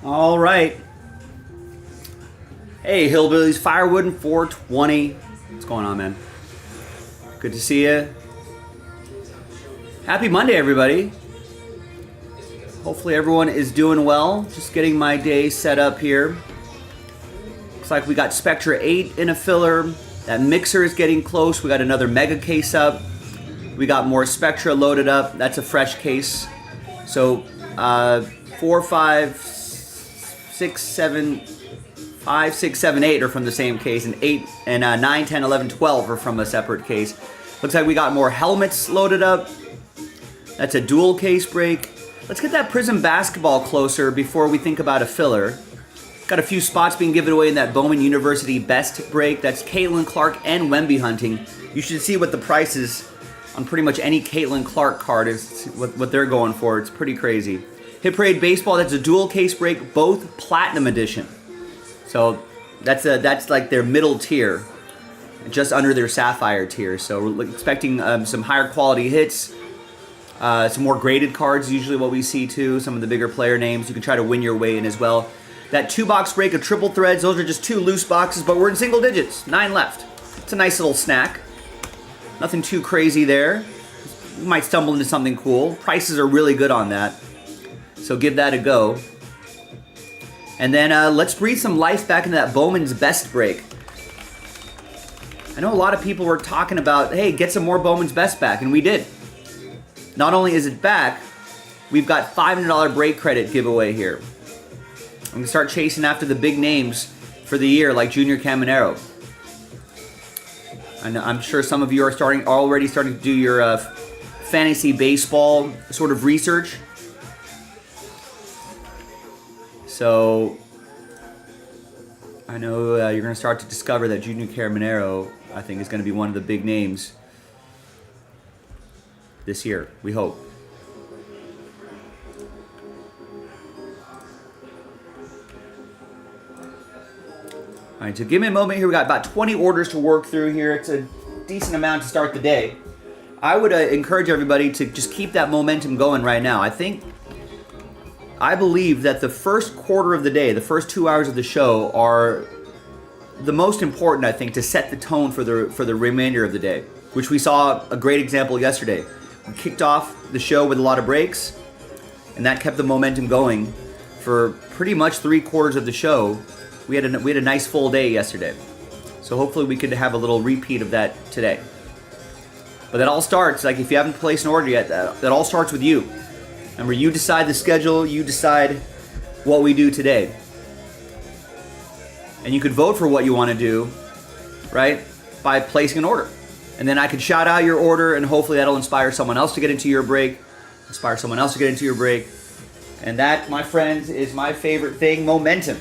All right. Hey, Hillbillies, Firewood and 420. What's going on, man? Good to see you. Happy Monday, everybody. Hopefully everyone is doing well. Just getting my day set up here. Looks like we got Spectra 8 in a filler. That mixer is getting close. We got another mega case up. We got more Spectra loaded up. That's a fresh case. So 4, 5, 6, 7, 5, 6, 7, 8 are from the same case, and 8 and 9, 10, 11, 12 are from a separate case. Looks like we got more helmets loaded up. That's a dual case break. Let's get that Prism basketball closer before we think about a filler. Got a few spots being given away in that Bowman University best break. That's Caitlin Clark and Wemby hunting. You should see what the prices on pretty much any Caitlin Clark card is, what they're going for. It's pretty crazy. Hit Parade baseball. That's a dual case break, both platinum edition. So that's like their middle tier, just under their sapphire tier. So we're expecting some higher quality hits, some more graded cards. Usually what we see too. Some of the bigger player names. You can try to win your way in as well. That 2-box break of triple threads. Those are just 2 loose boxes, but we're in single digits. 9 left. It's a nice little snack. Nothing too crazy there. You might stumble into something cool. Prices are really good on that, so give that a go. And then let's breathe some life back into that Bowman's Best break. I know a lot of people were talking about, hey, get some more Bowman's Best back, and we did. Not only is it back, we've got $500 break credit giveaway here. I'm going to start chasing after the big names for the year, like Junior Caminero. And I'm sure some of you are already starting to do your fantasy baseball sort of research. So I know you're going to start to discover that Junior Caminero, I think, is going to be one of the big names this year, we hope. All right, so give me a moment here. We got about 20 orders to work through here. It's a decent amount to start the day. I would encourage everybody to just keep that momentum going right now. I believe that the first quarter of the day, the first 2 hours of the show, are the most important, I think, to set the tone for the remainder of the day, which we saw a great example yesterday. We kicked off the show with a lot of breaks, and that kept the momentum going for pretty much 3/4 of the show. We had a nice full day yesterday, so hopefully we could have a little repeat of that today. But that all starts, like if you haven't placed an order yet, that all starts with you. Remember, you decide the schedule, you decide what we do today. And you could vote for what you want to do, right, by placing an order. And then I could shout out your order, and hopefully that'll inspire someone else to get into your break, inspire someone else to get into your break. And that, my friends, is my favorite thing, momentum.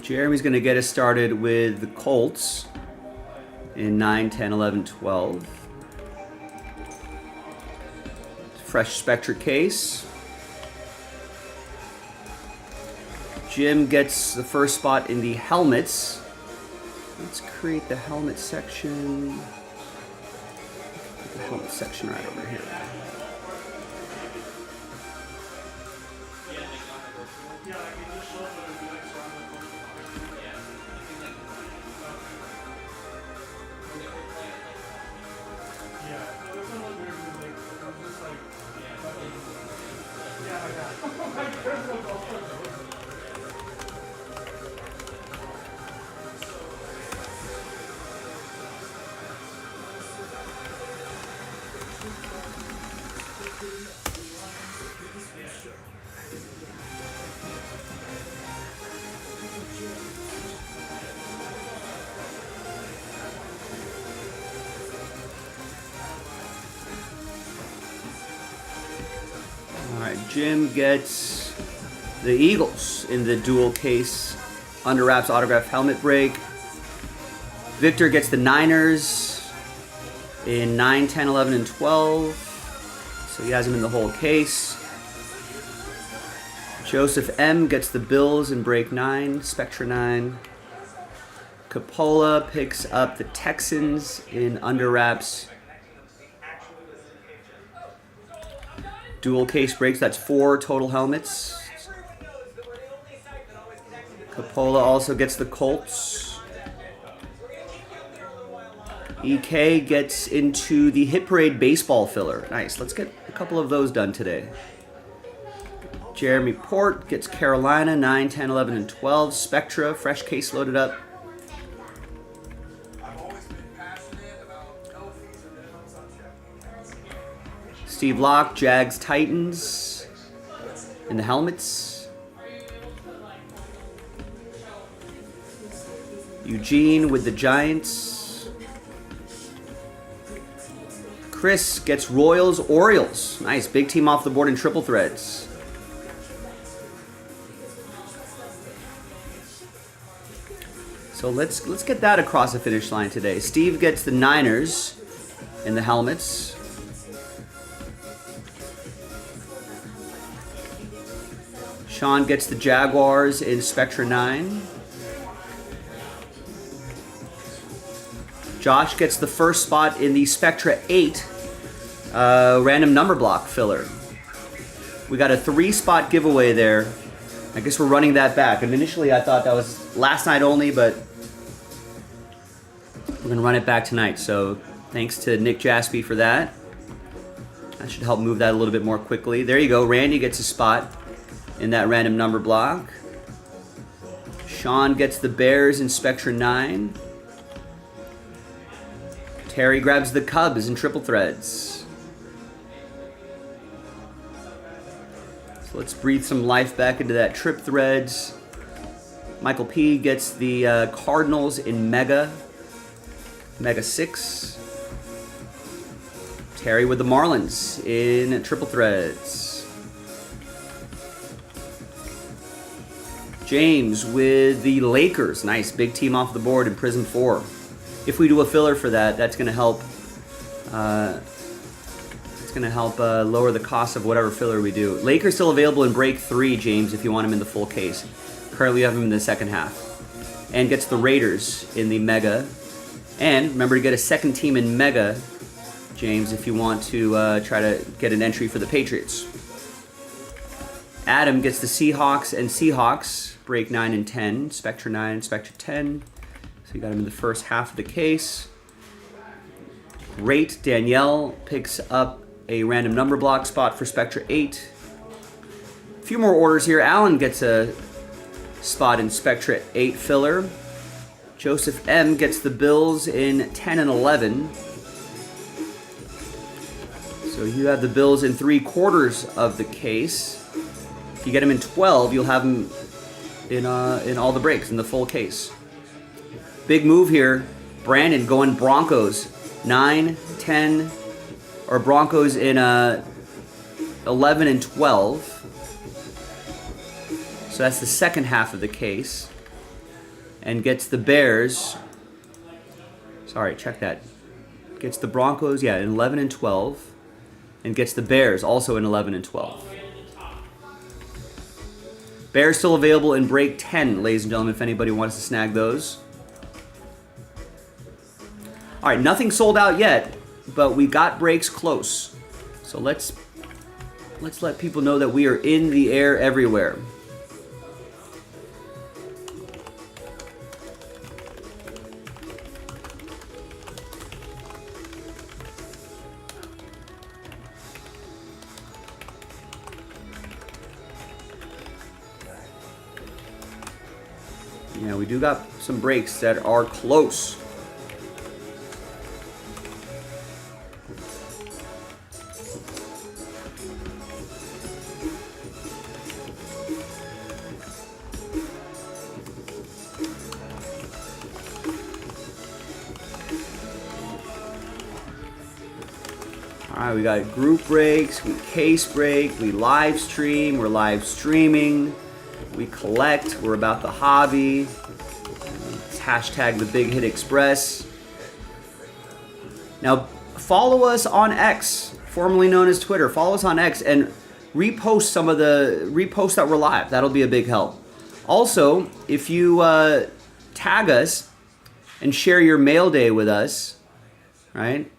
Jeremy's going to get us started with the Colts in 9, 10, 11, 12. Fresh Spectra case. Jim gets the first spot in the helmets. Let's create the helmet section. Put the helmet section right over here. Jim gets the Eagles in the dual case under wraps autograph helmet break. Victor gets the Niners in 9, 10, 11, and 12. So he has them in the whole case. Joseph M gets the Bills in break 9, Spectra 9. Coppola picks up the Texans in under wraps. Dual case breaks, that's 4 total helmets. Coppola also gets the Colts. EK gets into the Hit Parade baseball filler. Nice, let's get a couple of those done today. Jeremy Port gets Carolina, 9, 10, 11, and 12. Spectra, fresh case loaded up. Steve Locke, Jags, Titans in the helmets. Eugene with the Giants. Chris gets Royals, Orioles. Nice, big team off the board in triple threads. So let's get that across the finish line today. Steve gets the Niners in the helmets. Sean gets the Jaguars in Spectra 9. Josh gets the first spot in the Spectra 8 random number block filler. We got a 3-spot giveaway there. I guess we're running that back. And initially I thought that was last night only, but we're going to run it back tonight. So thanks to Nick Jaspy for that. That should help move that a little bit more quickly. There you go. Randy gets a spot in that random number block. Sean gets the Bears in Spectra 9. Terry grabs the Cubs in triple threads. So let's breathe some life back into that trip threads. Michael P gets the Cardinals in Mega 6. Terry with the Marlins in triple threads. James with the Lakers. Nice, big team off the board in Prism 4. If we do a filler for that, that's going to help. It's going to help lower the cost of whatever filler we do. Lakers still available in break 3, James, if you want him in the full case. Currently, you have him in the second half. And gets the Raiders in the Mega. And remember to get a second team in Mega, James, if you want to try to get an entry for the Patriots. Adam gets the Seahawks and Seahawks. Break 9 and 10, Spectra 9 and Spectra 10. So you got him in the first half of the case. Great. Danielle picks up a random number block spot for Spectra 8. A few more orders here. Alan gets a spot in Spectra 8 filler. Joseph M gets the Bills in 10 and 11. So you have the Bills in 3/4 of the case. If you get them in 12, you'll have them in all the breaks, in the full case. Big move here. Brandon going Broncos. 9, 10, or Broncos in 11 and 12. So that's the second half of the case. And gets the Bears. Sorry, check that. Gets the Broncos, yeah, in 11 and 12. And gets the Bears also in 11 and 12. Bears still available in break 10, ladies and gentlemen, if anybody wants to snag those. All right, nothing sold out yet, but we got breaks close. So let's let people know that we are in the air everywhere. Yeah, we do got some breaks that are close. All right, we got group breaks, we case break, we live stream, we're live streaming. We collect, we're about the hobby. It's hashtag the Big Hit Express. Now, follow us on X, formerly known as Twitter. Follow us on X and repost that we're live. That'll be a big help. Also, if you tag us and share your mail day with us, right?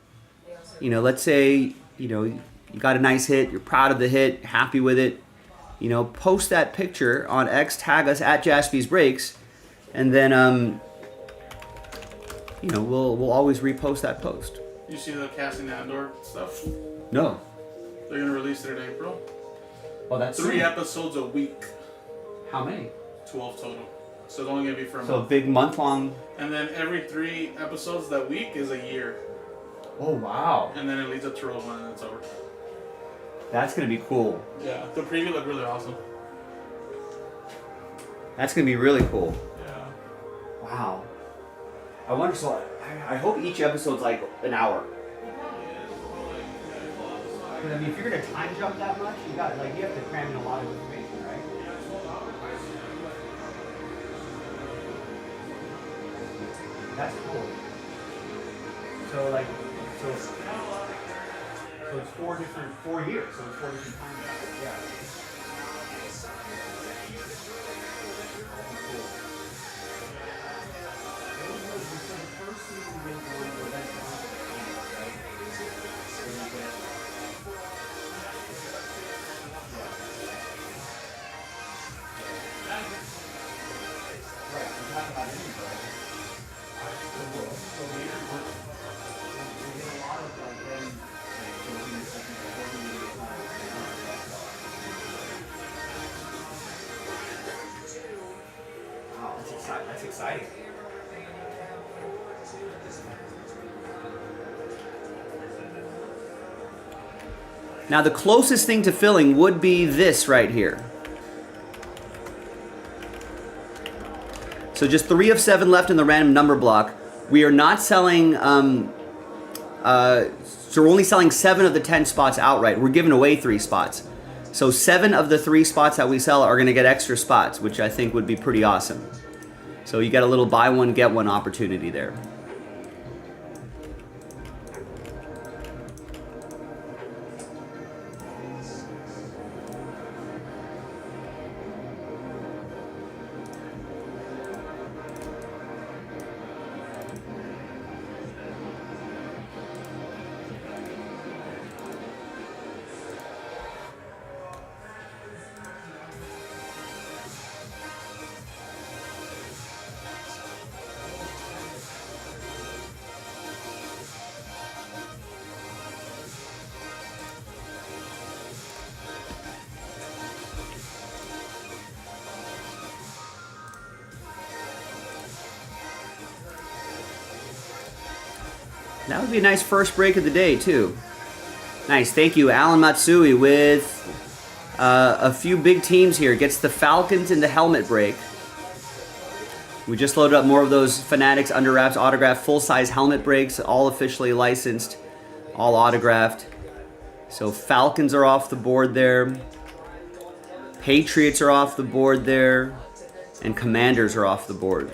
You know, let's say, you got a nice hit, you're proud of the hit, happy with it. Post that picture on X, tag us at Jaspy's Breaks, and then, we'll always repost that post. You see the Casting Andor stuff? No. They're going to release it in April. Oh, that's 3 episodes a week. How many? 12 total. So it's only going to be for a So month. a big month-long. And then every 3 episodes that week is a year. Oh, wow. And then it leads up to Rogue One and it's over. That's gonna be cool. Yeah, the preview looked really awesome. That's gonna be really cool. Yeah. Wow. I wonder. So I hope each episode's like an hour. I mean, if you're gonna time jump that much, you have to cram in a lot of information, right? That's cool. So it's 4 years. So it's 4 different time jumps. Yeah. Wow, that's exciting. Now the closest thing to filling would be this right here. So just 3 of 7 left in the random number block. We are not selling, so we're only selling 7 of the 10 spots outright. We're giving away 3 spots. So 7 of the 3 spots that we sell are gonna get extra spots, which I think would be pretty awesome. So you get a little buy one, get one opportunity there. That would be a nice first break of the day, too. Nice. Thank you, Alan Matsui, with a few big teams here. Gets the Falcons in the helmet break. We just loaded up more of those Fanatics Under Wraps autographed full-size helmet breaks, all officially licensed, all autographed. So Falcons are off the board there. Patriots are off the board there. And Commanders are off the board.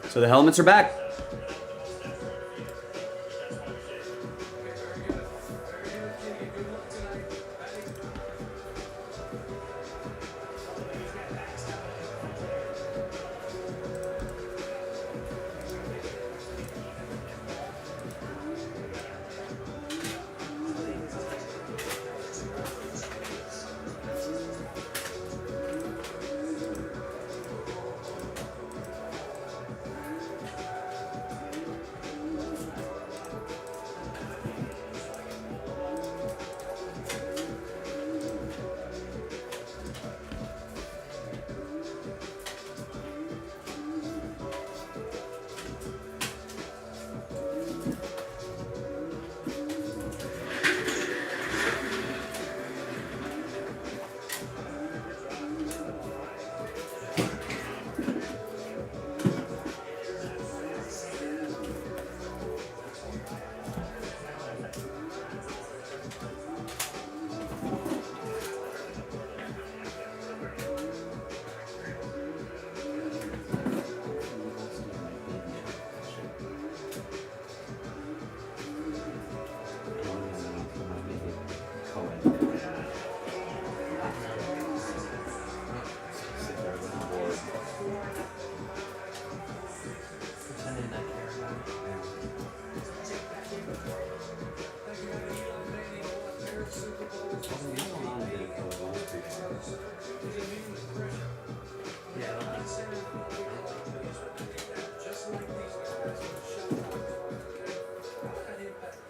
So the helmets are back.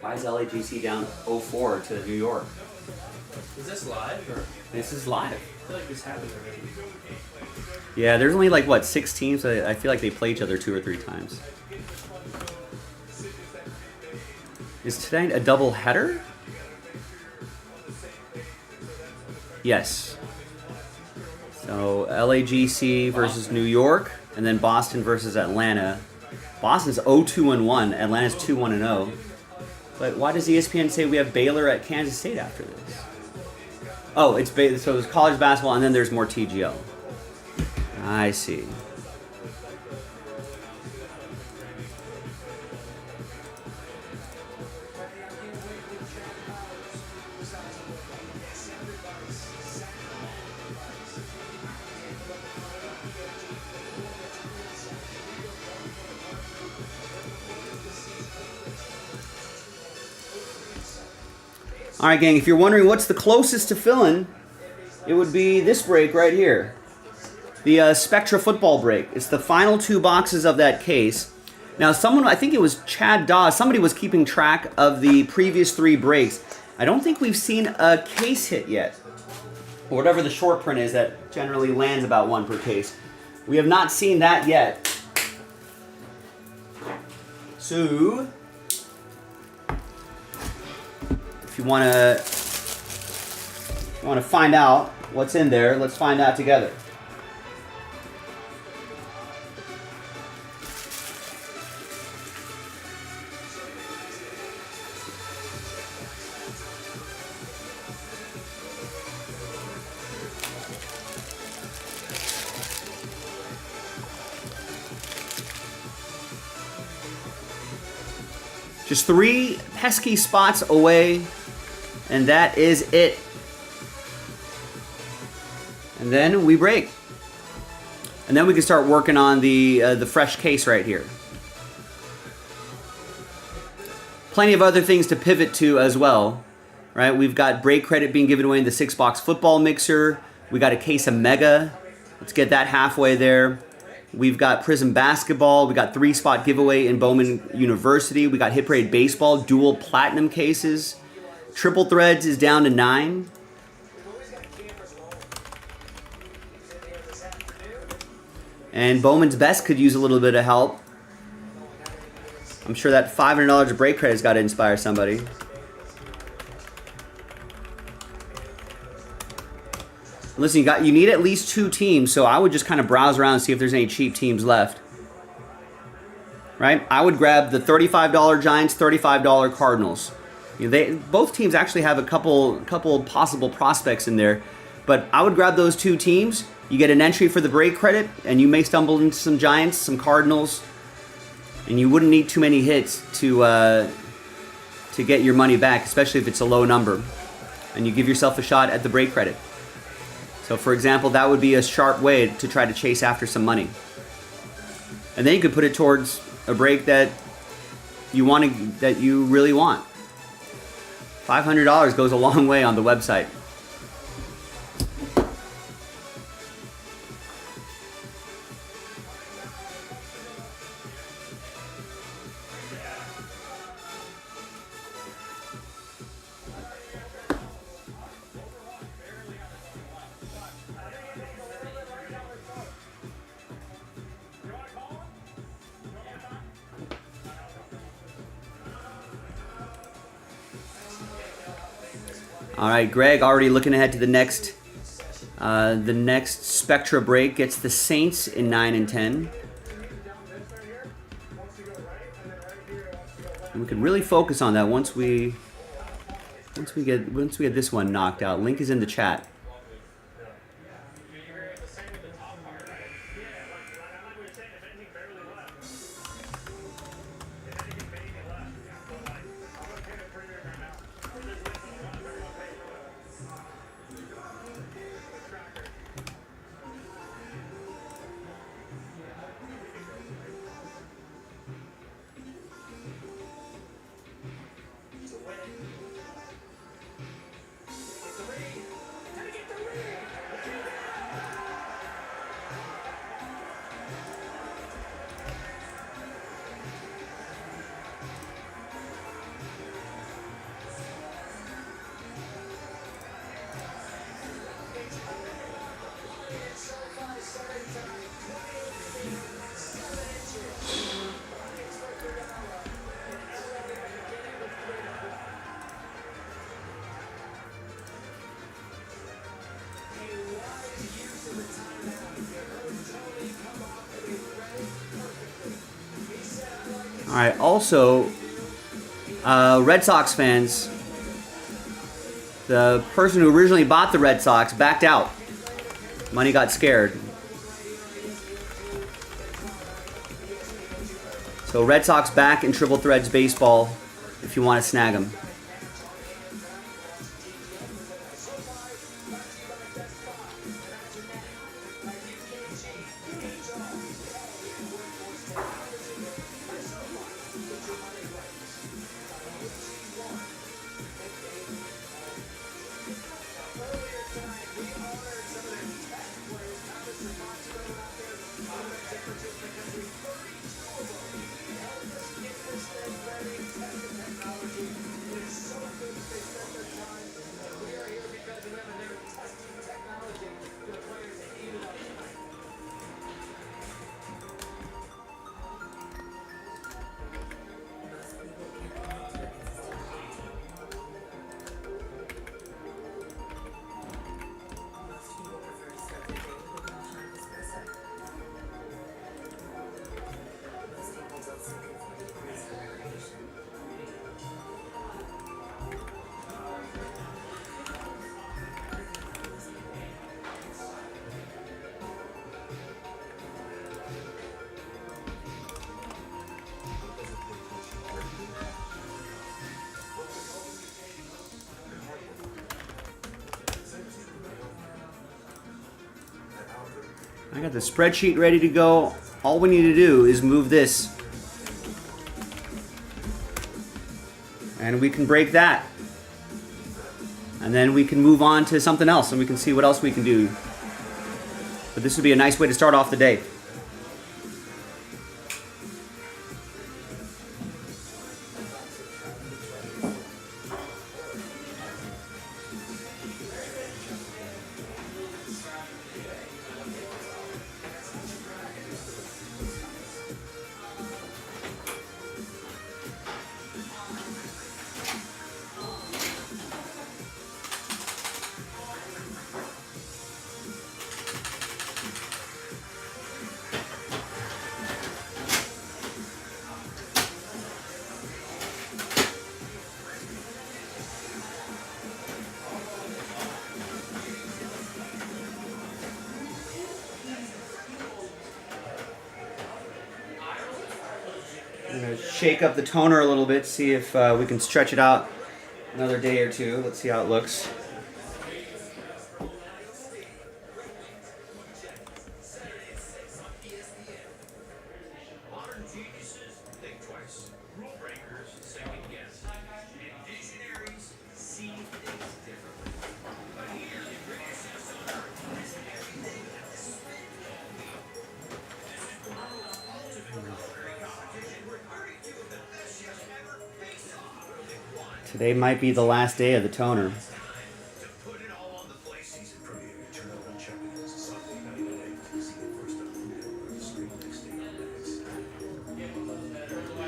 Why is LAGC down 0-4 to New York? Is this live or? This is live. I feel like this happened already. Yeah, there's only like, what, 6 teams? I feel like they play each other 2 or 3 times. Is tonight a double header? Yes. So LAGC versus New York, and then Boston versus Atlanta. Boston's 0-2-1, Atlanta's 2-1-0. But why does ESPN say we have Baylor at Kansas State after this? Oh, it's Baylor. So there's college basketball, and then there's more TGL. I see. All right, gang, if you're wondering what's the closest to filling, it would be this break right here. The Spectra football break. It's the final 2 boxes of that case. Now, someone, I think it was Chad Dawes, somebody was keeping track of the previous 3 breaks. I don't think we've seen a case hit yet. Or whatever the short print is that generally lands about 1 per case. We have not seen that yet. So, if you want to find out what's in there, let's find out together. Just 3 pesky spots away, and that is it. And then we break. And then we can start working on the fresh case right here. Plenty of other things to pivot to as well, right? We've got break credit being given away in the 6-box football mixer. We got a case of Mega. Let's get that halfway there. We've got Prism Basketball. We got 3-spot giveaway in Bowman University. We got Hit Parade Baseball, dual platinum cases. Triple Threads is down to 9. And Bowman's Best could use a little bit of help. I'm sure that $500 of break credit's got to inspire somebody. Listen, you need at least 2 teams, so I would just kind of browse around and see if there's any cheap teams left. Right? I would grab the $35 Giants, $35 Cardinals. You know, both teams actually have a couple possible prospects in there, but I would grab those 2 teams. You get an entry for the break credit, and you may stumble into some Giants, some Cardinals, and you wouldn't need too many hits to get your money back, especially if it's a low number, and you give yourself a shot at the break credit. So, for example, that would be a sharp way to try to chase after some money. And then you could put it towards a break that you really want. $500 goes a long way on the website. All right, Greg, already looking ahead to the next Spectra break. Gets the Saints in 9 and 10. And we can really focus on that once we get this one knocked out. Link is in the chat. All right. Also, Red Sox fans, the person who originally bought the Red Sox backed out. Money got scared. So Red Sox back in Triple Threads Baseball if you want to snag them. I got the spreadsheet ready to go. All we need to do is move this. And we can break that. And then we can move on to something else and we can see what else we can do. But this would be a nice way to start off the day. I'm going to shake up the toner a little bit, see if we can stretch it out another day or two. Let's see how it looks. Today might be the last day of the toner.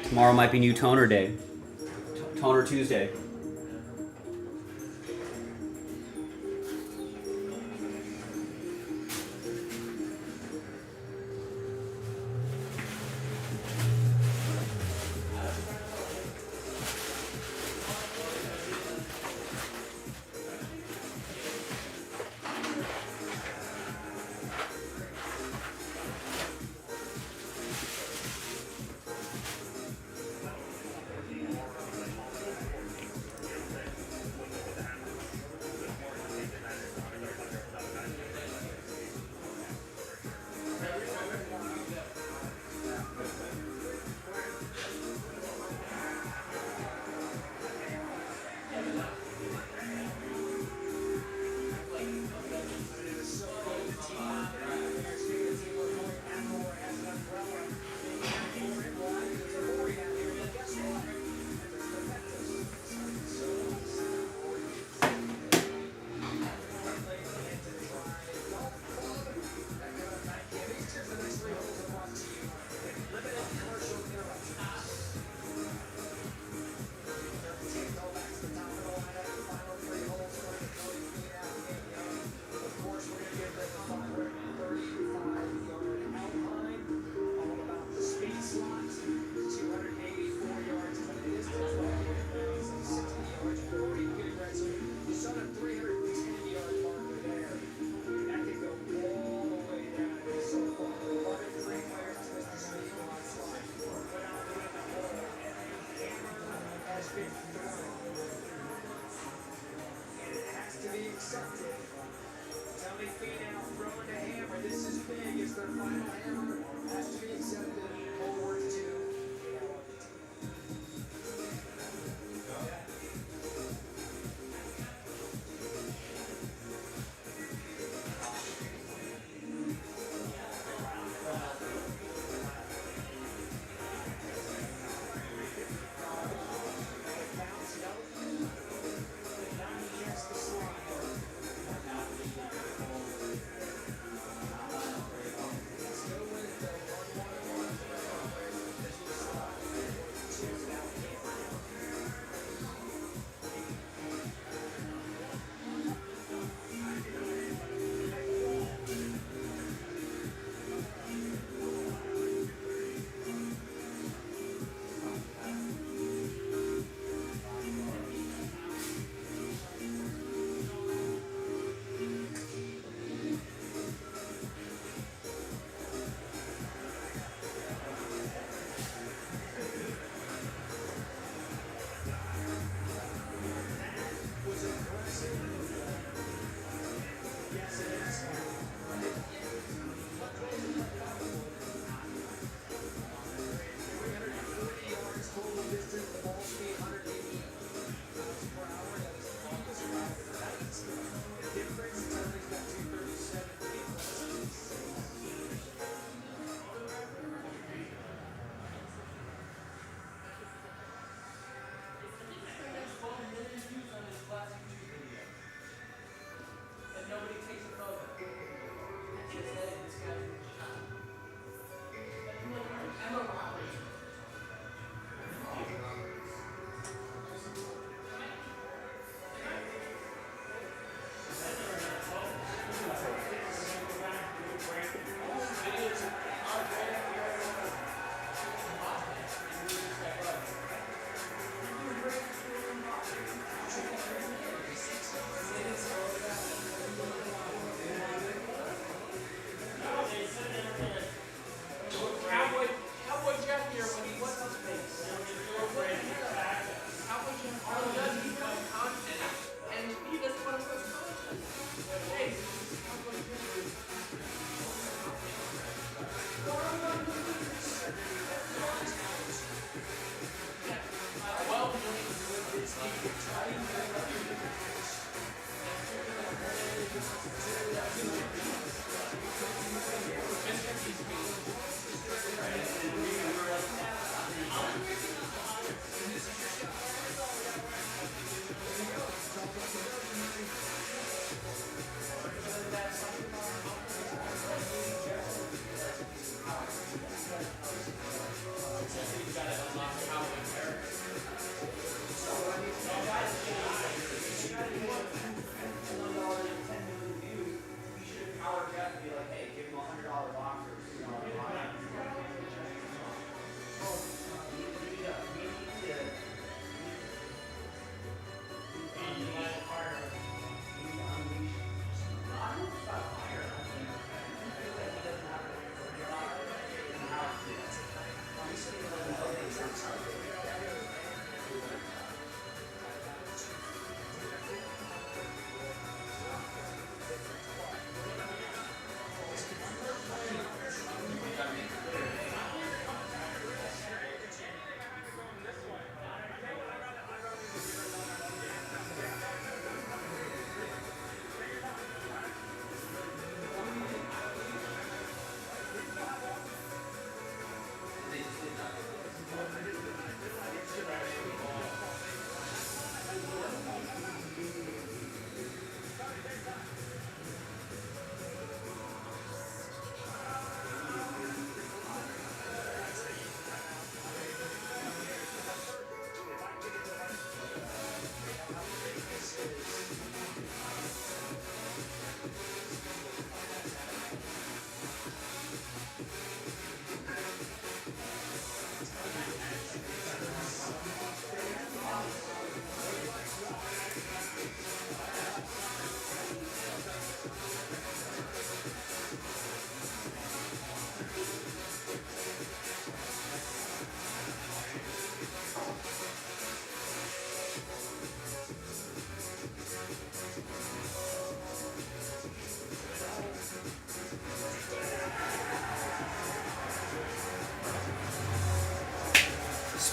Tomorrow might be new toner day. Toner Tuesday. And it has to be accepted. Tummy feet out, throwing the hammer. This is big. It's their final hammer. Has to be accepted. Forward to.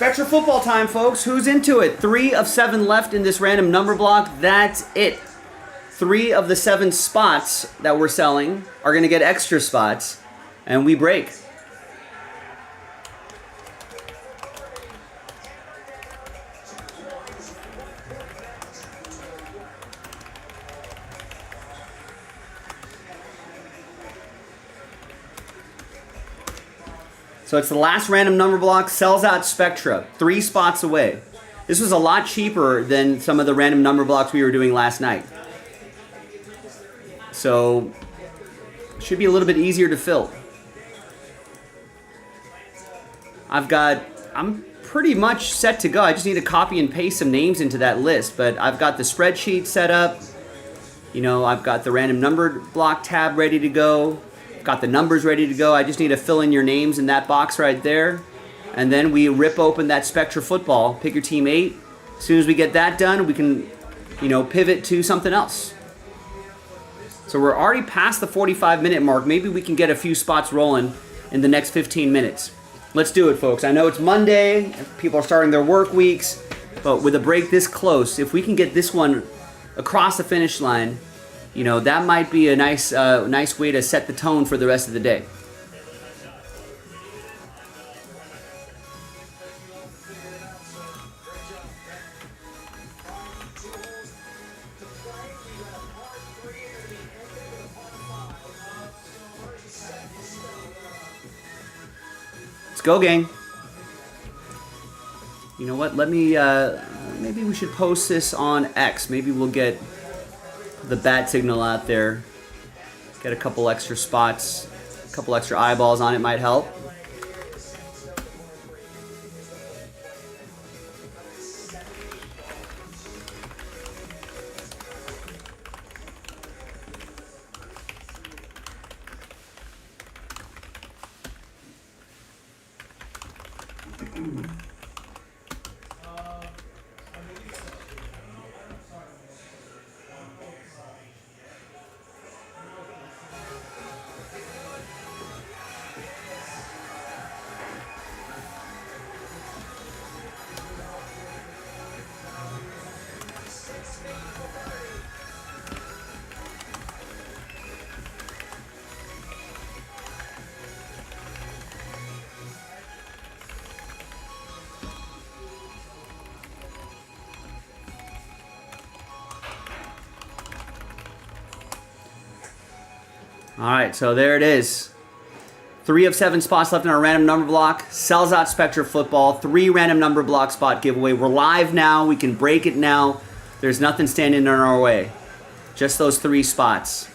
Spectra football time, folks. Who's into it? 3 of 7 left in this random number block. That's it. 3 of the 7 spots that we're selling are going to get extra spots, and we break. So it's the last random number block, sells out Spectra, 3 spots away. This was a lot cheaper than some of the random number blocks we were doing last night. So it should be a little bit easier to fill. I'm pretty much set to go. I just need to copy and paste some names into that list, but I've got the spreadsheet set up. You know, I've got the random number block tab ready to go. Got the numbers ready to go. I just need to fill in your names in that box right there. And then we rip open that Spectra football. Pick your team 8. As soon as we get that done, we can, pivot to something else. So we're already past the 45-minute mark. Maybe we can get a few spots rolling in the next 15 minutes. Let's do it, folks. I know it's Monday. People are starting their work weeks. But with a break this close, if we can get this one across the finish line, that might be a nice way to set the tone for the rest of the day. Let's go, gang. You know what? Maybe we should post this on X. Maybe we'll get the bat signal out there, get a couple extra spots, a couple extra eyeballs on it might help. All right, so there it is. 3 of 7 spots left in our random number block. Sells out Spectra football. 3 random number block spot giveaway. We're live now. We can break it now. There's nothing standing in our way. Just those 3 spots.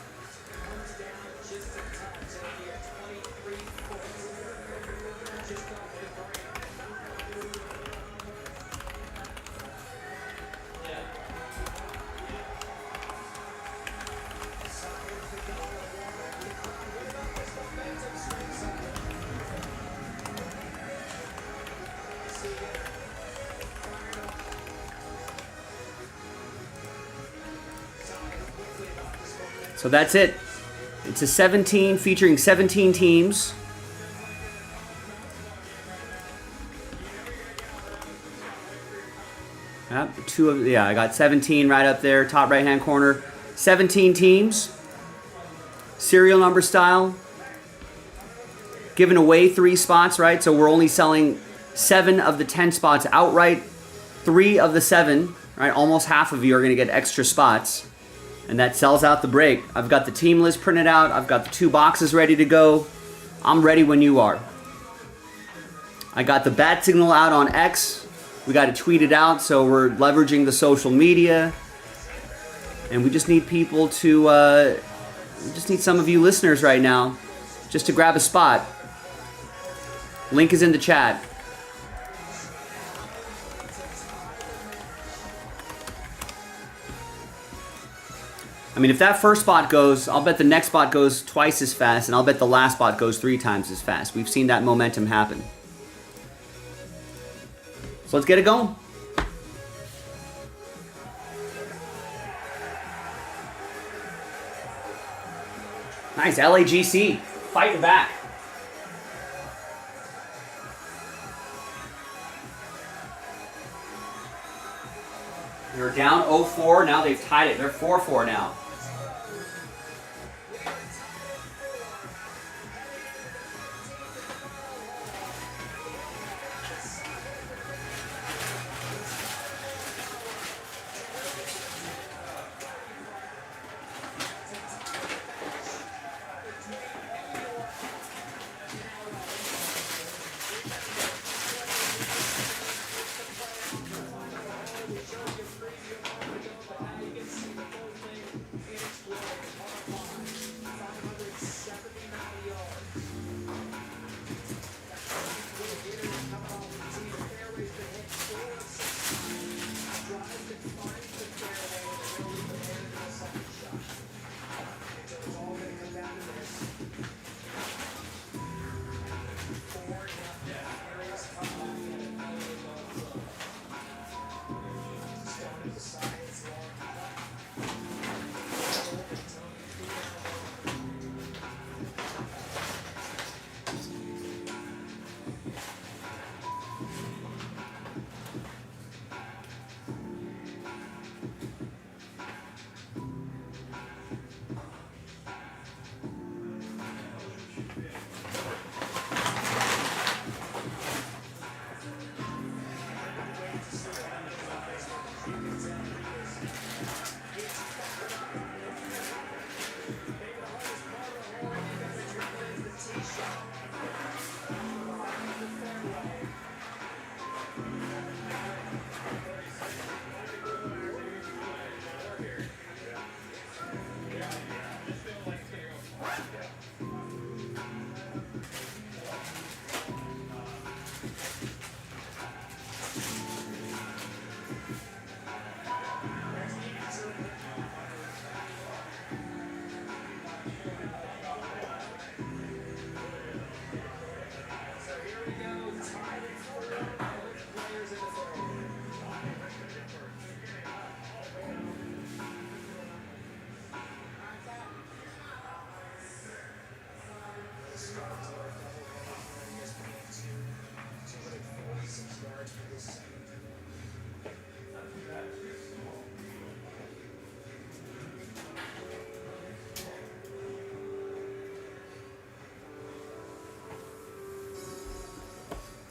So that's it. It's a 17 featuring 17 teams. I got 17 right up there, top right hand corner. 17 teams. Serial number style. Giving away 3 spots, right? So we're only selling 7 of the 10 spots outright. 3 of the 7, right? Almost half of you are going to get extra spots. And that sells out the break. I've got the team list printed out. I've got the 2 boxes ready to go. I'm ready when you are. I got the bat signal out on X. We got to tweet it out, so we're leveraging the social media. And we just need people to, we just need some of you listeners right now just to grab a spot. Link is in the chat. I mean, if that first spot goes, I'll bet the next spot goes twice as fast, and I'll bet the last spot goes 3 times as fast. We've seen that momentum happen. So let's get it going. Nice, LAGC, fighting back. They were down 0-4. Now they've tied it. They're 4-4 now.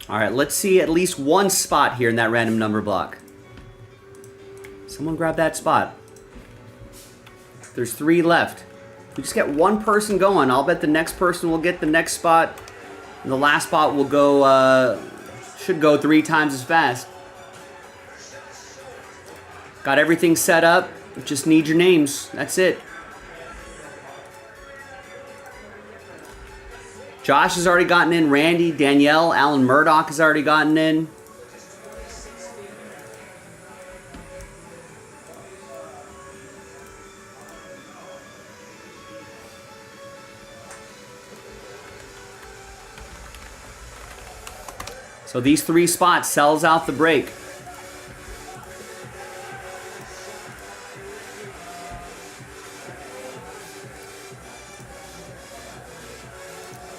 All right, let's see at least one spot here in that random number block. Someone grab that spot. There's 3 left. We just get one person going. I'll bet the next person will get the next spot. And the last spot will go, should go 3 times as fast. Got everything set up. Just need your names. That's it. Josh has already gotten in. Randy, Danielle, Alan Murdoch has already gotten in. So these 3 spots sells out the break.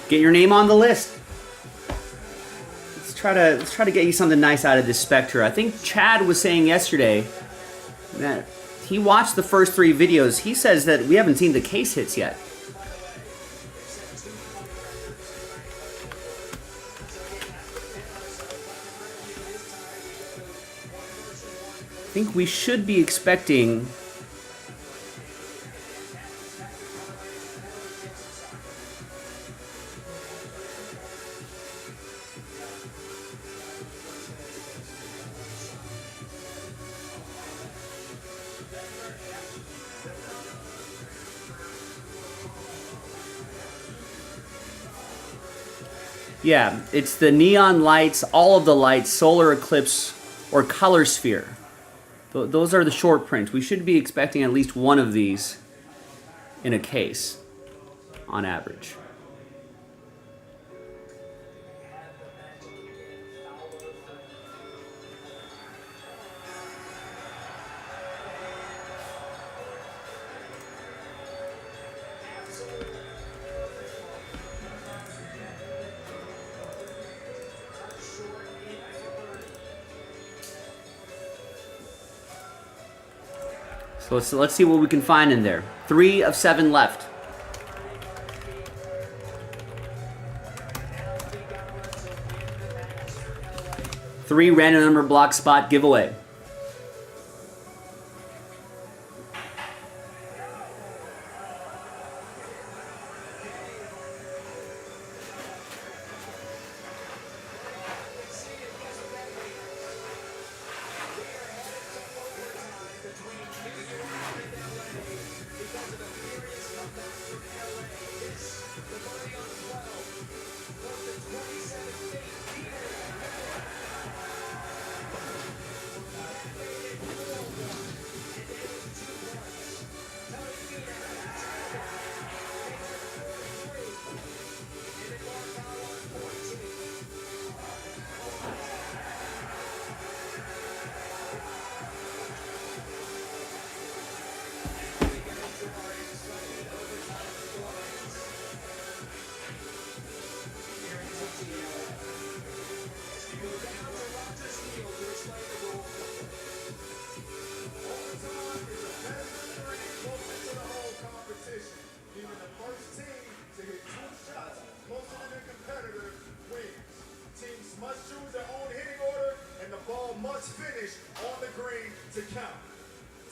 Get your name on the list. Let's try to get you something nice out of this Spectre. I think Chad was saying yesterday that he watched the first 3 videos. He says that we haven't seen the case hits yet. I think we should be expecting yeah, it's the neon lights, all of the lights, solar eclipse, or color sphere. Those are the short prints. We should be expecting at least one of these in a case, on average. So let's see what we can find in there. 3 of 7 left. Three random number block spot giveaway.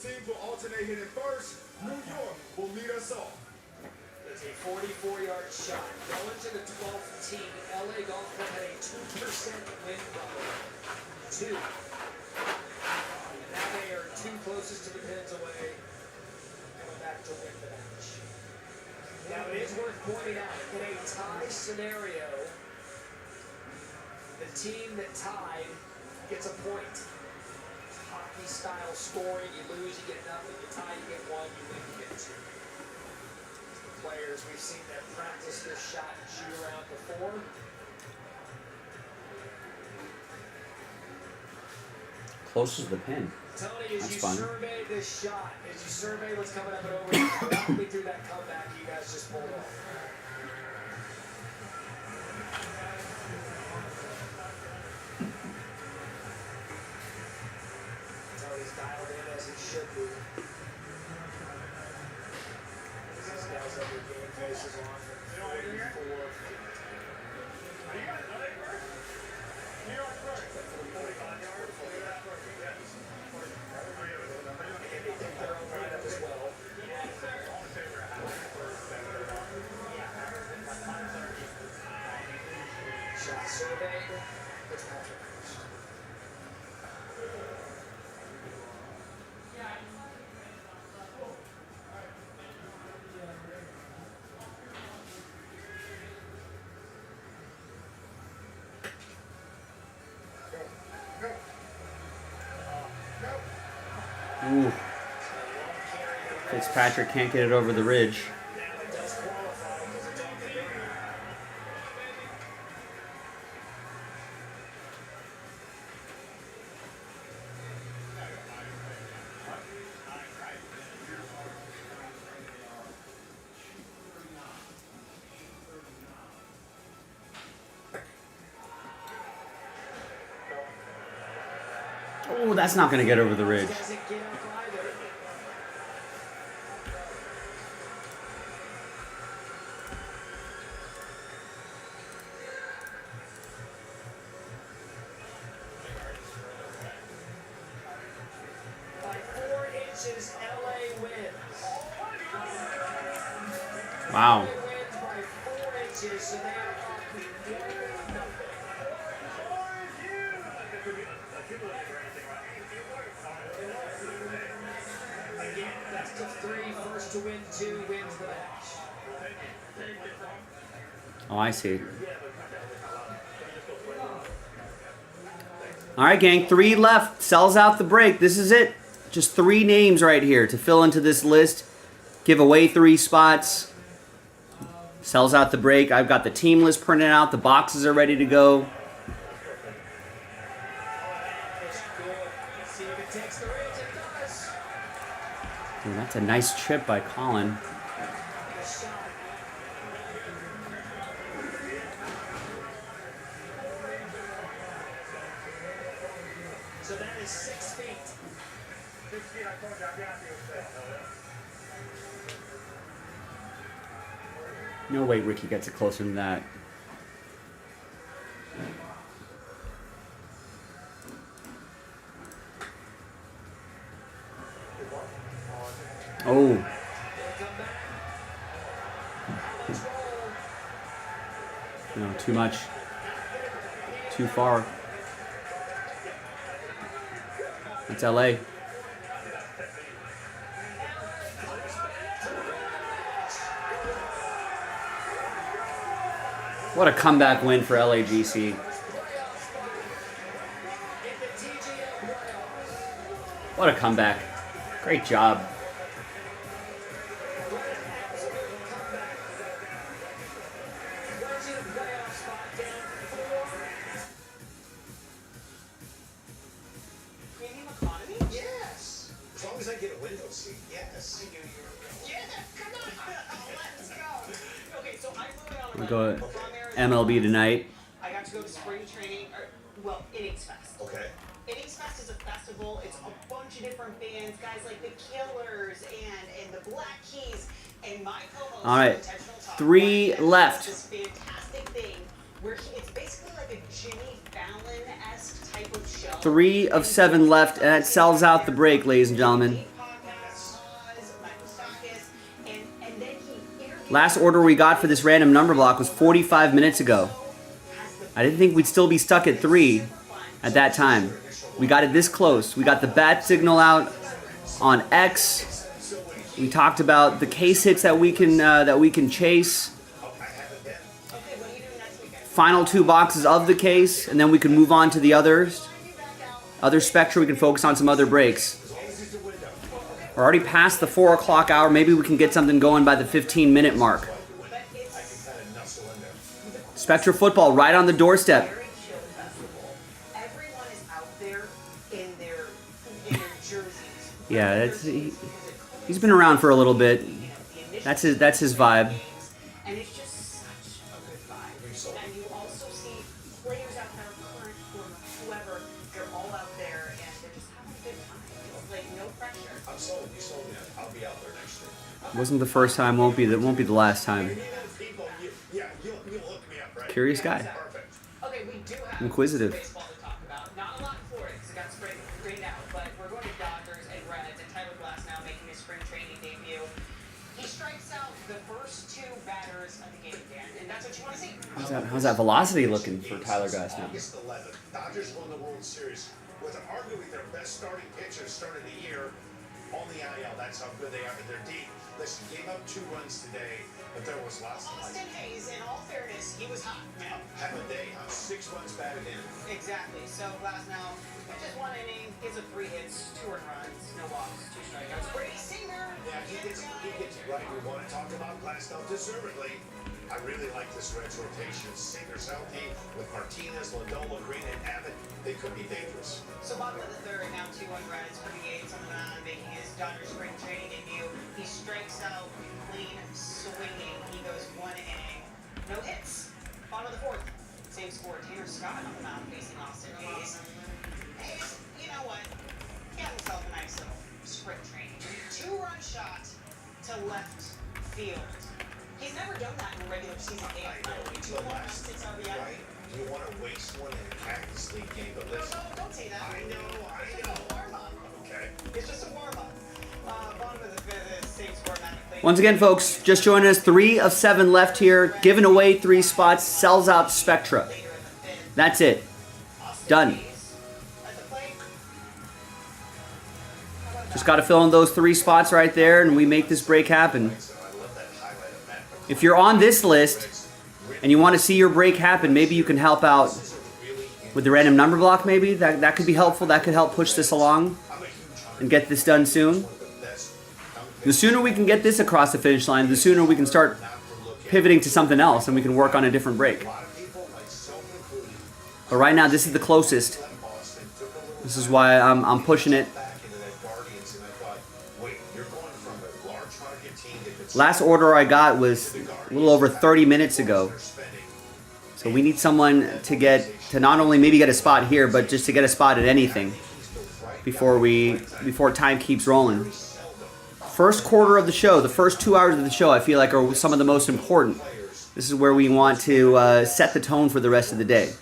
Teams will alternate hitting first. New York will lead us off. It's a 44-yard shot. Going to the 12th tee. LA Golf Club had a 2% win bubble. 2. And now they are 2 closest to the pins away. Coming back to win the match. Now it is worth pointing out, in a tie scenario, the team that tied gets a point. Hockey style scoring, you lose, you get nothing, you tie, you get 1, you win, you get 2. The players, we've seen them practice this shot and shoot around before. Close as the pin. Tony, as That's you fun. survey this shot, as you survey what's coming up and over, probably through that comeback you guys just pulled off. Tony's dialed in as he should be. These guys have their game faces on from 44. Shot surveyed. It's Patrick first. Ooh. Fitzpatrick can't get it over the ridge. Now it does qualify because it's on the green. Oh, that's not going to get over the ridge. Doesn't get up either. By 4 inches, LA wins. Wow. LA wins by 4 inches, so they are up 1-0. Again, best of 3, first to win 2 wins the match. Oh, I see. All right, gang. 3 left. Sells out the break. This is it. Just 3 names right here to fill into this list. Give away 3 spots. Sells out the break. I've got the team list printed out. The boxes are ready to go. It's good. See if it takes the ridge. It does. Ooh, that's a nice chip by Colin. Nice shot. So that is 6 feet. No way Ricky gets it closer than that. Oh. No, too much. Too far. It's LA. What a comeback win for LAGC. What a comeback. Great job. Yes. As long as I get a window seat, yes. Yeah, come on. Let's go. Okay, so I moved on. We'll go MLB tonight. I got to go to spring training, Innings Fest. Okay. Innings Fest is a festival. It's a bunch of different bands, guys like the Killers and the Black Keys, and my co-host. All right, Intentional Talk, 3 Ryan, left. This fantastic thing where it's basically like a Jimmy Fallon-esque type of show. 3 of 7 left, and that sells out the break, ladies and gentlemen. Last order we got for this random number block was 45 minutes ago. I didn't think we'd still be stuck at 3 at that time. We got it this close. We got the bat signal out on X. We talked about the case hits that we can chase. Final 2 boxes of the case, and then we can move on to the others. Other Spectra, we can focus on some other breaks. We're already past the 4 o'clock hour. Maybe we can get something going by the 15-minute mark. Spectra football right on the doorstep. Everyone is out there in their jerseys. Yeah, he's been around for a little bit. That's his vibe. And it's just such a good vibe. And you also see players out there, current or whoever, they're all out there and they're just having a good time. It's like no pressure. I'm sold. You sold me. I'll be out there next year. Wasn't the first time, won't be the last time. People, yeah, you'll hook me up, right? Curious guy. Perfect. Okay, we do have Inquisitive. baseball to talk about. Not a lot in Florida because it got sprayed out, but we're going to Dodgers and Reds, and Tyler Glass now making his spring training debut. He strikes out the first 2 batters of the game, Dan, and that's what you want to see. How's that velocity looking for Tyler Glass now? August 11th, Dodgers won the World Series with arguably their best starting pitcher starting the year on the IL. That's how good they are, and they're deep. Listen, gave up 2 runs today, but there was lots of Austin Hayes, in all fairness, he was hot. Now, have a day, 6 runs batted in. Exactly. So Glass now, just 1 inning, gives up 3 hits, 2 earned runs, no walks, 2 strikeouts. Brady Singer. Yeah, he gets it right. We want to talk about Glasnow deservedly. I really like this Reds rotation. Singer's healthy with Martinez, Lindolo, Green, and Abbott. They could be dangerous. So bottom of the 3rd, now 2-1 Reds, putting the 8th on the mound, making his Dodgers spring training debut. He strikes out, clean swinging. He goes 1 inning, no hits. Bottom of the 4th, same score. Tanner Scott on the mound facing Austin Hayes. Hayes, you know what? He got himself a nice little spring training. 2-run shot to left field. He's never done that in a regular season game. I know. 2 home runs, 6 RBI. Right? You want to waste one in a Cactus League game, but listen. No, don't say that. I know. It's just a warm-up. Okay. It's just a warm-up. Bottom of the 5th, same score. Once again, folks, just joining us. 3 of 7 left here. Giving away 3 spots. Sells out Spectra. That's it. Done. Just got to fill in those 3 spots right there, and we make this break happen. If you're on this list and you want to see your break happen, maybe you can help out with the random number block. Maybe that could be helpful. That could help push this along and get this done soon. The sooner we can get this across the finish line, the sooner we can start pivoting to something else and we can work on a different break. But right now, this is the closest. This is why I'm pushing it. Last order I got was a little over 30 minutes ago. So we need someone to not only maybe get a spot here, but just to get a spot at anything. before time keeps rolling. First quarter of the show, the first 2 hours of the show, I feel like are some of the most important. This is where we want to set the tone for the rest of the day.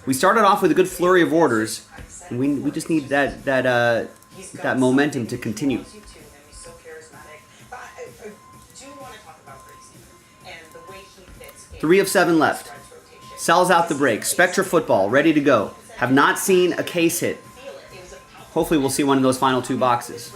We started off with a good flurry of orders, and we just need that momentum to continue. 3 of 7 left. Sells out the break. Spectra football, ready to go. Have not seen a case hit. Hopefully we'll see one of those final 2 boxes.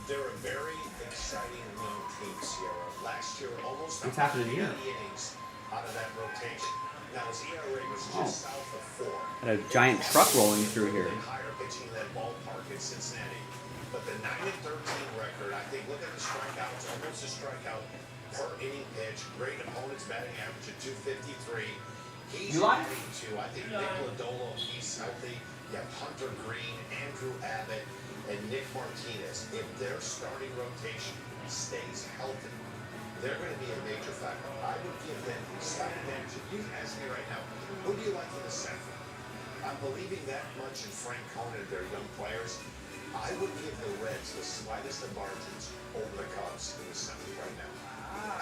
They're a very exciting young team, Sierra. Last year, almost What's happening here? innings out of that rotation. Now his ERA was just south of 4. Got a giant truck rolling through here. Higher pitching in that ballpark in Cincinnati. But the 9-13 record, I think, look at the strikeouts, almost a strikeout per inning pitch. Great opponent's batting average at 253. He's hitting too. I think Nick Lodolo, he's healthy. You have Hunter Green, Andrew Abbott, and Nick Martinez. If their starting rotation stays healthy, they're going to be a major factor. I would give them slight advantage. If you ask me right now, who do you like in the center? I'm believing that much in Frank Cohen and their young players. I would give the Reds the slightest of margins over the Cubs in the center right now.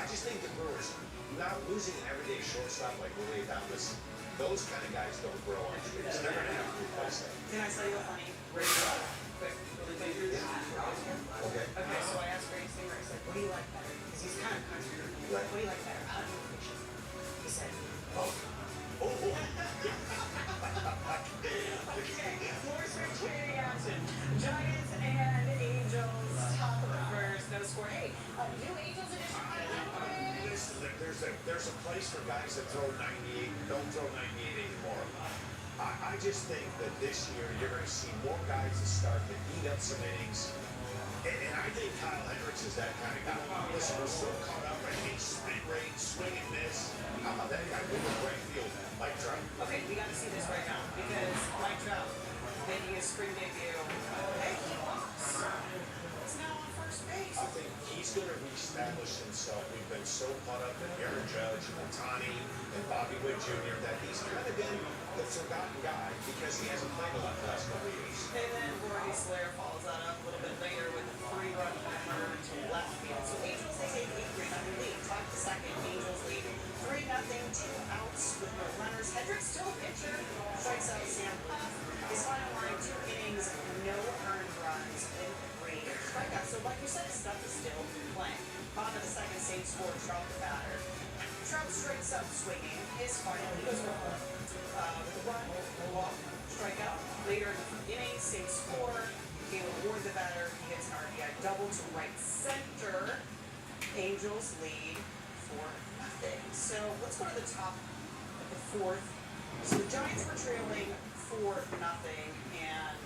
I just think the Brewers, not losing an everyday shortstop like Willie Adames, those kind of guys don't grow on trees. They're going to have to replace that. Can I tell you a funny quick, really quick? Okay. Okay, so I asked Greg Singer, I said, what do you like better? Because he's kind of country. Right. What do you like better? How do you fish? He said, Oh. okay, more spring training action. Giants and Angels, top of the first, no score. Hey, new Angels edition. Listen, there's a place for guys that throw 98, don't throw 98 anymore. I just think that this year you're going to see more guys that start to eat up some innings. And I think Kyle Hendricks is that kind of guy. Listen, we're so caught up in his spin rate, swing and miss. How about that guy with the right field, Mike Trout? Okay, we got to see this right now because Mike Trout making his spring debut. Hey, he walks. He's now on first base. I think he's going to reestablish himself. We've been so caught up in Aaron Judge and Ohtani and Bobby Witt Jr. that he's kind of been the forgotten guy because he hasn't played a lot the last couple of years. And then Brody Slayer follows that up a little bit later with a 3-run homer to left field. So Angels, they take a 3-0 lead. Top to second, Angels lead 3-0, 2 outs with no runners. Hendricks still a pitcher. Strikes out Sam Huff. His final line, 2 innings, no earned runs, and 3 strikeouts. So like you said, stuff is still playing. Bottom of the second, same score, Trout the batter. Trout strikes up swinging. His final, he goes for home. With a run, a walk, strikeout. Later in the inning, same score. Caleb Ward the batter. He hits an RBI double to right center. Angels lead 4-0. So let's go to the top of the fourth. So the Giants were trailing 4-0, and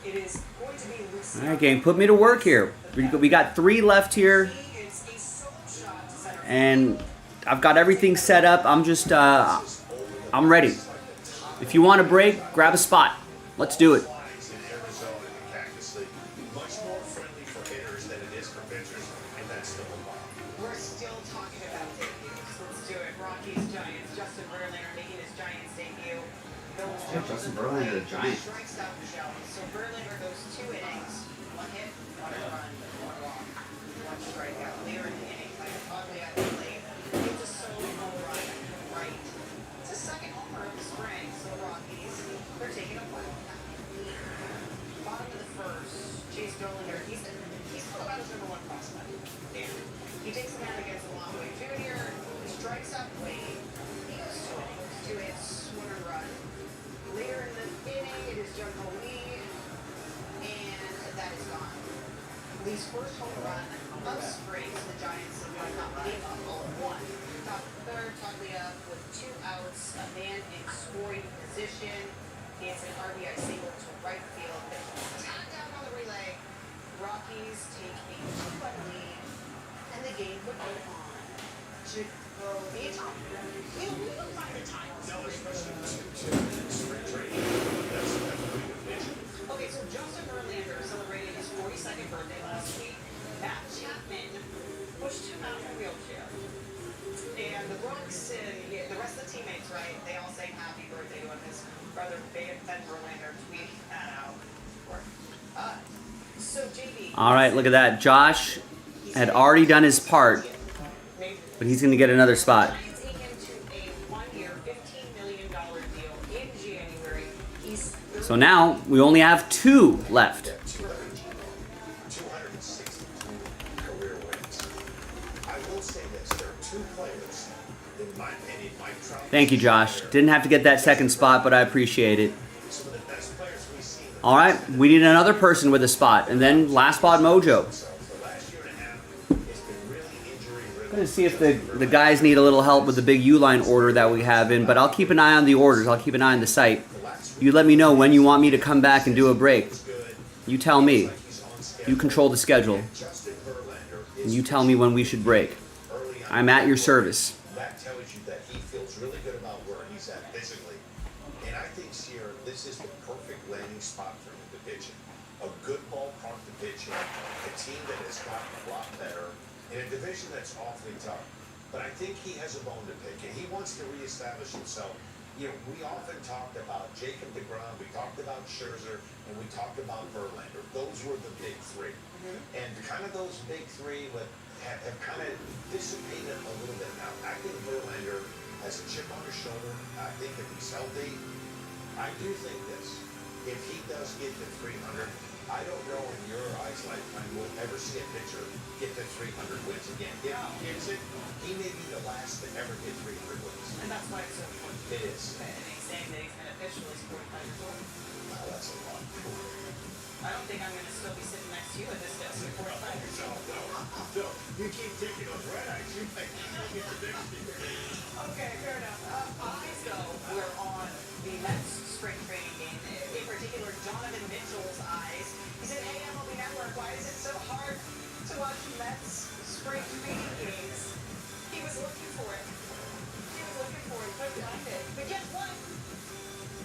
it is going to be Luciano. All right, gang, put me to work here. We got 3 left here, It's a solo shot to center. and I've got everything set up. I'm just, I'm ready. If you want a break, grab a spot. Let's do it. Lines in Arizona and the Cactus League, much more friendly for hitters than it is for pitchers, and that's still involved. We're still talking about debuts. Let's do it. Rockies, Giants. Justin Verlander making his Giants debut. Justin Verlander, a Giant. Strikes out Jones. So Verlander goes 2 innings, 1 hit, 1 run, 1 walk, 1 strikeout. Later in the inning, like oddly at the plate, gets a solo home run right. It's his second homer of the spring. So Rockies, they're taking a one. Bottom of the first, Chase Dollander, he's still about his #1 prospect. And he takes a man against Alonway Jr., strikes out Wade. He goes 2 innings, 2 hits, 1 run. Later in the inning, it is Jung Ho Lee, and that is gone. Lee's first home run of spring, so the Giants have not gave up all at one. Top of the third, Toglia with 2 outs, a man in scoring position. It's an RBI single to right field. Tagged down on the relay. Rockies take a 2-1 lead, and the game would go on. Should go be a time. We don't find a time. No, especially to spring training. That's a pretty good pitch. Okay, so Justin Verlander celebrated his 42nd birthday last week. Matt Chapman pushed him out of a wheelchair. And the Bronx and the rest of the teammates, right, they all sang happy birthday to him. His brother Ben Verlander tweeted that out. So JB. All right, look at that. Josh had already done his part, but he's going to get another spot. Giants ink into a 1-year, $15 million deal in January. He's So now we only have 2 left. 262 career wins. I will say this: there are 2 players, in my opinion, Mike Trout. Thank you, Josh. Didn't have to get that second spot, but I appreciate it. Some of the best players we've seen. All right, we need another person with a spot, and then last spot mojo. So the last year and a half, it's been really injury-ridden. I'm going to see if the guys need a little help with the big U-line order that we have in, but I'll keep an eye on the orders. I'll keep an eye on the site. You let me know when you want me to come back and do a break. You tell me. You control the schedule. Justin Verlander And is you tell me when we should break. early on. I'm at your service. That tells you that he feels really good about where he's at physically. And I think, Sierra, this is the perfect landing spot for him to pitch in. A good ballpark to pitch in, a team that has gotten a lot better, in a division that's awfully tough. But I think he has a bone to pick, and he wants to reestablish himself. You know, we often talked about Jacob deGrom, we talked about Scherzer, and we talked about Verlander. Those were the big 3. And kind of those big 3 have kind of dissipated a little bit now. I think Verlander has a chip on his shoulder. I think if he's healthy, I do think this. If he does get to 300, I don't know in your eyes lifetime we'll ever see a pitcher get to 300 wins again. If he gets it, he may be the last to ever get 300 wins. And that's why it's so important. It is. And he's saying that he's going to officially score 5 years. Wow, that's a lot. I don't think I'm going to still be sitting next to you at this desk at 45 years old. No, you keep taking those red eyes. You might get the next year. Okay, fair enough. Eyes, though, were on the Mets spring training game. In particular, Donovan Mitchell's eyes. He said, hey, MLB Network, why is it so hard to watch Mets spring training games? He was looking for it. He was looking for it, couldn't find it. But guess what?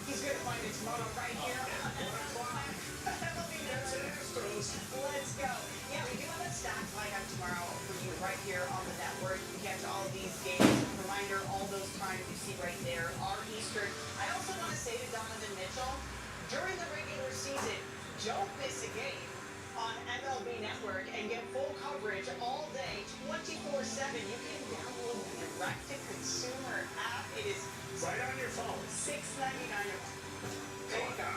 He's going to find it tomorrow right here on MLB Network. Let's go. Yeah, we do have a stacked lineup tomorrow for you right here on the network. You can catch all of these games. Reminder, all those times you see right there are Eastern. I also want to say to Donovan Mitchell, during the regular season, don't miss a game on MLB Network and get full coverage all day, 24/7. You can download the direct-to-consumer app. It is Right on your phone. $6.99. There you go.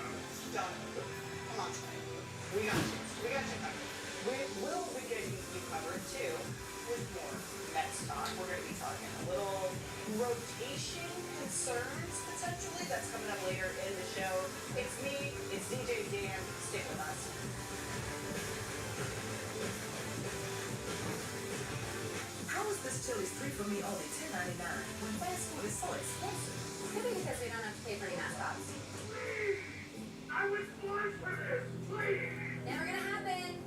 Done. Come on, Trey. We got you. We got you covered. We will be getting you covered too with more Mets talk. We're going to be talking a little rotation concerns potentially. That's coming up later in the show. It's me. It's DJ Dan. Stick with us. How is this Chili's 3 for me only $10.99 when fast food is so expensive? Maybe because we don't have to pay for any mascots. I was born for this, please! Never gonna happen.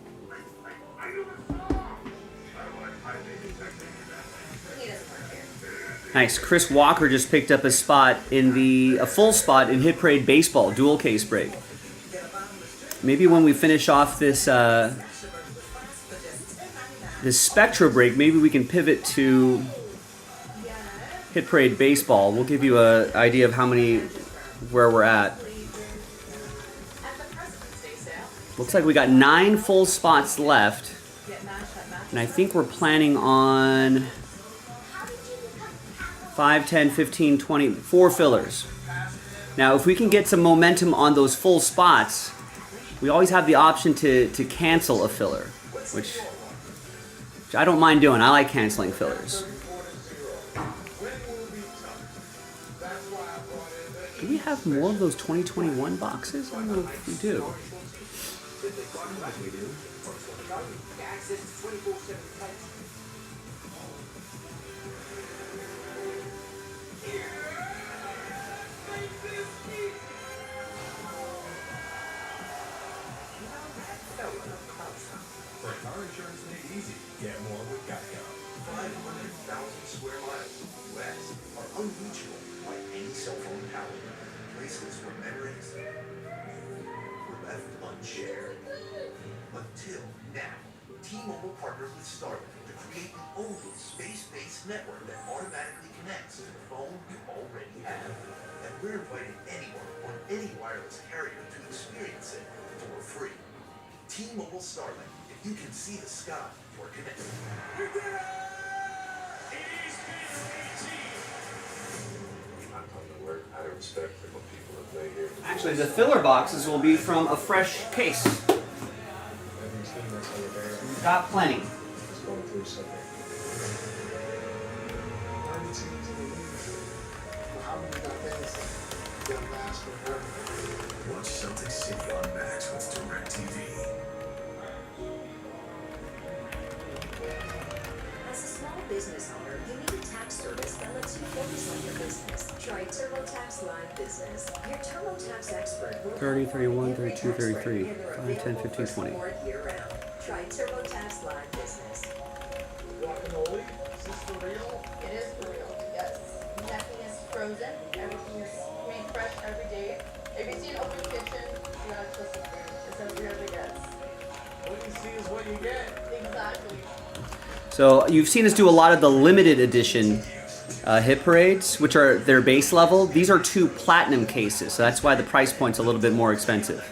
I know the song! I think it's actually that. He doesn't work here. Nice. Chris Walker just picked up a spot in a full spot in Hit Parade Baseball, dual case break. Maybe when we finish off this this Spectra break, maybe we can pivot to Hit Parade Baseball. We'll give you an idea of where we're at. Looks like we got 9 full spots left. And I think we're planning on 5, 10, 15, 20, 4 fillers. Now, if we can get some momentum on those full spots, we always have the option to cancel a filler, which I don't mind doing. I like canceling fillers. Do we have more of those 2021 boxes? I don't know if we do. Access to 24/7 text. For car insurance made easy, get more with Geico. 500,000 square miles in the U.S. are unreachable by any cell phone tower. Places where memories were left unshared. Until now, T-Mobile partnered with Starlink to create the only space-based network that automatically connects to the phone you already have. And we're inviting anyone on any wireless carrier to experience it for free. T-Mobile Starlink. If you can see the sky, you're connected. I'm from the work. Out of respect for the people that play here. Actually, the filler boxes will be from a fresh case. We've got plenty. Watch Celtic City on Max with DirecTV. As a small business owner, you need a tax service that lets you focus on your business. Try TurboTax Live Business. Your TurboTax expert will 30, 31, every 32, tax 33, break, and they're 5, 10, 15, available for 20. support year-round. Try TurboTax Live Business. Guacamole? Is this for real? It is for real, yes. Nothing is frozen. Everything is made fresh every day. If you see an open kitchen, you're not supposed to food. It's as real as it gets. What you see is what you get. Exactly. So you've seen us do a lot of the limited edition hit parades, which are their base level. These are 2 platinum cases, so that's why the price point's a little bit more expensive.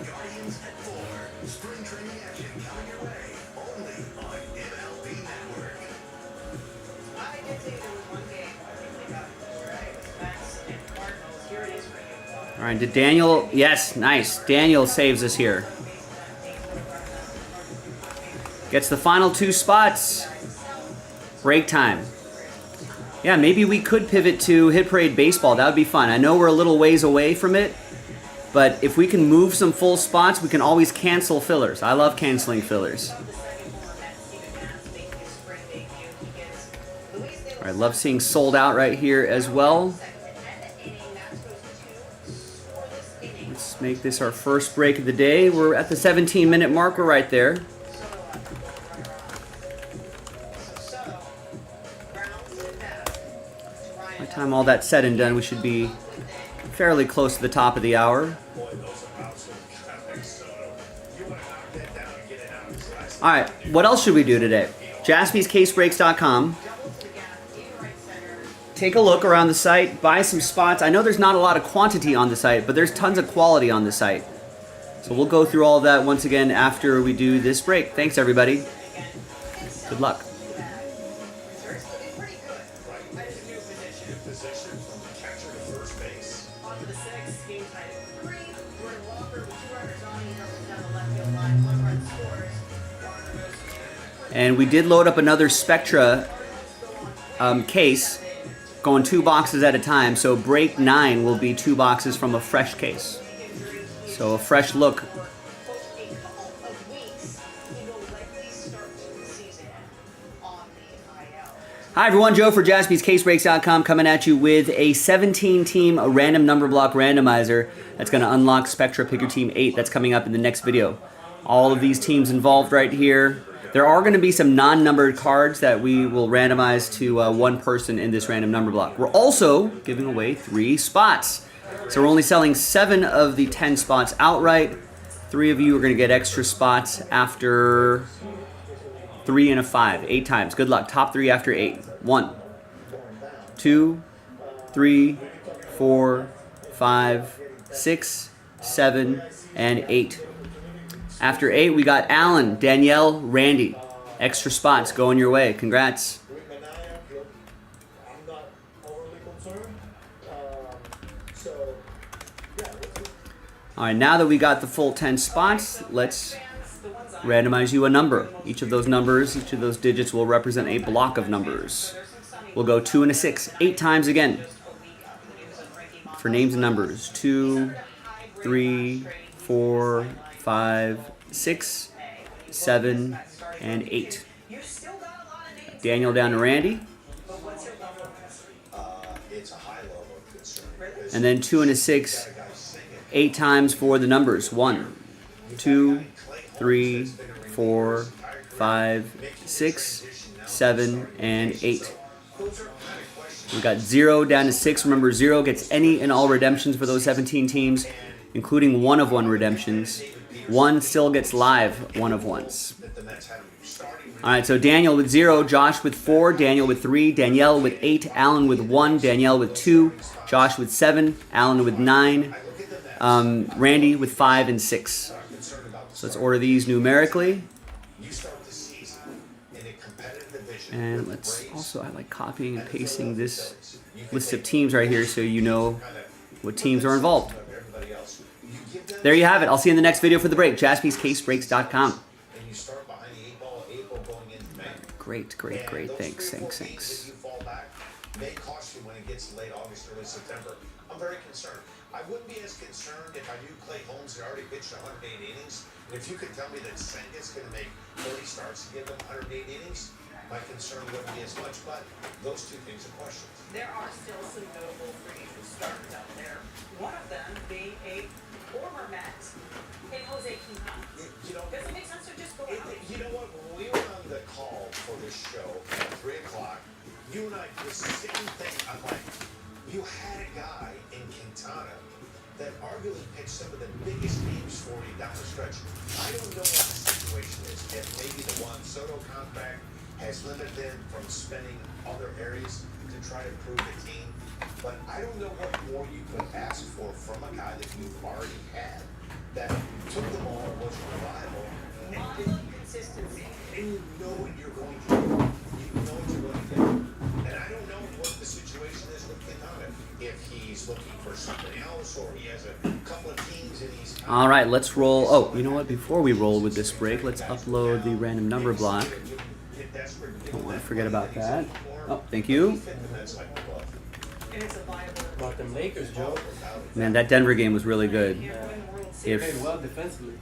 Spring training action coming your way only on MLB Network. I did say there was one game I think they got right. It was Mets and Cardinals. Here it is for you. All right, did Daniel? Yes, nice. Daniel saves us here. Gets the final 2 spots. Break time. Yeah, maybe we could pivot to Hit Parade Baseball. That would be fun. I know we're a little ways away from it, but if we can move some full spots, we can always cancel fillers. I love canceling fillers. All right, love seeing sold out right here as well. Let's make this our first break of the day. We're at the 17-minute mark. We're right there. By the time all that's said and done, we should be fairly close to the top of the hour. All right, what else should we do today? JaspysCaseBreaks.com. Take a look around the site, buy some spots. I know there's not a lot of quantity on the site, but there's tons of quality on the site. So we'll go through all of that once again after we do this break. Thanks, everybody. Good luck. Position from the catcher to first base. On to the 6th, game tied at 3. Jordan Walker with 2 runners on, he doubles down the left field line, 1 run scores. Walker goes to And we did load up another Spectra case, going 2 boxes at a time. So break 9 will be 2 boxes from a fresh case. So a fresh look. a couple of weeks, he will likely start the season on the IL. Hi everyone, Joe for JaspysCaseBreaks.com coming at you with a 17-team random number block randomizer that's going to unlock Spectra Pick Your Team 8. That's coming up in the next video. All of these teams involved right here. There are going to be some non-numbered cards that we will randomize to 1 person in this random number block. We're also giving away 3 spots. So we're only selling 7 of the 10 spots outright. 3 of you are going to get extra spots after 3 and a 5, 8 times. Good luck. Top 3 after 8. 1, 2, 3, 4, 5, 6, 7, and 8. After 8, we got Alan, Danielle, Randy. Extra spots going your way. Congrats. I'm not overly concerned. All right, now that we got the full 10 spots, let's randomize you a number. Each of those numbers, each of those digits will represent a block of numbers. We'll go 2 and a 6, 8 times again. For names and numbers, 2, 3, 4, 5, 6, 7, and 8. Daniel down to Randy. It's a high level of concern. And then 2 and a 6, 8 times for the numbers. 1, 2, 3, 4, 5, 6, 7, and 8. We got 0 down to 6. Remember, 0 gets any and all redemptions for those 17 teams, including 1-of-1 redemptions. 1 still gets live 1-of-1s. That the Mets had him starting All right, so Daniel with 0, Josh with 4, Daniel with 3, Danielle with 8, Alan with 1, Danielle with 2, Josh with 7, Alan with 9, Randy with 5 and 6. So let's order these numerically. And let's also, I like copying and pasting this list of teams right here so you know what teams are involved. There you have it. I'll see you in the next video for the break. JaspysCaseBreaks.com. Great, great, great. Thanks. May cost you when it gets late August, early September. I'm very concerned. I wouldn't be as concerned if I knew Clay Holmes had already pitched 108 innings. And if you could tell me that Senga's going to make 30 starts to give them 108 innings, my concern wouldn't be as much. But those two things are questions. There are still some notable free agent starters out there. One of them being a former Met, Jose Quintana. Does it make sense to just go out? You know what? When we were on the call for this show at 3 o'clock, you and I, the same thing. I'm like, you had a guy in Quintana that arguably pitched some of the biggest games for you down the stretch. I don't know what the situation is. If maybe the Juan Soto contract has limited them from spending other areas to try to improve the team. But I don't know what more you could ask for from a guy that you've already had that took the ball and was reliable. Model consistency. And you know what you're going to do. You know what you're going to do. And I don't know what the situation is with Quintana. If he's looking for something else or he has a couple of teams and he's... All right, let's roll. Oh, you know what? Before we roll with this break, let's upload the random number block. Don't want to forget about that. Oh, thank you. About them Lakers, Joe. Man, that Denver game was really good. They played well defensively.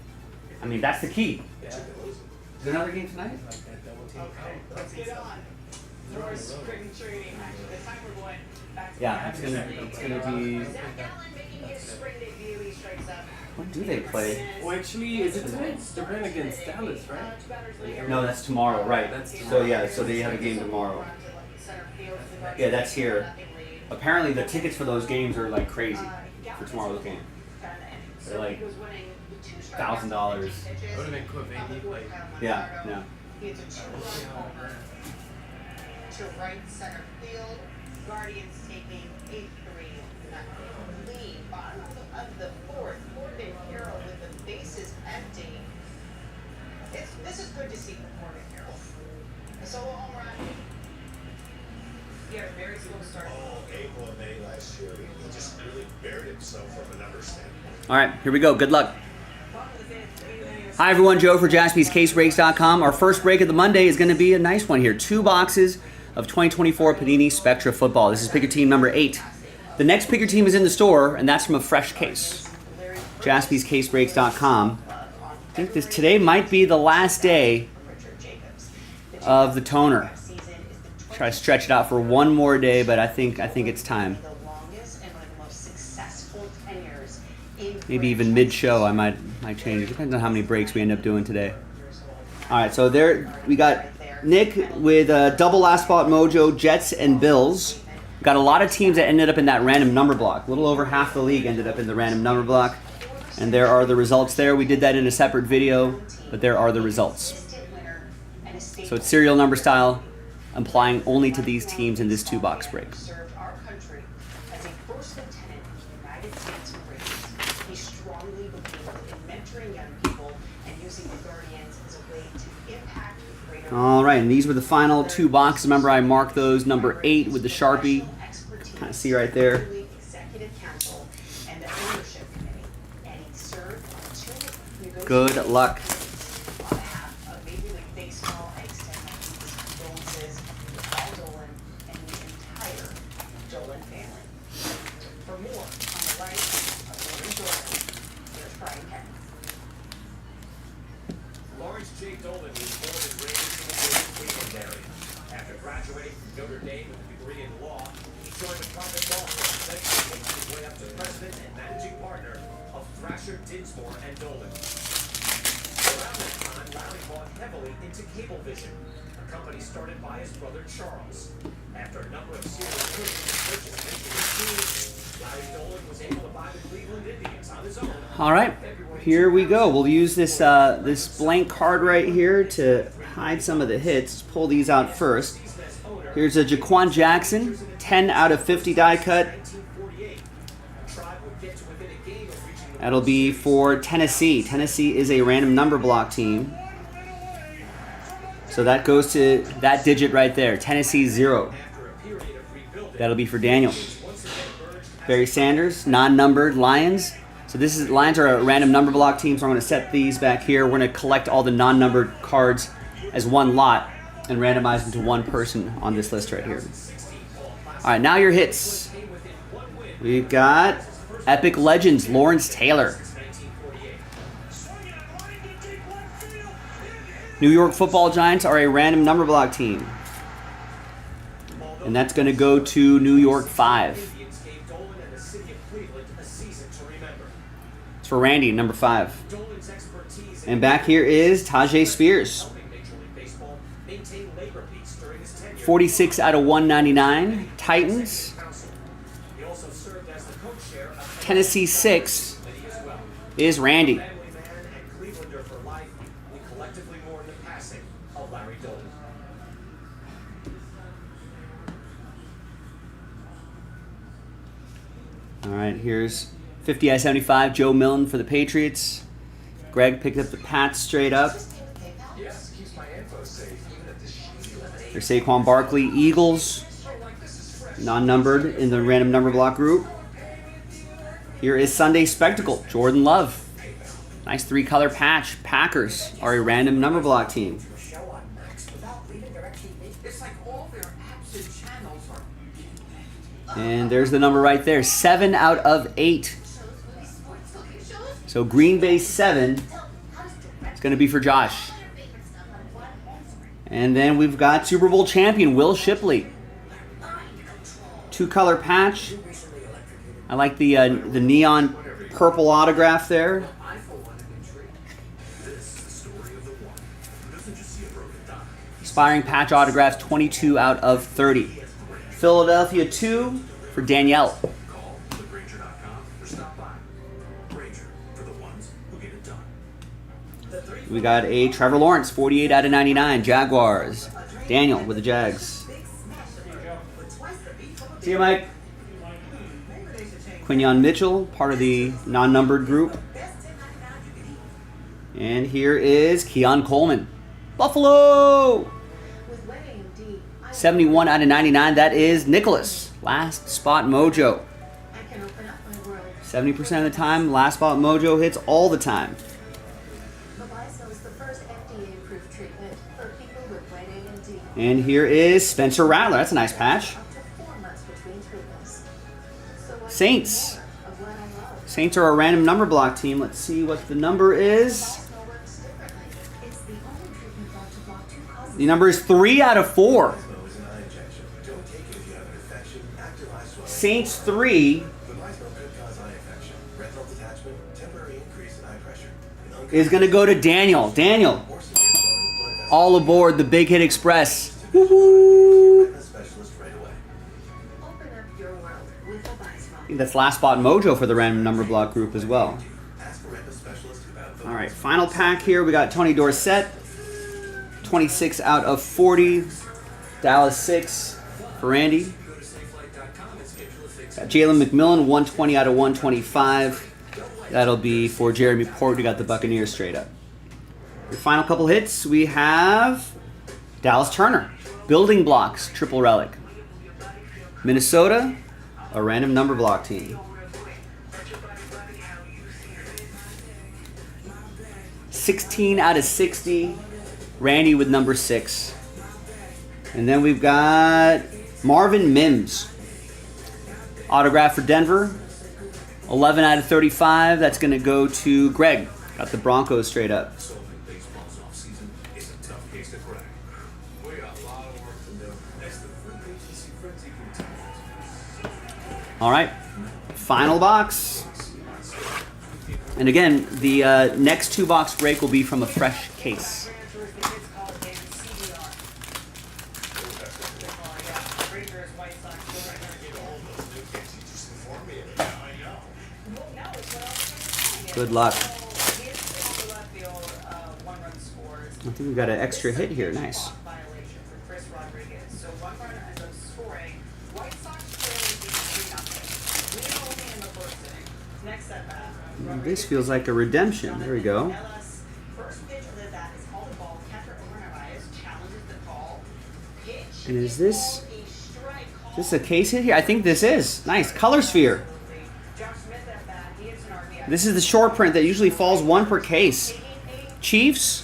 I mean, that's the key. Yeah. Is there another game tonight? Like that double team. Okay, let's get on. North spring training. Actually, the time we're going back to Yeah, it's gonna be. Zach Gallen making his spring debut. He strikes up. When do they play? Well, actually, is it tonight? They're playing against Dallas, right? No, that's tomorrow, right? That's So yeah, so they have a game tomorrow. Yeah, that's here. Apparently, the tickets for those games are like crazy for tomorrow's game. They're like $1,000. It would have been cool if AD played. Yeah. He hits a 2-run homer to right center field. Guardians taking a 3-0 lead. Bottom of the fourth. Corbin Carroll with the bases empty. This is good to see from Corbin Carroll. A solo home run. He had a very slow start. Oh, April and May last year, he just really buried himself from a numbers standpoint. All right, here we go. Good luck. Hi everyone, Joe for JaspysCaseBreaks.com. Our first break of the Monday is going to be a nice one here. 2 boxes of 2024 Panini Spectra Football. This is pick your team number 8. The next pick your team is in the store, and that's from a fresh case. JaspysCaseBreaks.com. I think today might be the last day of the toner. Try to stretch it out for one more day, but I think it's time. Maybe even mid-show, I might change it. Depends on how many breaks we end up doing today. All right, so there we got Nick with double last spot mojo, Jets and Bills. Got a lot of teams that ended up in that random number block. A little over half the league ended up in the random number block, and there are the results there. We did that in a separate video, but there are the results. So it's serial number style, applying only to these teams in this 2-box break. All right, and these were the final 2 boxes. Remember, I marked those number 8 with the Sharpie. Kind of see right there. Good luck. Lawrence J. Dolan was born and raised in the Cleveland area. After graduating from Notre Dame with a degree in law, he joined the private law firm, eventually making his way up to president and managing partner of Thrasher, Dinsmore, and Dolan. Around that time, Larry bought heavily into Cablevision, a company started by his brother Charles. After a number of serious purchases eventually achieved, Larry Dolan was able to buy the Cleveland Indians on his own. All right, here we go. We'll use this this blank card right here to hide some of the hits. Let's pull these out first. Here's a Jaquan Jackson, 10 out of 50 die cut. That'll be for Tennessee. Tennessee is a random number block team. So that goes to that digit right there, Tennessee 0. That'll be for Daniel. Barry Sanders, non-numbered Lions. So this is Lions are a random number block team, so I'm going to set these back here. We're going to collect all the non-numbered cards as one lot and randomize them to one person on this list right here. All right, now your hits. We've got Epic Legends, Lawrence Taylor. New York Football Giants are a random number block team. And that's going to go to New York 5. It's for Randy, number 5. And back here is Tajay Spears. 46 out of 199. Titans. Tennessee 6 is Randy. All right, here's 50 out of 75, Joe Milton for the Patriots. Greg picked up the Pats straight up. There's Saquon Barkley, Eagles, non-numbered in the random number block group. Here is Sunday Spectacle, Jordan Love. Nice 3-color patch. Packers are a random number block team. And there's the number right there, 7 out of 8. So Green Bay 7 is going to be for Josh. And then we've got Super Bowl champion Will Shipley. 2-color patch. I like the neon purple autograph there. Expiring patch autographs, 22 out of 30. Philadelphia 2 for Danielle. We got a Trevor Lawrence, 48 out of 99, Jaguars. Daniel with the Jags. See you, Mike. Quinyon Mitchell, part of the non-numbered group. And here is Keon Coleman. Buffalo! 71 out of 99, that is Nicholas. Last spot mojo. 70% of the time, last spot mojo hits all the time. And here is Spencer Rattler. That's a nice patch. Saints. Saints are a random number block team. Let's see what the number is. The number is 3 out of 4. Saints 3 is going to go to Daniel. Daniel, all aboard the Big Hit Express. Woo-hoo. I think that's last spot mojo for the random number block group as well. All right, final pack here. We got Tony Dorsett, 26 out of 40. Dallas 6 for Randy. Got Jalen McMillan, 120 out of 125. That'll be for Jeremy Port. We got the Buccaneers straight up. Your final couple hits, we have Dallas Turner, Building Blocks, triple relic. Minnesota, a random number block team. 16 out of 60, Randy with number 6. And then we've got Marvin Mims, autograph for Denver. 11 out of 35. That's going to go to Greg. Got the Broncos straight up. All right. Final box. And again, the next 2-box break will be from a fresh case. Good luck. I think we got an extra hit here. Nice. Violation for Chris Rodriguez. So 1 run ends up scoring. White Sox trailing being 3-0. Lead only in the first inning. Next at bat. This feels like a redemption. There we go. First pitch of the bat is called a ball. Catcher Narvaez challenges the call. Pitch. And is this A strike call. is this a case hit here? I think this is. Nice. Color sphere. Josh Smith at bat. He hits an RBI. This is the short print that usually falls 1 per case. Chiefs.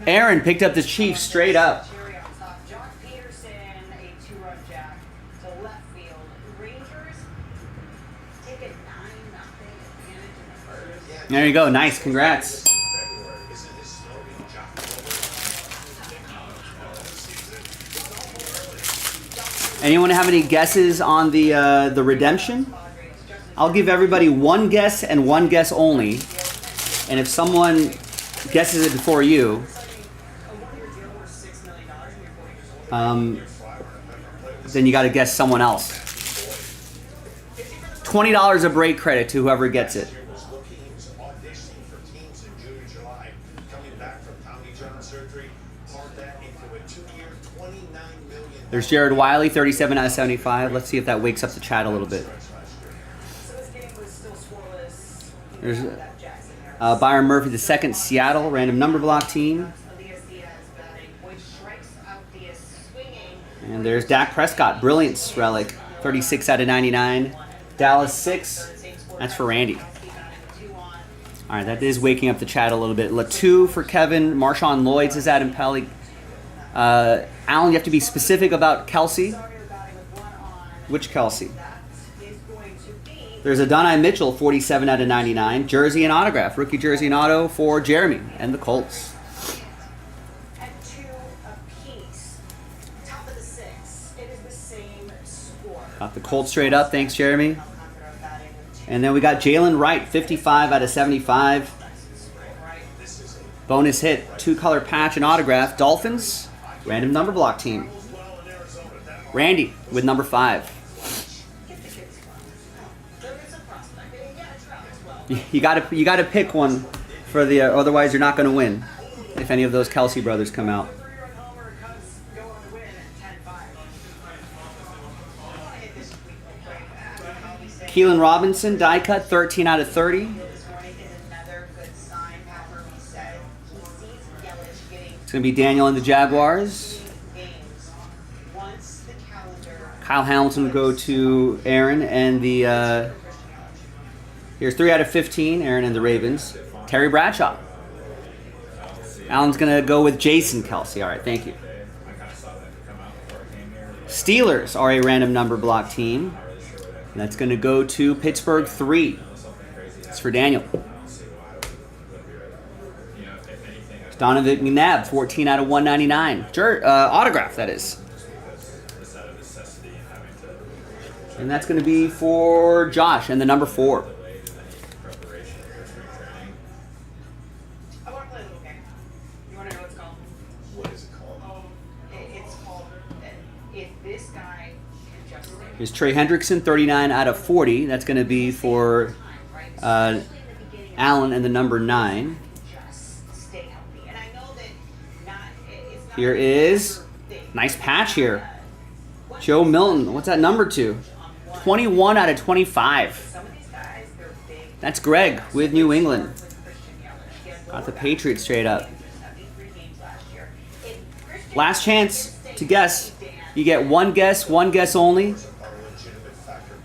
Aaron picked up the Chiefs straight up. Cherry on top. Jock Peterson, a 2-run jack to left field. Rangers take a 9-0 advantage in the first. There you go. Nice. Congrats. Isn't this smoking Jock? Anyone have any guesses on the redemption? I'll give everybody 1 guess and 1 guess only. And if someone guesses it before you, then you got to guess someone else. $20 a break credit to whoever gets it. Was looking, he was auditioning for teams in June and July, coming back from Tommy John surgery, poured that into a 2-year, $29 million. There's Jared Wiley, 37 out of 75. Let's see if that wakes up the chat a little bit. So this game was still scoreless. There's That Jackson there. Byron Murphy, the second, Seattle, random number block team. Elias Diaz batting, which strikes out Diaz swinging. And there's Dak Prescott, brilliance relic, 36 out of 99. Dallas 6. That's for Randy. All right, that is waking up the chat a little bit. Latu for Kevin. Marshawn Lloyd says Adam Pelly. Alan, you have to be specific about Kelsey. Which Kelsey? There's Adonai Mitchell, 47 out of 99. Jersey and autograph. Rookie jersey and auto for Jeremy and the Colts. At 2 apiece. Top of the 6. It is the same score. Got the Colts straight up. Thanks, Jeremy. And then we got Jalen Wright, 55 out of 75. Bonus hit, 2-color patch and autograph. Dolphins, random number block team. Randy with number 5. You gotta pick one for the otherwise you're not gonna win if any of those Kelsey brothers come out. Keelan Robinson, die cut, 13 out of 30. It's going to be Daniel and the Jaguars. Kyle Hamilton will go to Aaron and the... here's 3 out of 15, Aaron and the Ravens. Terry Bradshaw. Alan's going to go with Jason Kelsey. All right, thank you. Steelers are a random number block team. And that's going to go to Pittsburgh 3. It's for Daniel. Donovan McNabb, 14 out of 199. Autograph, that is. And that's going to be for Josh and the number 4. I want to play a little game. You want to know what it's called? What is it called? It's called If This Guy Can Just Stay. Here's Trey Hendrickson, 39 out of 40. That's going to be for Allen and the number 9. Just stay healthy. And I know that it's not Here is, nice patch here. Joe Milton, what's that number to? 21 out of 25. some of these guys, they're big. That's Greg with New England. Got the Patriots straight up. 73 games last year. Last chance to guess. You get one guess only.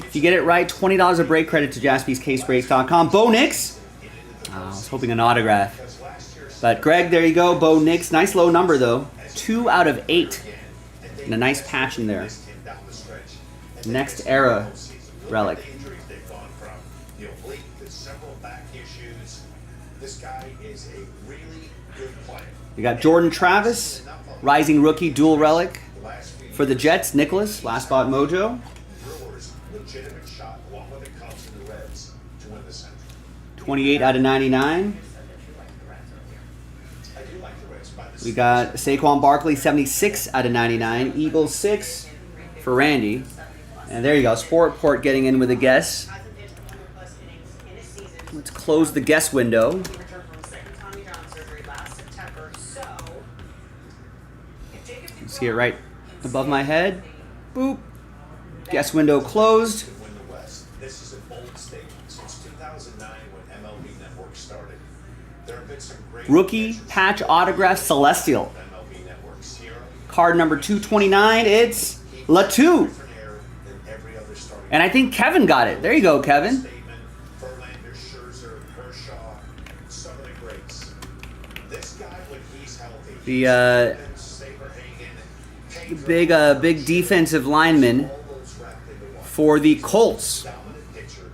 If you get it right, $20 a break credit to jaspyscasebreaks.com. Bo Nix. I was hoping an autograph. But Greg, there you go. Bo Nix. Nice low number, though. 2 out of 8. And a nice patch in there. Next era relic. Injuries they've gone from, late to several back issues. This guy is a really good player. We got Jordan Travis, rising rookie, dual relic. For the Jets, Nicholas, last spot mojo. Brewers, legitimate shot along with the Cubs and the Reds to win the Central. 28 out of 99. I do like the Reds by the We got Saquon Barkley, 76 out of 99. Eagles 6 for Randy. And there you go. Sportport getting in with a guess. Let's close the guess window. Returned from second Tommy John surgery last September. So, if Jacob can See it right above my head. Boop. Guess window closed. To win the West. This is a bold statement. Since 2009, when MLB Network started, there have been some great Rookie patch autograph Celestial. MLB Network. Sierra, Card number 229. It's Latu. different air than every other starting. And I think Kevin got it. There you go, Kevin. Statement, Verlander, Scherzer, Kershaw, some of the greats. This guy, when he's healthy, The big defensive lineman for the Colts. dominant pitcher.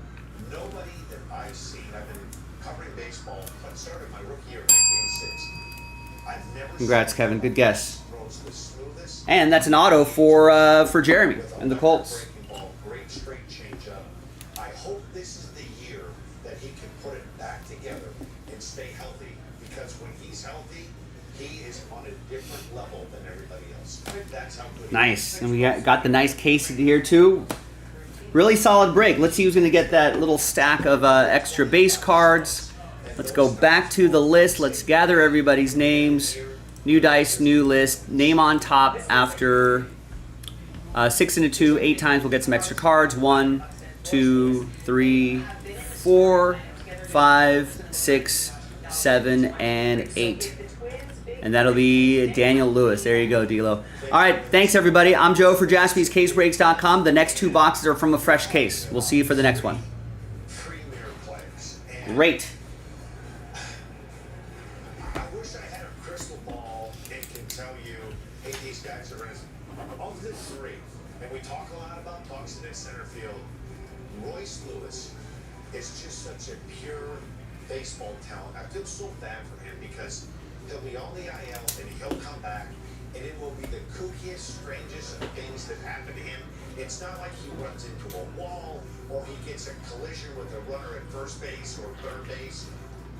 Nobody that I've seen, I've been covering baseball, I started my rookie year in 1986. I've never Congrats, seen Kevin. Good guess. throws the smoothest And that's an auto for Jeremy and the Colts. breaking ball, great straight changeup. I hope this is the year that he can put it back together and stay healthy, because when he's healthy, he is on a different level than everybody else. That's how good he is. Nice. And we got the nice case here, too. Really solid break. Let's see who's going to get that little stack of extra base cards. Let's go back to the list. Let's gather everybody's names. New dice, new list. Name on top after 6 and a 2. 8 times we'll get some extra cards. 1, 2, 3, 4, 5, 6, 7, and 8. And that'll be Daniel Lewis. There you go, D'Lo. All right, thanks, everybody. I'm Joe for JaspysCaseBreaks.com. The next 2 boxes are from a fresh case. We'll see you for the next one. Premier players. And Great. I wish I had a crystal ball and can tell you, hey, these guys are in. Of the 3, and we talk a lot about Buxton in center field, Royce Lewis is just such a pure baseball talent. I feel so bad for him because he'll be on the IL and he'll come back, and it will be the kookiest, strangest things that happen to him. It's not like he runs into a wall or he gets a collision with a runner at first base or third base.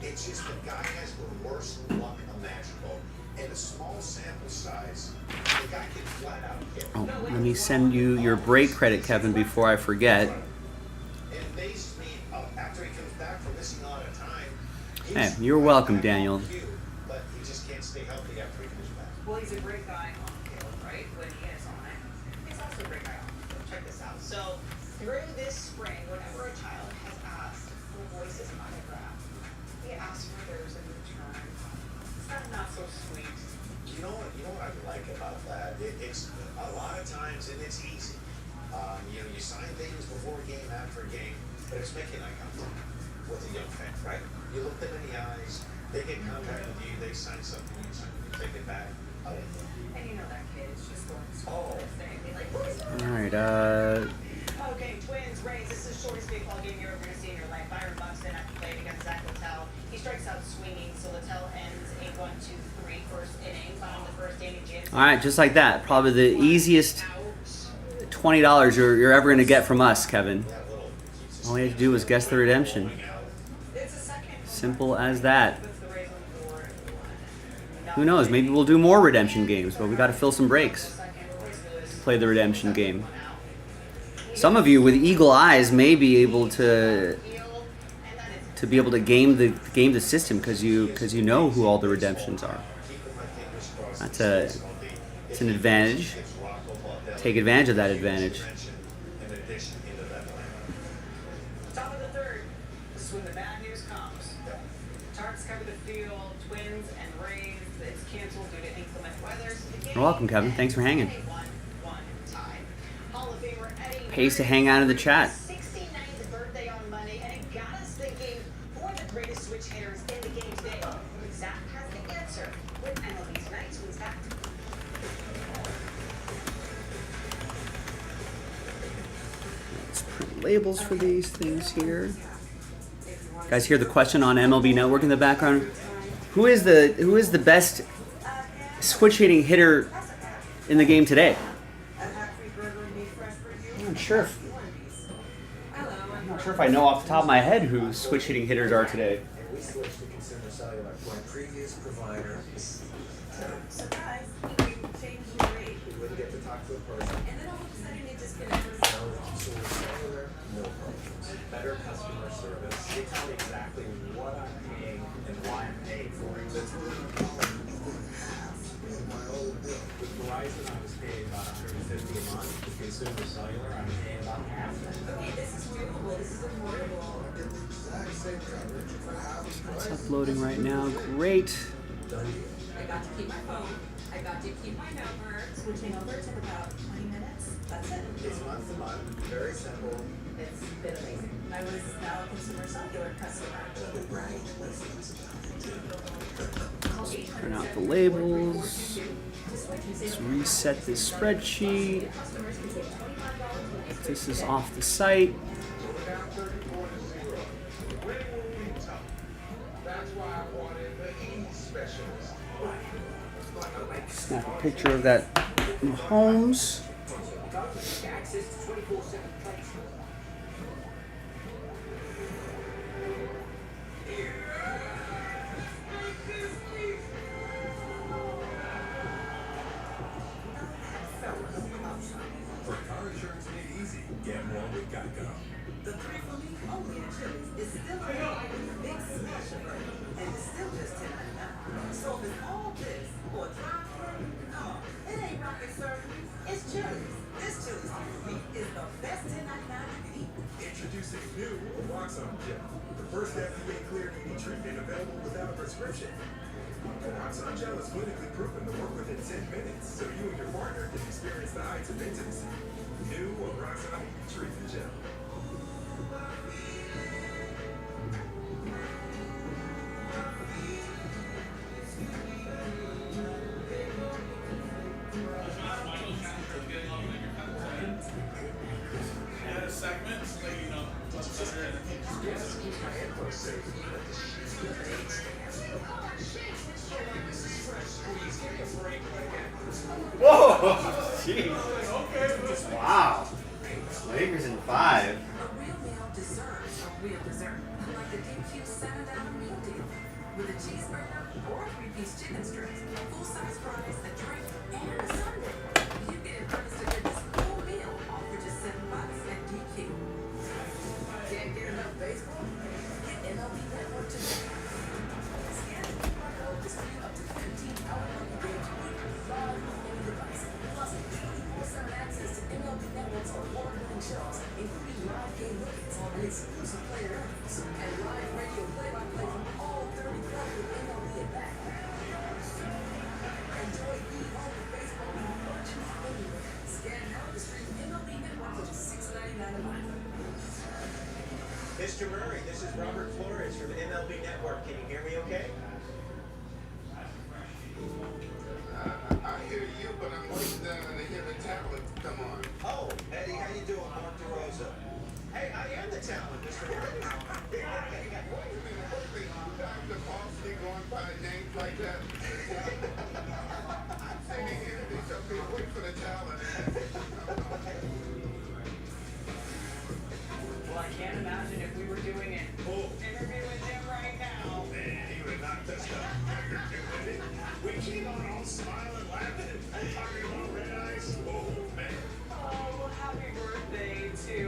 It's just the guy has the worst luck imaginable. In a small sample size, the guy can flat out hit. Oh, let me send you your break credit, Kevin, before I forget. It amazes me after he comes back from missing a lot of time. Hey, you're welcome, Daniel. But he just can't stay healthy after he comes back. Well, he's a great guy on the field, right? When he is on it. He's also a great guy off the field. Check this out. So, through this spring, whenever a child has asked for Royce's autograph, he asks for theirs in return. Is that not so sweet? You know what I like about that? It's a lot of times, and it's easy. You sign things before a game, after a game, but it's making eye contact with a young fan, right? You look them in the eyes, they get contact with you, they sign something, you take it back. And you know that kid is just going to Oh. thing. Like, what is that? All right. Okay, Twins, Rays, this is the shortest baseball game you're ever going to see in your life. Byron Buxton after playing against Zach Littell. He strikes out swinging, so Littell ends a 1-2-3 first inning. Bottom of the first, Danny Jansen. All right, just like that. Probably the easiest $20 you're ever going to get from us, Kevin. All you have to do is guess the redemption. It's a second. Simple as that. Puts the Rays on the board. Who knows? Maybe we'll do more redemption games, but we got to fill some breaks. Second, Royce Lewis. Play the redemption game. Some of you with eagle eyes may be able to be able to game the system because you know who all the redemptions are. It's an advantage. Take advantage of that advantage. Top of the third. This is when the bad news comes. Tarps cover the field. Twins and Rays. It's canceled due to inclement weather. You're welcome, Kevin. Thanks for hanging. 1-1 tie. Hall of Famer Eddie Pays to hang out in the chat. 69th birthday on Monday, and it got us thinking, who are the greatest switch hitters in the game today? Zach has the answer with MLB Tonight. Twins back. Let's print labels for these things here. Guys, hear the question on MLB Network in the background. Who is the best switch hitting hitter in the game today? I'm not sure if I know off the top of my head who switch hitting hitters are today. We switched to Consumer Cellular, my previous provider. Surprise, you changed your rate. We wouldn't get to talk to a person. And then all of a sudden it just connected. Now with Consumer Cellular, no problems. Better customer service. They tell me exactly what I'm paying and why I'm paying for it. That's my old bill. With Verizon, I was paying about $150 a month. With Consumer Cellular, I'm paying about half that. Okay, this is doable. This is affordable. It's uploading right now. Great. I got to keep my phone. I got to keep my number. Switching over took about 20 minutes. That's it. It's month to month. Very simple. It's been amazing. I was now a Consumer Cellular customer. Turn out the labels. Let's reset this spreadsheet. This is off the site. Snap a picture of that Mahomes. Access to 24/7 price. For car insurance made easy, get more with Geico. The 3 for me only at Chili's is still a big special, and it's still just $10.99. So if it's all this or drive-through, come on, it ain't rocket surgery. It's Chili's. This Chili's 3 for me is the best $10.99 you can eat. Introducing new Roxon Gel, the first FDA-cleared ED treatment available without a prescription. Roxon Gel is clinically proven to work within 10 minutes, so you and your partner can experience the heights of intimacy. New Roxon ED treatment gel. Whoa! Jeez. Wow. Lakers in 5. A real meal deserves a real dessert. Like the DQ $7 meal deal. With a cheeseburger or a 3-piece chicken strips, full-size fries, a drink, and a sundae. You get an honest to get this full meal all for just $7 at DQ. Can't get enough baseball? Get MLB Network today. Scan the QR code to stream up to 15-hour lucky games a week, live on any device. Plus, 24/7 access to MLB Network's award-winning shows, including live game look-ins and exclusive player interviews, and live radio play-by-play from all 30 clubs with MLB at bat. Enjoy e-home baseball and watch it anywhere. Scan now to stream MLB Network for just $6.99 a month. Mr. Murray, this is Robert Flores from MLB Network. Can you hear me okay? I hear you, but I'm waiting to hear the tablet come on. Oh, Eddie, how you doing? Mark DeRosa. Hey, I am the talent, Mr. Murray. I'm the falsely going by names like that. I'm singing enemies up here. Wait for the talent. Well, I can't imagine if we were doing an interview with him right now. Man, he would knock us down. We came on all smiling, laughing, and talking about red eyes. Oh, man. Oh, well, happy birthday to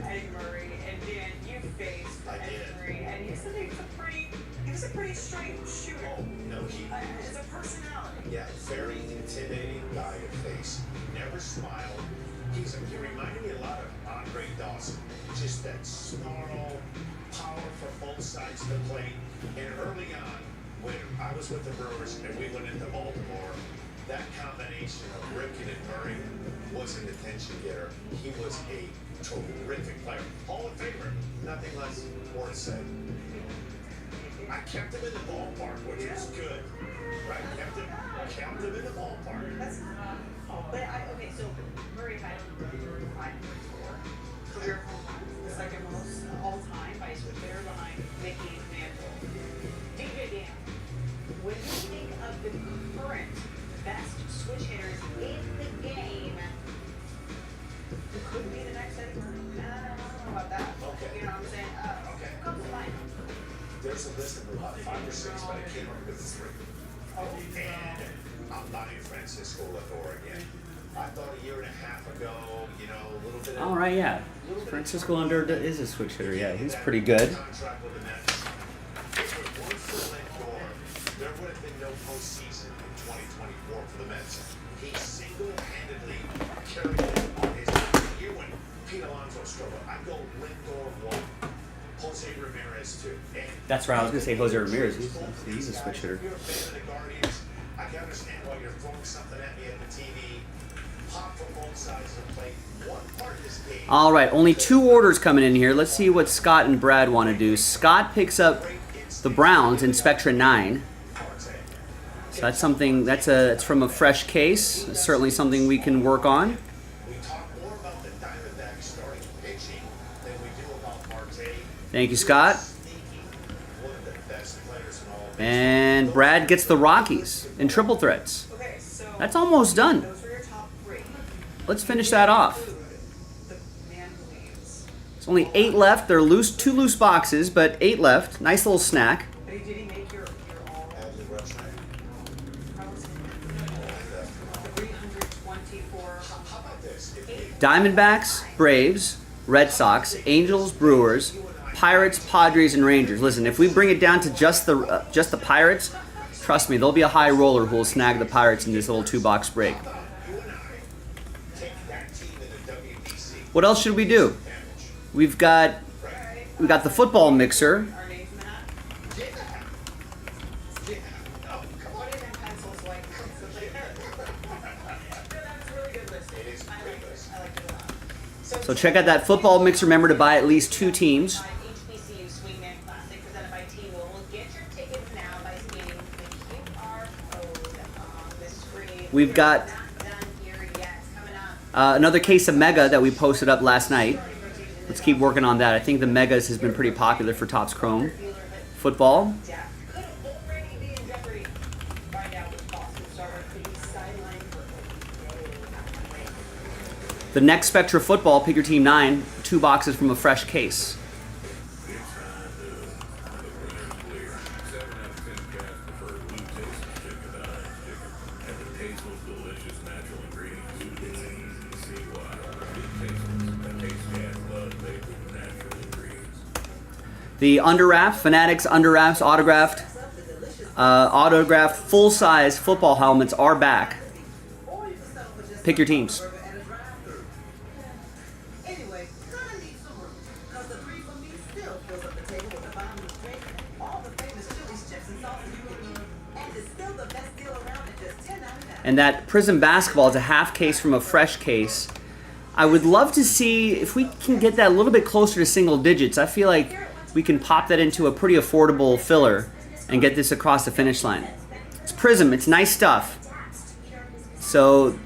Eddie Murray. And Dan, you faced I Eddie did. Murray, and he said he was a pretty straight shooter. Oh, no, he... As a personality. Yeah, very intimidating guy to face. Never smiled. He reminded me a lot of Andre Dawson. Just that snarl, power from both sides of the plate. And early on, when I was with the Brewers and we went into Baltimore, that combination of Ripken and Murray was an attention getter. He was a terrific player. Hall of Famer, nothing less more to say. I kept him in the ballpark, which was good. Right? Kept him in the ballpark. That's not. But okay, so Murray had 5.4 career home runs, the second most all time by a switch hitter behind Mickey Mantle. DJ Dan, when you think of the current best switch hitters in the game, who could be the next Eddie Murray? I don't know about that. Okay. You know what I'm saying? Okay. Who comes to mind? There's a list of about 5 or 6, but I came up with 3. And I'm not in Francisco Lindor again. I thought a year and a half ago, you know, a little bit of All right, yeah. Francisco Lindor is a switch hitter. Yeah, he's pretty good. contract with the Mets. If it weren't for Lindor, there would have been no postseason in 2024 for the Mets. He single-handedly carried it on his year when Pete Alonso struggled. I go Lindor 1, Jose Ramirez 2. And That's right. I was gonna say Jose Ramirez. He's a switch hitter. if you're a fan of the Guardians, I can understand why you're throwing something at me at the TV. Pop from both sides of the plate. One part of this game. All right, only 2 orders coming in here. Let's see what Scott and Brad want to do. Scott picks up the Browns in Spectra 9. So that's something. It's from a fresh case. It's certainly something we can work on. We talk more about the Diamondbacks starting pitching than we do about Marte. Thank you, Scott. One of the best players in all of And Brad gets the Rockies in triple threats. Okay, so That's almost done. those were your top 3. Let's finish that off. The man who leaves. It's only 8 left. They're loose, 2 loose boxes, but 8 left. Nice little snack. But did he make your all? Adley Rutschman. How was it? 324. How about this? Diamondbacks, Braves, Red Sox, Angels, Brewers, Pirates, Padres, and Rangers. Listen, if we bring it down to just the Pirates, trust me, there'll be a high roller who will snag the Pirates in this little 2-box break. You and I take that team in the WBC What else should we do? damage. We got the football mixer. Our names in the hat? Yeah. Yeah. Oh, come on. Put it in pencils like that's really good list. It is I great like list. it. I like it a lot. So check out that football mixer. Remember to buy at least 2 teams. HBCU Swingman Classic presented by T-Mobile. Get your tickets now by scanning the QR code on the screen. We've got Not done here yet. Coming up. another case of Mega that we posted up last night. Let's keep working on that. I think the Megas has been pretty popular for Topps Chrome. Football. Jack could already be in jeopardy. Find out if Boston starter could be sidelined for a day. The next Spectra football, pick your team 9, 2 boxes from a fresh case. The Underwrap, Fanatics Underwraps autographed full-size football helmets are back. Pick your teams. Anyway, kinda need some room. Cause the 3 for me still fills up the table with the bottomless drink, all the famous chilies, chips, and sauces you can eat. And it's still the best deal around at just $10.99. And that Prism Basketball is a half case from a fresh case. I would love to see if we can get that a little bit closer to single digits. I feel like we can pop that into a pretty affordable filler and get this across the finish line. It's Prism. It's nice stuff. So,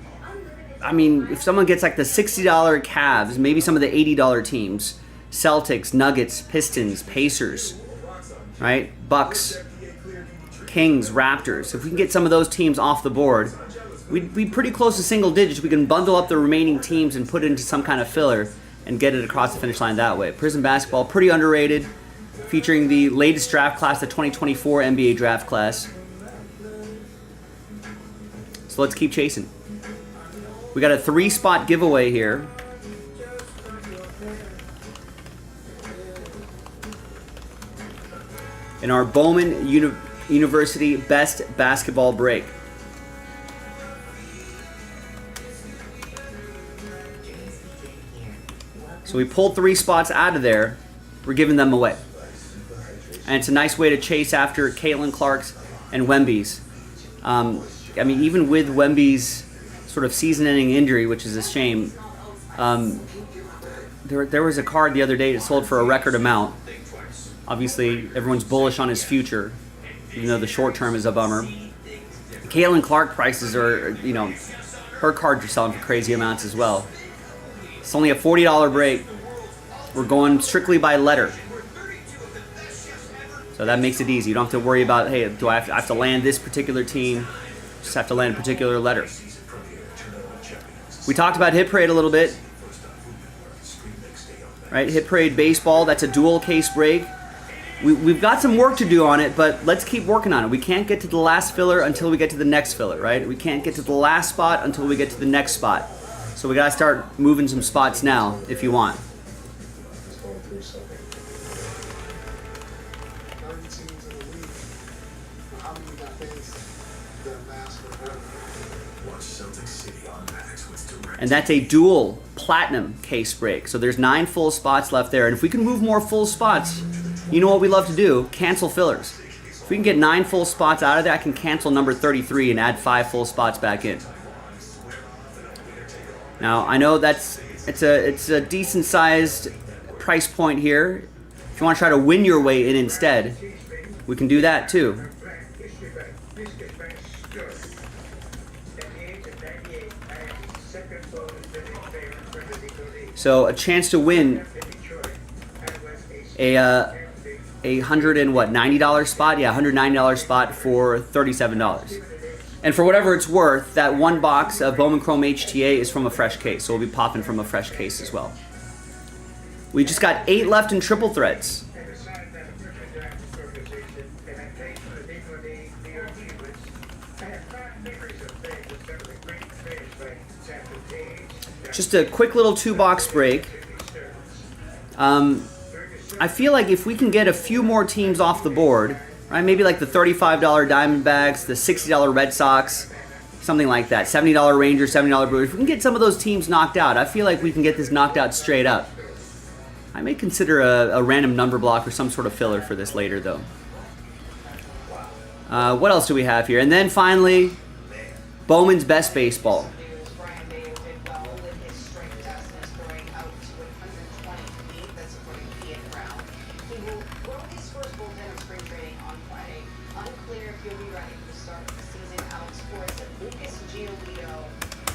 I mean, if someone gets like the $60 Cavs, maybe some of the $80 teams, Celtics, Nuggets, Pistons, Pacers, right? Bucks, Kings, Raptors. If we can get some of those teams off the board, we'd be pretty close to single digits. We can bundle up the remaining teams and put it into some kind of filler and get it across the finish line that way. Prism Basketball, pretty underrated, featuring the latest draft class, the 2024 NBA draft class. So let's keep chasing. We got a 3-spot giveaway here. In our Bowman University Best Basketball Break. So we pulled 3 spots out of there. We're giving them away. And it's a nice way to chase after Caitlin Clark's and Wemby's. I mean, even with Wemby's sort of season-ending injury, which is a shame, there was a card the other day that sold for a record amount. Obviously, everyone's bullish on his future, even though the short term is a bummer. Caitlin Clark prices are, her cards are selling for crazy amounts as well. It's only a $40 break. We're going strictly by letter. So that makes it easy. You don't have to worry about, hey, do I have to land this particular team? Just have to land a particular letter. We talked about Hit Parade a little bit. Right, Hit Parade Baseball, that's a dual case break. we've got some work to do on it, but let's keep working on it. We can't get to the last filler until we get to the next filler, right? We can't get to the last spot until we get to the next spot. So we gotta start moving some spots now if you want. Just going through something. 30 teams in the league. How many got things that last forever? Watch Celtic City on Max with direct. And that's a dual platinum case break. So there's 9 full spots left there. And if we can move more full spots, you know what we love to do? Cancel fillers. If we can get 9 full spots out of that, I can cancel number 33 and add 5 full spots back in. Now I know it's a decent sized price point here. If you want to try to win your way in instead, we can do that too. So a chance to win a $190 spot, yeah, $190 spot for $37. And for whatever it's worth, that one box of Bowman Chrome HTA is from a fresh case, so we'll be popping from a fresh case as well. We just got 8 left in triple threads. Just a quick little 2-box break. I feel like if we can get a few more teams off the board, right? Maybe like the $35 Diamondbacks, the $60 Red Sox, something like that. $70 Rangers, $70 Brewers. If we can get some of those teams knocked out, I feel like we can get this knocked out straight up. I may consider a random number block or some sort of filler for this later, though. What else do we have here? And then finally, Bowman's Best Baseball. Brian Bader did well with his strike test and is throwing out to 120 feet. That's according to Ian Brown. He will throw his first bullpen of spring training on Friday. Unclear if he'll be ready for the start of the season. Alex Forrest and Lucas Giolito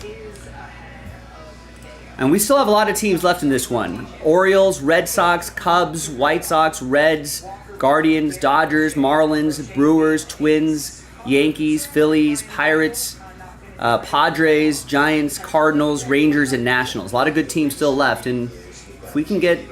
is ahead of Bader. And we still have a lot of teams left in this one. Orioles, Red Sox, Cubs, White Sox, Reds, Guardians, Dodgers, Marlins, Brewers, Twins, Yankees, Phillies, Pirates, Padres, Giants, Cardinals, Rangers, and Nationals. A lot of good teams still left, and if we can get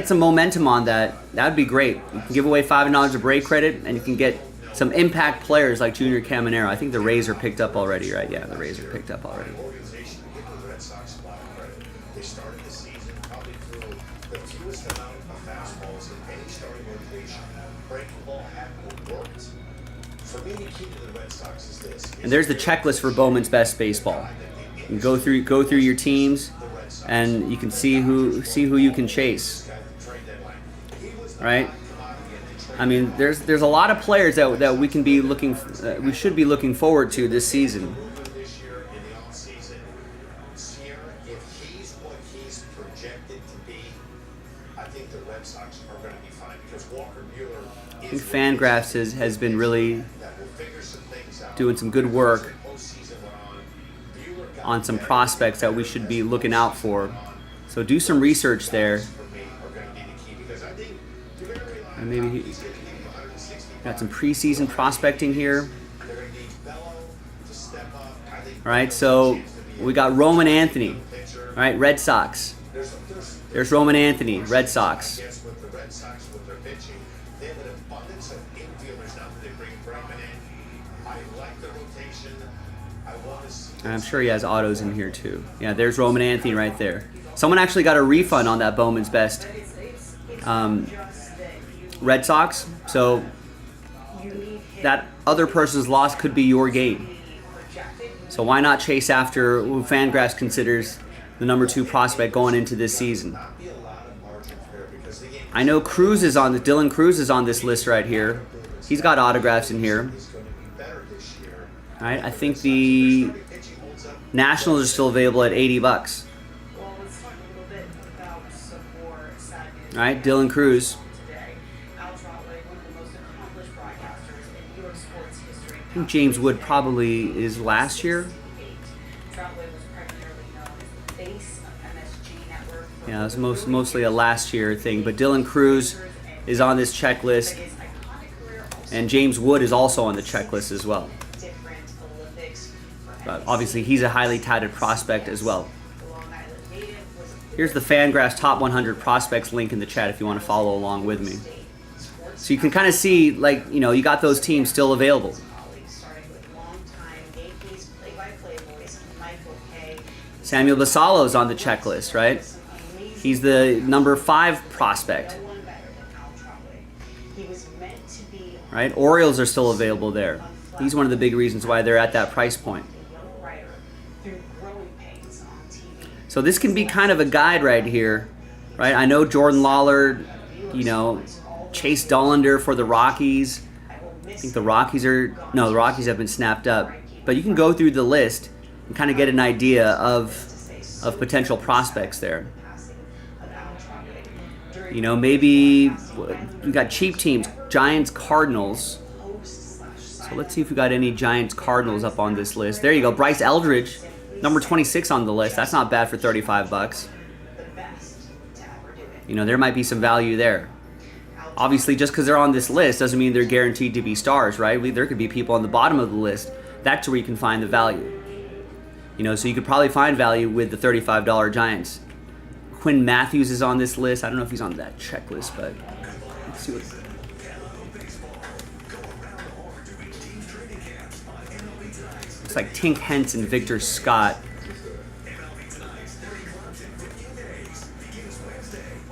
some momentum on that, that would be great. You can give away $5 of break credit, and you can get some impact players like Junior Caminero. I think the Rays are picked up already, right? Yeah, the Rays are picked up already. Organization to give the Red Sox a lot of credit. They started the season probably through the fewest amount of fastballs in any starting rotation. Breaking ball hadn't worked. For me, the key to the Red Sox is this. And there's the checklist for Bowman's Best Baseball. You can go through your teams, and you can see who you can chase. Right? I mean, there's a lot of players that we can be we should be looking forward to this season. This year in the offseason, Sierra, if he's what he's projected to be, I think the Red Sox are going to be fine because Walker Buehler I think Fangraphs has been really that will figure some things out. doing some good work Postseason went on. Buehler got on some prospects that we should be looking out for. So do some research there. for me are going to be the key because I think you're going to rely And maybe he's going to give you 160. got some preseason prospecting here. They're going to need Bello to step up. I think All right, so we got Roman Anthony. pitcher. All right, Red Sox. There's There's Roman Anthony, Red Sox. I guess with the Red Sox, with their pitching, they have an abundance of infielders now that they bring Bregman in. I like the rotation. I want to see. And I'm sure he has autos in here too. Yeah, there's Roman Anthony right there. Someone actually got a refund on that Bowman's Best Red Sox. So that other person's loss could be your gain. So why not chase after who Fangraphs considers the number 2 prospect going into this season? Be a lot of margin here because the game I know Dylan Cruz is on this list right here. He's got autographs in here. is going to be better this year. All right, I think the Pitching holds up. Nationals are still available at $80. Well, let's talk a little bit about some more sad news. All right, Dylan Cruz. Today, Al Trotwood, one of the most accomplished broadcasters in New York sports history. I think James Wood probably is last year. Trotwood was primarily known as the face of MSG Network. Yeah, it was mostly a last year thing. But Dylan Cruz is on this checklist, His iconic career also and James Wood is also on the checklist as well. different Olympics for But obviously, he's a highly touted prospect as well. The Long Island native was Here's the Fangraphs Top 100 Prospects link in the chat if you want to follow along with me. sports So you can kind of see, like, you know, you got those teams still available. Starting with longtime Yankees play-by-play voice Michael Kay. Samuel Basalo's on the checklist, right? He's the number 5 prospect. No one better than Al Traore. He was meant to be Right? Orioles are still available there. He's one of the big reasons why they're at that price point. a young writer through growing pains on TV. So this can be kind of a guide right here, right? I know Jordan Lawler, you know, Chase Dollander for the Rockies. I think the Rockies have been snapped up. But you can go through the list and kind of get an idea of potential prospects there. You know, maybe we got cheap teams, Giants, Cardinals. So let's see if we got any Giants, Cardinals up on this list. There you go, Bryce Eldridge, number 26 on the list. That's not bad for $35. You know, there might be some value there. Obviously, just because they're on this list doesn't mean they're guaranteed to be stars, right? There could be people on the bottom of the list. That's where you can find the value. You know, so you could probably find value with the $35 Giants. Quinn Matthews is on this list. I don't know if he's on that checklist, but let's see what. Looks like Tink Hence and Victor Scott.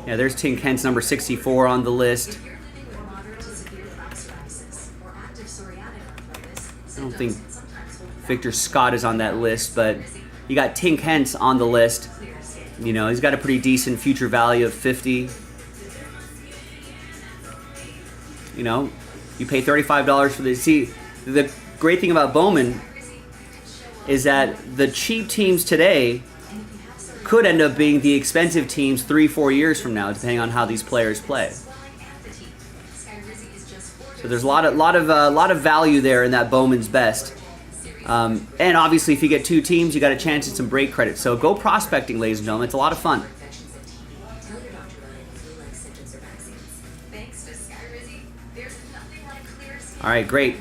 Yeah, there's Tink Hence, number 64 on the list. I don't think Victor Scott is on that list, but you got Tink Hence on the list. You know, he's got a pretty decent future value of 50. You know, you pay $35 for this. See, the great thing about Bowman is that the cheap teams today could end up being the expensive teams 3-4 years from now, depending on how these players play. So there's a lot of value there in that Bowman's best. And obviously, if you get 2 teams, you got a chance at some break credit. So go prospecting, ladies and gentlemen. It's a lot of fun. All right, great.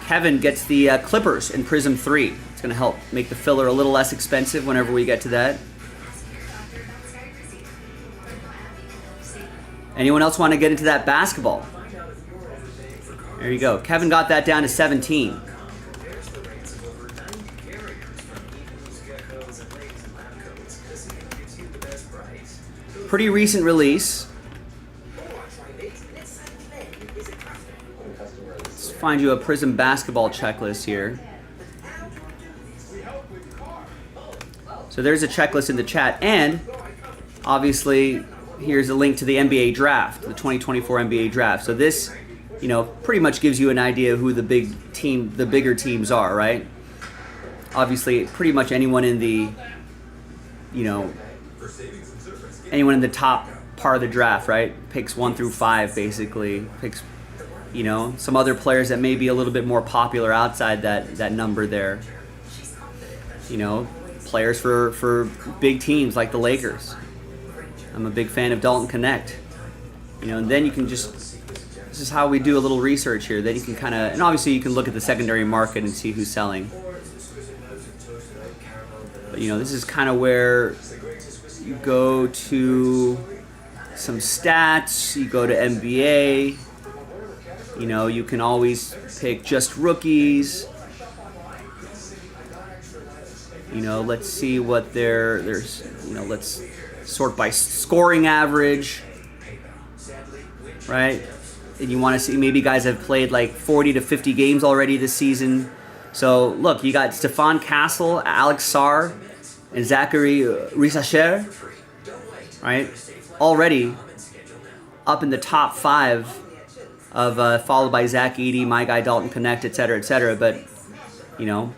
Kevin gets the Clippers in Prism 3. It's going to help make the filler a little less expensive whenever we get to that. Anyone else want to get into that basketball? There you go. Kevin got that down to 17. Pretty recent release. Let's find you a Prism basketball checklist here. So there's a checklist in the chat, and obviously here's a link to the NBA draft, the 2024 NBA draft. So this, you know, pretty much gives you an idea of who the bigger teams are, right? Obviously, pretty much anyone in the, you know, anyone in the top part of the draft, right? Picks 1 through 5, basically. Picks, you know, some other players that may be a little bit more popular outside that number there. You know, players for big teams like the Lakers. I'm a big fan of Dalton Connect. You know, and then you can just, this is how we do a little research here. Then you can kind of, and obviously you can look at the secondary market and see who's selling. But, you know, this is kind of where you go to some stats, you go to NBA, you know, you can always pick just rookies. You know, let's see what there's, you know, let's sort by scoring average, right? And you want to see maybe guys have played like 40 to 50 games already this season. So look, you got Stephon Castle, Alex Sarr, and Zachary Risacher, right? Already up in the top 5 of followed by Zach Edey, my guy Dalton Connect, et cetera, but you know,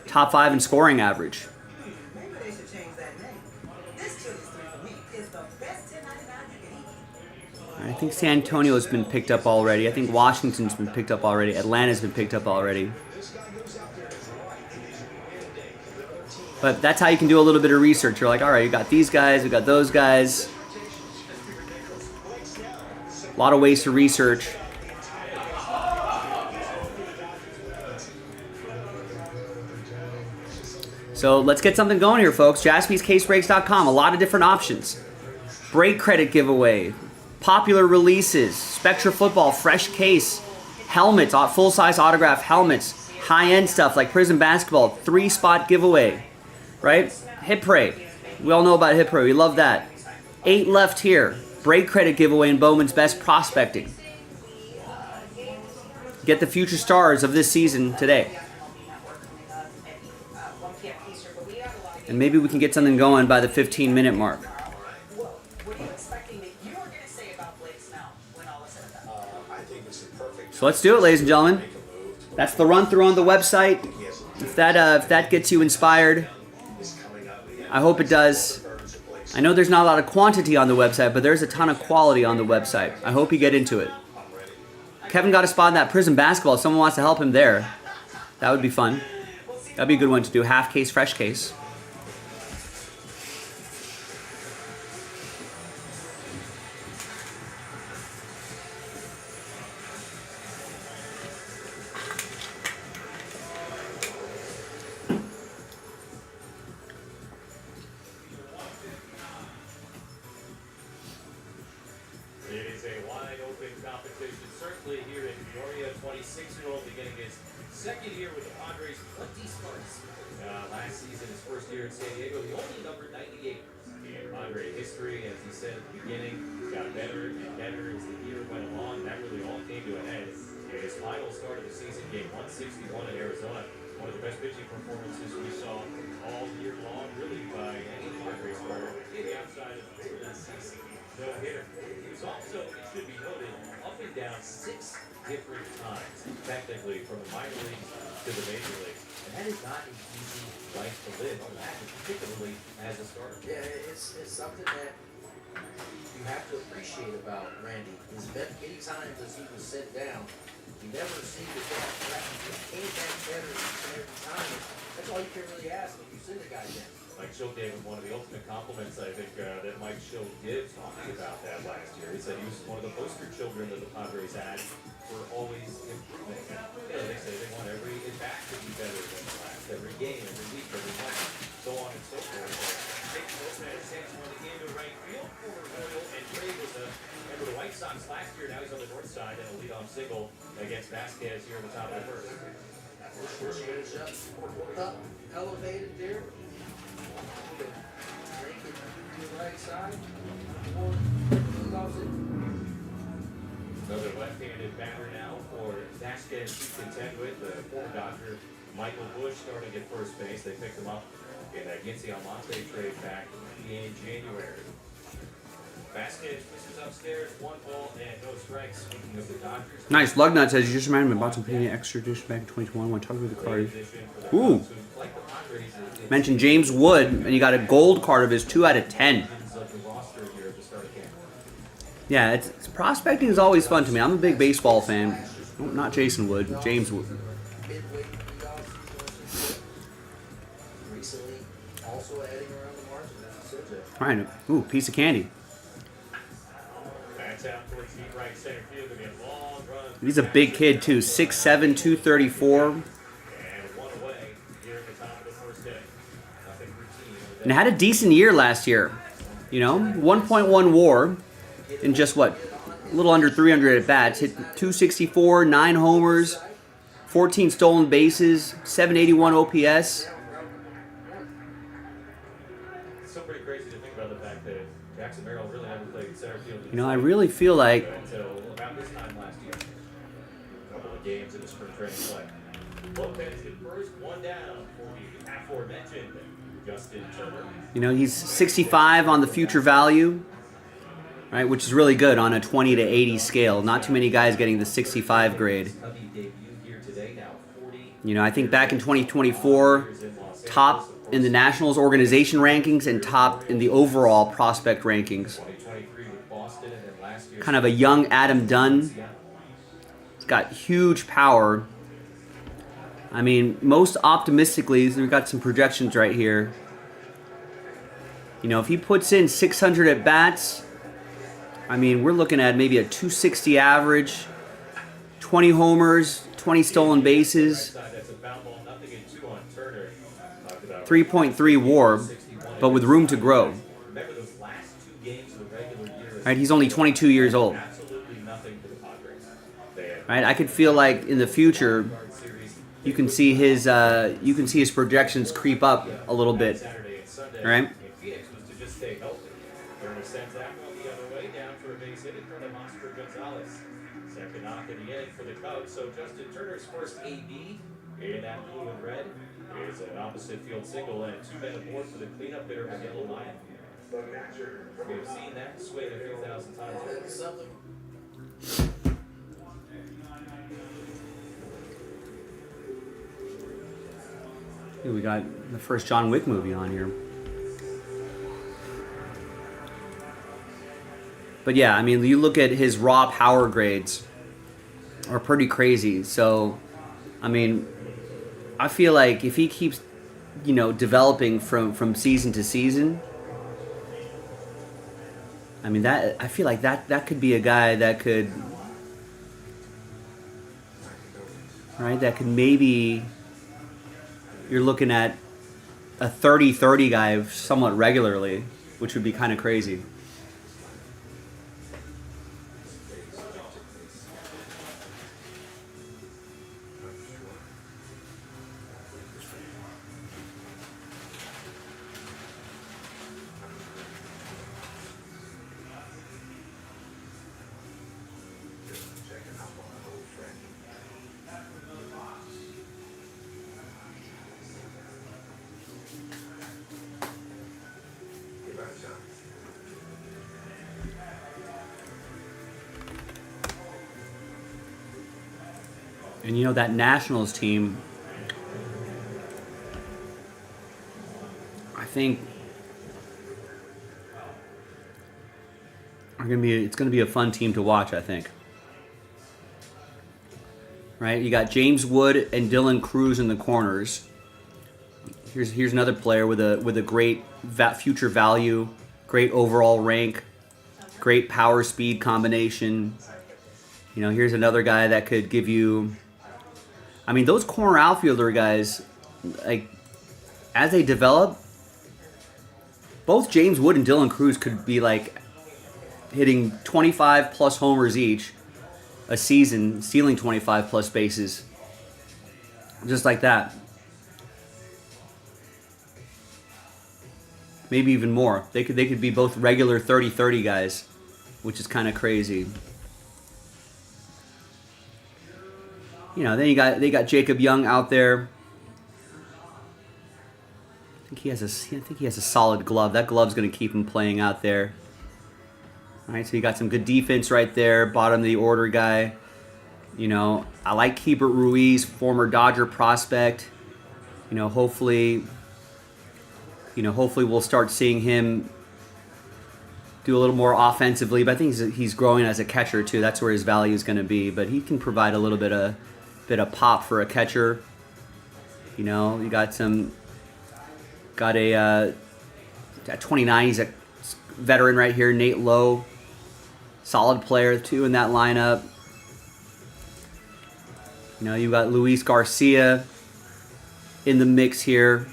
top 5 in scoring average. I think San Antonio has been picked up already. I think Washington's been picked up already. Atlanta's been picked up already. But that's how you can do a little bit of research. You're like, all right, you got these guys, we got those guys. A lot of ways to research. So let's get something going here, folks. JaspysCaseBreaks.com. A lot of different options. Break credit giveaway. popular releases. Spectra Football, fresh case. Helmets, full-size autograph helmets. High-end stuff like Prism Basketball, 3-spot giveaway. Right? Hit Parade. We all know about Hit Parade. We love that. 8 left here. Break credit giveaway in Bowman's Best Prospecting. Get the future stars of this season today. And maybe we can get something going by the 15-minute mark. What are you expecting that you are going to say about Blake Snell when all is said and done? I think it's the perfect. So let's do it, ladies and gentlemen. That's the run-through on the website. If that gets you inspired, I hope it does. I know there's not a lot of quantity on the website, but there's a ton of quality on the website. I hope you get into it. Kevin got a spot in that Prism Basketball. If someone wants to help him there, that would be fun. That'd be a good one to do. Half case, fresh case. It is a wide open competition, certainly here in Peoria. 26-year-old beginning his second year with the Padres, 20 starts. Last season, his first year in San Diego, he only numbered 98 in Padre history. As he said at the beginning, got better and better as the year went along. That really all came to an end in his final start of the season, game 161 in Arizona. One of the best pitching performances we saw all year long, really by any Padres starter, maybe outside of the season. No hitter. He was also, it should be noted, up and down 6 different times, technically, from the minor leagues to the major leagues. And that is not an easy life to live, imagine, particularly as a starter. Yeah, it's something that you have to appreciate about Randy. Many times as he was set down, he never seemed to get back. He came back better each and every time. That's all you can really ask when you send a guy down. Mike Schill gave him one of the ultimate compliments, I think, that Mike Schill did talking about that last year. He said he was one of the poster children that the Padres had for always improving. They say they want every at-bat to be better than the last, every game, every week, every month, so on and so forth. Taking those Lopez takes one into right field for Royal, and Gray was a member of the White Sox last year. Now he's on the north side and a leadoff single against Vasquez here in the top of the first. Up, elevated there. Break it to the right side. Or he loves it. Another left-handed batter now for Vasquez to contend with. The former Dodger Michael Bush starting at first base. They picked him up in that Yinsi Almonte trade back in January. Vasquez misses upstairs, 1 ball and no strikes. Speaking of the Dodgers. Nice. Lugnut says, you just reminded me about some penny extra edition back in 2021 when talking with the card. Ooh. Mentioned James Wood, and you got a gold card of his 2 out of 10. Yeah, it's prospecting is always fun to me. I'm a big baseball fan. Oh, not Jason Wood, James Wood. Recently, also adding around the margin. All right. Ooh, piece of candy. He's a big kid too, 6'7", 234. And had a decent year last year. You know, 1.1 WAR in just what, a little under 300 at bats. Hit 264, 9 homers, 14 stolen bases, 781 OPS. It's still pretty crazy to think about the fact that Jackson Merrill really never played center field. You know, I really feel like Until about this time last year. A couple of games in the spring training play. Lopez at first, 1 down for the aforementioned Justin Turner. you know, he's 65 on the future value, right, which is really good on a 20 to 80 scale. Not too many guys getting the 65 grade. You know, I think back in 2024, top in the Nationals organization rankings and top in the overall prospect rankings. Kind of a young Adam Dunn. He's got huge power. I mean, most optimistically, we've got some projections right here. You know, if he puts in 600 at bats, I mean, we're looking at maybe a 260 average, 20 homers, 20 stolen bases, 3.3 WAR, but with room to grow. Right? He's only 22 years old. Absolutely nothing for the Padres. They have Right? I could feel like in the future, series you can see his projections creep up a little bit. Saturday and Sunday. Right? And Phoenix was to just stay healthy. Turner sends that one the other way, down for a base hit in front of Oscar Gonzalez. Second knock in the inning for the Cubs. So Justin Turner's first AB in that blue and red is an opposite field single and 2 men aboard for the cleanup hitter Miguel Lyon. We've seen that swing a few thousand times. Something. Hey, we got the first John Wick movie on here. But yeah, I mean, you look at his raw power grades are pretty crazy. So, I mean, I feel like if he keeps, developing from season to season, I mean, I feel like that could be a guy that could, right? That could maybe, you're looking at a 30-30 guy somewhat regularly, which would be kind of crazy. And that Nationals team, I think it's gonna be a fun team to watch, I think. Right? You got James Wood and Dylan Cruz in the corners. Here's another player with a great future value, great overall rank, great power speed combination. Here's another guy that could give you, I mean, those corner outfielder guys, like, as they develop, both James Wood and Dylan Cruz could be like hitting 25 plus homers each a season, stealing 25 plus bases, just like that. Maybe even more. They could be both regular 30-30 guys, which is kind of crazy. Then they got Jacob Young out there. I think he has a solid glove. That glove's going to keep him playing out there. All right, so you got some good defense right there. Bottom of the order guy. I like Keibert Ruiz, former Dodger prospect. Hopefully we'll start seeing him do a little more offensively. But I think he's growing as a catcher too. That's where his value is going to be. But he can provide a little bit of pop for a catcher. You got a at 29, he's a veteran right here, Nate Lowe, solid player too in that lineup. You got Luis Garcia in the mix here.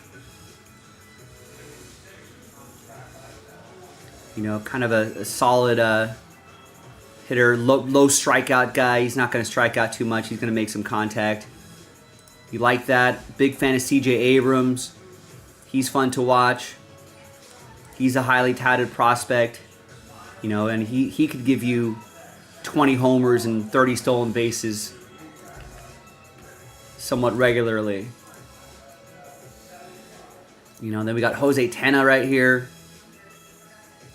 Kind of a solid hitter, low strikeout guy. He's not going to strike out too much. He's going to make some contact. You like that? Big fan of C.J. Abrams. He's fun to watch. He's a highly touted prospect. And he could give you 20 homers and 30 stolen bases somewhat regularly. Then we got Jose Tena right here.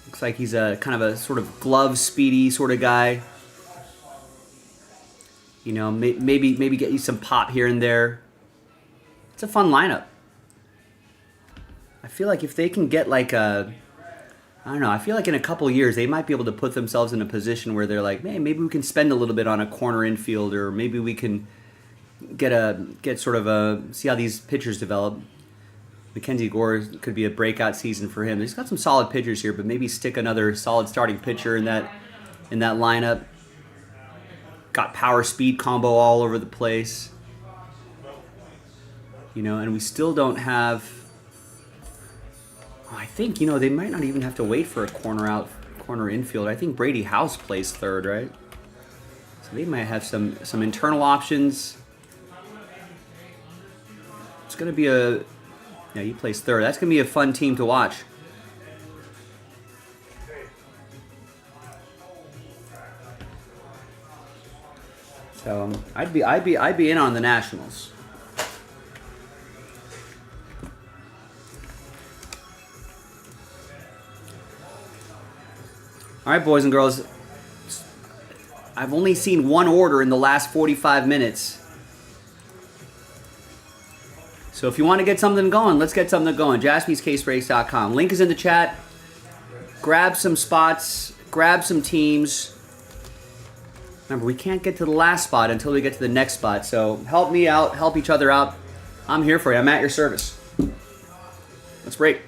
Looks like he's a kind of a sort of glove speedy sort of guy. Maybe get you some pop here and there. It's a fun lineup. I feel like if they can get like I feel like in a couple years they might be able to put themselves in a position where they're like, man, maybe we can spend a little bit on a corner infielder, or maybe we can get sort of see how these pitchers develop. Mackenzie Gore could be a breakout season for him. He's got some solid pitchers here, but maybe stick another solid starting pitcher in that lineup. Got power speed combo all over the place. And we still don't have. I think they might not even have to wait for a corner corner infield. I think Brady House plays third, right? So they might have some internal options. It's going to be a... Yeah, he plays third. That's going to be a fun team to watch. So I'd be in on the Nationals. All right, boys and girls. I've only seen one order in the last 45 minutes. So if you want to get something going, let's get something going. JaspysCaseBreaks.com. Link is in the chat. Grab some spots. Grab some teams. Remember, we can't get to the last spot until we get to the next spot. So help me out. Help each other out. I'm here for you. I'm at your service. Let's break.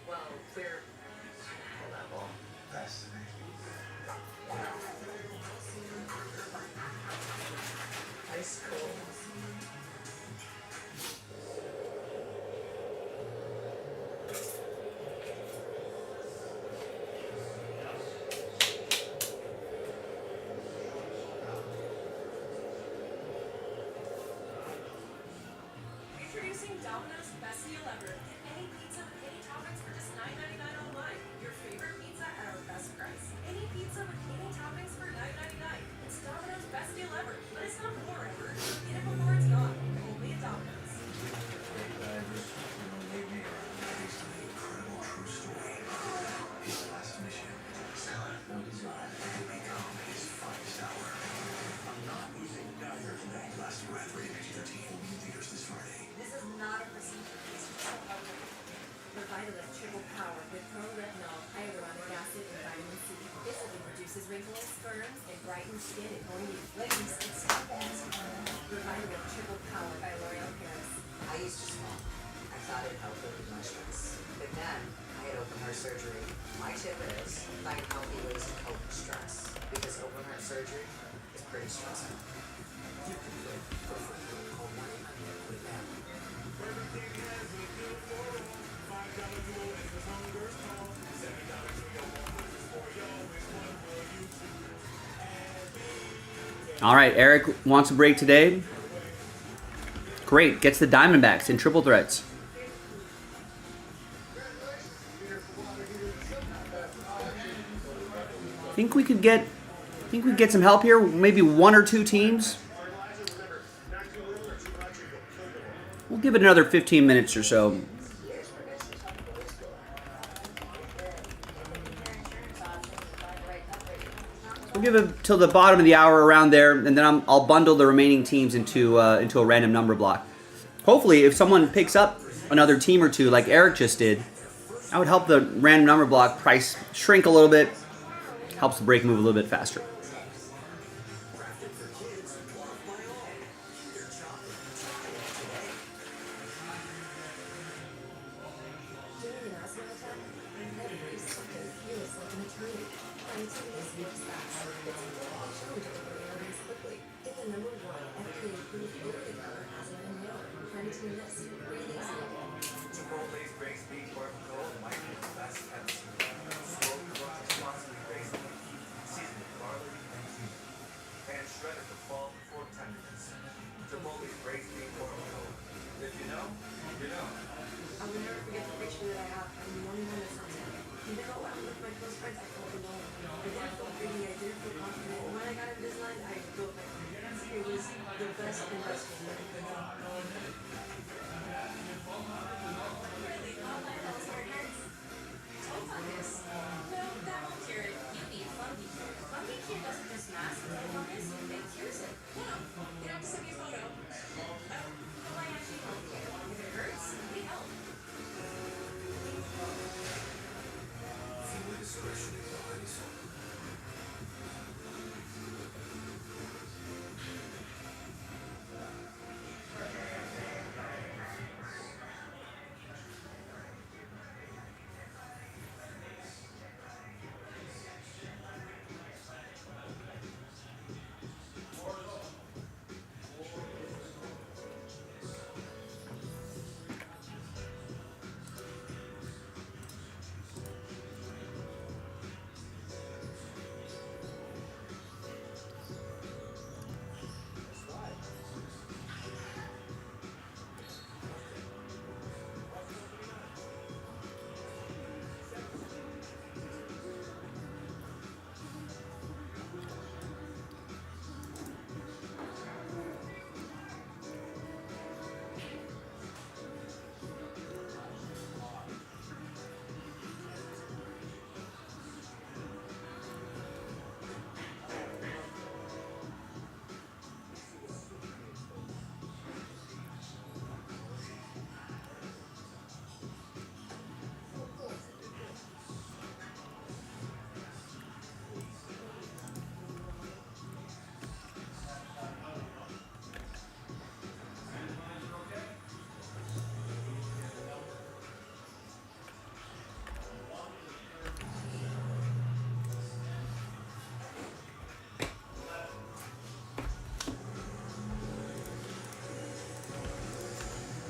Well, we're level. Ice cold. Introducing Domino's Best Deal Ever. Get any pizza with any toppings for just $9.99 online. Your favorite pizza at our best price. Any pizza with any toppings for $9.99. It's Domino's Best Deal Ever. But it's not more ever. Get it before it's gone. Only at Domino's. This is not a procedure. Revitalift Triple Power with pro-retinol, hyaluronic acid, and vitamin C. This reduces wrinkles, firms, and brightens skin in 4 weeks. Ladies, it's Revitalift Triple Power by L'Oreal Paris. I used to smoke. I thought it helped with my stress. But then I had open heart surgery. My tip is find healthy ways to cope with stress. Because open heart surgery is pretty stressful. You can do it for free. Call 1-800-QUIT-NOW. All right, Eric wants a break today. Great, gets the Diamondbacks in triple threats. Think we could get some help here. Maybe one or two teams. We'll give it another 15 minutes or so. We'll give it till the bottom of the hour around there, and then I'll bundle the remaining teams into a random number block. Hopefully, if someone picks up another team or two, like Eric just did, that would help the random number block price shrink a little bit. Helps the break move a little bit faster.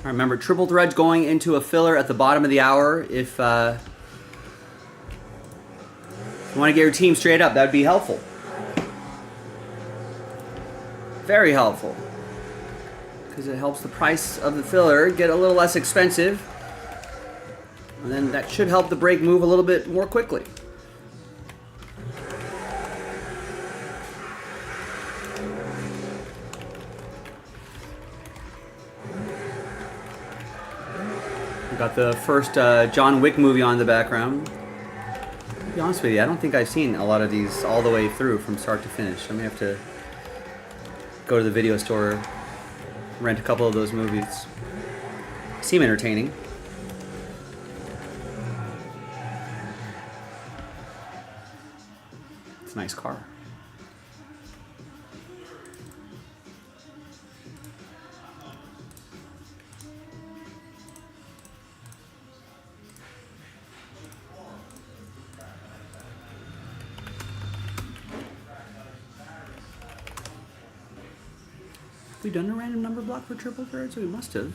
right, remember, triple threads going into a filler at the bottom of the hour. If you want to get your team straight up, that would be helpful. Very helpful. Because it helps the price of the filler get a little less expensive. And then that should help the break move a little bit more quickly. We got the first John Wick movie on in the background. To be honest with you, I don't think I've seen a lot of these all the way through from start to finish. I may have to go to the video store, rent a couple of those movies. Seem entertaining. It's a nice car. Have we done a random number block for triple threads? We must have.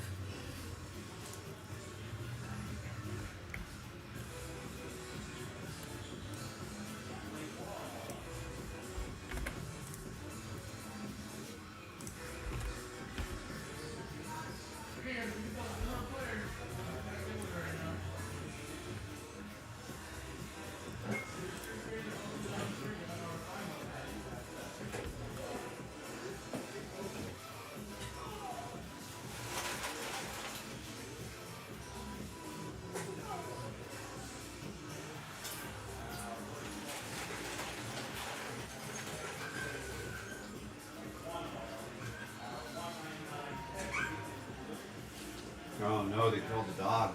Oh no, they killed the dog.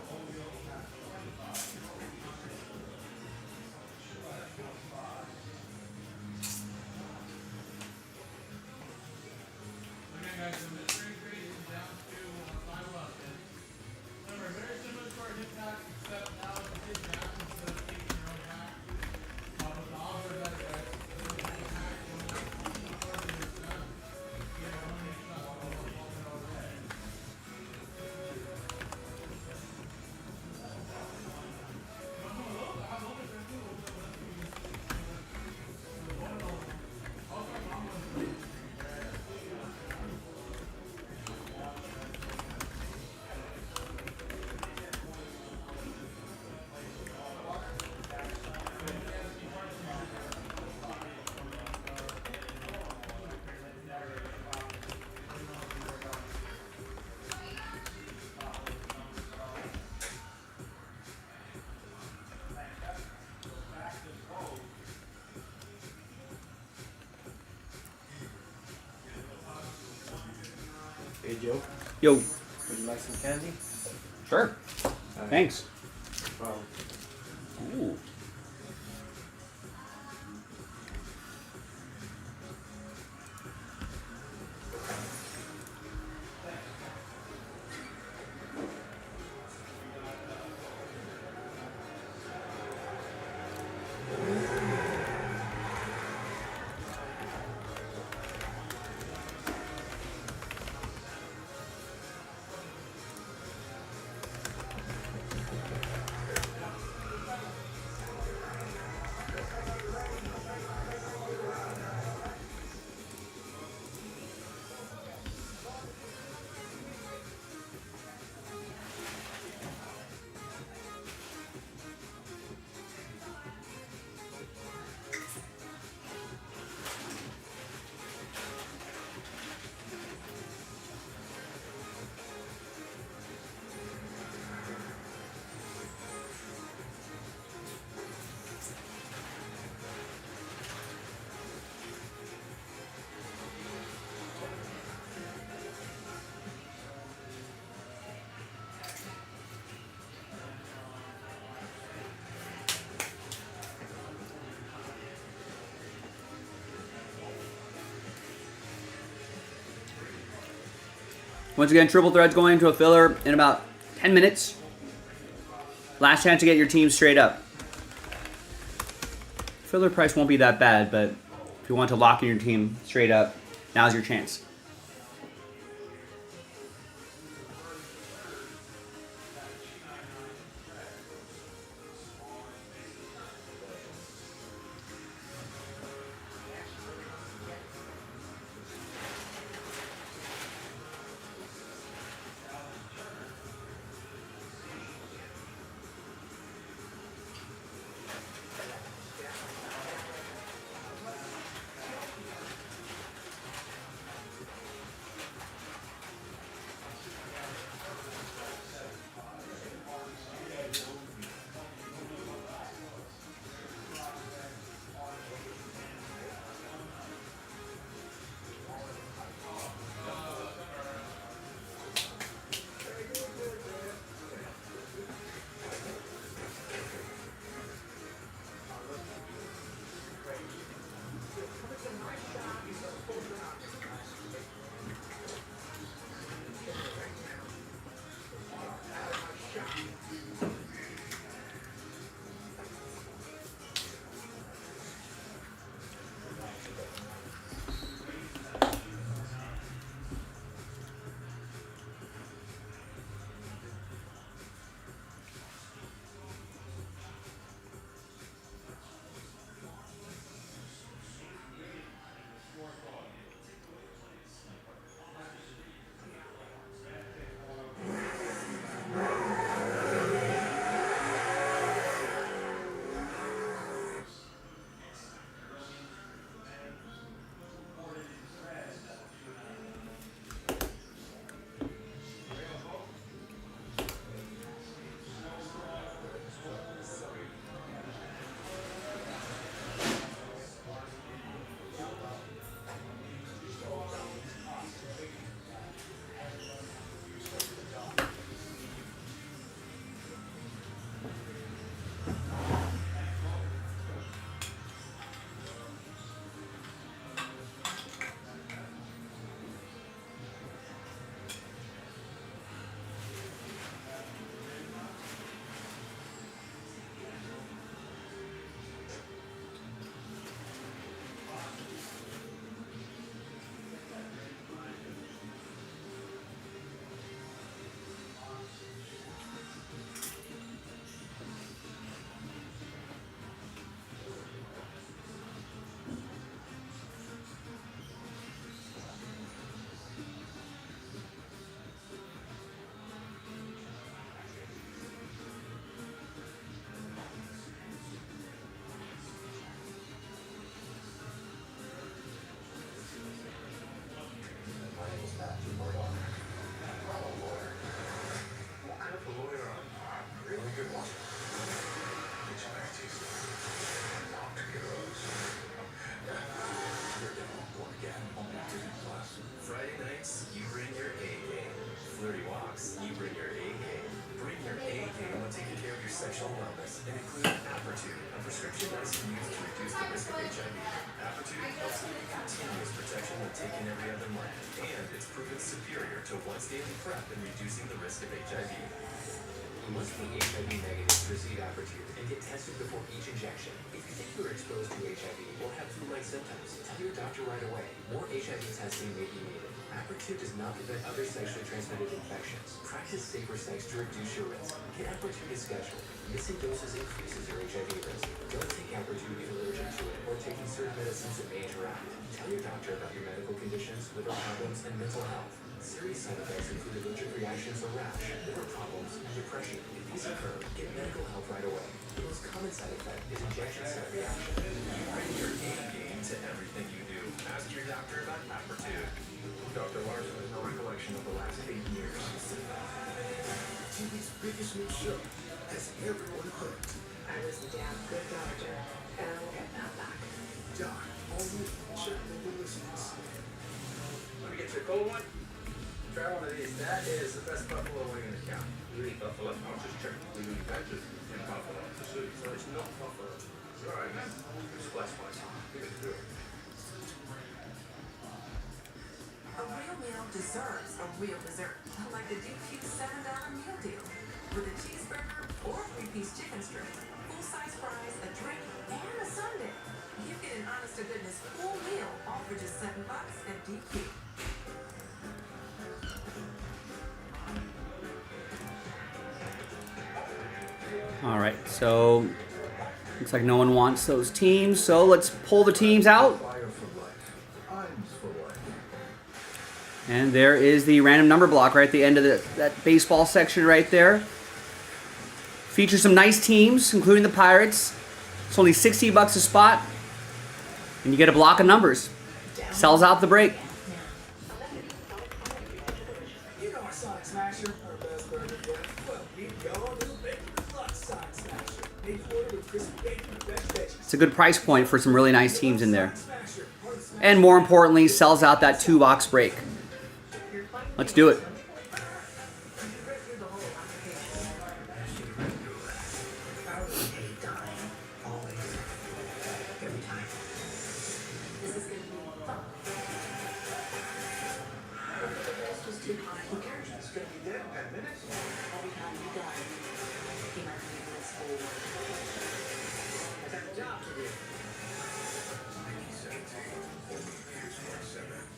Hey Joe, Yo. would you like some candy? Sure. Thanks. No problem. Ooh. Once again, triple threads going into a filler in about 10 minutes. Last chance to get your team straight up. Filler price won't be that bad, but if you want to lock in your team straight up, now's your chance. box, you bring your A game. Bring your A game when taking care of your sexual wellness and include Apertune, a prescription medicine used to reduce the risk of HIV. Apertune helps give you continuous protection when taken every other month, and it's proven superior to once daily PrEP in reducing the risk of HIV. You must be HIV negative to receive Apertune and get tested before each injection. If you think you are exposed to HIV or have flu-like symptoms, tell your doctor right away. More HIV testing may be needed. Apertune does not prevent other sexually transmitted infections. Practice safer sex to reduce your risk. Get Apertune scheduled. Missing doses increases your HIV risk. Don't take Apertune if you're allergic to it or taking certain medicines that may interact. Tell your doctor about your medical conditions, liver problems, and mental health. Serious side effects include allergic reactions or rash, liver problems, and depression. If these occur, get medical help right away. The most common side effect is injection site reaction. You bring your A game to everything you do. Ask your doctor about Apertune. Dr. Larson has no recollection of the last 8 years. TV's biggest new show has everyone hooked. I was a damn good doctor, and I will get that back. Doc, only check the listeners. Let me get you a cold one. Try one of these. That is the best buffalo wing in the county. Really buffalo? I'll just check the blue patches in buffalo. So it's not buffalo. It's alright, man. It's less spicy. Give it to it. A real meal deserves a real dessert, like the Deep Fuse $7 meal deal. With a cheeseburger or 3-piece chicken strip, full-size fries, a drink, and a sundae. You get an honest-to-goodness full meal, all for just $7 at Deep Fuse. All right, so looks like no one wants those teams. So let's pull the teams out. Fire for life. Items for life. And there is the random number block right at the end of that baseball section right there. Features some nice teams, including the Pirates. It's only $60 a spot. And you get a block of numbers. Sells out the break. You know our Sonic Smasher, our best burger yet. Well, we go on to the bacon deluxe Sonic Smasher. Made quarter with crispy bacon and fresh veggies. It's a good price point for some really nice teams in there. And more importantly, sells out that 2-box break. Let's do it. This is going to be fun. Was too high. Who cares? It's going to be dead in 10 minutes. Every time you die, he might be in this whole world. I got a job to do. 1917.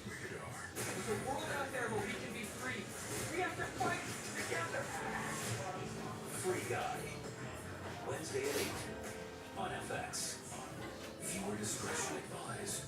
Rated R. There's a world out there where we can be free. We have to fight together. Free Guy. Wednesday at 8 on FX. Viewer discretion advised.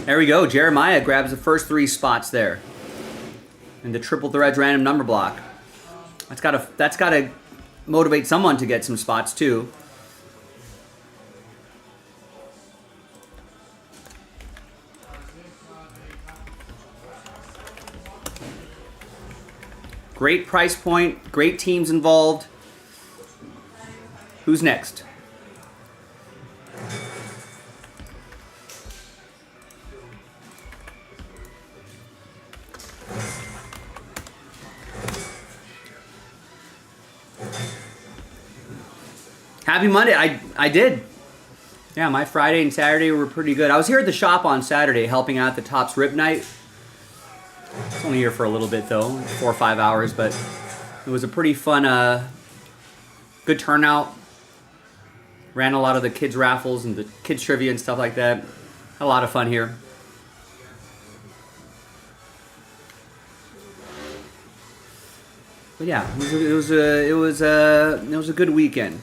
There we go. Jeremiah grabs the first 3 spots there in the triple threads random number block. That's gotta motivate someone to get some spots too. Great price point, great teams involved. Who's next? Happy Monday. I did. Yeah, my Friday and Saturday were pretty good. I was here at the shop on Saturday helping out the Topps Rip Night. It's only here for a little bit though, 4 or 5 hours, but it was a pretty fun, good turnout. Ran a lot of the kids raffles and the kids trivia and stuff like that. Had a lot of fun here. But yeah, it was a good weekend.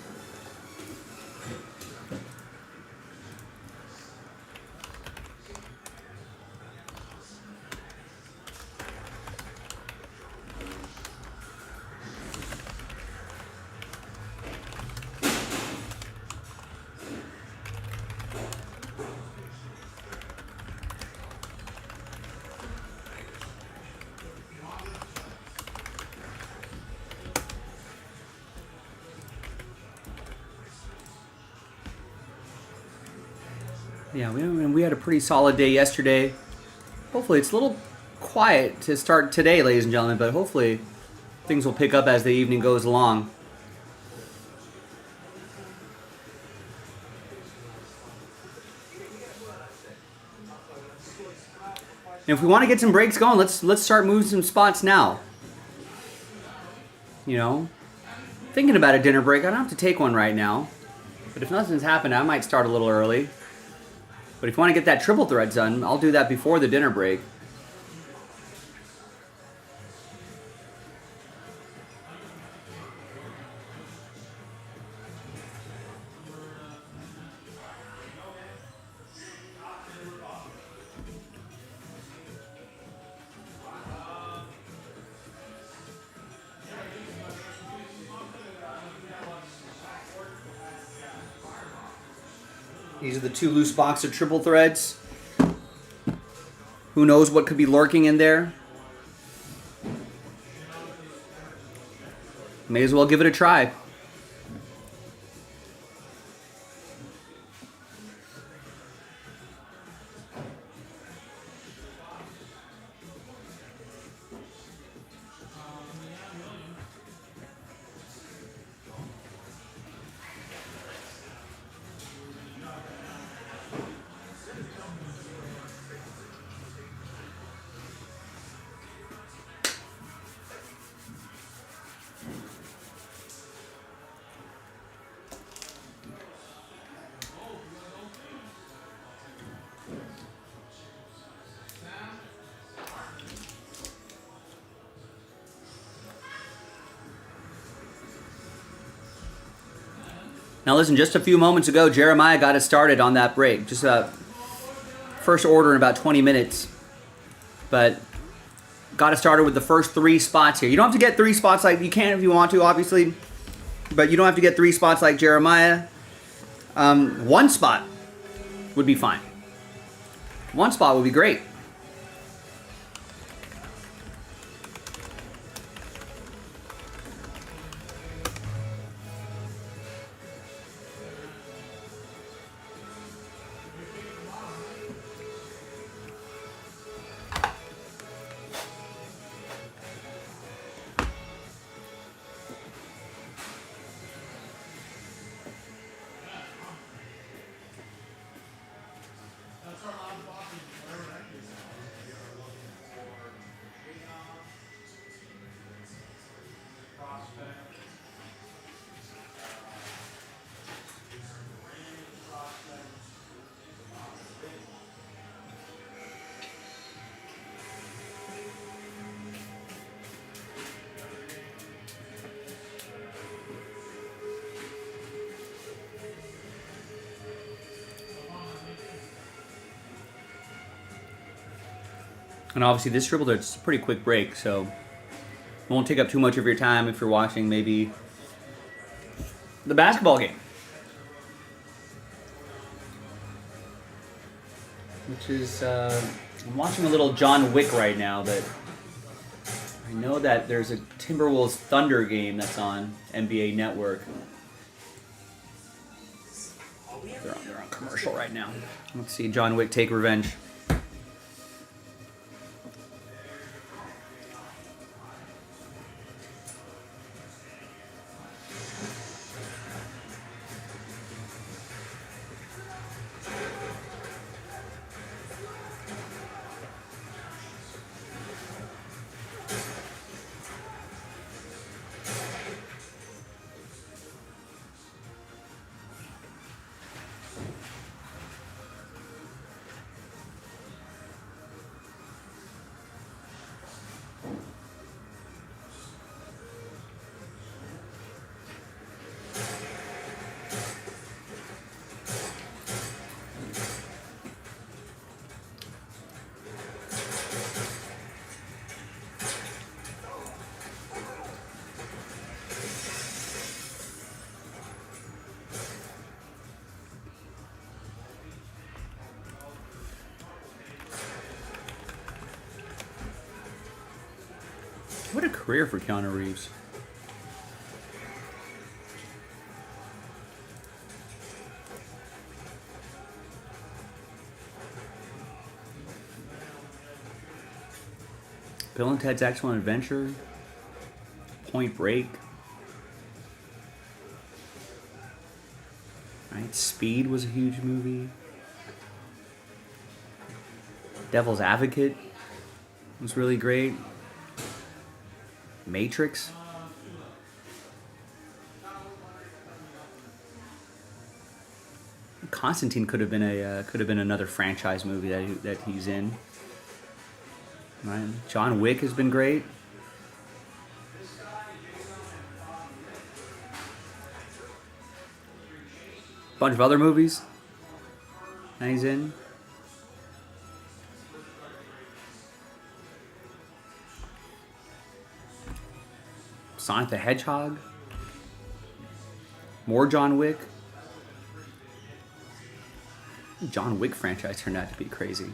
Yeah, we had a pretty solid day yesterday. Hopefully it's a little quiet to start today, ladies and gentlemen, but hopefully things will pick up as the evening goes along. And if we want to get some breaks going, let's start moving some spots now. You know, thinking about a dinner break. I don't have to take one right now, but if nothing's happened, I might start a little early. But if you want to get that triple threads done, I'll do that before the dinner break. These are the 2 loose box of triple threads. Who knows what could be lurking in there? May as well give it a try. Now listen, just a few moments ago, Jeremiah got us started on that break. Just first order in about 20 minutes. But got us started with the first 3 spots here. You don't have to get 3 spots like you can if you want to, obviously. But you don't have to get 3 spots like Jeremiah. 1 spot would be fine. 1 spot would be great. And obviously this triple, it's a pretty quick break, so it won't take up too much of your time if you're watching maybe the basketball game. Which is, I'm watching a little John Wick right now, but I know that there's a Timberwolves Thunder game that's on NBA Network. They're on commercial right now. Let's see John Wick take revenge. What a career for Keanu Reeves. Bill and Ted's Excellent Adventure. Point Break. Right, Speed was a huge movie. Devil's Advocate was really great. Matrix. Constantine could have been another franchise movie that he's in. Right? John Wick has been great. Bunch of other movies that he's in. Sonic the Hedgehog. More John Wick. John Wick franchise turned out to be crazy.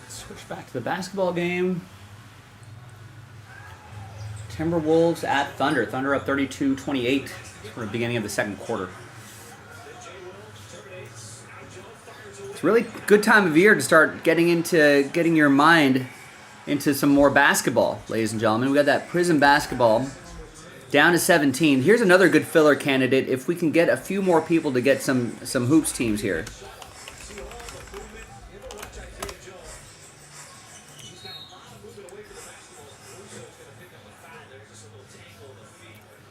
Switch back to the basketball game. Timberwolves at Thunder. Thunder up 32-28 for the beginning of the second quarter. It's a really good time of year to start getting your mind into some more basketball, ladies and gentlemen. We got that Prism basketball down to 17. Here's another good filler candidate if we can get a few more people to get some hoops teams here.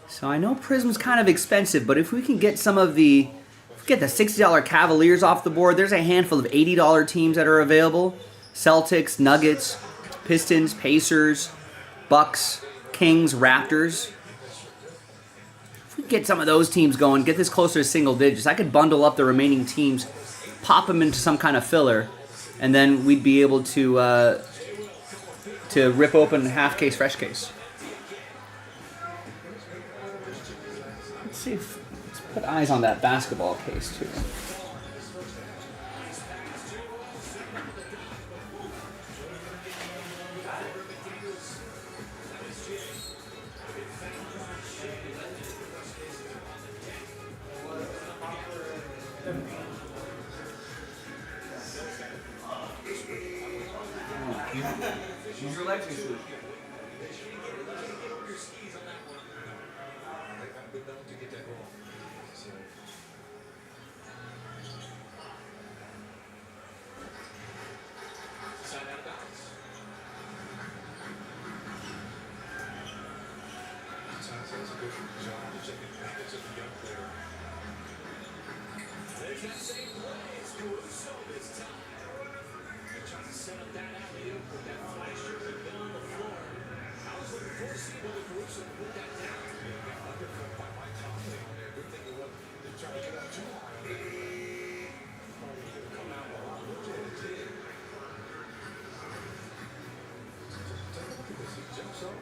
So I know Prism's kind of expensive, but if we can get some of the $60 Cavaliers off the board, there's a handful of $80 teams that are available. Celtics, Nuggets, Pistons, Pacers, Bucks, Kings, Raptors. If we get some of those teams going, get this closer to single digits, I could bundle up the remaining teams, pop them into some kind of filler, and then we'd be able to rip open half case, fresh case. Let's put eyes on that basketball case too. Use your legs, Jesus. I've been known to get that wrong. So. Side out of bounds. That's a good job to take advantage of the young player. There's that same play. It's Caruso this time. He tries to set up that alley-oop with that flasher in the middle of the floor. I was looking forward to see whether Caruso would put that down. Undercut by Mike Conley on there. Good thing it wasn't. They tried to get out too high on there. Probably could have come out a lot more than it did. Take a look at this. He jumps up. And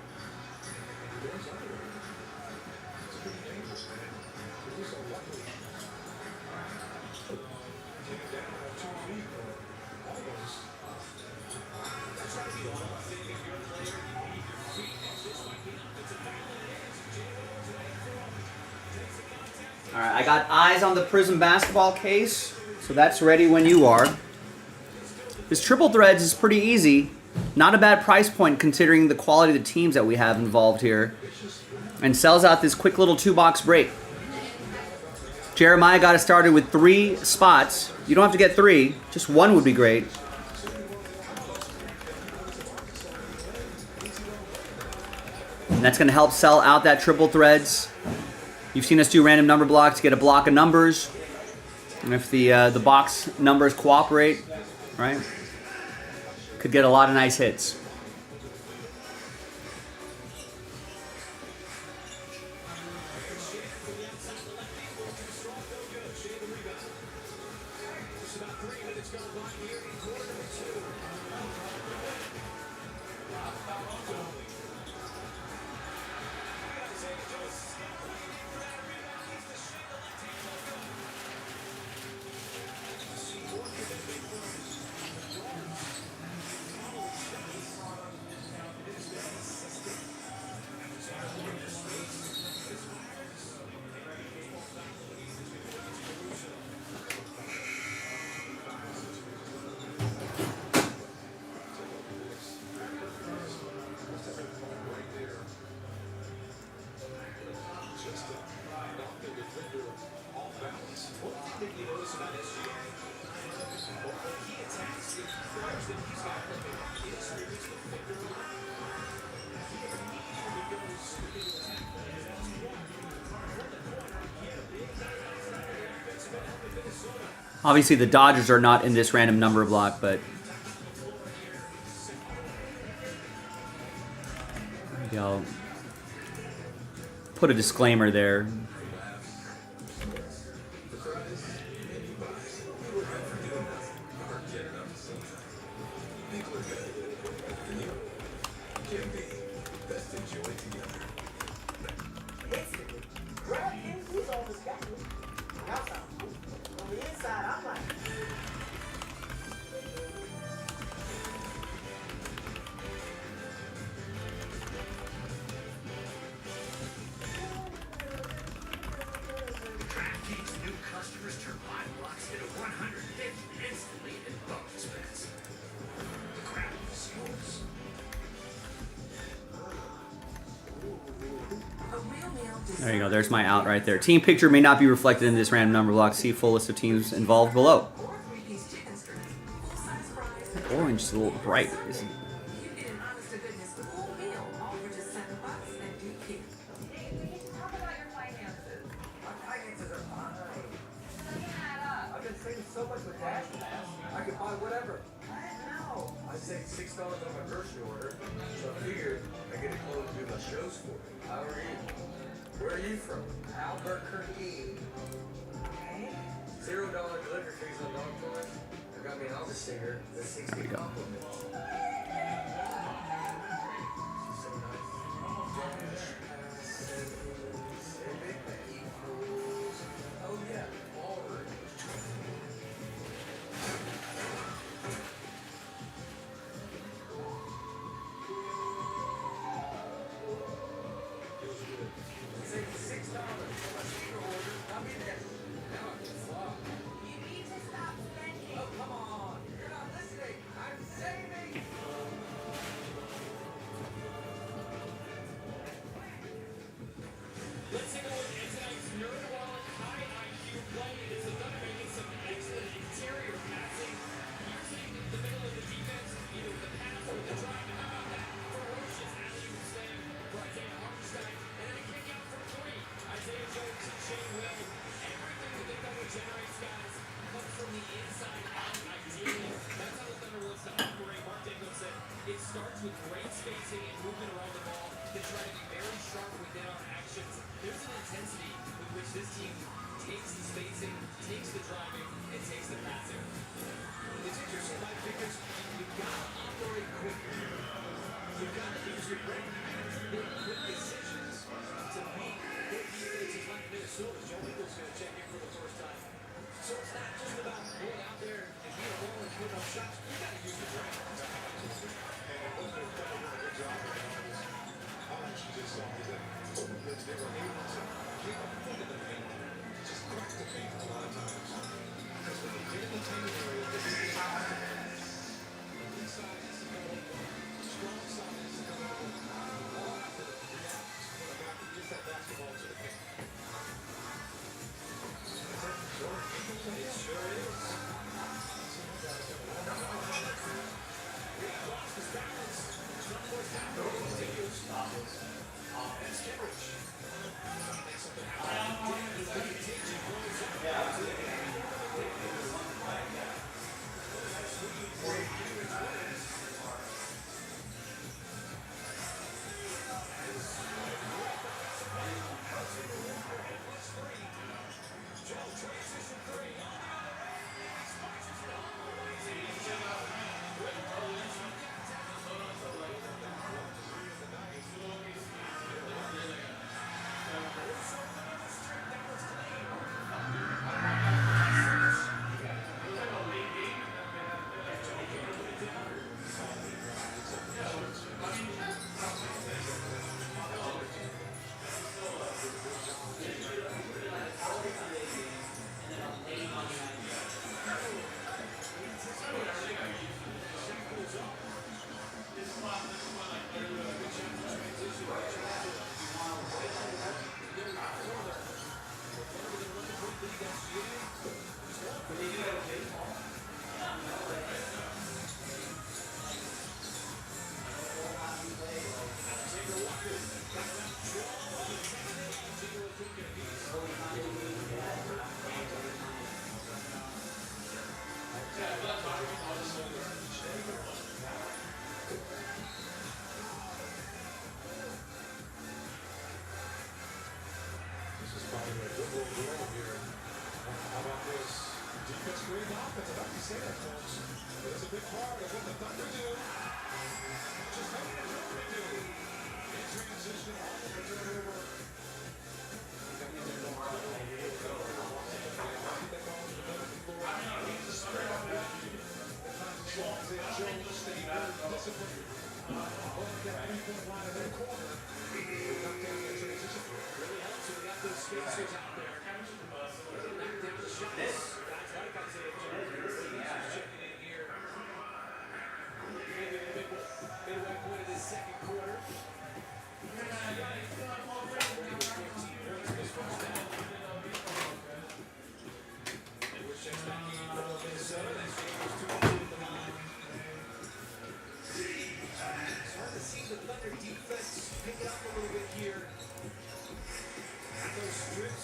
he goes under it. It's pretty dangerous, man. Caruso luckily take it down about 2 feet or almost. That's right. The only thing if you're a player, you need your feet. And this might be an offensive foul. And it is. Jalen today takes the contact. All right, I got eyes on the Prism basketball case, so that's ready when you are. This triple threads is pretty easy. Not a bad price point considering the quality of the teams that we have involved here. And sells out this quick little 2-box break. Jeremiah got us started with 3 spots. You don't have to get 3, just 1 would be great. And that's going to help sell out that triple threads. You've seen us do random number blocks, get a block of numbers. And if the box numbers cooperate, right, could get a lot of nice hits. Obviously, the Dodgers are not in this random number block, but maybe I'll put a disclaimer there. There you go. There's my out right there. Team picture may not be reflected in this random number block. See full list of teams involved below. Orange is a little bright, isn't it? I've been saving so much with Dash Pass. I could buy whatever. I saved $6 on my grocery order, so I figured I get a clone to do my shows for me. How are you? Where are you from? Albuquerque. $0 delivery fees on dog toys. I got me an office singer. That's 60 compliments. So nice. Oh yeah, orange. the driving and takes the passing. It's interesting, Mike, because you've got to operate quickly. You've got to use your brain. Make quick decisions to beat big defenses like Minnesota. Joe Ingles going to check in for the first time. So it's not just about going out there and being a ball and putting up shots. You've got to use your brain. They were able to get a foot in the paint, just crack the paint a lot of times. Because when they get in the paint area, this is the top. The weak side is to go strong side is to go all after the react when a guy can get that basketball to the paint. It sure is.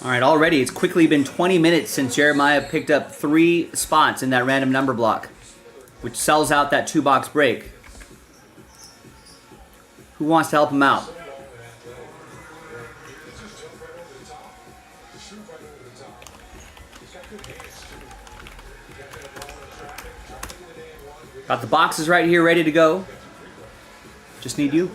All right, already it's quickly been 20 minutes since Jeremiah picked up 3 spots in that random number block, which sells out that 2-box break. Who wants to help him out? Got the boxes right here ready to go. Just need you.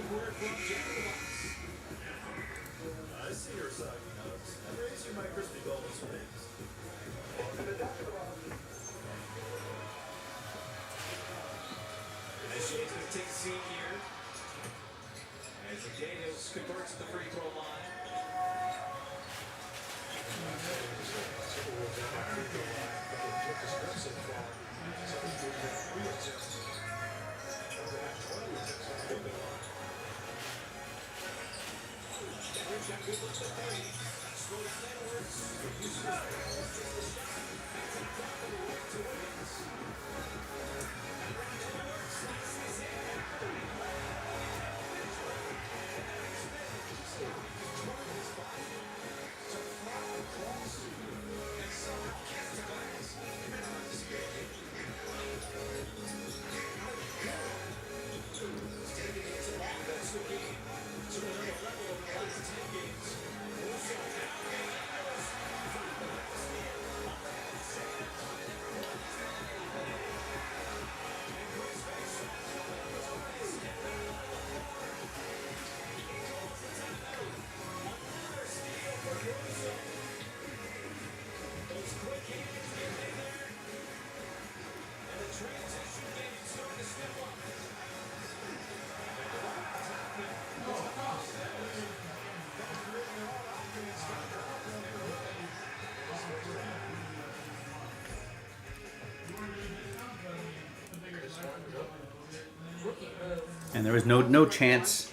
And there was no chance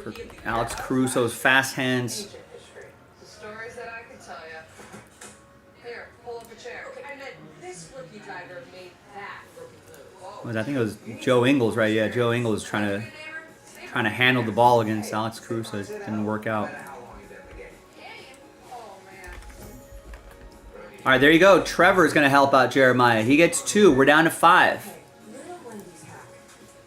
for Alex Caruso's fast hands. The stories that I could tell you. Here, pull up a chair. Okay, I meant this rookie driver made that rookie move. I think it was Joe Ingles, right? Yeah, Joe Ingles trying to handle the ball against Alex Caruso. It didn't work out. All right, there you go. Trevor's going to help out Jeremiah. He gets 2. We're down to 5. Little Wendy's hack.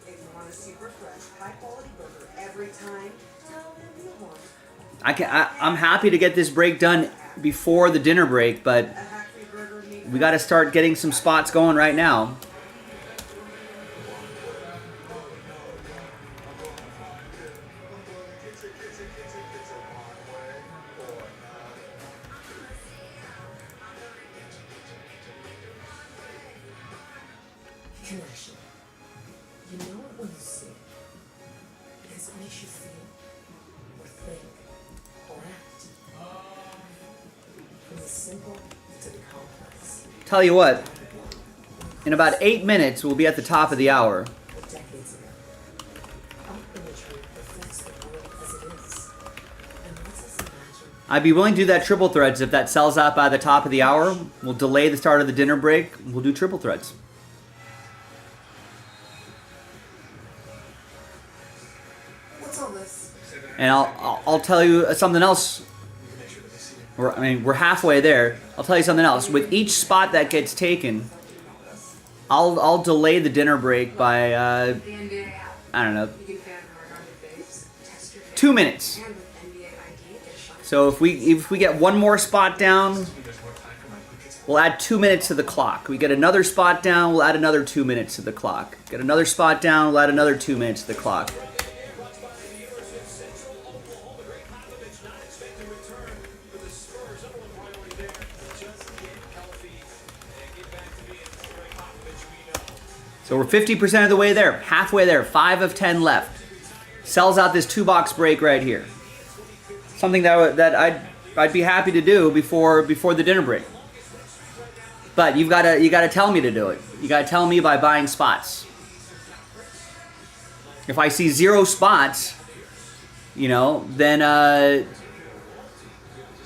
If you want a super fresh, high quality burger every time, tell them you want. I'm happy to get this break done before the dinner break, but we got to start getting some spots going right now. Connection. You know it when you see it. Because it makes you feel, or think, or act. From the simple to the complex. Tell you what, in about 8 minutes, we'll be at the top of the hour. Decades ago, our imagery reflects the world as it is. And lets us imagine. I'd be willing to do that triple threads if that sells out by the top of the hour. We'll delay the start of the dinner break. We'll do triple threads. What's all this? And I'll tell you something else. We're halfway there. I'll tell you something else. With each spot that gets taken, I'll delay the dinner break by I don't know, 2 minutes. So if we get one more spot down, we'll add 2 minutes to the clock. We get another spot down, we'll add another 2 minutes to the clock. Get another spot down, we'll add another 2 minutes to the clock. So we're 50% of the way there, halfway there, 5 of 10 left. Sells out this 2-box break right here. Something that I'd be happy to do before the dinner break. But you gotta tell me to do it. You gotta tell me by buying spots. If I see 0 spots, then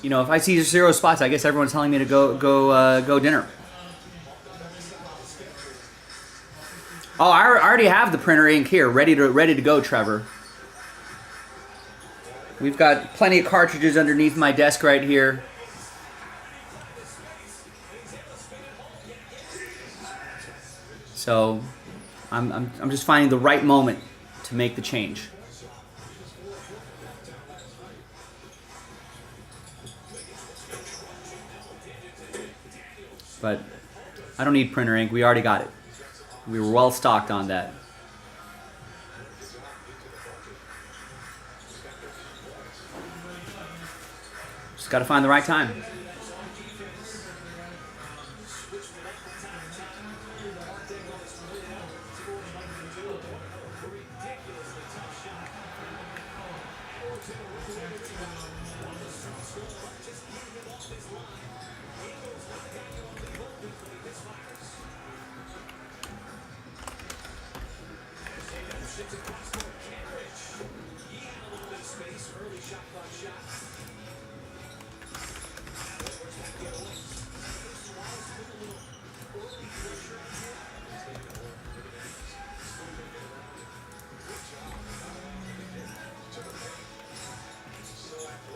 if I see 0 spots, I guess everyone's telling me to go dinner. Oh, I already have the printer ink here, ready to go, Trevor. We've got plenty of cartridges underneath my desk right here. So, I'm just finding the right moment to make the change. But I don't need printer ink. We already got it. We were well stocked on that. Just got to find the right time.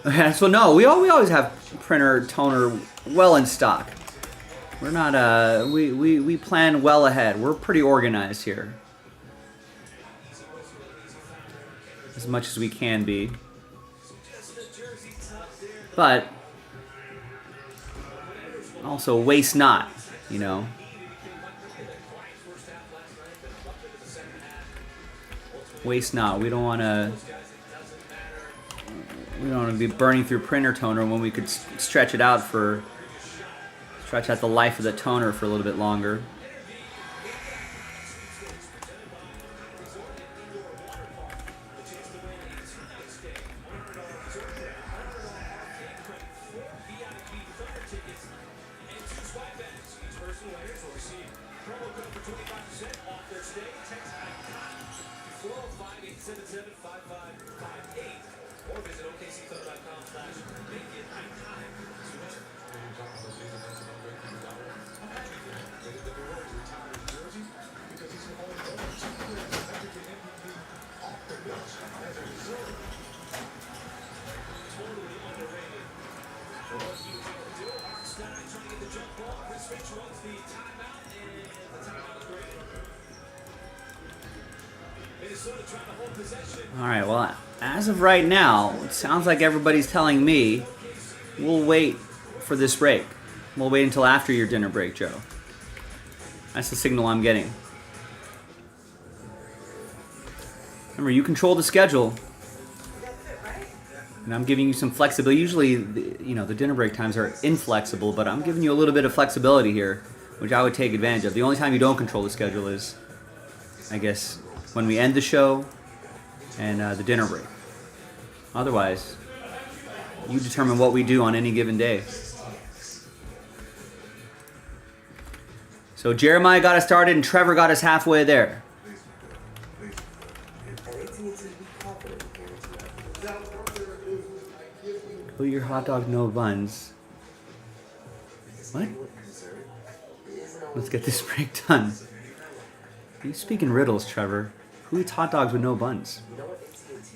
Okay, so no, we always have printer toner well in stock. We're not we plan well ahead. We're pretty organized here. As much as we can be. But also waste not, Waste not. We don't want to be burning through printer toner when we could stretch out the life of the toner for a little bit longer. promo code for 25% off their stay. Text ICON 405-877-5558 or visit okcthunder.com/makeitIconic. Totally underrated. For what you can do, Armstead trying to get the jump ball. Chris Finch wants the timeout, and the timeout is graded. Minnesota trying to hold possession. All right, well, as of right now, it sounds like everybody's telling me we'll wait for this break. We'll wait until after your dinner break, Joe. That's the signal I'm getting. Remember, you control the schedule. And I'm giving you some flexibility. Usually, the dinner break times are inflexible, but I'm giving you a little bit of flexibility here, which I would take advantage of. The only time you don't control the schedule is, I guess, when we end the show and the dinner break. Otherwise, you determine what we do on any given day. So Jeremiah got us started and Trevor got us halfway there. Put your hot dog, no buns. What? Let's get this break done. You speak in riddles, Trevor. Who eats hot dogs with no buns? I'm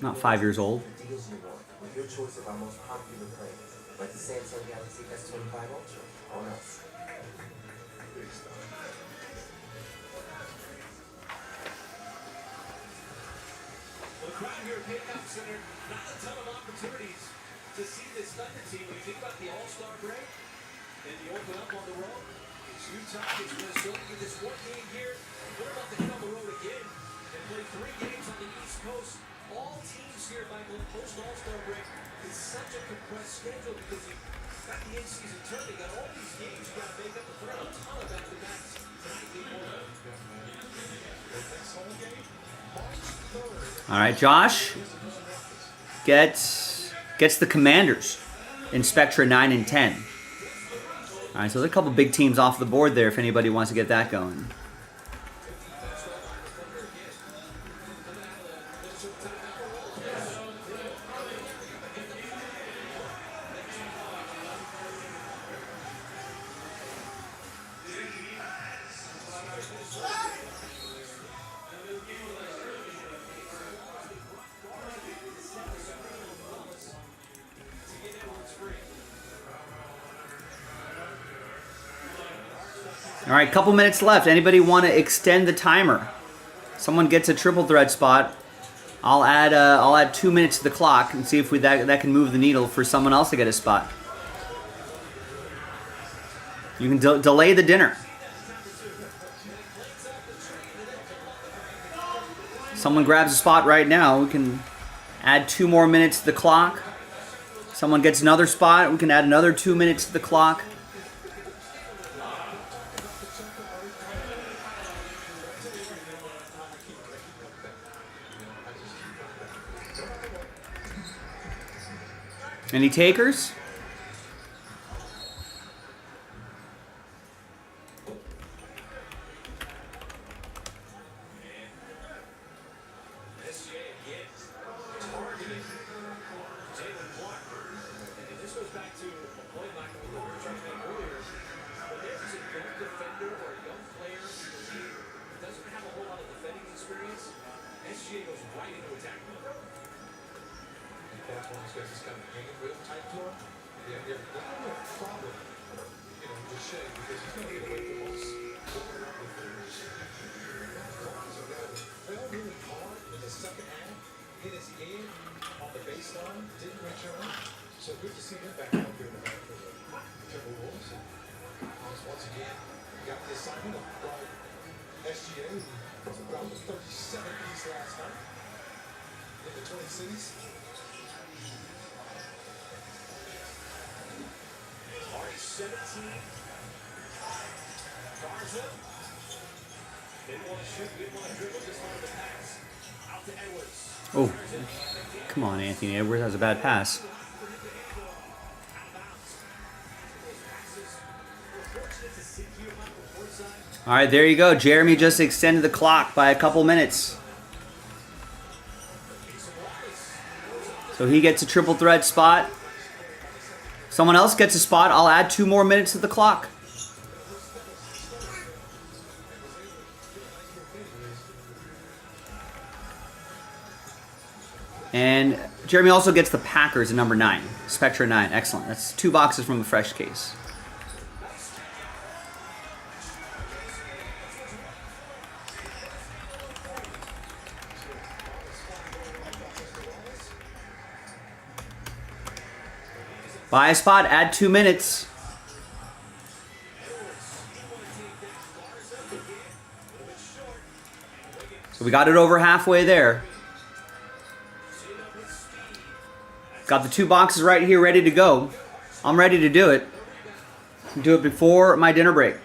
not 5 years old. With your choice of our most popular plane, like the Samsung Galaxy S25 Ultra, or else. Well, the crowd here at Paycom Center, not a ton of opportunities to see this Thunder team. When you think about the All-Star break and you open up on the road, it's Utah, it's Minnesota, you get this one game here. What about to hit on the road again and play 3 games on the East Coast? All teams here, Michael, post All-Star break, it's such a compressed schedule because you got the in-season tournament, you got all these games you got to make up. But there are a ton of back-to-backs tonight. All right, Josh gets the Commanders in Spectra 9 and 10. All right, so there's a couple big teams off the board there if anybody wants to get that going. All right, couple minutes left. Anybody want to extend the timer? Someone gets a triple threat spot. I'll add 2 minutes to the clock and see if that can move the needle for someone else to get a spot. You can delay the dinner. Someone grabs a spot right now. We can add 2 more minutes to the clock. Someone gets another spot. We can add another 2 minutes to the clock. Any takers? So good to see him back out there in the back for the Timberwolves. Once again, got the assignment of SGA, who was about the 37th piece last night in the Twin Cities. Already 17. Garza. Didn't want to shoot, didn't want to dribble, just wanted to pass. Out to Edwards. Oh, come on, Anthony Edwards has a bad pass. All right, there you go. Jeremy just extended the clock by a couple minutes. So he gets a triple threat spot. Someone else gets a spot. I'll add 2 more minutes to the clock. And Jeremy also gets the Packers at number 9. Spectra 9. Excellent. That's 2 boxes from the fresh case. Buy a spot, add 2 minutes. So we got it over halfway there. Got the 2 boxes right here ready to go. I'm ready to do it. Do it before my dinner break.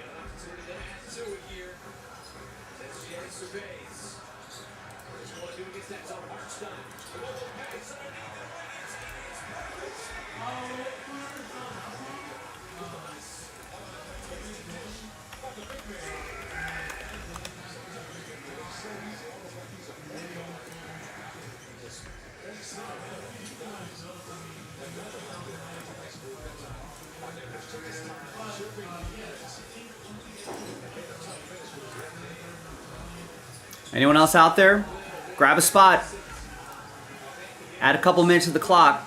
Anyone else out there? Grab a spot. Add a couple minutes to the clock.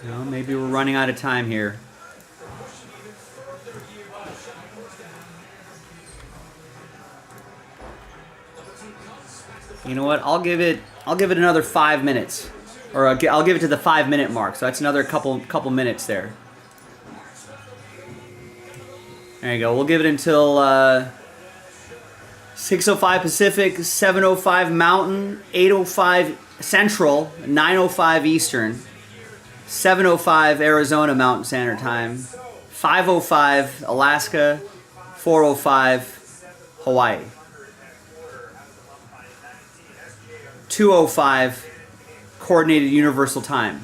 No, maybe we're running out of time here. You know what? I'll give it another 5 minutes, or I'll give it to the 5-minute mark. So that's another couple minutes there. There you go. We'll give it until 6:05 Pacific, 7:05 Mountain, 8:05 Central, 9:05 Eastern, 7:05 Arizona Mountain Standard Time, 5:05 Alaska, 4:05 Hawaii. 2:05 Coordinated Universal Time.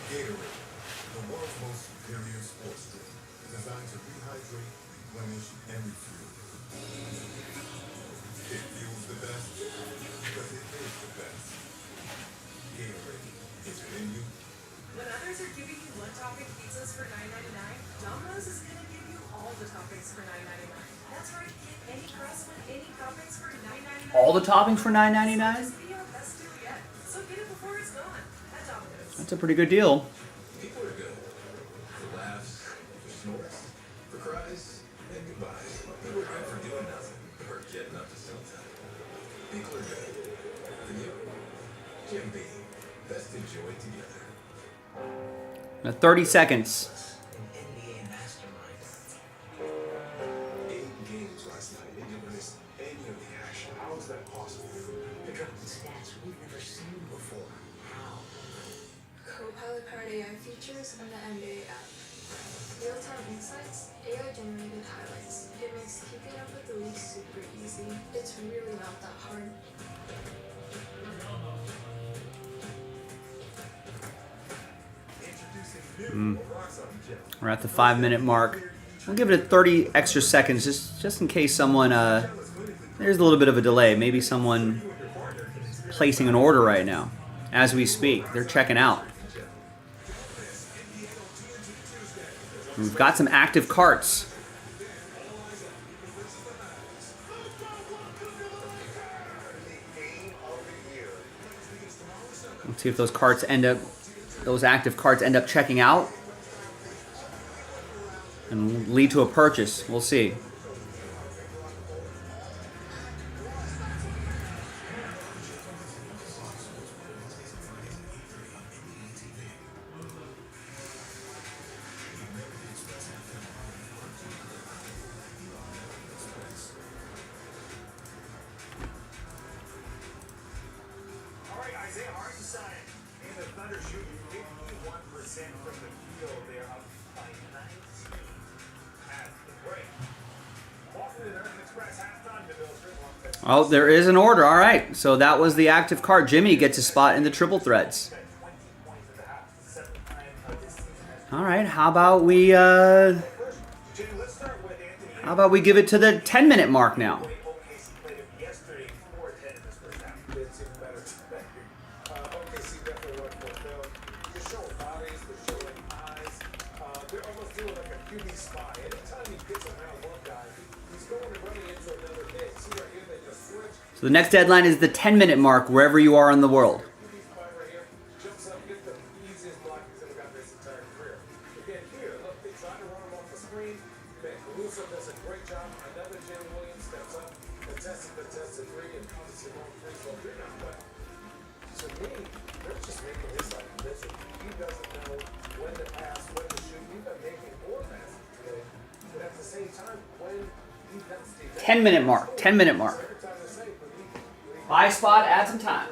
Gatorade, the world's most superior sports drink, designed to rehydrate, replenish, and refuel. It fuels the best because it is the best. Gatorade, it's in you. When others are giving you one-topping pizzas for $9.99, Domino's is going to give you all the toppings for $9.99. That's right, get any crust with any toppings for $9.99. All the toppings for $9.99? This be our best deal yet. So get it before it's gone at Domino's. That's a pretty good deal. People are good. For laughs, for snorts, for cries, and goodbyes. People are good for doing nothing or getting up to something. People are good. For you, Jim Beam. Best enjoyed together. 30 seconds. An NBA mastermind. 8 games last night. They didn't miss any of the action. How is that possible? They're dropping stats we've never seen before. How? Copilot powered AI features on the NBA app. Real-time insights, AI-generated highlights. It makes keeping up with the league super easy. It's really not that hard. We're at the 5-minute mark. We'll give it 30 extra seconds just in case someone, there's a little bit of a delay. Maybe someone placing an order right now as we speak. They're checking out. We've got some active carts. Let's see if those active carts end up checking out and lead to a purchase. We'll see. Thunder shooting 51% from the field. They're up by 19 at the break. Boston and American Express halftime to Bill's Triple. Oh, there is an order. All right. So that was the active card. Jimmy gets a spot in the triple threads. All right. How about we give it to the 10-minute mark now? So the next deadline is the 10-minute mark wherever you are in the world. Ten-minute mark. 10-minute mark. Buy spot, add some time.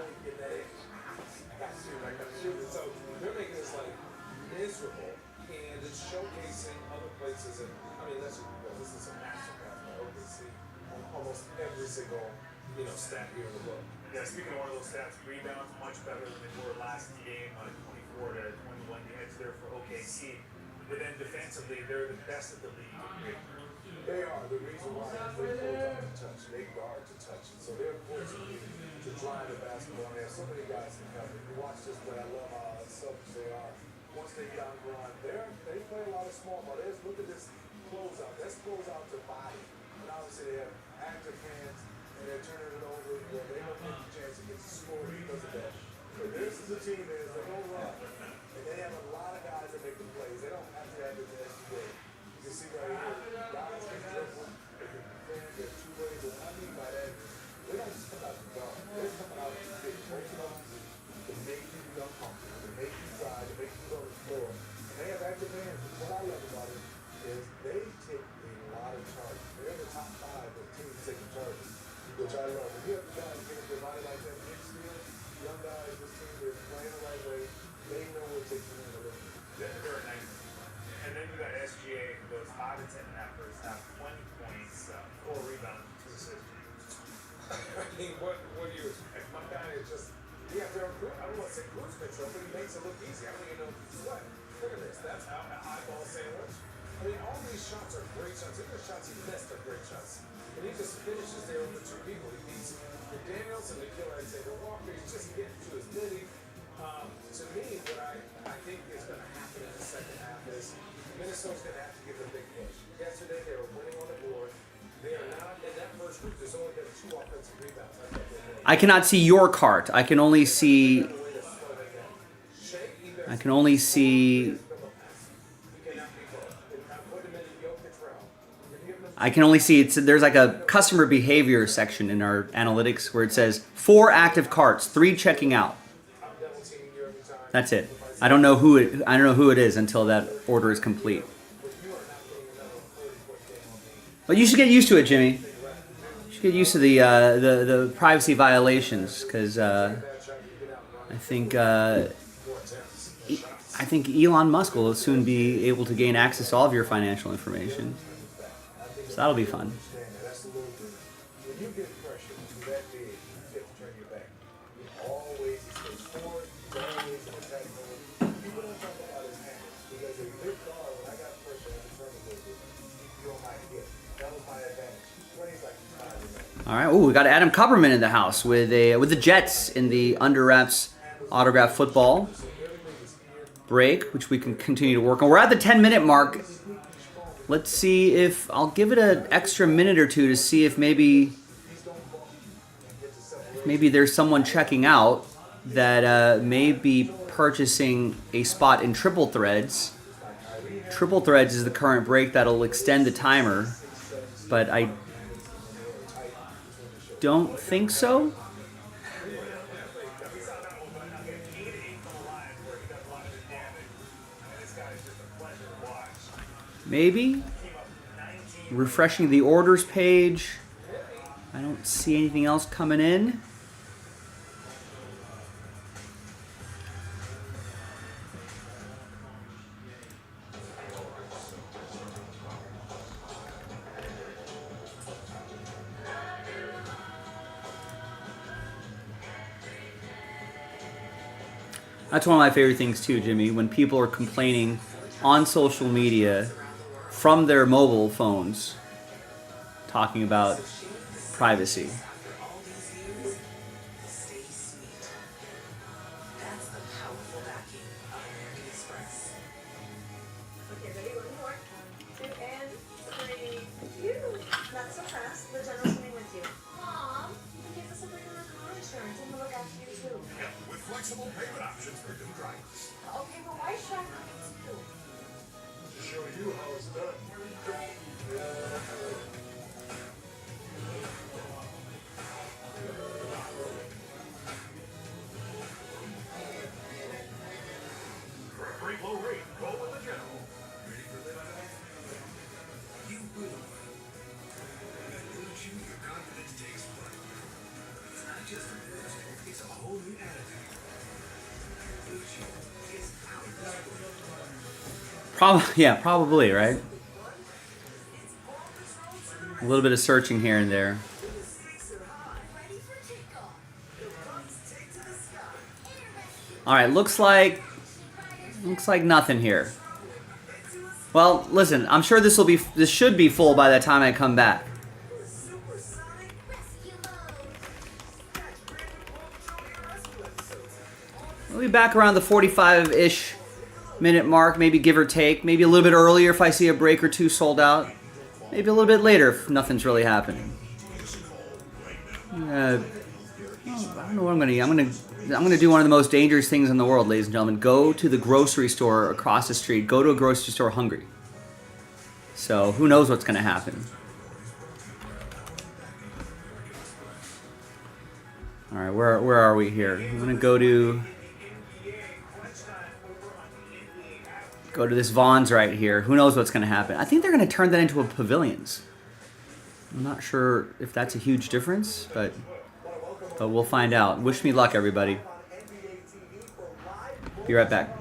So they're making this like miserable, and it's showcasing other places. And I mean, this is a masterclass by OKC on almost every single stat here in the book. Yeah, speaking of one of those stats, rebounds much better than they were last game, 24 to 21, the edge there for OKC. But then defensively, they're the best of the league. They are. The reason why is they close out to touch. They guard to touch. And so they're forcing you to drive the basketball. And so many guys can help it. You watch this play. I love how selfish they are. Once they get on the line, they play a lot of small ball. Look at this closeout. That's closeout to body. And obviously they have active hands, and they're turning it over. Well, they don't get the chance to get the score because of that. But this is a team that is a no run. And they have a lot of guys that make the plays. They don't have to have the best play. You can see right here, guys can dribble, they can defend, they're two ways. And what I mean by that is they don't just come out the guard. They're coming out to get personal to make you uncomfortable, to make you try, to make you go to the floor. And they have active hands. What I love about it is they take a lot of charges. They're in the top 5 of teams taking charges, which I love. When you have guys get their body like that, big steal, young guys, this team is playing the right way. They know what takes them in the league. They're nice. And then you got SGA, who goes 5 to 10 half first half, 20 points, 4 rebounds, 2 assists. I mean, what do you expect? My guy is just, I don't want to say cruise control, but he makes it look easy. I don't even know what. Look at this. That's how an eyeball sandwich. I mean, all these shots are great shots. Even the shots he missed are great shots. And he just finishes there with the 2 people. He beats the Daniels and the killer. I'd say the Walker. He's just getting to his knitting. To me, what I think is going to happen in the second half is Minnesota's going to have to give a big push. Yesterday, they were winning on the board. They are not in that first group. There's only been 2 offensive rebounds. I cannot see your cart. I can only see. There's like a customer behavior section in our analytics where it says 4 active carts, 3 checking out. That's it. I don't know who it is until that order is complete. But you should get used to it, Jimmy. You should get used to the privacy violations because I think Elon Musk will soon be able to gain access to all of your financial information. So that'll be fun. When you get pressure to that big, you have to turn your back. Always stay forward. Always in attack mode. People don't talk about his hands because a big guard, when I got pressure, I determined a little bit. You don't mind hit. That was my advantage. Plays like he's tired of that. All right. Ooh, we got Adam Kupperman in the house with the Jets in the Under Wraps autograph football break, which we can continue to work on. We're at the 10-minute mark. Let's see if I'll give it an extra minute or two to see if maybe there's someone checking out that may be purchasing a spot in Triple Threads. Triple Threads is the current break that'll extend the timer, but I don't think so. Maybe. Refreshing the orders page. I don't see anything else coming in. That's one of my favorite things too, Jimmy, when people are complaining on social media from their mobile phones talking about privacy. After all these years, stay sweet. That's the powerful backing of American Express. Okay, ready? One more. 2 and 3. Phew. Not so fast. The general's coming with you. Mom, you can give us a break on our car insurance and we'll look after you too. With flexible payment options for new drivers. Okay, but why should I come too? To show you how it's done. For a great low rate, go with the General. Ready for this? You will. At Blue Chew, your confidence takes flight. It's not just a boost, it's a whole new attitude. Blue Chew is ours. Probably, right? A little bit of searching here and there. All right, looks like nothing here. Well, listen, I'm sure this should be full by the time I come back. We'll be back around the 45-ish minute mark, maybe give or take. Maybe a little bit earlier if I see a break or two sold out. Maybe a little bit later if nothing's really happening. I don't know what I'm gonna do one of the most dangerous things in the world, ladies and gentlemen. Go to the grocery store across the street. Go to a grocery store hungry. So who knows what's gonna happen? All right, where are we here? I'm gonna go to this Vaughn's right here. Who knows what's gonna happen? I think they're gonna turn that into a Pavilions. I'm not sure if that's a huge difference, but we'll find out. Wish me luck, everybody. Be right back.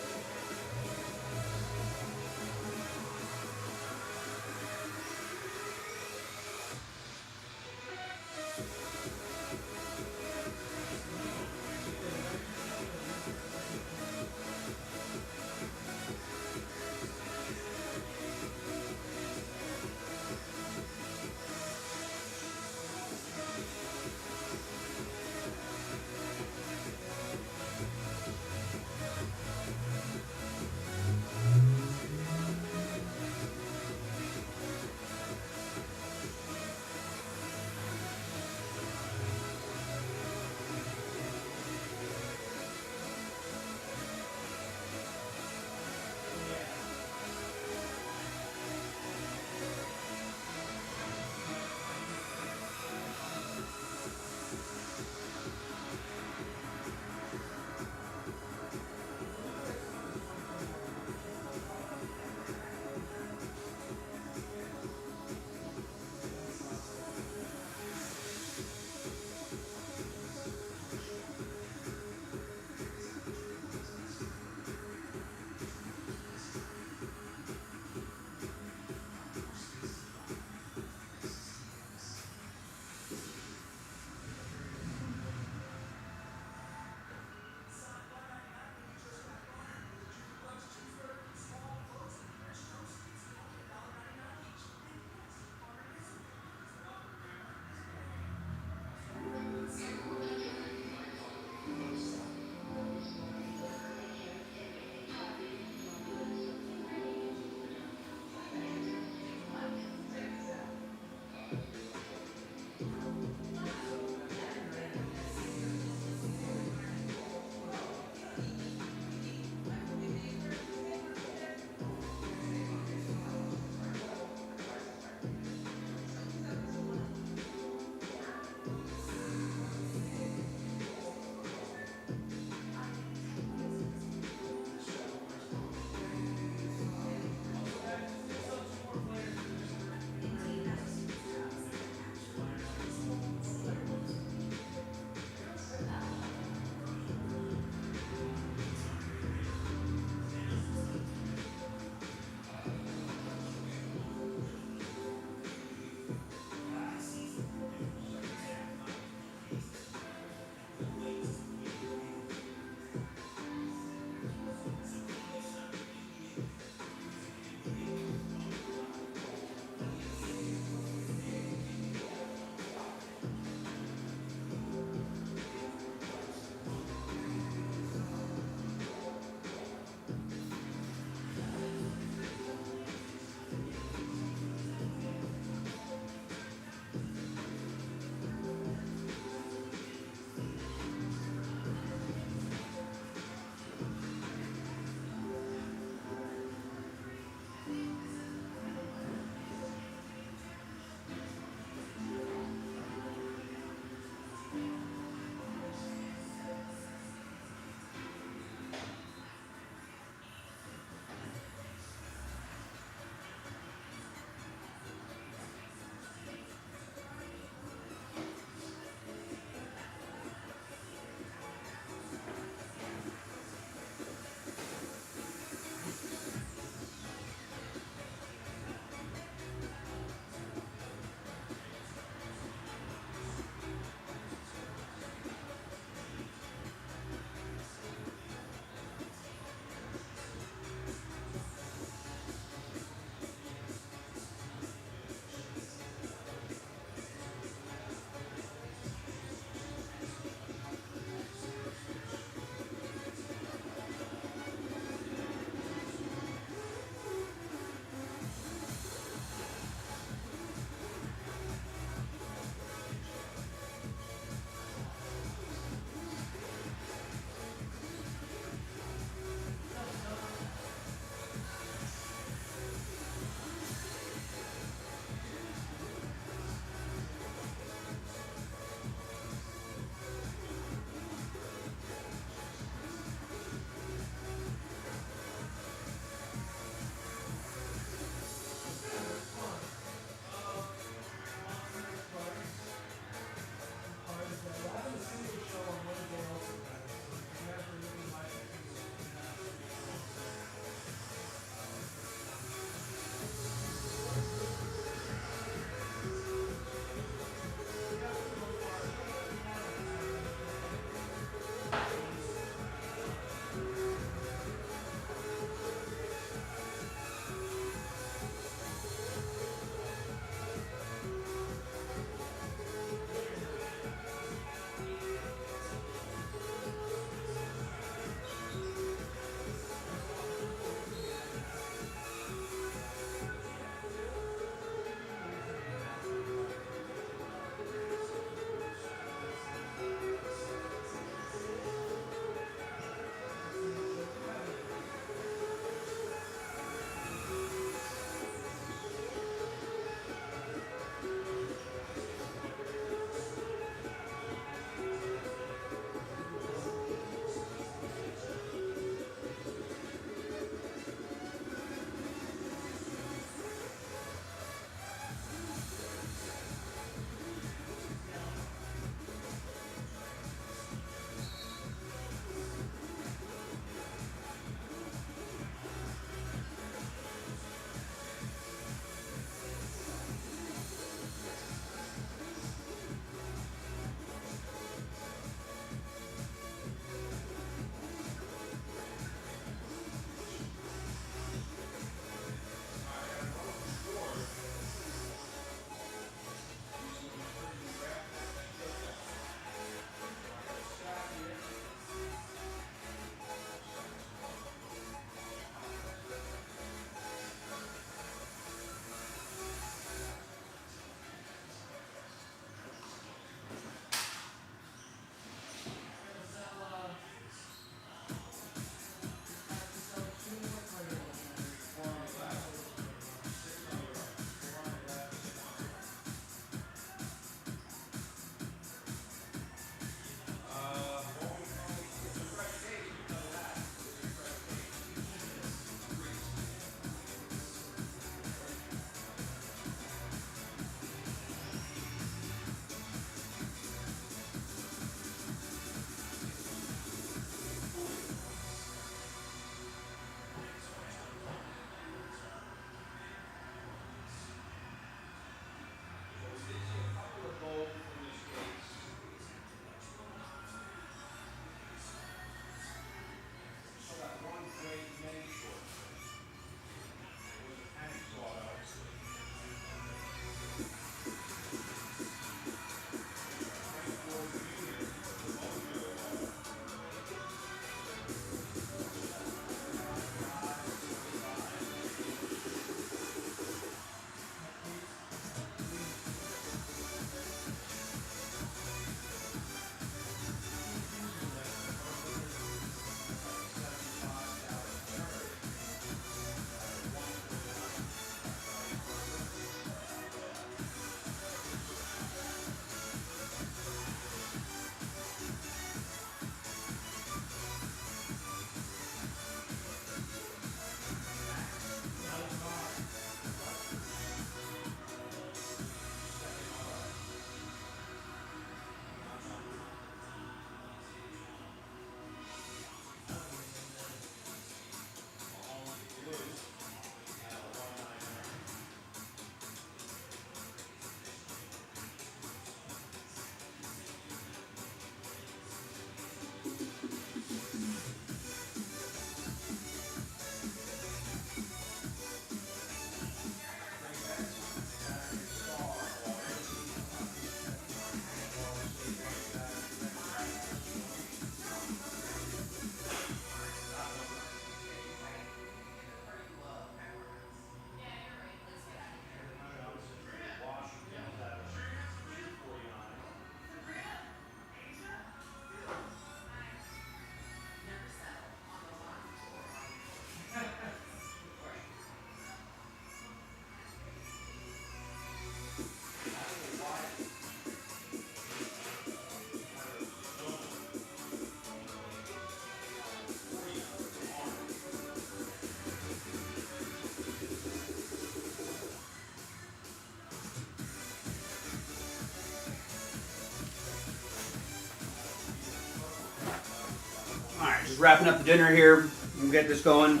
Just wrapping up the dinner here. We'll get this going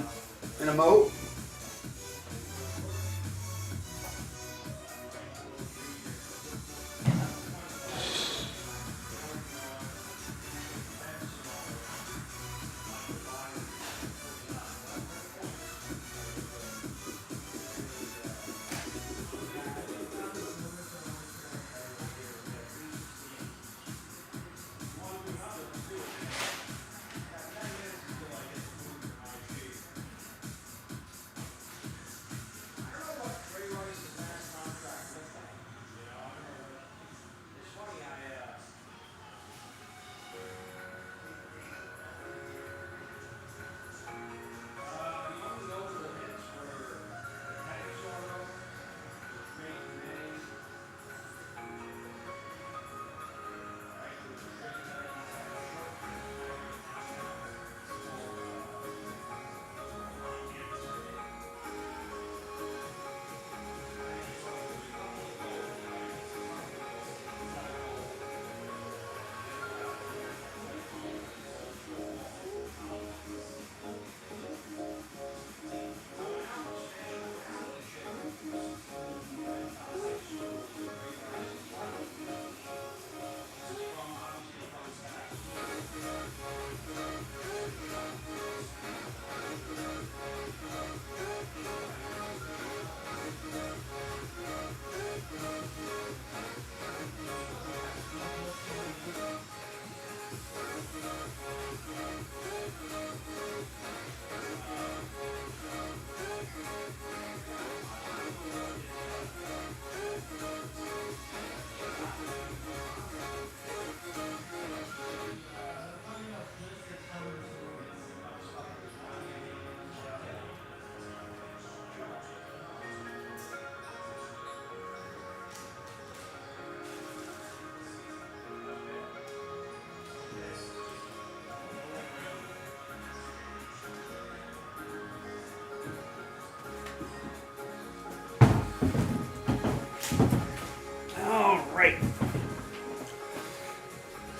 in a mo.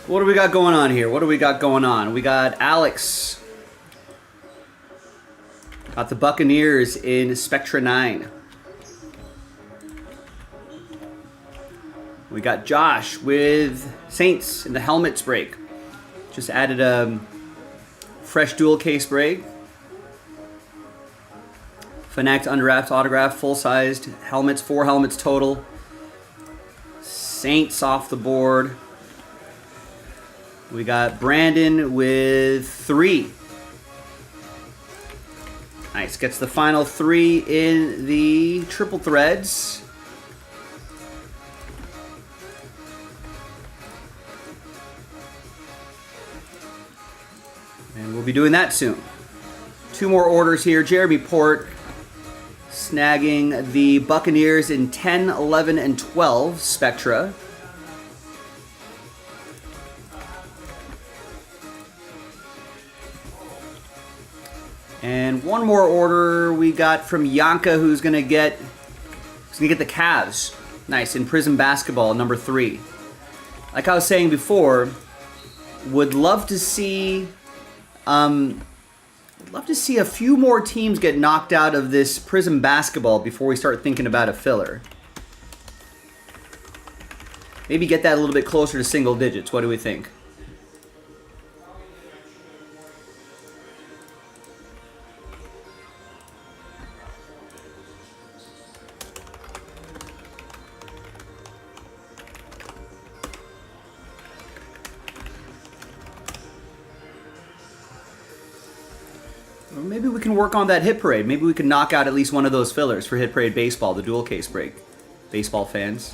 What do we got going on here? What do we got going on? We got Alex. Got the Buccaneers in Spectra 9. We got Josh with Saints in the helmets break. Just added a fresh dual case break. Fanatic unwrapped autograph, full-sized helmets, 4 helmets total. Saints off the board. We got Brandon with 3. Nice, gets the final 3 in the triple threads. And we'll be doing that soon. 2 more orders here. Jeremy Port snagging the Buccaneers in 10, 11, and 12 Spectra. And one more order we got from Yanka, who's gonna get the Cavs. Nice, in Prism Basketball, number 3. Like I was saying before, would love to see a few more teams get knocked out of this Prism Basketball before we start thinking about a filler. Maybe get that a little bit closer to single digits. What do we think? Maybe we can work on that Hit Parade. Maybe we can knock out at least one of those fillers for Hit Parade Baseball, the dual case break. Baseball fans.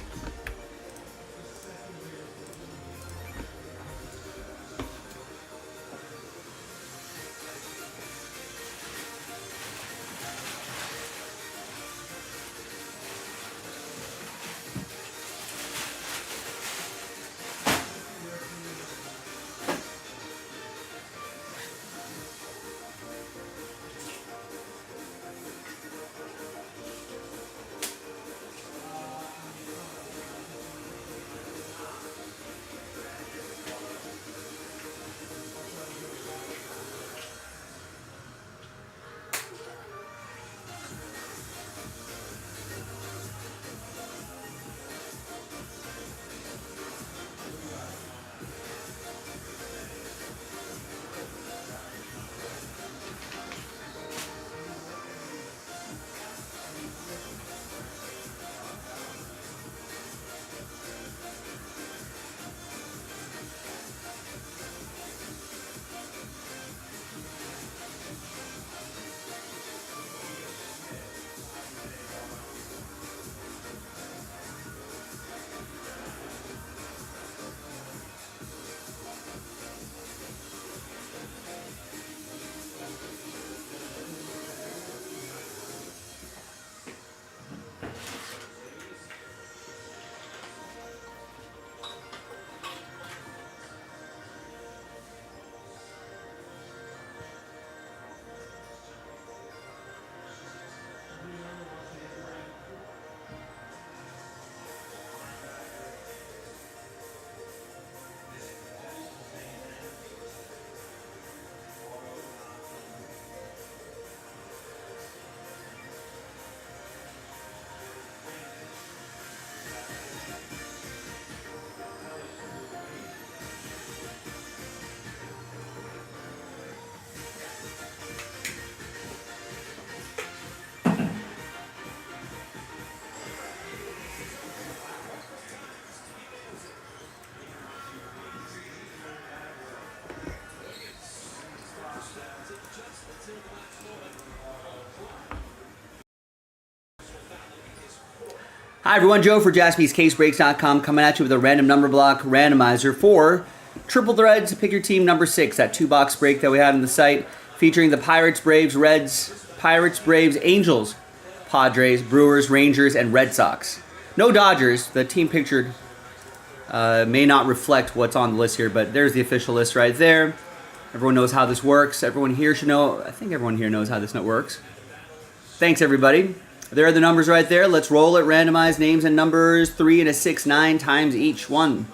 Hi everyone, Joe for JaspysCaseBreaks.com coming at you with a random number block randomizer for Triple Threads. Pick your team number 6, that 2-box break that we had on the site, featuring the Pirates, Braves, Reds, Pirates, Braves, Angels, Padres, Brewers, Rangers, and Red Sox. No Dodgers. The team pictured may not reflect what's on the list here, but there's the official list right there. Everyone knows how this works. Everyone here should know. I think everyone here knows how this note works. Thanks, everybody. There are the numbers right there. Let's roll it. Randomize names and numbers. 3 and a 6, 9 times each. 1,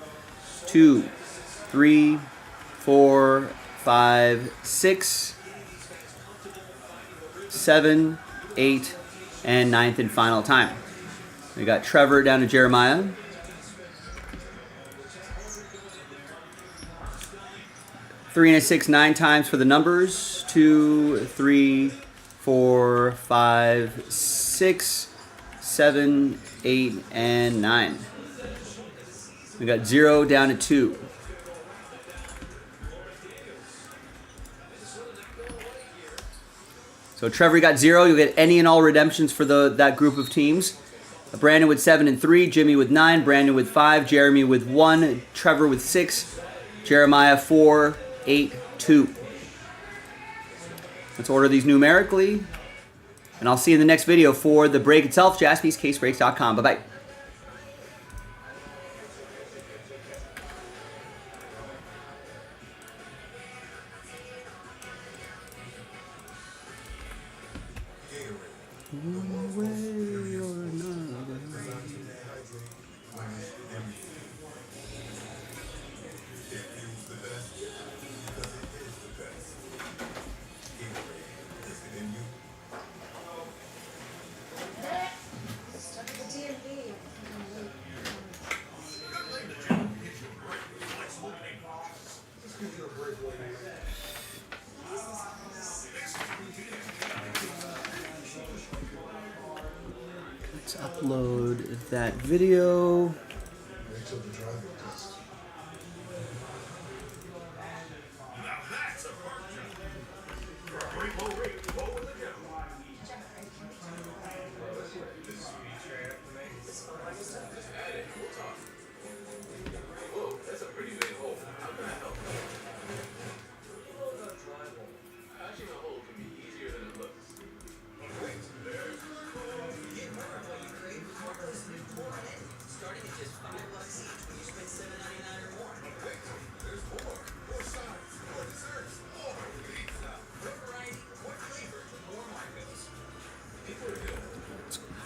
2, 3, 4, 5, 6, 7, 8, and 9th and final time. We got Trevor down to Jeremiah. Three and a 6, 9 times for the numbers. 2, 3, 4, 5, 6, 7, 8, and 9. We got 0 down to 2. So Trevor, you got 0. You'll get any and all redemptions for that group of teams. Brandon with 7 and 3, Jimmy with 9, Brandon with 5, Jeremy with 1, Trevor with 6, Jeremiah 4, 8, 2. Let's order these numerically. And I'll see you in the next video for the break itself. JaspysCaseBreaks.com. Bye-bye. One way or another. Let's upload that video.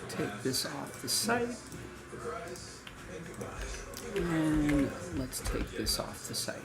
Take this off the site. And let's take this off the site.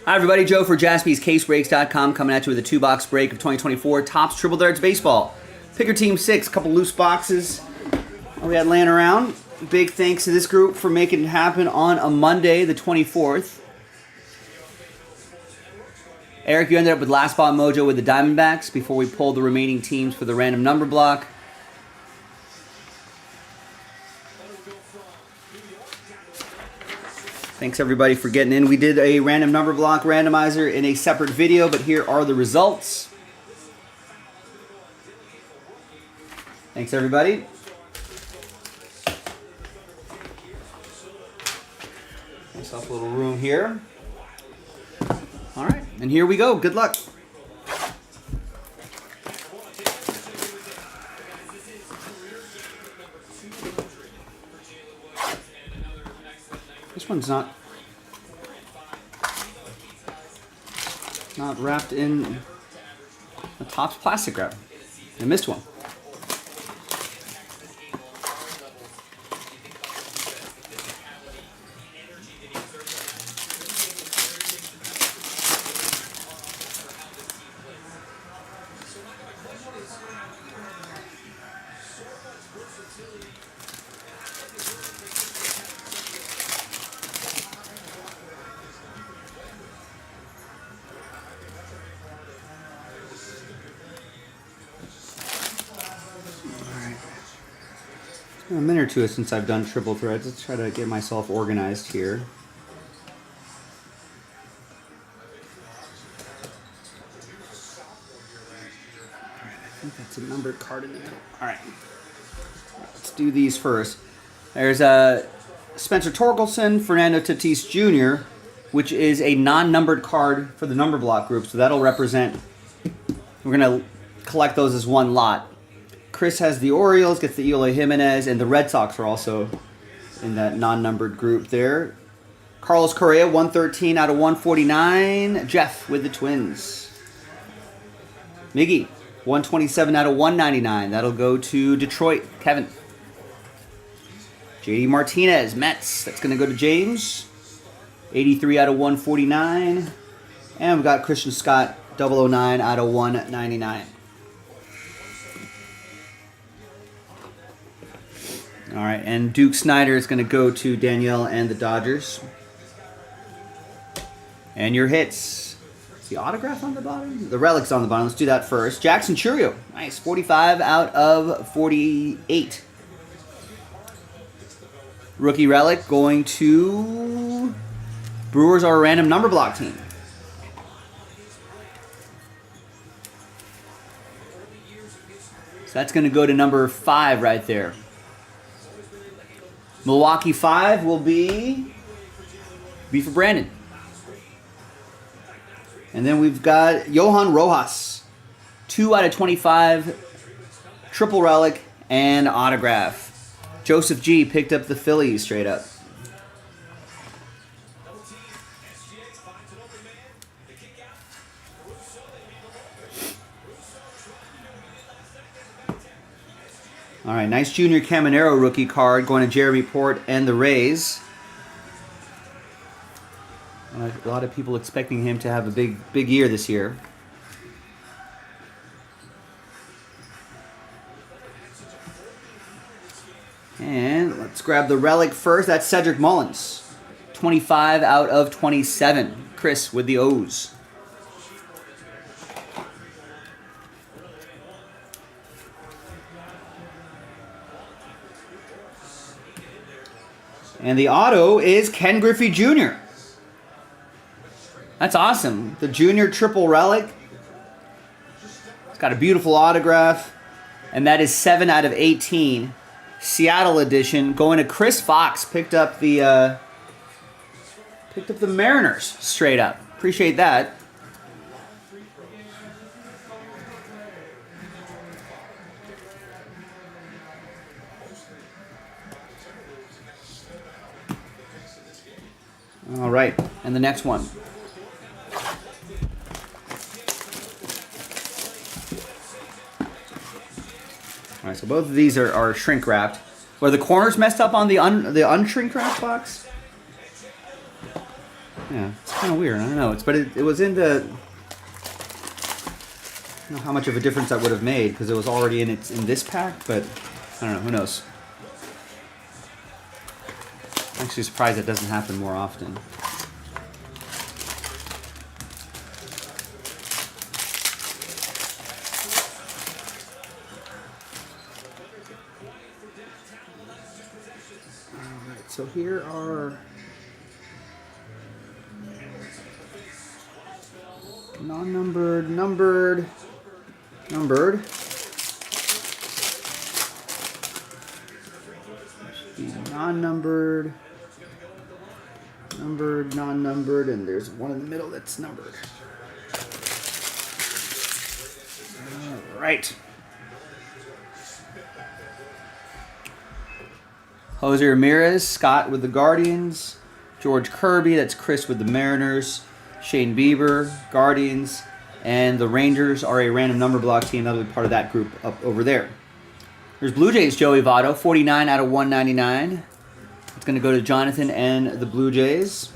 Hi everybody, Joe for JaspysCaseBreaks.com coming at you with a 2-box break of 2024 Topps Triple Threads Baseball. Pick your team 6, couple loose boxes we had laying around. Big thanks to this group for making it happen on a Monday, the 24th. Eric, you ended up with Last Spot Mojo with the Diamondbacks before we pulled the remaining teams for the random number block. Thanks everybody for getting in. We did a random number block randomizer in a separate video, but here are the results. Thanks everybody. Myself a little room here. All right, and here we go. Good luck. This one's not wrapped in a Topps plastic wrap. I missed one. A minute or two since I've done triple threads. Let's try to get myself organized here. I think that's a numbered card in the middle. All right. Let's do these first. There's Spencer Torkelson, Fernando Tatis Jr., which is a non-numbered card for the number block group. So that'll represent, we're going to collect those as one lot. Chris has the Orioles, gets the Eloy Jimenez, and the Red Sox are also in that non-numbered group there. Carlos Correa, 113 out of 149. Jeff with the Twins. Miggy, 127 out of 199. That'll go to Detroit. Kevin. JD Martinez, Mets. That's going to go to James. 83 out of 149. And we've got Christian Scott, 009 out of 199. All right, and Duke Snyder is going to go to Danielle and the Dodgers. And your hits. Is the autograph on the bottom? The relic's on the bottom. Let's do that first. Jackson Churio. Nice. 45 out of 48. Rookie relic going to Brewers, our random number block team. So that's going to go to number 5 right there. Milwaukee 5 will be for Brandon. And then we've got Johan Rojas. 2 out of 25. Triple relic and autograph. Joseph G picked up the Phillies straight up. All right, nice Junior Caminero rookie card going to Jeremy Port and the Rays. A lot of people expecting him to have a big year this year. And let's grab the relic first. That's Cedric Mullins. 25 out of 27. Chris with the O's. And the auto is Ken Griffey Jr. That's awesome. The junior triple relic. It's got a beautiful autograph. And that is 7 out of 18. Seattle edition going to Chris Fox. Picked up the Mariners straight up. Appreciate that. All right, and the next one. All right, so both of these are shrink wrapped. Were the corners messed up on the unshrink wrapped box? Yeah, it's kind of weird. I don't know. But it was in the. I don't know how much of a difference that would have made because it was already in this pack. But I don't know. Who knows? I'm actually surprised that doesn't happen more often. Alright, so here are non-numbered, numbered. Non-numbered. Numbered, non-numbered, and there's one in the middle that's numbered. All right. Jose Ramirez, Scott with the Guardians. George Kirby, that's Chris with the Mariners. Shane Bieber, Guardians. And the Rangers are a random number block team. That'll be part of that group up over there. There's Blue Jays, Joey Votto, 49 out of 199. It's going to go to Jonathan and the Blue Jays.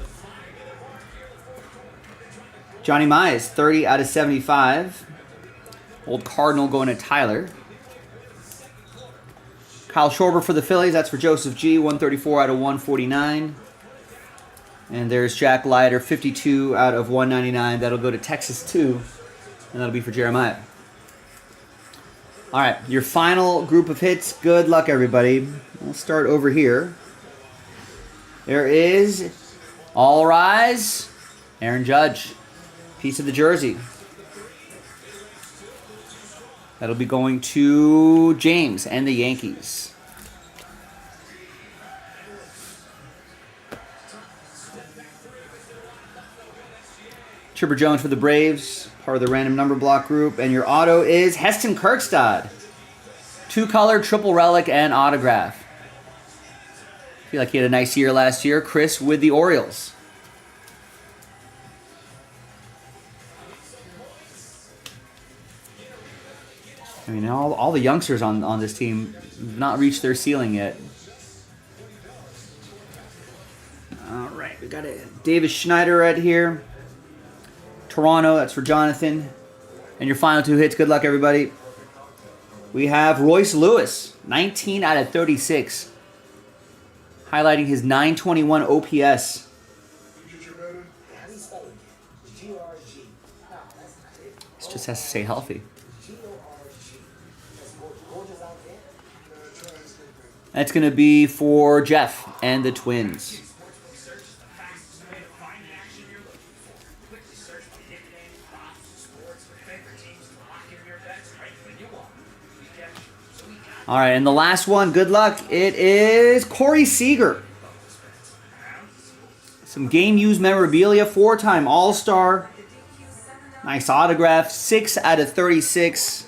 Johnny Mize, 30 out of 75. Old Cardinal going to Tyler. Kyle Schwarber for the Phillies. That's for Joseph G. 134 out of 149. And there's Jack Leiter, 52 out of 199. That'll go to Texas 2. And that'll be for Jeremiah. All right, your final group of hits. Good luck, everybody. We'll start over here. There is All Rise, Aaron Judge. Piece of the jersey. That'll be going to James and the Yankees. Chipper Jones for the Braves, part of the random number block group. And your auto is Heston Kjerstad. 2-color, triple relic, and autograph. I feel like he had a nice year last year. Chris with the Orioles. I mean, all the youngsters on this team have not reached their ceiling yet. All right, we got a Davis Schneider right here. Toronto, that's for Jonathan. And your final 2 hits. Good luck, everybody. We have Royce Lewis, 19 out of 36. Highlighting his 921 OPS. How do you spell it? G-R-G. No, that's not it. This just has to say healthy. G-O-R-G. That's gorgeous out there. That's going to be for Jeff and the Twins. All right, and the last one, good luck. It is Corey Seager. Some game-used memorabilia, 4-time All-Star. Nice autograph, 6 out of 36.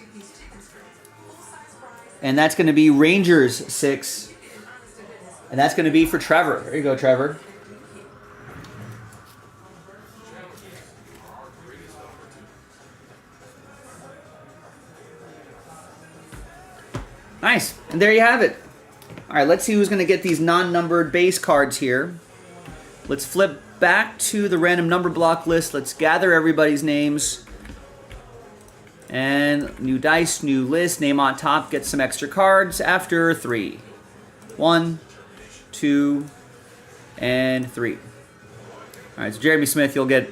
And that's going to be Rangers 6. And that's going to be for Trevor. There you go, Trevor. Nice. And there you have it. All right, let's see who's going to get these non-numbered base cards here. Let's flip back to the random number block list. Let's gather everybody's names. And new dice, new list. Name on top. Get some extra cards after 3. 1, 2, and 3. All right, so Jeremy Smith, you'll get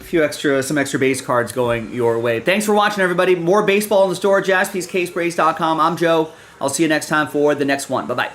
some extra base cards going your way. Thanks for watching, everybody. More baseball in the store. JaspysCaseBreaks.com. I'm Joe. I'll see you next time for the next one. Bye-bye.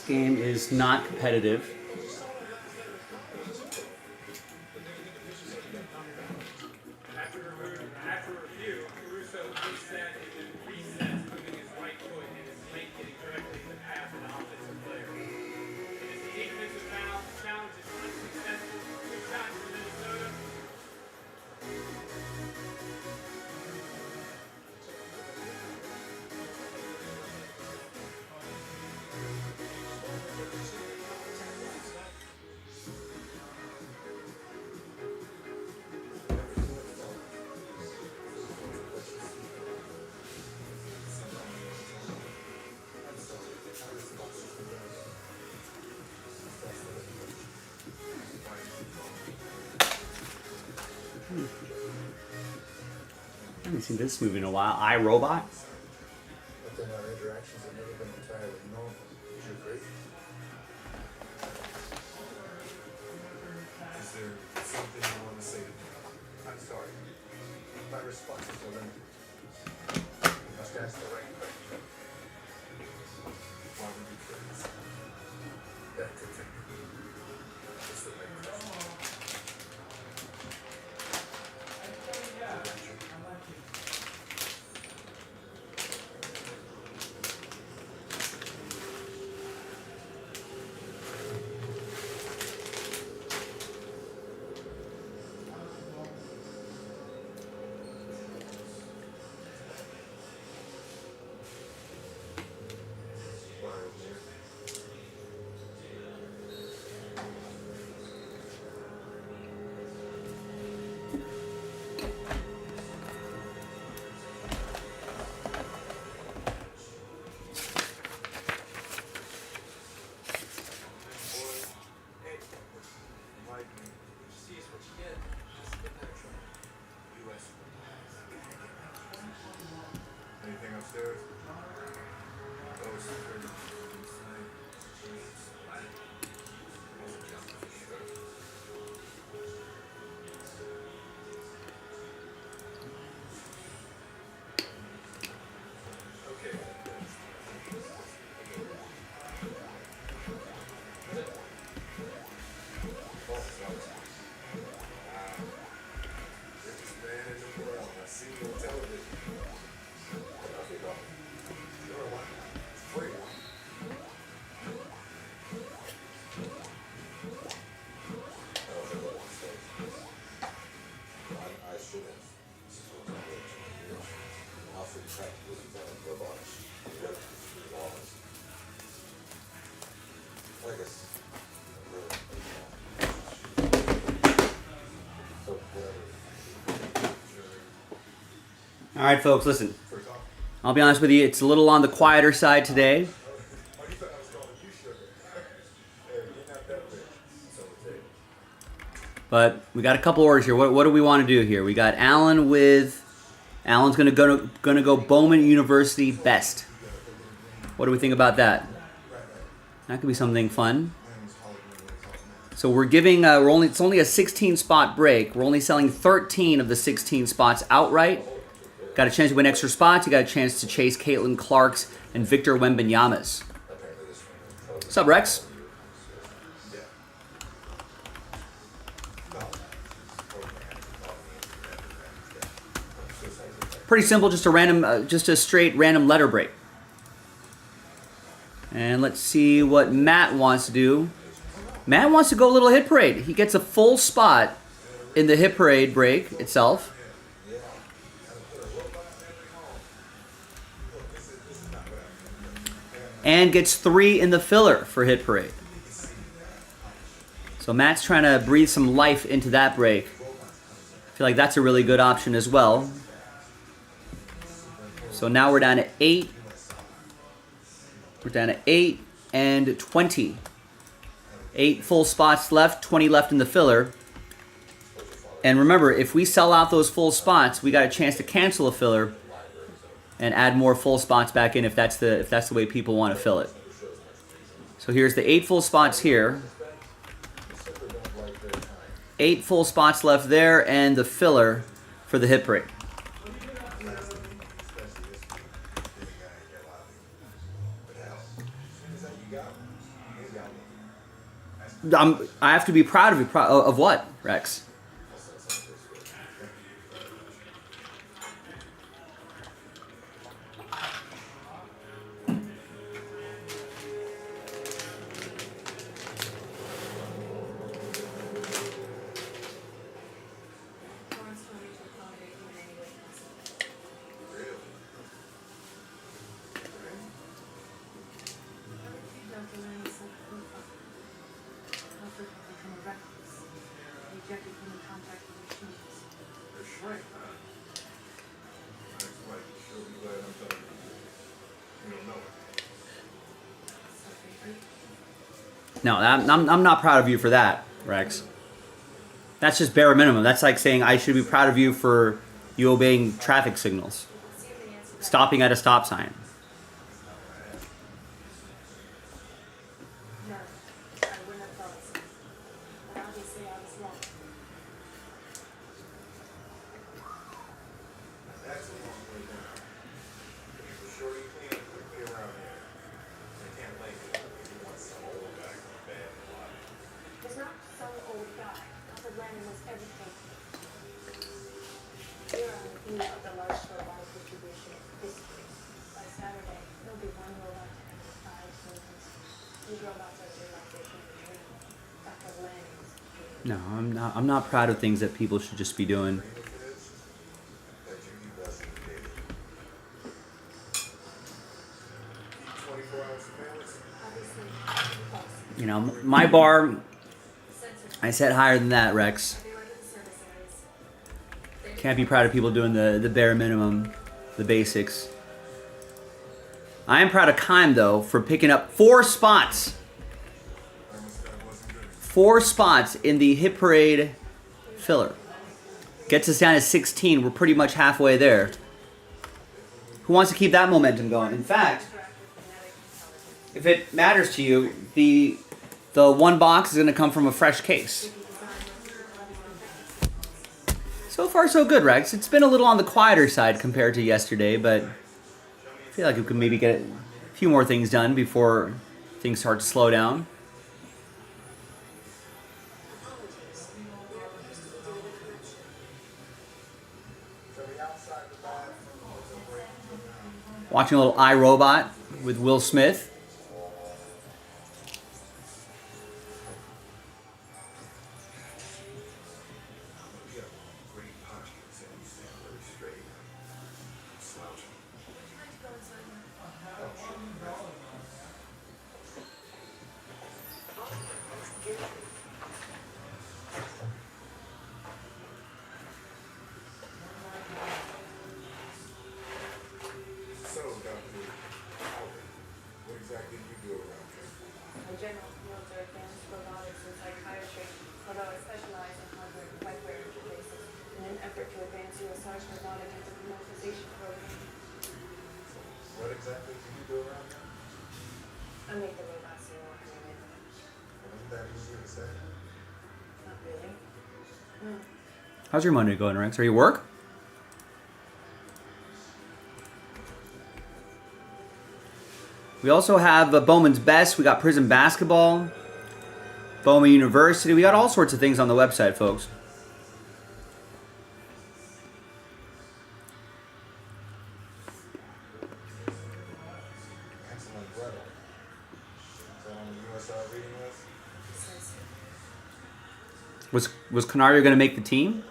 game is not competitive. After review, Caruso reset and then resets, moving his right foot and his leg getting directly in the path of the offensive player. It is the defensive foul. The challenge is unsuccessful. 2 shots for Minnesota. I haven't seen this movie in a while. iRobot. But then our interactions have never been entirely normal. You're great. Is there something you want to say to me? I'm sorry. My response is so limited. You must ask the right question. Why would you kill us? That continue. It's the right question. Anything upstairs? Oh, security. Okay. Richest man in the world. I see you on television. Free. I should have. Also, practically robotics. I guess. So, whatever. All right, folks, listen. I'll be honest with you, it's a little on the quieter side today. Oh, you thought I was calling you sugar. Hey, you're not that rich. So it's it. But we got a couple orders here. What do we want to do here? We got Alan with... Alan's gonna go Bowman University best. What do we think about that? That could be something fun. So we're giving... it's only a 16 spot break. We're only selling 13 of the 16 spots outright. Got a chance to win extra spots. You got a chance to chase Caitlin Clark's and Victor Wembanyama's. What's up, Rex? Pretty simple, just a random, just a straight random letter break. And let's see what Matt wants to do. Matt wants to go a little hit parade. He gets a full spot in the hit parade break itself. And gets 3 in the filler for hit parade. So Matt's trying to breathe some life into that break. I feel like that's a really good option as well. So now we're down to 8. We're down to 8 and 20. 8 full spots left, 20 left in the filler. And remember, if we sell out those full spots, we got a chance to cancel a filler and add more full spots back in if that's the way people want to fill it. So here's the 8 full spots here. 8 full spots left there, and the filler for the hit break. I have to be proud of you. Of what, Rex? Lawrence told me to accommodate you in any way possible. Really? I would feed Dr. Lanning some profile. Alfred had become a recluse. Rejected human contact with machines. A shrink, huh? My ex-wife will sure be glad I'm telling you. You don't know it. No, I'm not proud of you for that, Rex. That's just bare minimum. That's like saying I should be proud of you for you obeying traffic signals, stopping at a stop sign. No, I wouldn't have thought so. But obviously I was wrong. That's a long way down. People sure you clean up quickly around here. They can't blame you if you want some old guy come bad in life. He's not some old guy. Alfred Lanning was everything. Here on the view of the large robotic distribution history. By Saturday, there'll be one robot to every 5 humans. These robots are realization of the dream. Dr. Lanning's dream. No, I'm not proud of things that people should just be doing. If it is, that you be blessed in the day. Keep 24 hours surveillance. Obviously, false. You know, my bar, Censored. I set higher than that, Rex. They were in the service areas. Can't be proud of people doing the bare minimum, the basics. I am proud of Kime, though, for picking up 4 spots. Thermostat wasn't good. 4 spots in the hit parade filler. Gets us down to 16. We're pretty much halfway there. Who wants to keep that momentum going? In fact, if it matters to you, the one box is going to come from a fresh case. So far, so good, Rex. It's been a little on the quieter side compared to yesterday, but I feel like we could maybe get a few more things done before things start to slow down. Watching a little iRobot with Will Smith. You have great postures and you stand very straight. Slouching. Would you like to go inside now? So, Dr. Albert, what exactly do you do around here? My general fields are advanced robotics and psychiatry, although I specialize in hardware and whiteware interfaces in an effort to advance USR's robotic anthropomorphization program. What exactly do you do around here? I make the robots you want to make them. Isn't that easier to say? Not really. No. How's your Monday going, Rex? Are you at work? We also have Bowman's Best. We got Prison Basketball, Bowman University. We got all sorts of things on the website, folks. Excellent brother. Is that on the USR reading list? Says Was Canario going to make the team?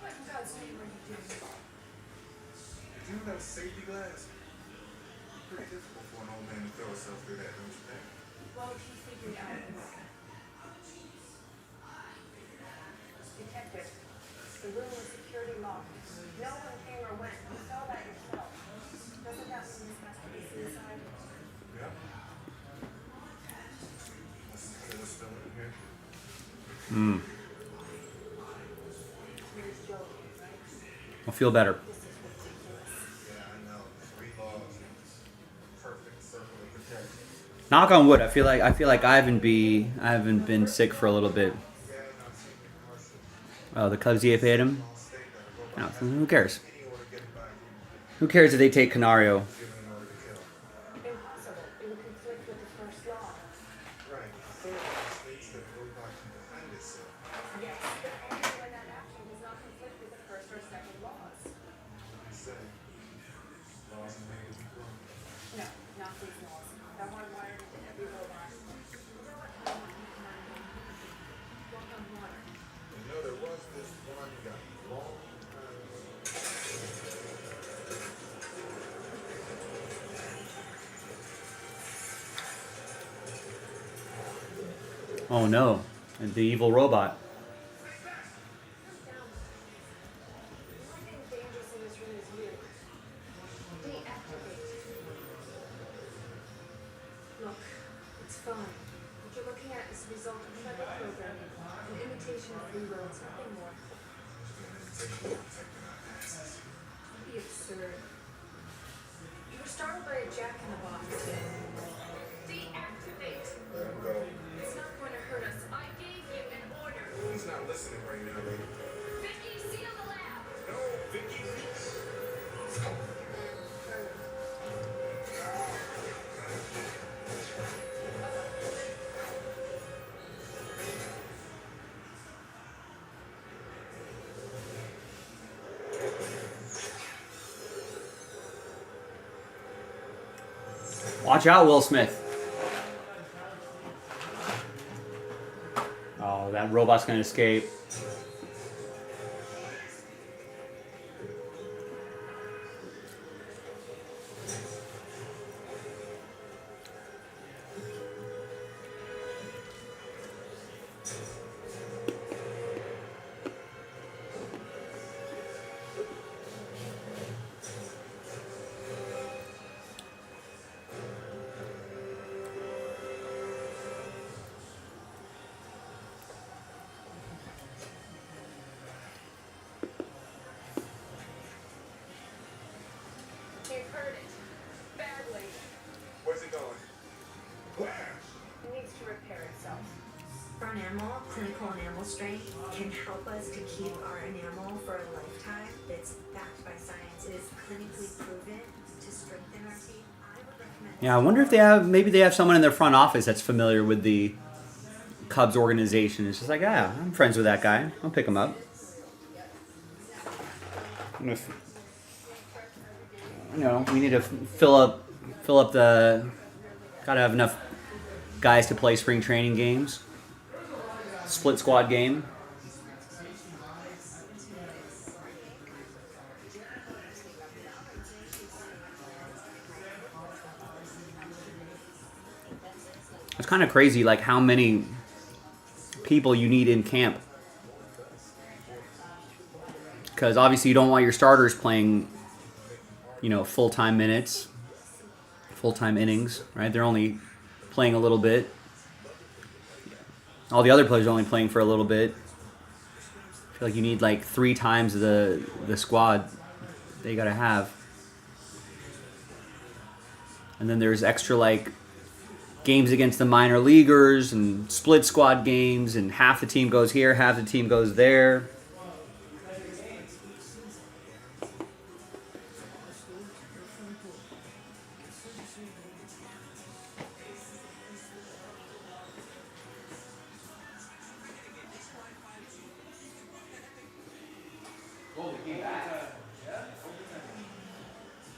what in God's name are you doing? Do you have a safety glass? Pretty difficult for an old man to throw himself through that, don't you think? Well, he figured out a way. Detective, the room was security locked. No one came or went. You saw that yourself. Doesn't that mean this has to be suicide? Yeah. Let's put this still in here. Here's Joe, right? I'll feel better. This is ridiculous. Yeah, I know. 3 laws and perfect circle of protection. Knock on wood. I feel like I haven't been sick for a little bit. Yeah, I've seen the commercial. Oh, the Cubs paid him. All state that a robot No, who cares? any order given by you. Who cares if they take Canario? Given an Oh no, the evil robot. Look, it's fine. What you're looking at is the result of clever programming, an imitation of free will, nothing more. Don't be absurd. You were startled by a jack-in-the-box. Deactivate. Let him go. It's not going to hurt us. I gave you an order. He's not listening right now, lady. Vicky, seal the lab. No, Vicky. Watch out, Will Smith. Oh, that robot's gonna escape. They've heard it. Badly. Where's it going? Where? It needs to repair itself. For enamel, clinical enamel strength can help us to keep our enamel for a lifetime. It's backed by science. It is clinically proven to strengthen our teeth. I would recommend. Yeah, I wonder if maybe they have someone in their front office that's familiar with the Cubs organization. It's just like, yeah, I'm friends with that guy. I'll pick him up. We need to fill up the. Gotta have enough guys to play spring training games. Split squad game. It's kind of crazy, like how many people you need in camp. Because obviously you don't want your starters playing, full-time minutes, full-time innings, right? They're only playing a little bit. All the other players are only playing for a little bit. I feel like you need like 3 times the squad they gotta have. And then there's extra like games against the minor leaguers and split squad games, and half the team goes here, half the team goes there.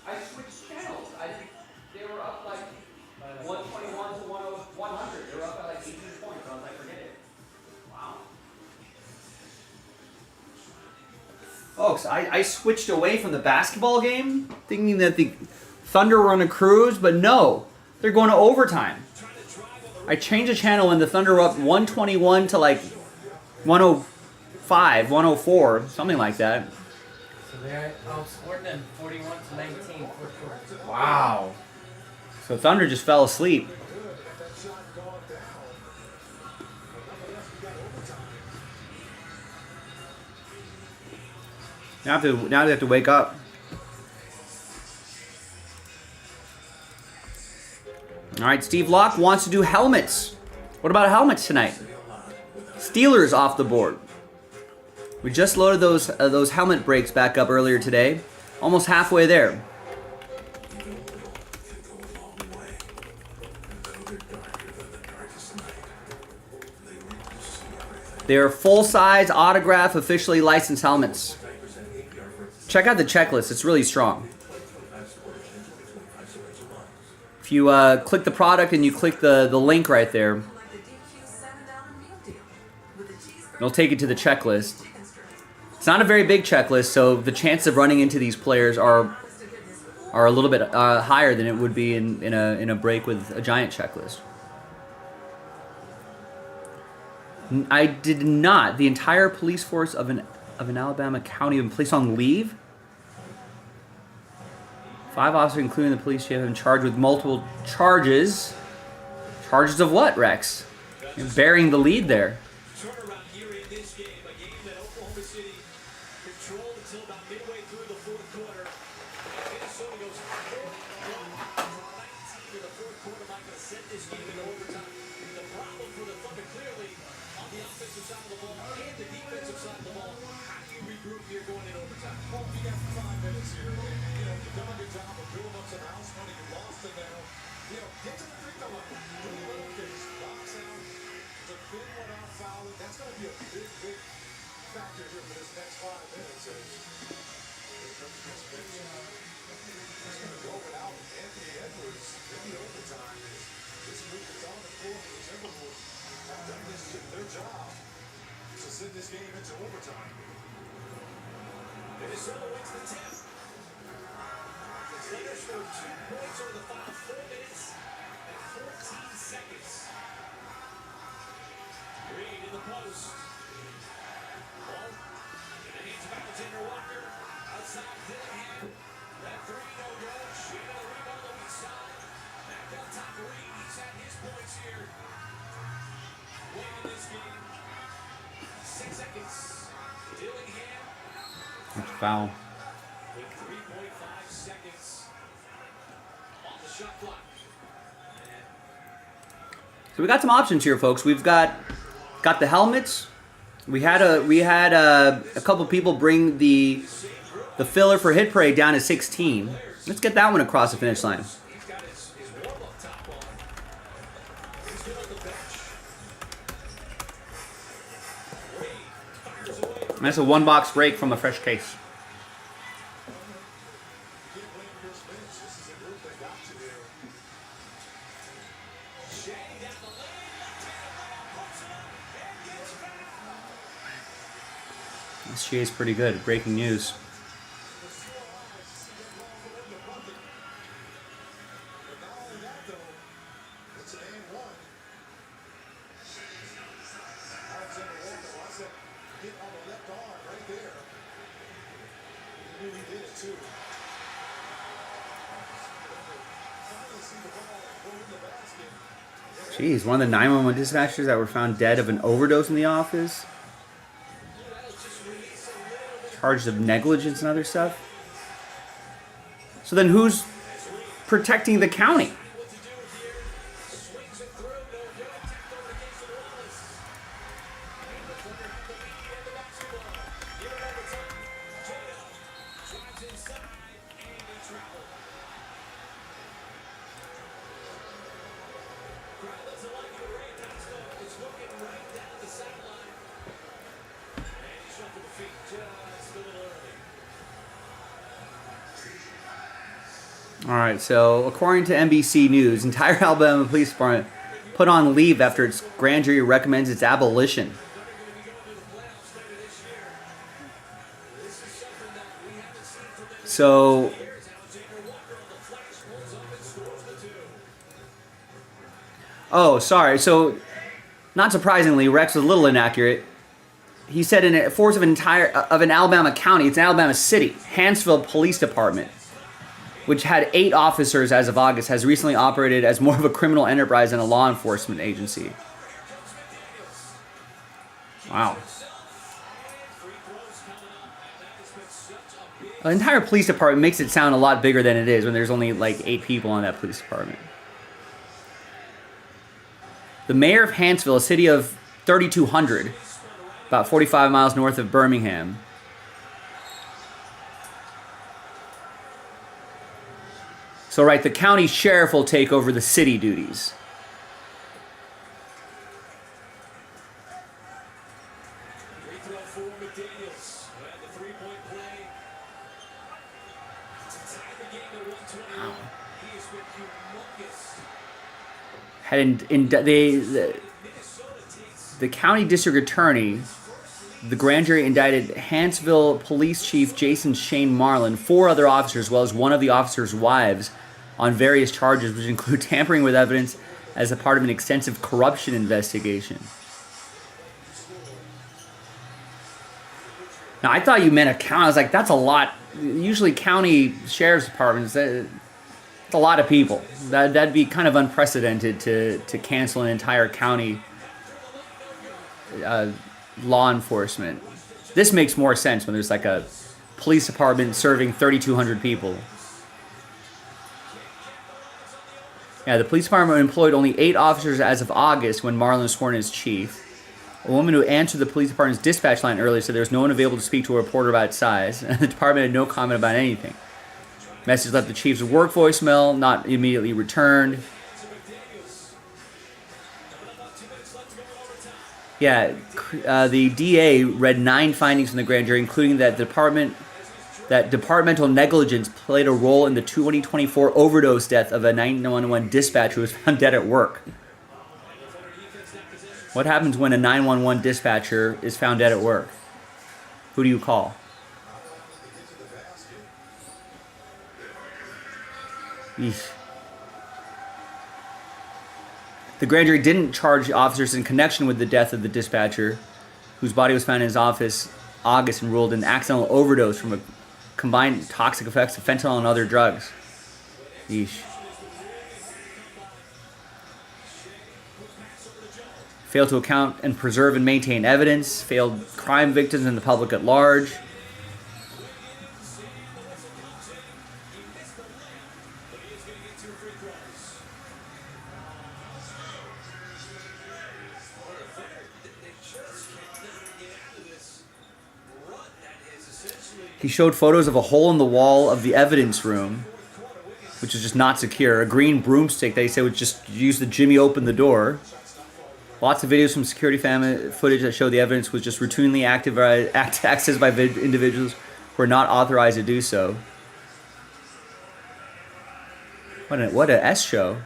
I switched channels. They were up like 121 to 100. They were up by like 18 points. I was like, forget it. Wow. Folks, I switched away from the basketball game, thinking that the Thunder were on a cruise, but no, they're going to overtime. I changed the channel when the Thunder were up 121 to like 105, 104, something like that. So they're outscoring them 41 to 19 for sure. Wow. So Thunder just fell asleep. Now they have to wake up. All right, Steve Locke wants to do helmets. What about helmets tonight? Steelers off the board. We just loaded those helmet breaks back up earlier today. Almost halfway there. They are full-size, autograph, officially licensed helmets. Check out the checklist. It's really strong. If you click the product and you click the link right there, it'll take you to the checklist. It's not a very big checklist, so the chance of running into these players are a little bit higher than it would be in a break with a giant checklist. I did not. The entire police force of an Alabama county have been placed on leave. 5 officers, including the police chief, have been charged with multiple charges. Charges of what, Rex? You're burying the lead there. Turnaround here in this game, a game that Oklahoma City controlled until about midway through the fourth quarter. Minnesota goes 41-19 in the fourth quarter. Not going to set this game in overtime. The problem for the Thunder clearly on the offensive side of the ball and the defensive side of the ball. How do you regroup here going in overtime? Well, you got 5 minutes here. You've done a good job of building up some house money. You lost them now. Get to the free throw line. Do a little things. Box out. The thin one out fouling. That's going to be a big, big factor here for this next 5 minutes. Here comes this bench. He's going to go without Anthony Edwards in the overtime. This group is on the floor for the Timberwolves. Have done their job to send this game into overtime. Minnesota wins the tip. The Thunder scored 2 points over the final 4 minutes and 14 seconds. Green in the post. Ball in the hands of Alexander Walker. Outside Dillingham. That 3 no good. She got a rebound on the side. Back on top Green. He's had his points here. Winning this game. 6 seconds. Dillingham. That's a foul. With 3.5 seconds on the shot clock. So we got some options here, folks. We've got the helmets. We had a couple people bring the filler for Hit Parade down to 16. Let's get that one across the finish line. He's got his warm-up top on. He's good on the bench. And that's a 1-box break from a fresh case. She is pretty good. Breaking news. Jeez, one of the 911 dispatchers that were found dead of an overdose in the office. Charged of negligence and other stuff. So then who's protecting the county? All right, so according to NBC News, entire Alabama Police Department put on leave after its grand jury recommends its abolition. So, oh, sorry. So, not surprisingly, Rex was a little inaccurate. He said in a force of an Alabama county, it's an Alabama city, Hanceville Police Department, which had 8 officers as of August, has recently operated as more of a criminal enterprise than a law enforcement agency. Wow. The entire police department makes it sound a lot bigger than it is when there's only like 8 people on that police department. The mayor of Hanceville, a city of 3,200, about 45 miles north of Birmingham, so, right, the county sheriff will take over the city duties. The county district attorney, the grand jury indicted Hanceville Police Chief Jason Shane Marlin, 4 other officers, as well as one of the officers' wives, on various charges, which include tampering with evidence as a part of an extensive corruption investigation. Now, I thought you meant a county. I was like, that's a lot. Usually county sheriff's departments, it's a lot of people. That'd be kind of unprecedented to cancel an entire county law enforcement. This makes more sense when there's like a police department serving 3,200 people. Yeah, the police department employed only 8 officers as of August when Marlon was sworn in as chief. A woman who answered the police department's dispatch line earlier said there was no one available to speak to a reporter about its size. The department had no comment about anything. Message left the chief's work voicemail, not immediately returned. Yeah, the DA read 9 findings from the grand jury, including that departmental negligence played a role in the 2024 overdose death of a 911 dispatcher who was found dead at work. What happens when a 911 dispatcher is found dead at work? Who do you call? Eesh. The grand jury didn't charge officers in connection with the death of the dispatcher, whose body was found in his office August and ruled an accidental overdose from a combined toxic effects of fentanyl and other drugs. Yeesh. Failed to account and preserve and maintain evidence. Failed crime victims and the public at large. He showed photos of a hole in the wall of the evidence room, which is just not secure. A green broomstick that he said would just use the jimmy open the door. Lots of videos from security footage that show the evidence was just routinely accessed by individuals who are not authorized to do so. What a S show.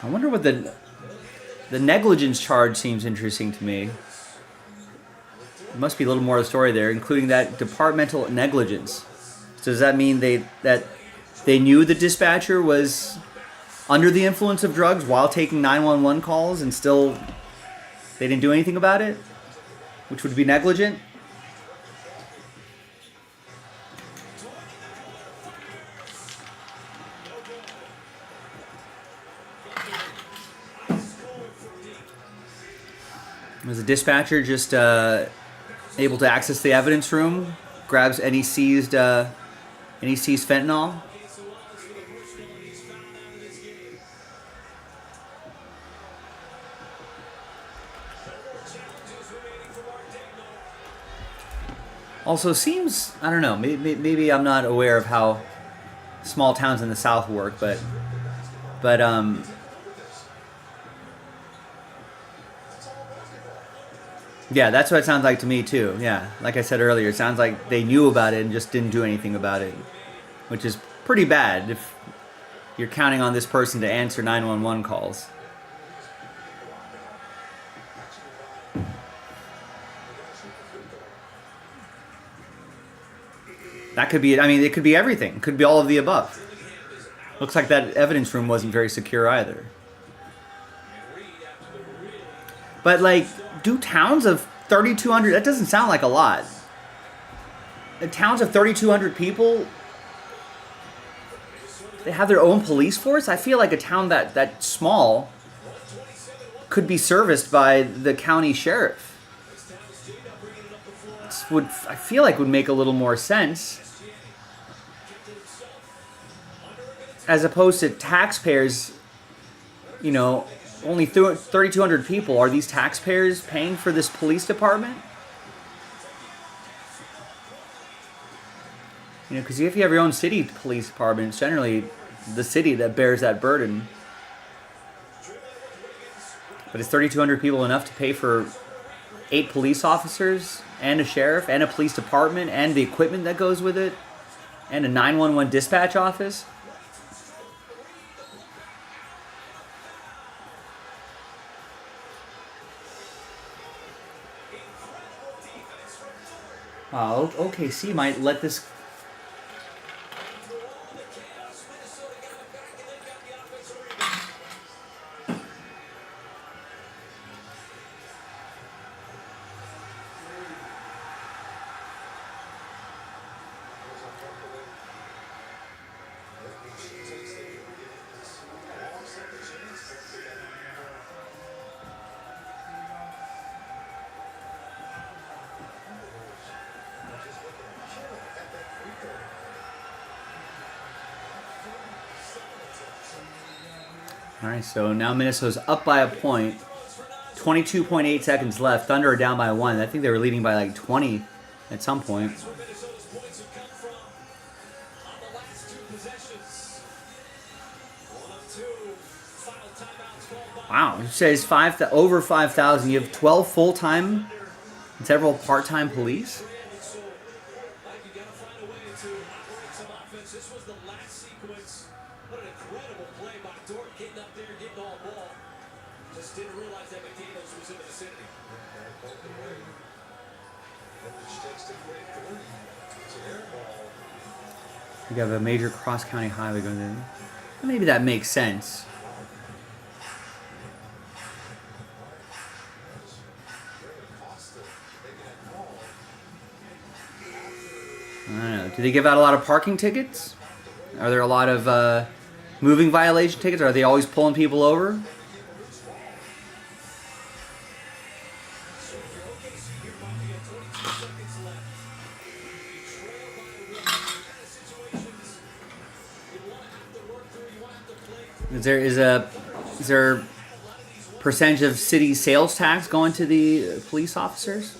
I wonder what the negligence charge seems interesting to me. There must be a little more of the story there, including that departmental negligence. So does that mean that they knew the dispatcher was under the influence of drugs while taking 911 calls and still they didn't do anything about it? Which would be negligent? Was the dispatcher just able to access the evidence room, grabs any seized fentanyl? Also seems, I don't know, maybe I'm not aware of how small towns in the South work, but yeah, that's what it sounds like to me too. Yeah, like I said earlier, it sounds like they knew about it and just didn't do anything about it, which is pretty bad if you're counting on this person to answer 911 calls. That could be, I mean, it could be everything. It could be all of the above. Looks like that evidence room wasn't very secure either. But like, do towns of 3,200, that doesn't sound like a lot. Towns of 3,200 people, they have their own police force? I feel like a town that small could be serviced by the county sheriff. I feel like would make a little more sense. As opposed to taxpayers, you know, only 3,200 people. Are these taxpayers paying for this police department? You know, because if you have your own city police department, it's generally the city that bears that burden. But is 3,200 people enough to pay for 8 police officers and a sheriff and a police department and the equipment that goes with it and a 911 dispatch office? OKC might let this. All right, so now Minnesota's up by a point. 22.8 seconds left. Thunder are down by 1. I think they were leading by like 20 at some point. Wow, it says over 5,000. You have 12 full-time and several part-time police. This was the last sequence. What an incredible play by Dort, getting up there, getting all ball. Just didn't realize that McDaniels was in the vicinity. You have a major cross-county highway going in. Maybe that makes sense. I don't know. Do they give out a lot of parking tickets? Are there a lot of moving violation tickets? Are they always pulling people over? Is there percentage of city sales tax going to the police officers?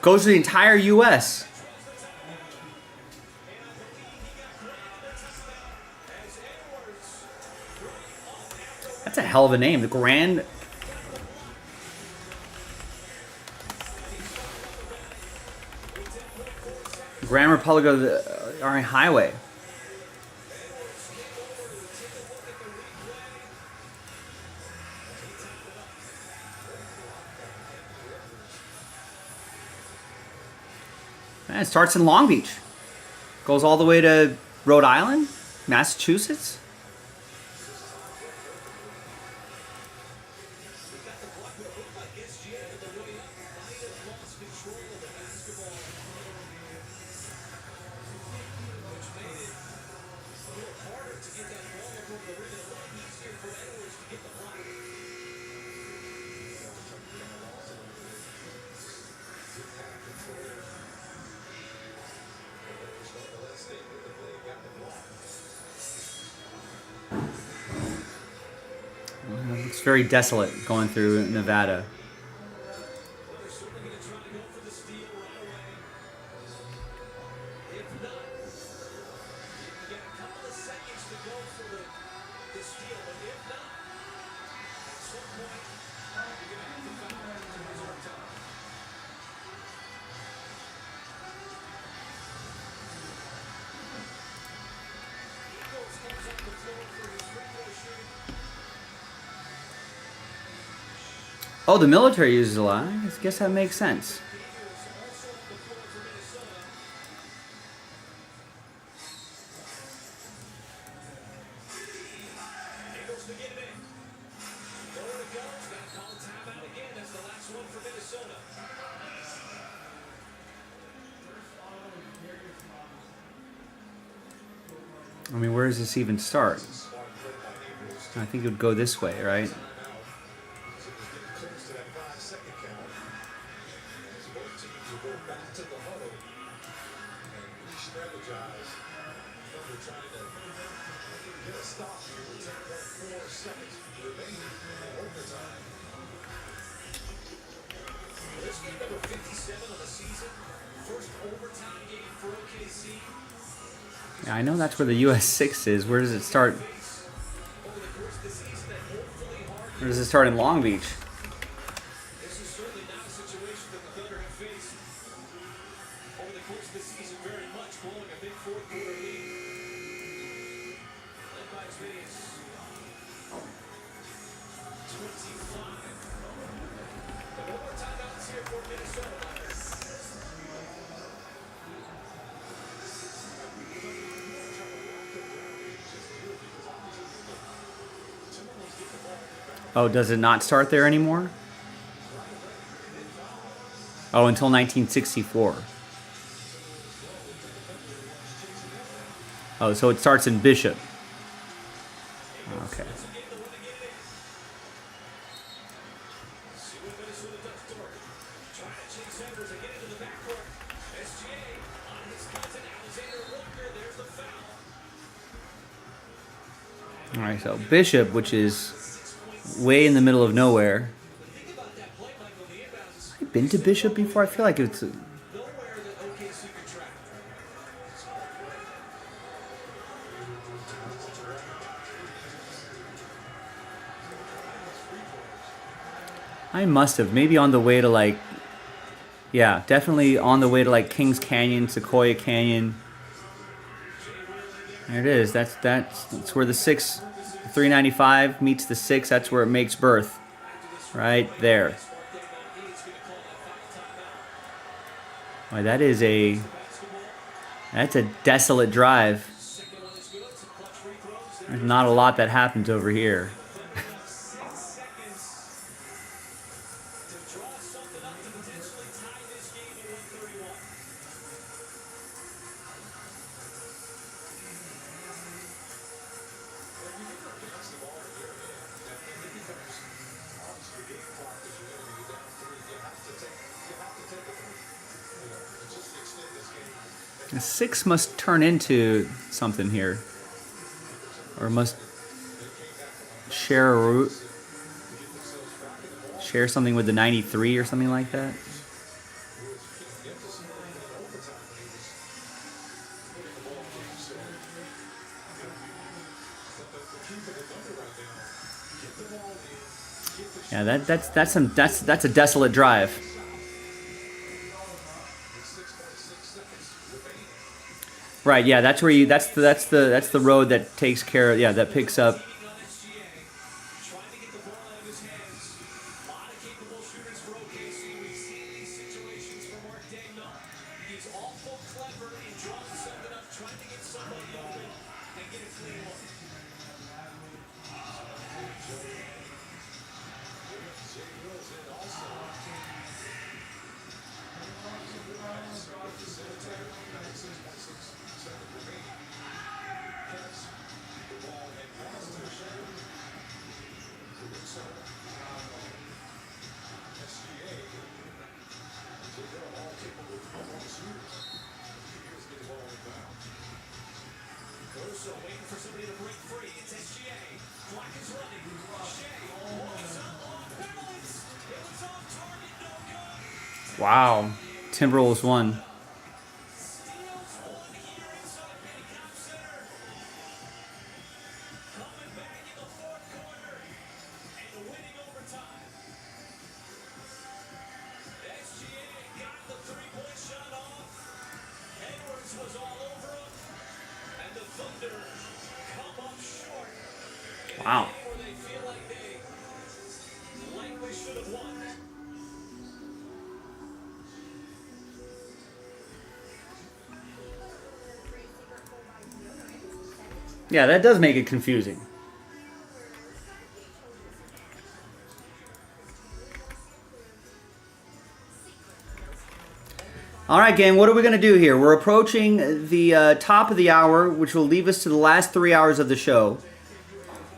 Goes to the entire U.S. That's a hell of a name. The Grand Republic of the Highway. Man, it starts in Long Beach. Goes all the way to Rhode Island, Massachusetts. It's very desolate going through Nevada. Oh, the military uses a lot. I guess that makes sense. I mean, where does this even start? I think it would go this way, right? This game number 57 of the season. First overtime game for OKC. Yeah, I know that's where the US 6 is. Where does it start? Or does it start in Long Beach? This is certainly not a situation that the Thunder have faced over the course of the season very much, blowing a big fourth quarter lead. Led by as many as 25. But no more timeouts here for Minnesota. Oh, does it not start there anymore? Oh, until 1964. Oh, so it starts in Bishop. Okay. All right, so Bishop, which is way in the middle of nowhere. Have you been to Bishop before? I feel like it's... I must have. Maybe on the way to like... Yeah, definitely on the way to like Kings Canyon, Sequoia Canyon. There it is. That's where the 395 meets the 6. That's where it makes birth. Right there. Boy, that's a desolate drive. There's not a lot that happens over here. The 6 must turn into something here. Or must share a route. Share something with the 93 or something like that. Yeah, that's a desolate drive. Right, yeah, that's where that's the road that takes care of, yeah, that picks up. Wow, Timberwolves won. Wow. Yeah, that does make it confusing. All right, gang, what are we going to do here? We're approaching the top of the hour, which will leave us to the last 3 hours of the show.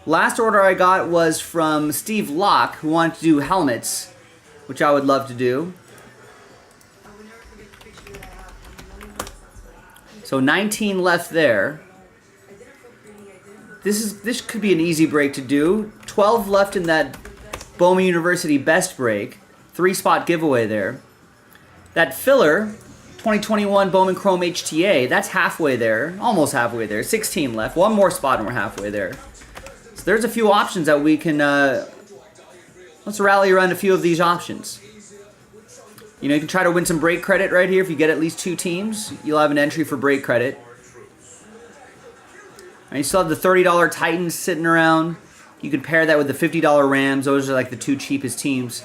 Last order I got was from Steve Locke, who wanted to do helmets, which I would love to do. So 19 left there. This could be an easy break to do. 12 left in that Bowman University best break. 3-spot giveaway there. That filler, 2021 Bowman Chrome HTA, that's halfway there. Almost halfway there. 16 left. One more spot and we're halfway there. So there's a few options that we can... let's rally around a few of these options. You know, you can try to win some break credit right here. If you get at least 2 teams, you'll have an entry for break credit. And you still have the $30 Titans sitting around. You can pair that with the $50 Rams. Those are like the 2 cheapest teams.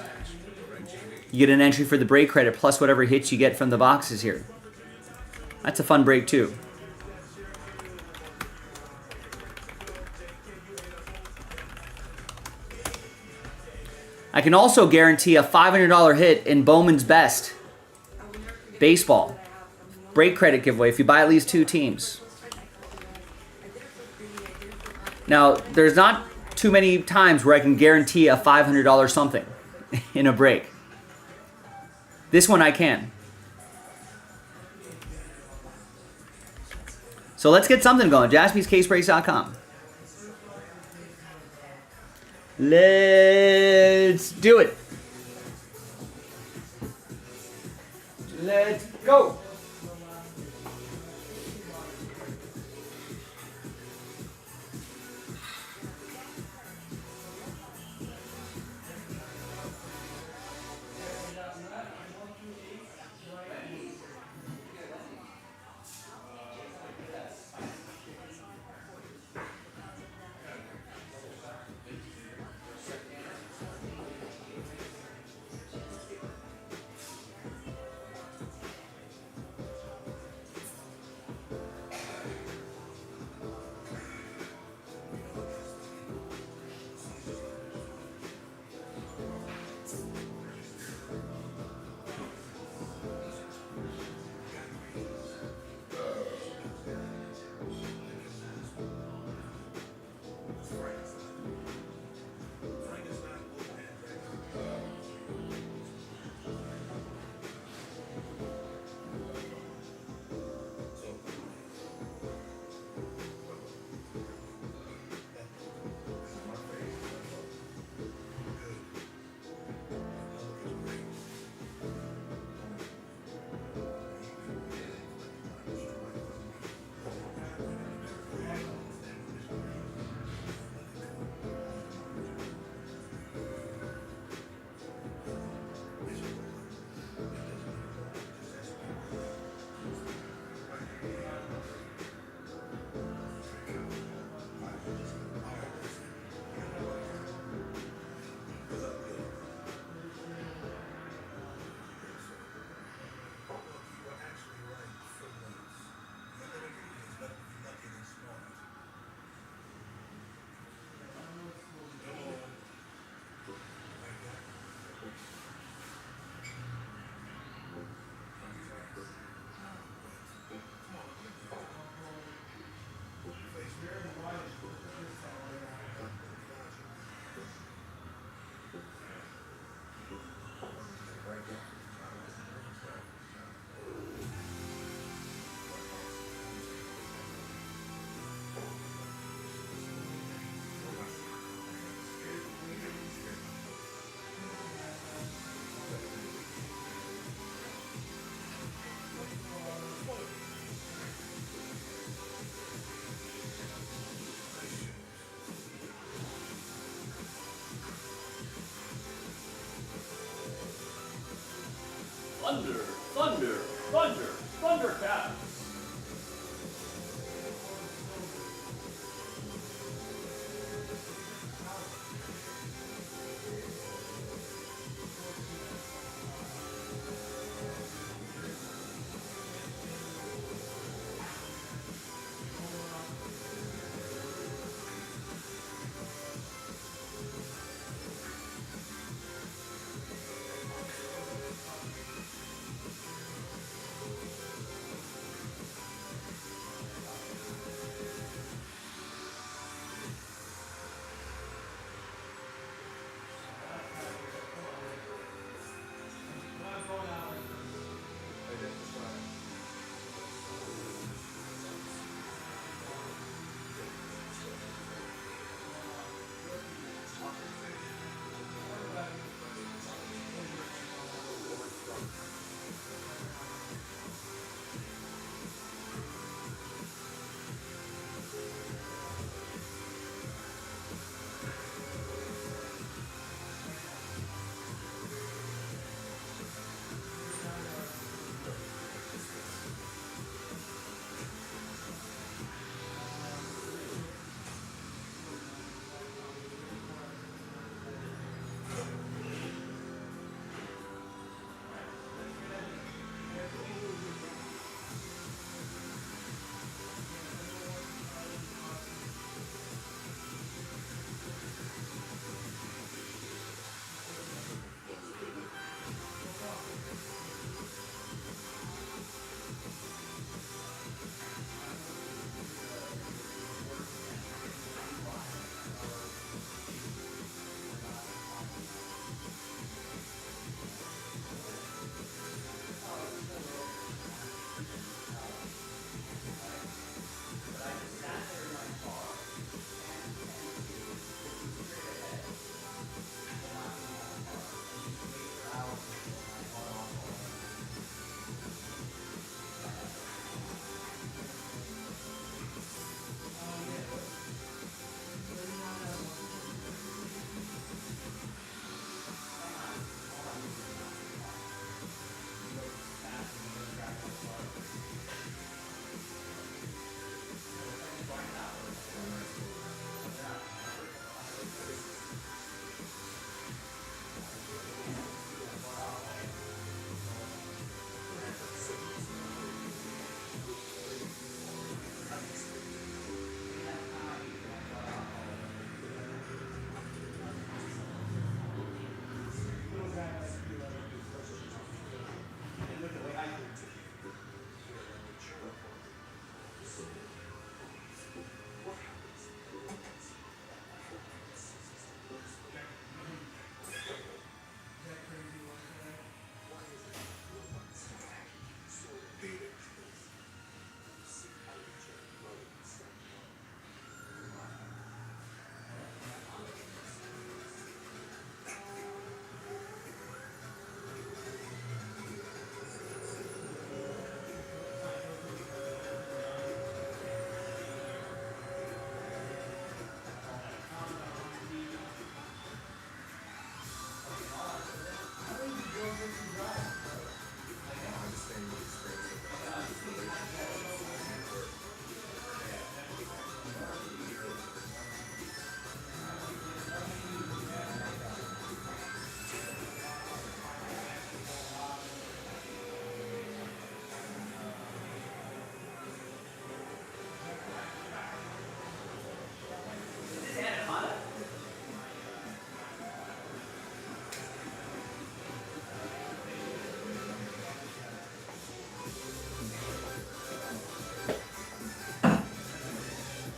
You get an entry for the break credit plus whatever hits you get from the boxes here. That's a fun break too. I can also guarantee a $500 hit in Bowman's Best Baseball break credit giveaway if you buy at least 2 teams. Now, there's not too many times where I can guarantee a $500 something in a break. This one I can. So let's get something going. JaspysCaseBreaks.com. Let's do it. Let's go.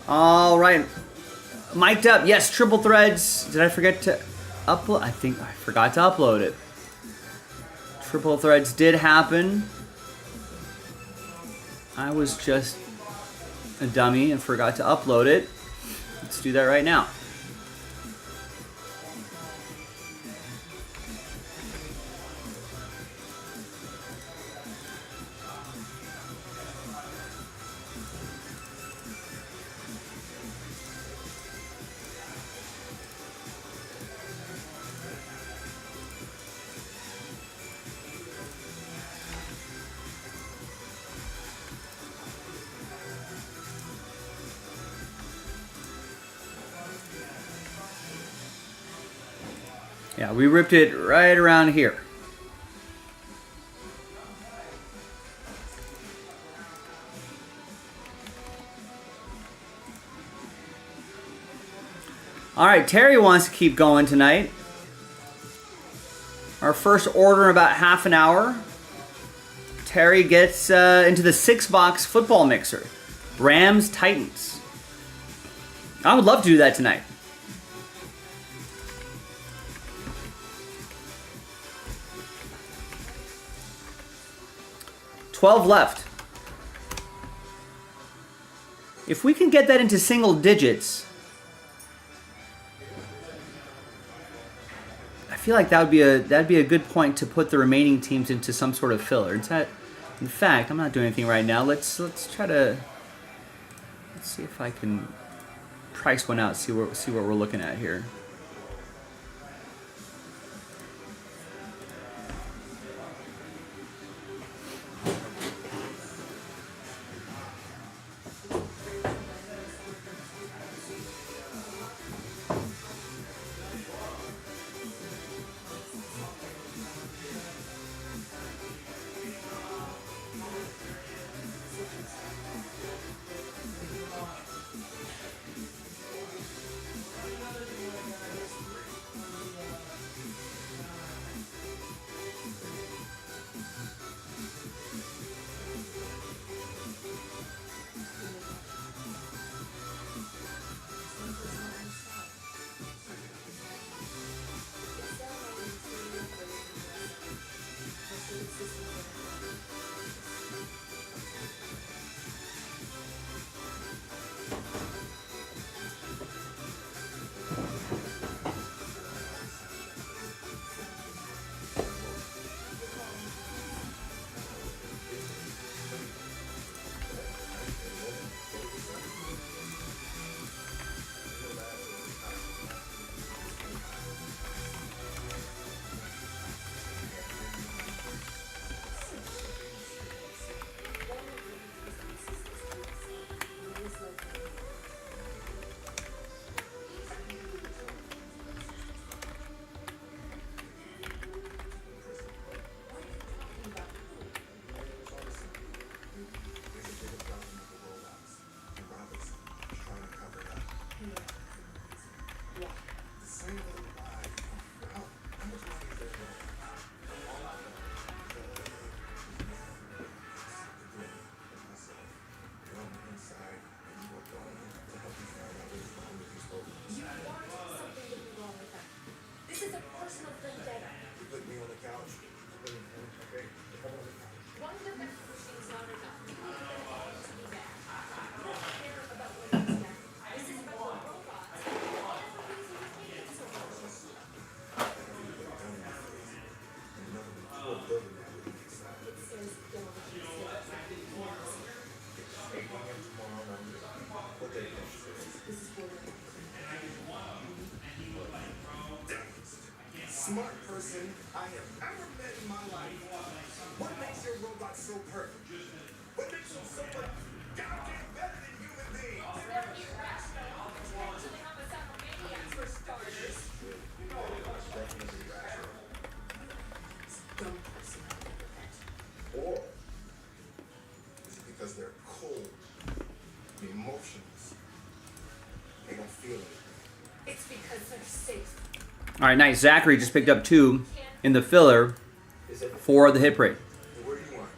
All right. Mic'd up. Yes, triple threads. Did I forget to upload? I think I forgot to upload it. Triple threads did happen. I was just a dummy and forgot to upload it. Let's do that right now. Yeah, we ripped it right around here. All right, Terry wants to keep going tonight. Our first order in about half an hour. Terry gets into the 6-box football mixer. Rams Titans. I would love to do that tonight. $12 left. If we can get that into single digits, I feel like that'd be a good point to put the remaining teams into some sort of filler. In fact, I'm not doing anything right now. Let's see if I can price one out. See what we're looking at here. Smart person I have ever met in my life. What makes your robot so perfect? What makes them so much goddamn better than human beings? They're irrational. Potentially homicidal maniacs for starters. Dumb personality with that. Or is it because they're cold, emotionless? They don't feel anything. It's because they're safe. All right, nice. Zachary just picked up 2 in the filler for the hit rate. Where do you want?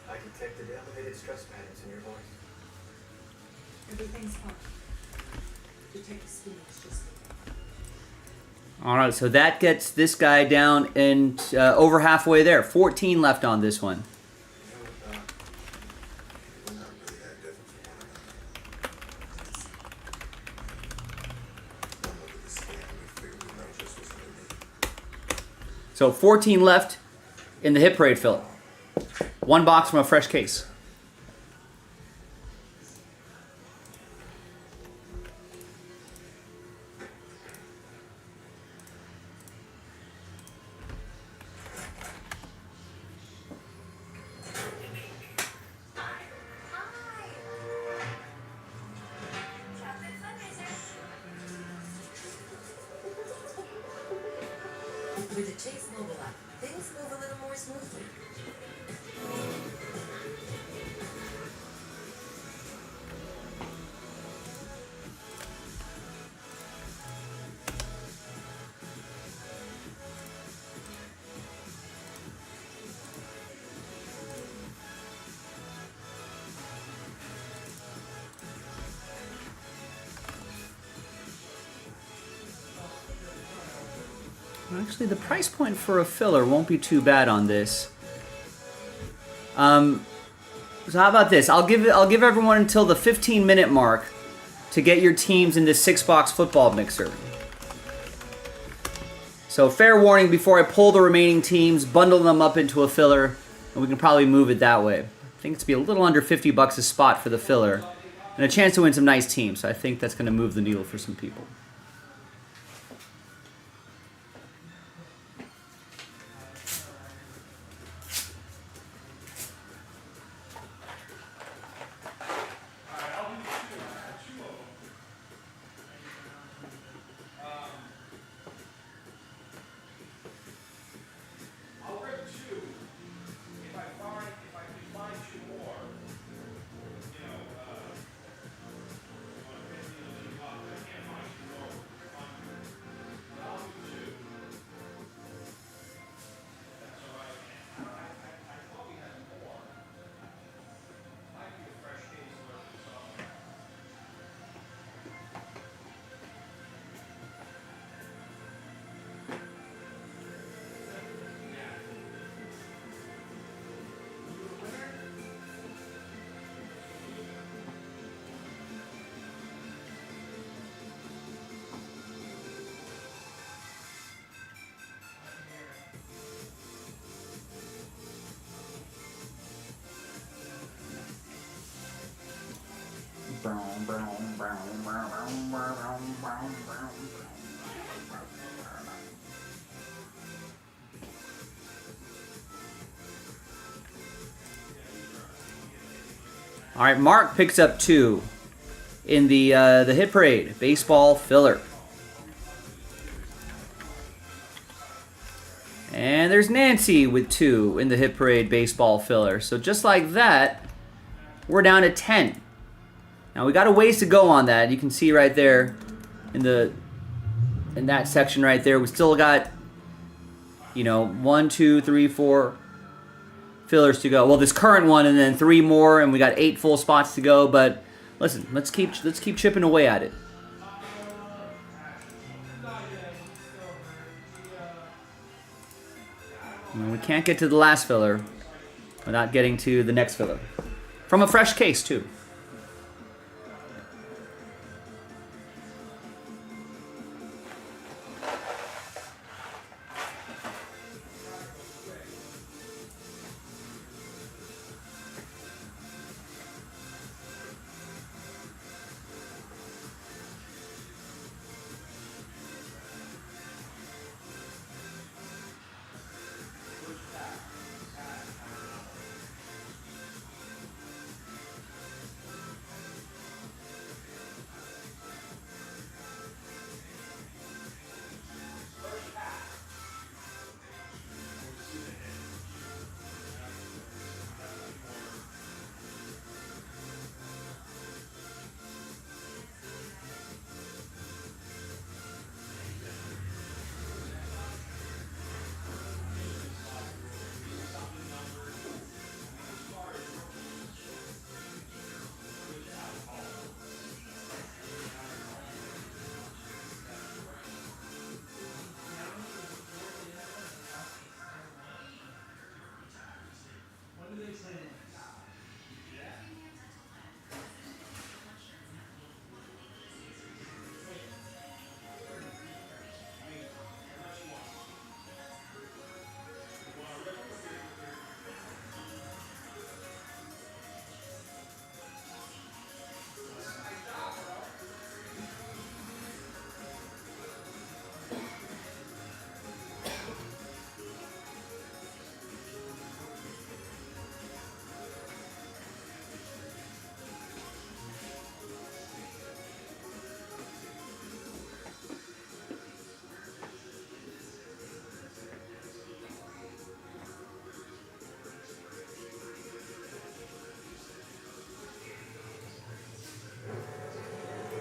I detected elevated stress patterns in your voice. Everything's fine. All right, so that gets this guy down and over halfway there. 14 left on this one. So 14 left in the hit parade filler. One box from a fresh case. With the Chase mobile app, things move a little more smoothly. Actually, the price point for a filler won't be too bad on this. So how about this? I'll give everyone until the 15-minute mark to get your teams in this 6-box football mixer. So fair warning before I pull the remaining teams, bundle them up into a filler, and we can probably move it that way. I think it's to be a little under $50 a spot for the filler, and a chance to win some nice teams. So I think that's going to move the needle for some people. All right, Mark picks up 2 in the hit parade baseball filler. And there's Nancy with 2 in the hit parade baseball filler. So just like that, we're down to 10. Now we got a ways to go on that. You can see right there in that section right there, we still got 1, 2, 3, 4 fillers to go. Well, this current one and then 3 more, and we got 8 full spots to go. But listen, let's keep chipping away at it. And we can't get to the last filler without getting to the next filler from a fresh case too.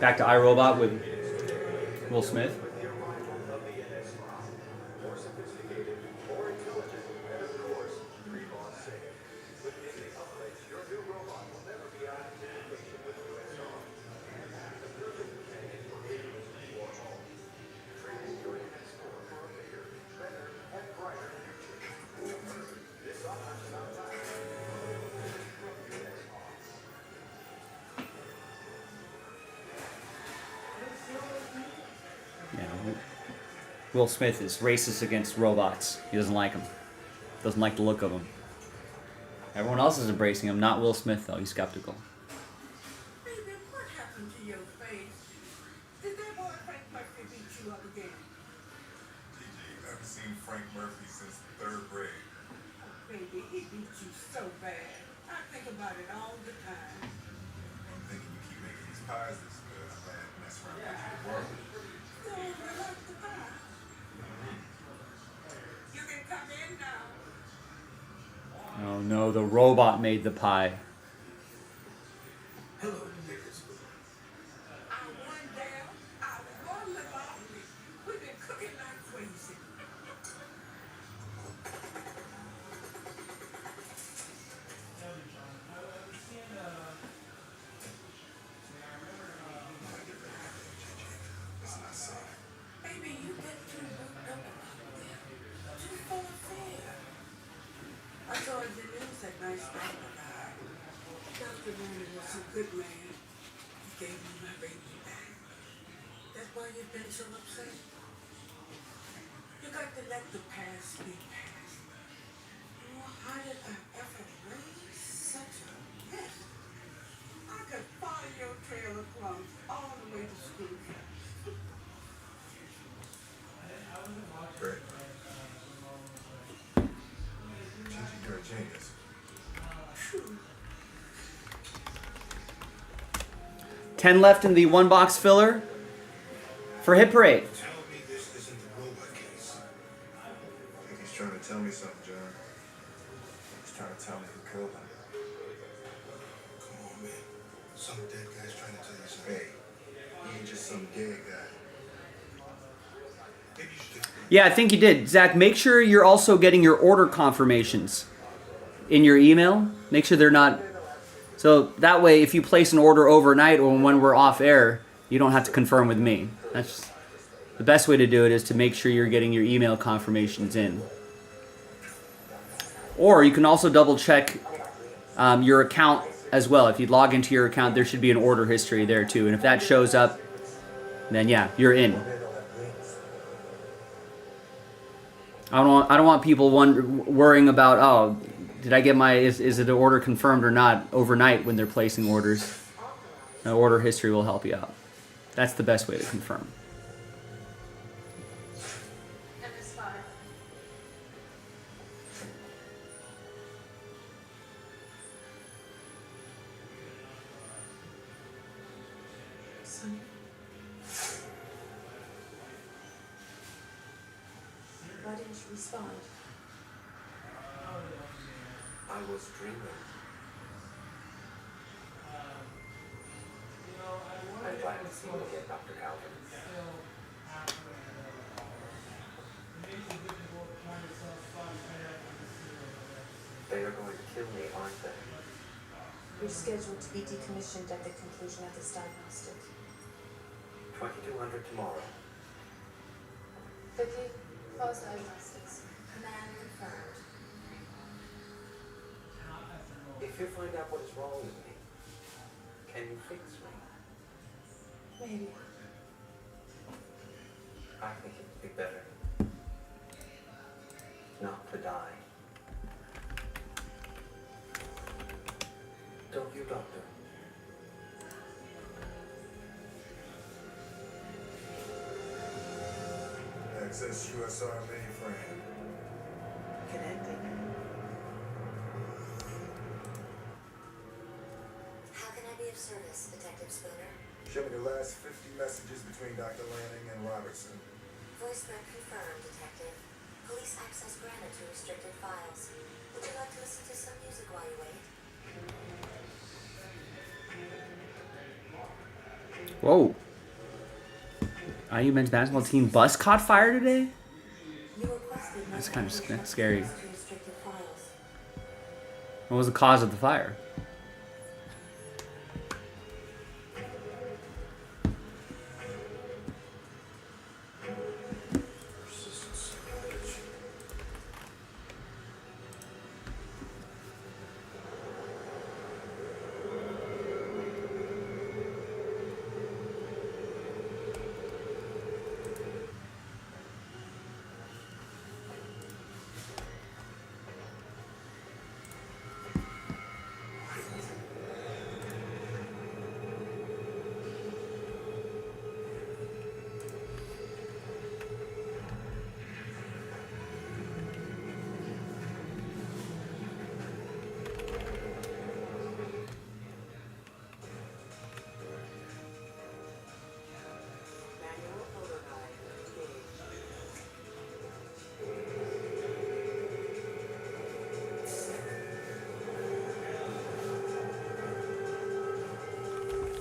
Back to iRobot with Will Smith. More sophisticated, more intelligent, and of course, pre-launch safe. With Disney Upgrades, your new robot will never be out of communication with USR. And have the perfect companion for business or home. Trade in your store for a bigger, better, and brighter future. This offer's about time. From USR. Yeah, Will Smith is racist against robots. He doesn't like them. Doesn't like the look of them. Everyone else is embracing him. Not Will Smith though. He's skeptical. Baby, what happened to your face? Did that boy Frank Murphy beat you up again? Gigi, I haven't seen Frank Murphy since 3rd grade. Baby, he beat you so bad. I think about it all the time. I'm thinking you keep making these pies this good. I'm glad to mess around with the world. So you like the pie? You can come in now. Oh no, the robot made the pie. Hello, niggas. I won down. I won the lottery. We've been cooking like crazy. It's not safe. Baby, you get too worked up about that. Too full of fear. I saw in the news that nice doctor died. Dr. Rooney was a good man. He gave me my baby back. That's why you've been so upset. You got to let the past be past. Oh, how did I ever raise such a mess? I could follow your trail of crumbs all the way to school. Great. Gigi, you're a genius. 10 left in the 1-box filler for Hit Parade. Tell me this isn't the robot case. I think he's trying to tell me something, John. He's trying to tell me who killed him. Come on, man. Some dead guy's trying to tell you something. Hey, he ain't just some dead guy. Maybe you should take Yeah, I think you did. Zach, make sure you're also getting your order confirmations in your email. Make sure they're not... So that way, if you place an order overnight or when we're off air, you don't have to confirm with me. That's the best way to do it, is to make sure you're getting your email confirmations in. Or you can also double check your account as well. If you log into your account, there should be an order history there too. And if that shows up, then yeah, you're in. I don't want people worrying about, oh, did I get is it an order confirmed or not overnight when they're placing orders. The order history will help you out. That's the best way to confirm. MS5. Sonny. Why didn't you respond? I was dreaming. I'm glad to see you again, Dr. Calvin. They are going to kill me, aren't they? You're scheduled to be decommissioned at the conclusion of this diagnostic. 2200 tomorrow. Vicky, false diagnostics. Command confirmed. If you find out what is wrong with me, can you fix me? Maybe. I think it would be better not to die. Don't you, Doctor? Access USR mainframe. Connecting. How can I be of service, Detective Spooner? Show me the last 50 messages between Dr. Lanning and Robertson. Voice threat confirmed, Detective. Police access granted to restricted files. Would you like to listen to some music while you wait? Whoa. IU men's basketball team bus caught fire today? That's kind of scary. What was the cause of the fire?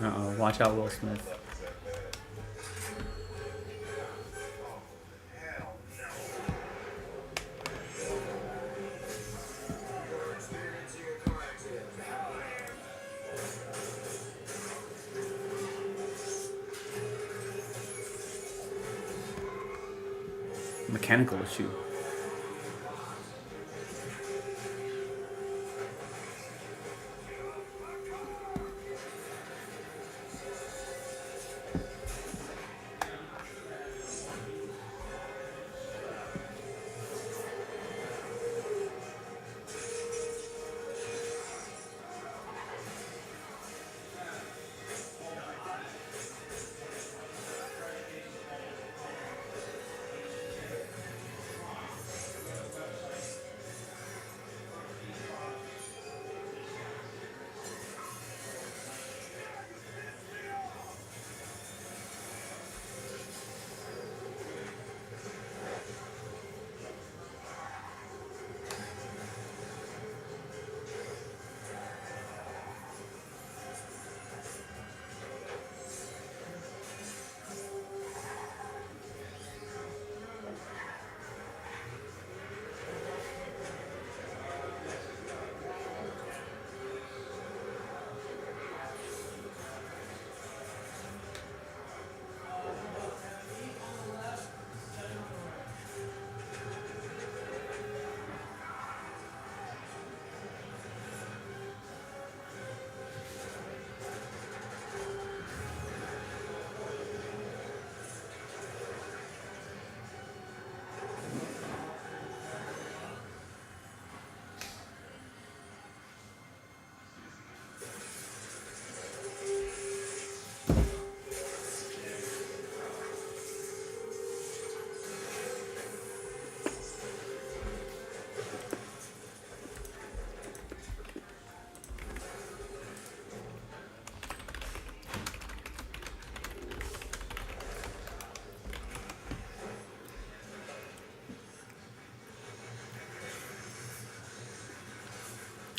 Uh-oh, watch out, Will Smith. Mechanical issue.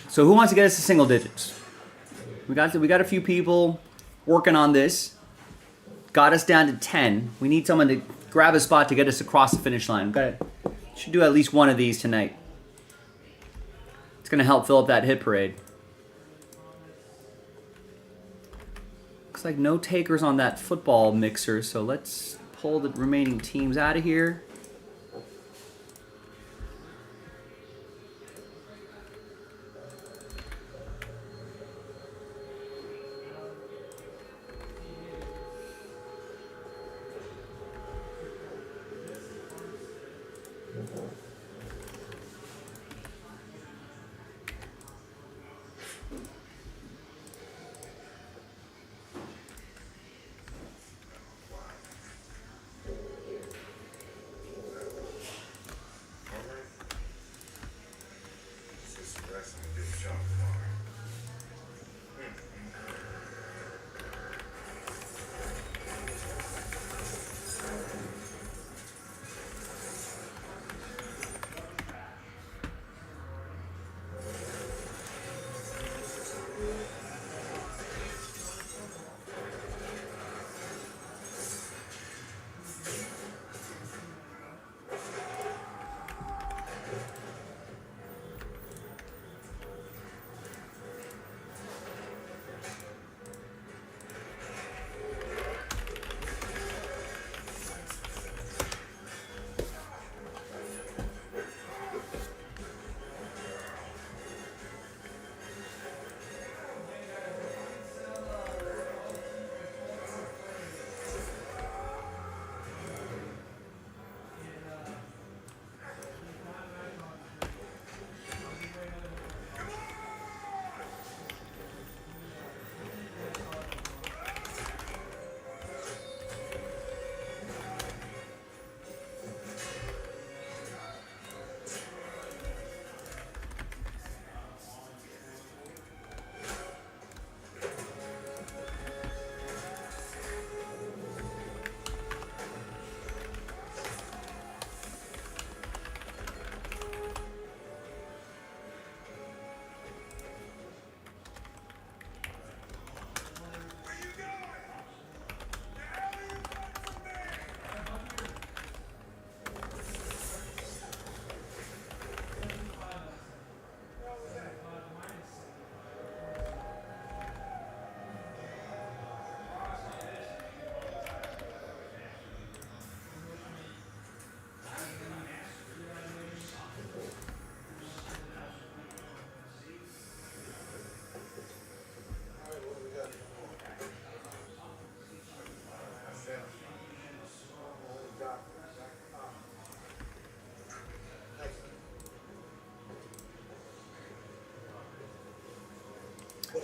So who wants to get us to single digits? We got a few people working on this. Got us down to 10. We need someone to grab a spot to get us across the finish line. Should do at least one of these tonight. It's going to help fill up that hit parade. Looks like no takers on that football mixer, so let's pull the remaining teams out of here.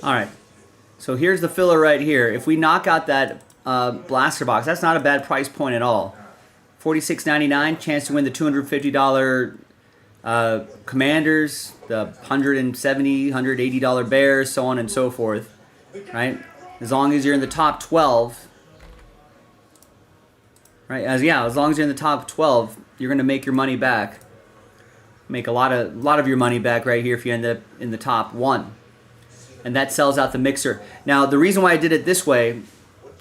All right. So here's the filler right here. If we knock out that blaster box, that's not a bad price point at all. $46.99, chance to win the $250 Commanders, the $170, $180 Bears, so on and so forth. Right? As long as you're in the top 12. Right? As long as you're in the top 12, you're going to make your money back. Make a lot of your money back right here if you end up in the top 1. And that sells out the mixer. Now, the reason why I did it this way,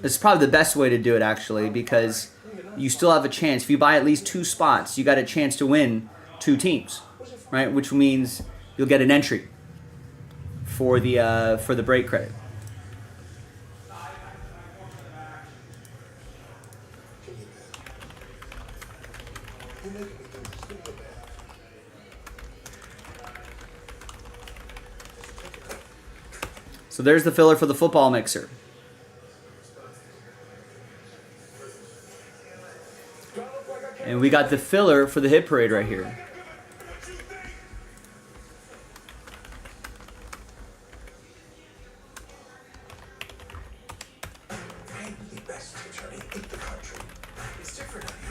it's probably the best way to do it actually, because you still have a chance. If you buy at least 2 spots, you got a chance to win 2 teams, right? Which means you'll get an entry for the break credit. So there's the filler for the football mixer. And we got the filler for the hit parade right here.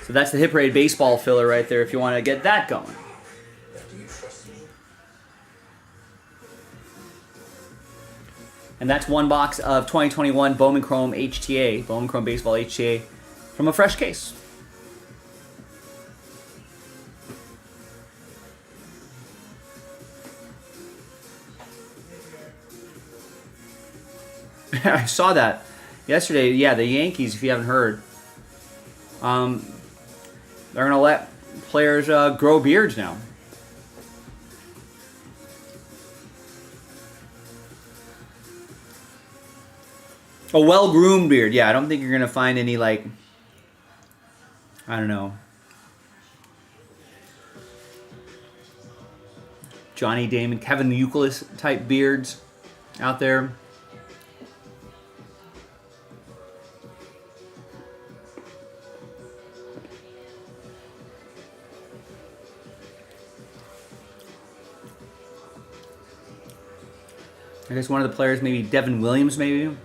So that's the hit parade baseball filler right there if you want to get that going. And that's one box of 2021 Bowman Chrome HTA, Bowman Chrome Baseball HTA, from a fresh case. I saw that yesterday. Yeah, the Yankees, if you haven't heard, they're going to let players grow beards now. A well-groomed beard. Yeah, I don't think you're going to find any, like, I don't know, Johnny Damon, Kevin Youkilis type beards out there. I guess one of the players, maybe Devin Williams, maybe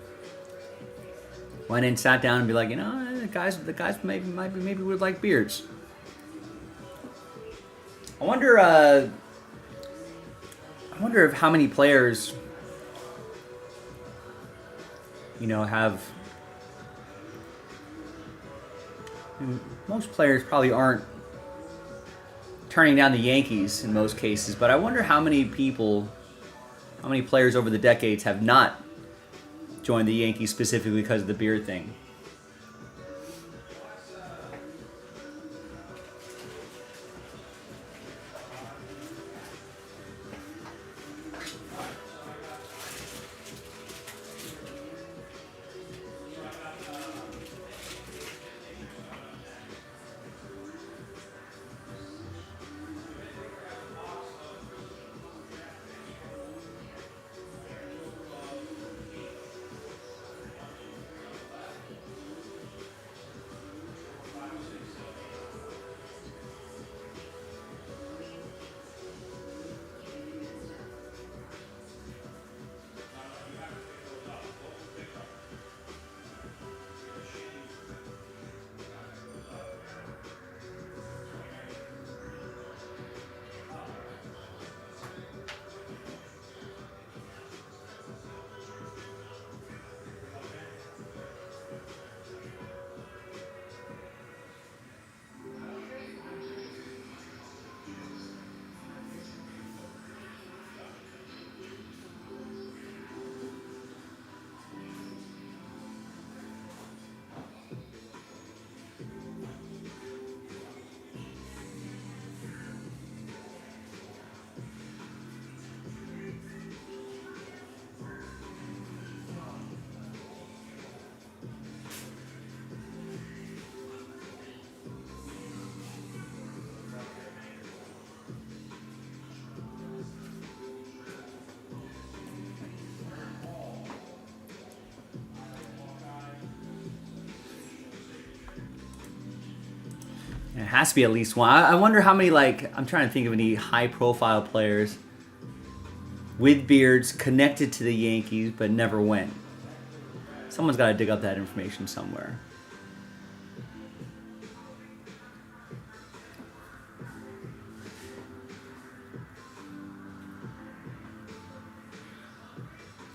went in, sat down, and be like, the guys maybe would like beards. I wonder if how many players, have. Most players probably aren't turning down the Yankees in most cases, but I wonder how many players over the decades have not joined the Yankees specifically because of the beard thing. It has to be at least one. I wonder how many, I'm trying to think of any high-profile players with beards connected to the Yankees but never went. Someone's got to dig up that information somewhere.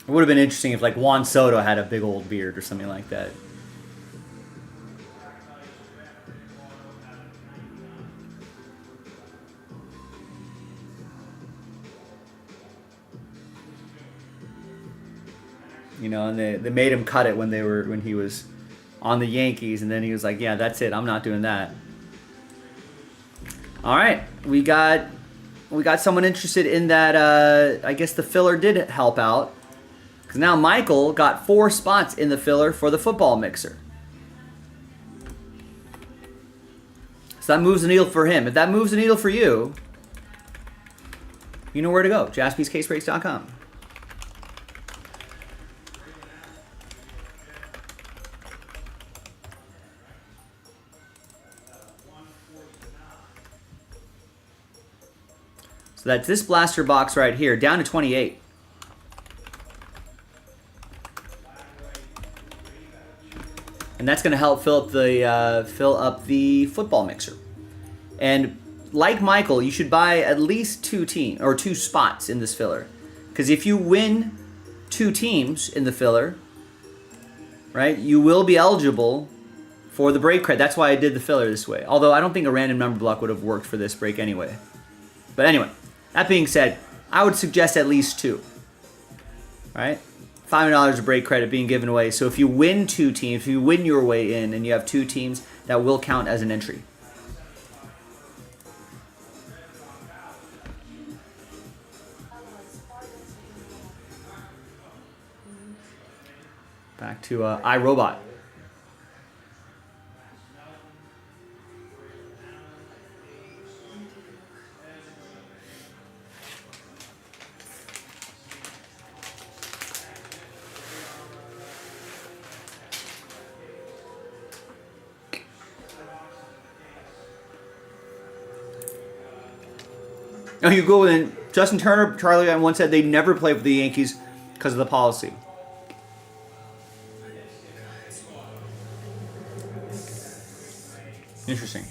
It would have been interesting if like Juan Soto had a big old beard or something like that. You know, and they made him cut it when he was on the Yankees, and then he was like, "Yeah, that's it. I'm not doing that." All right, we got someone interested in that. I guess the filler did help out, because now Michael got 4 spots in the filler for the football mixer. So that moves the needle for him. If that moves the needle for you, you know where to go. JaspysCaseBreaks.com. So that's this blaster box right here, down to 28. And that's going to help fill up the football mixer. And like Michael, you should buy at least 2 spots in this filler, because if you win 2 teams in the filler, right, you will be eligible for the break credit. That's why I did the filler this way. Although I don't think a random number block would have worked for this break anyway. But anyway. That being said, I would suggest at least 2. Right? $500 of break credit being given away. So if you win 2 teams, if you win your way in and you have 2 teams, that will count as an entry. Back to iRobot. Oh, you go in. Justin Turner, Charlie, once said they'd never play for the Yankees because of the policy. Interesting.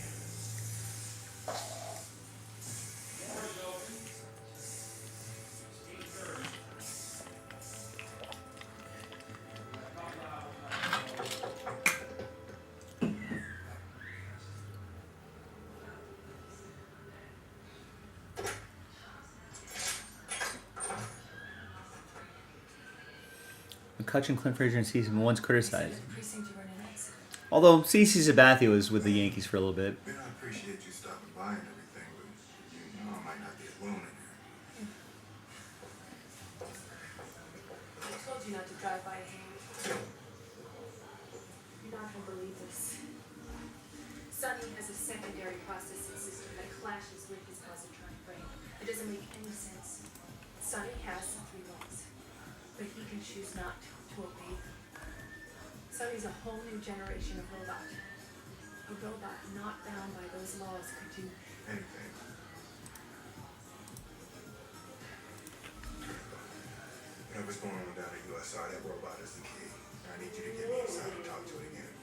McCutcheon, Clint Frazier, and CeCe once criticized. Although CeCe Sabathia was with the Yankees for a little bit. Man, I appreciate you stopping by and everything, but you know I might not be alone in here. I told you not to drive by him. You're not gonna believe this. Sonny has a secondary processing system that clashes with his positronic brain. It doesn't make any sense. Sonny has 3 laws, but he can choose not to obey them. Sonny's a whole new generation of robot. A robot not bound by those laws could do anything. Whatever's going on down at USR, that robot is the key. I need you to get me inside and talk to it again.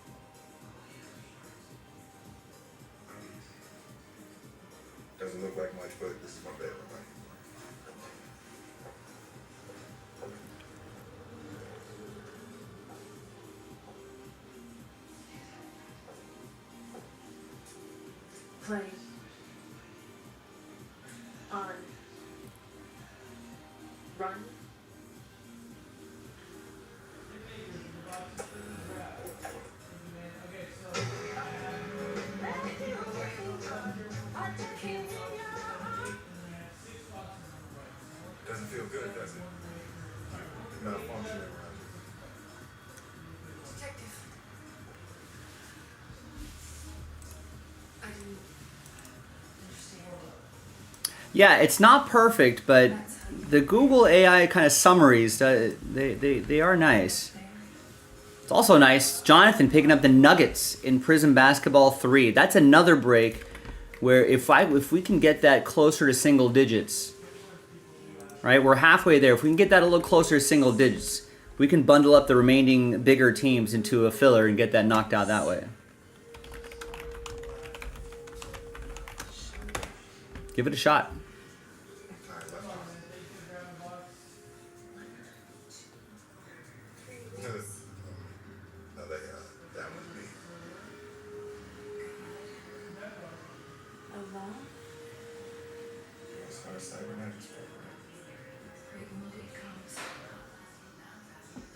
Doesn't look like much, but this is my bedroom, right? play on run. Doesn't feel good, does it? Not functioning around you. Detective. I didn't understand. Yeah, it's not perfect, but the Google AI kind of summaries, they are nice. It's also nice, Jonathan picking up the Nuggets in Prism Basketball 3. That's another break where if we can get that closer to single digits, right? We're halfway there. If we can get that a little closer to single digits, we can bundle up the remaining bigger teams into a filler and get that knocked out that way. Give it a shot.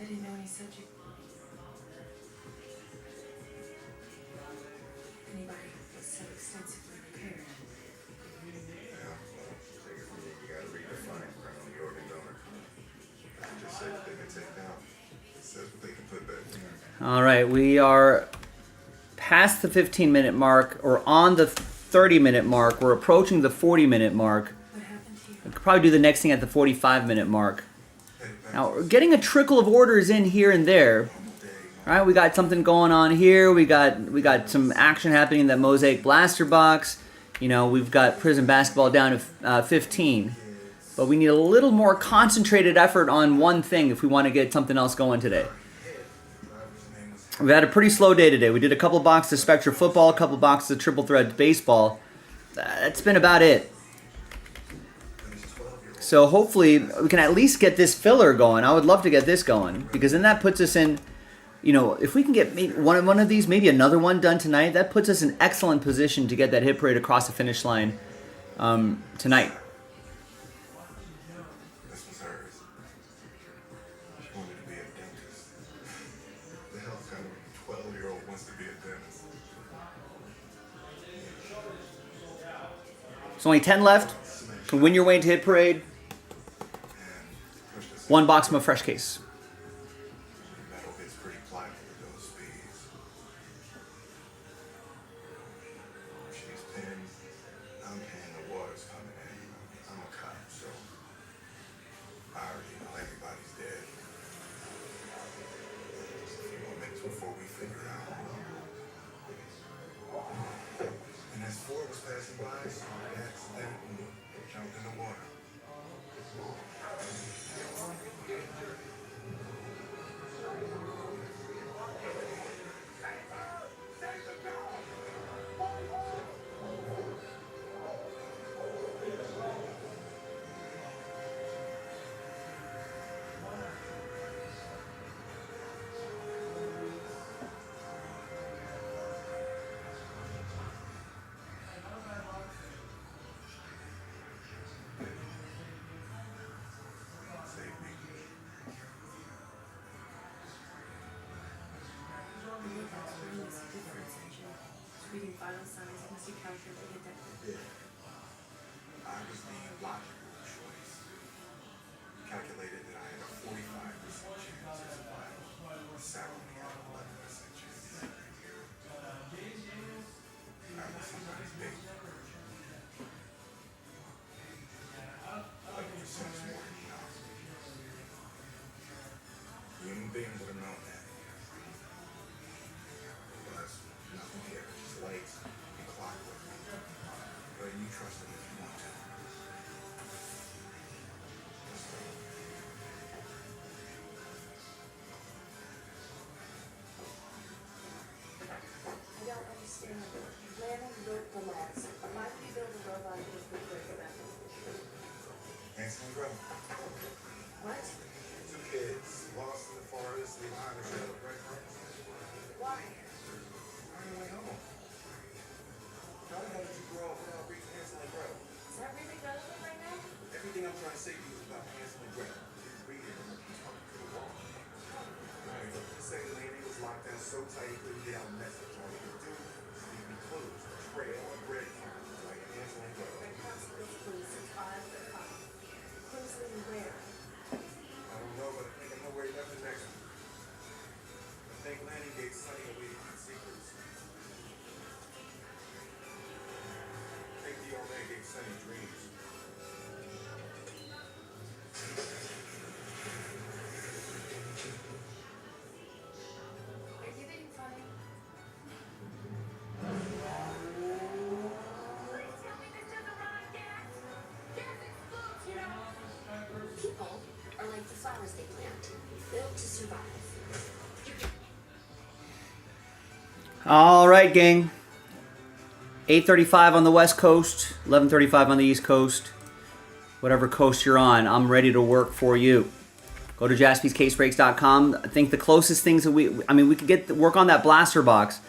I didn't know any subject. Anybody was so extensively prepared. You gotta read the fine print on the organ donor. It just says what they can take out. It says what they can put back in. All right, we are past the 15-minute mark, or on the 30-minute mark. We're approaching the 40-minute mark. We could probably do the next thing at the 45-minute mark. Now, we're getting a trickle of orders in here and there. All right, we got something going on here. We got some action happening in that Mosaic Blaster box. You know, we've got Prison Basketball down to 15. But we need a little more concentrated effort on one thing if we want to get something else going today. We had a pretty slow day today. We did a couple boxes of Spectra football, a couple boxes of Triple Threat baseball. That's been about it. So hopefully we can at least get this filler going. I would love to get this going because then that puts us in, you know, if we can get maybe one of these, maybe another one done tonight, that puts us in excellent position to get that hit parade across the finish line tonight. This was hers. She wanted to be a dentist. The hell kind of 12-year-old wants to be a dentist? There's only 10 left. You can win your way into hit parade. One box from a fresh case. Metal gets pretty pliable at those speeds. She's pinned. I'm pinned. The water's coming in. I'm a cop, so I already know everybody's dead. Just a few more minutes before we figure it out. And as Ford was passing by, I saw an accident and jumped in the water. Reading vital signs must be calculated that. Yeah. I was the logical choice. Calculated that I had a 45% chance of survival. Sat only had an 11% chance. I was somebody's baby. 11% is more than enough. Human beings would have known that. But nothing here. Just lights and clockwork. But you trust them if you want to. I don't understand. Lanham wrote the laws. Why would you build a robot if we break them? Hanson and Gretel. What? Two kids lost in the forest, leave behind a trail of breadcrumbs. Why? On your way home. How the hell did you grow up without reading Hansel and Gretel? Is that really relevant right now? Everything I'm trying to say to you is about Hansel and Gretel. You read it and you talk to the wall. Right. The second lady was locked down so tight he couldn't get out a message. All he could do was leave me clues, trail of breadcrumbs, like Hansel and Gretel. Breadcrumbs with clues and five the cop. Clues leading where? I don't know, but I think I know where he left the next one. I think Lanny gave Sonny away to keep secrets. I think the old man gave Sonny dreams. Are you being funny? Please tell me this doesn't run on gas. Gas explodes, you know. survive. All right, gang. 8:35 on the West Coast, 11:35 on the East Coast. Whatever coast you're on, I'm ready to work for you. Go to jaspyscasebreaks.com. I think the closest things that we could work on that blaster box,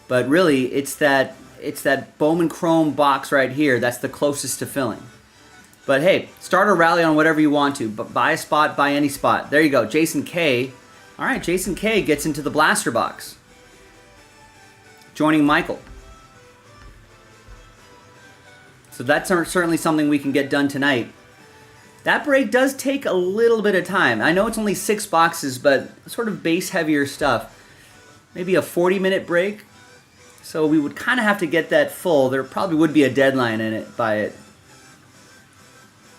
but really it's that Bowman Chrome box right here. That's the closest to filling. But hey, start a rally on whatever you want to. But buy a spot, buy any spot. There you go, Jason K. All right, Jason K gets into the blaster box, joining Michael. So that's certainly something we can get done tonight. That break does take a little bit of time. I know it's only 6 boxes, but sort of base heavier stuff. Maybe a 40-minute break. So we would kind of have to get that full. There probably would be a deadline in it by it.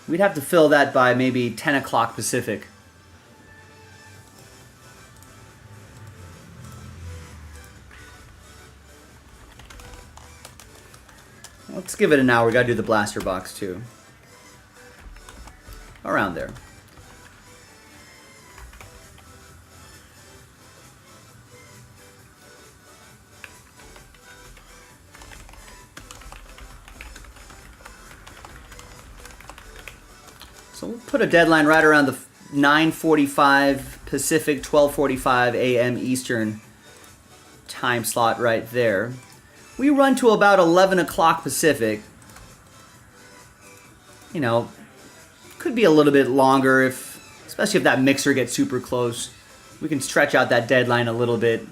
We'd have to fill that by maybe 10 o'clock Pacific. Let's give it an hour. We got to do the blaster box too. Around there. So we'll put a deadline right around the 9:45 Pacific, 12:45 a.m. Eastern time slot right there. We run to about 11 o'clock Pacific. You know, could be a little bit longer, especially if that mixer gets super close. We can stretch out that deadline a little bit.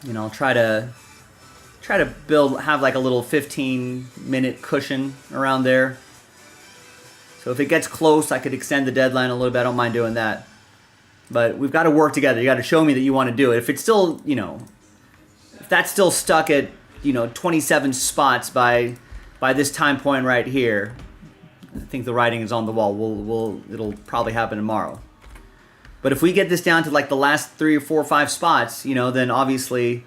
You know, try to have like a little 15-minute cushion around there. So if it gets close, I could extend the deadline a little bit. I don't mind doing that. But we've got to work together. You got to show me that you want to do it. If it's still, if that's still stuck at, 27 spots by this time point right here, I think the writing is on the wall. It'll probably happen tomorrow. But if we get this down to like the last 3 or 4 or 5 spots, then obviously,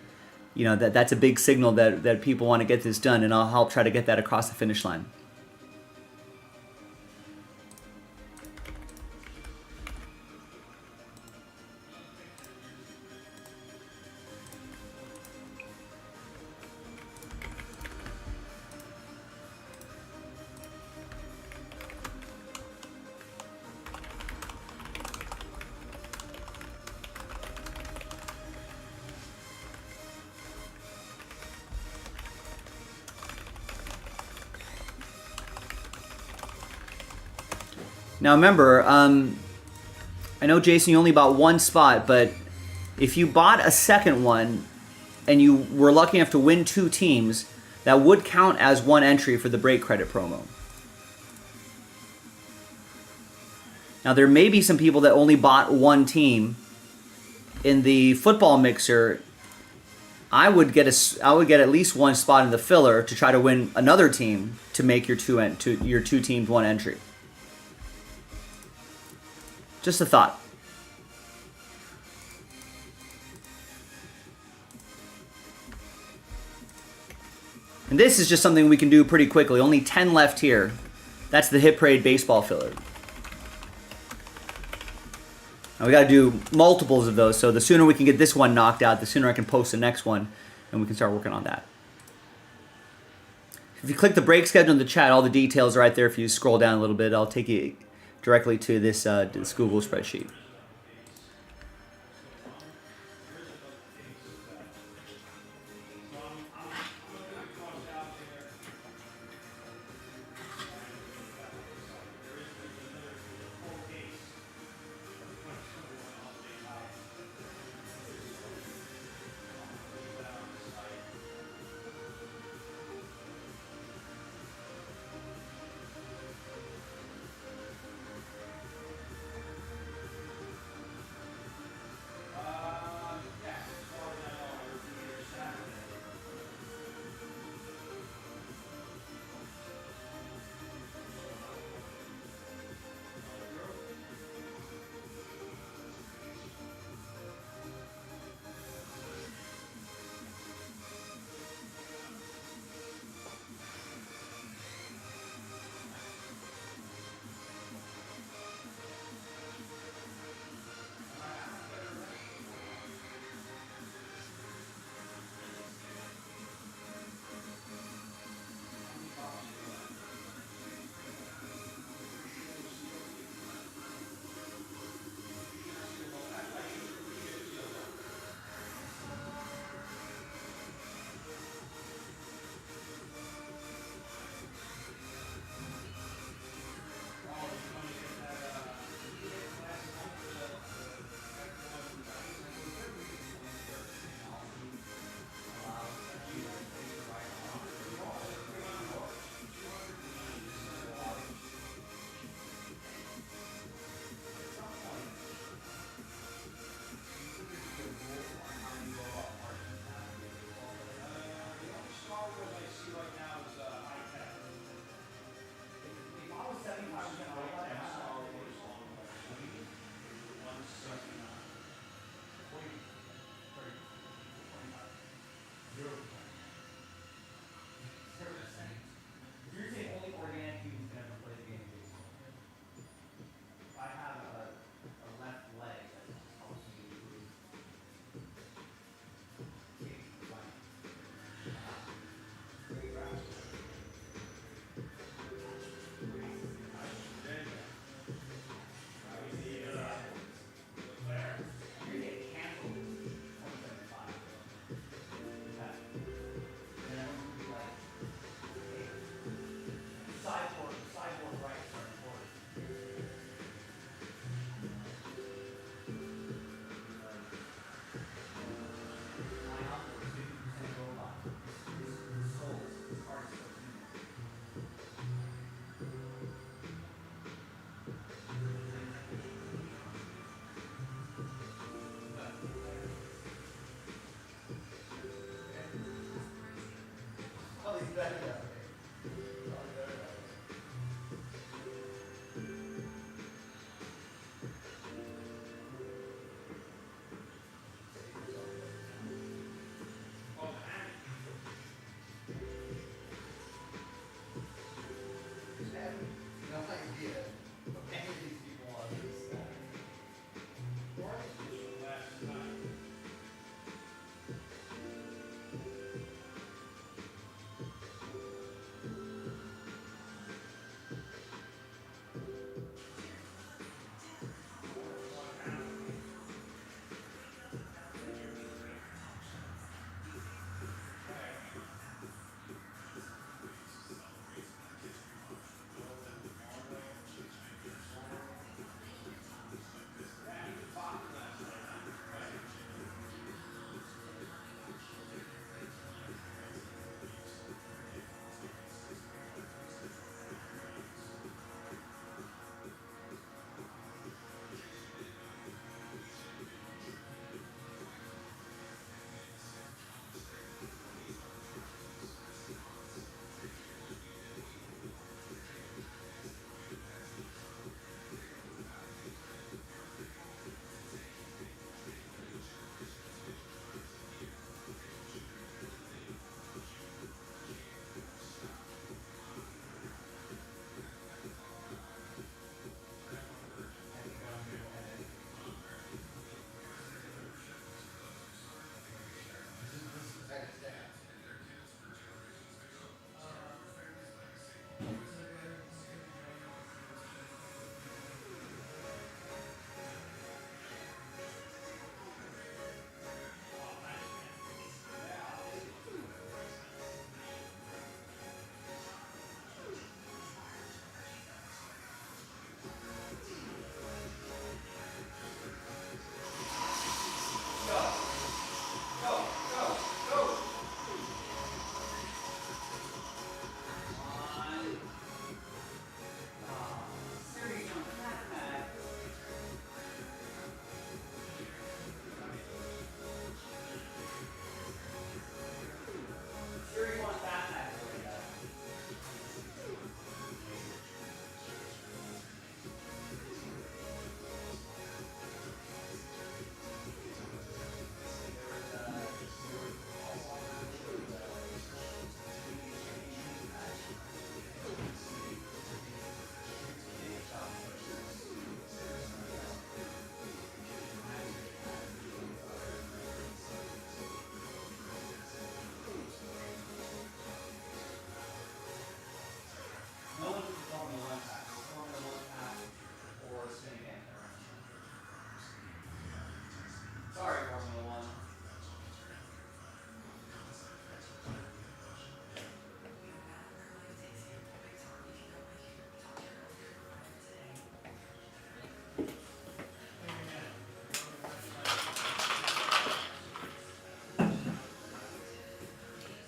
that's a big signal that people want to get this done, and I'll help try to get that across the finish line. Now remember, I know, Jason, you only bought 1 spot, but if you bought a second one and you were lucky enough to win 2 teams, that would count as 1 entry for the break credit promo. Now there may be some people that only bought 1 team. In the football mixer, I would get at least 1 spot in the filler to try to win another team to make your 2 teams 1 entry. Just a thought. And this is just something we can do pretty quickly. Only 10 left here. That's the Hit Parade baseball filler. Now we got to do multiples of those, so the sooner we can get this one knocked out, the sooner I can post the next one, and we can start working on that. If you click the break schedule in the chat, all the details are right there. If you scroll down a little bit, I'll take you directly to this Google spreadsheet.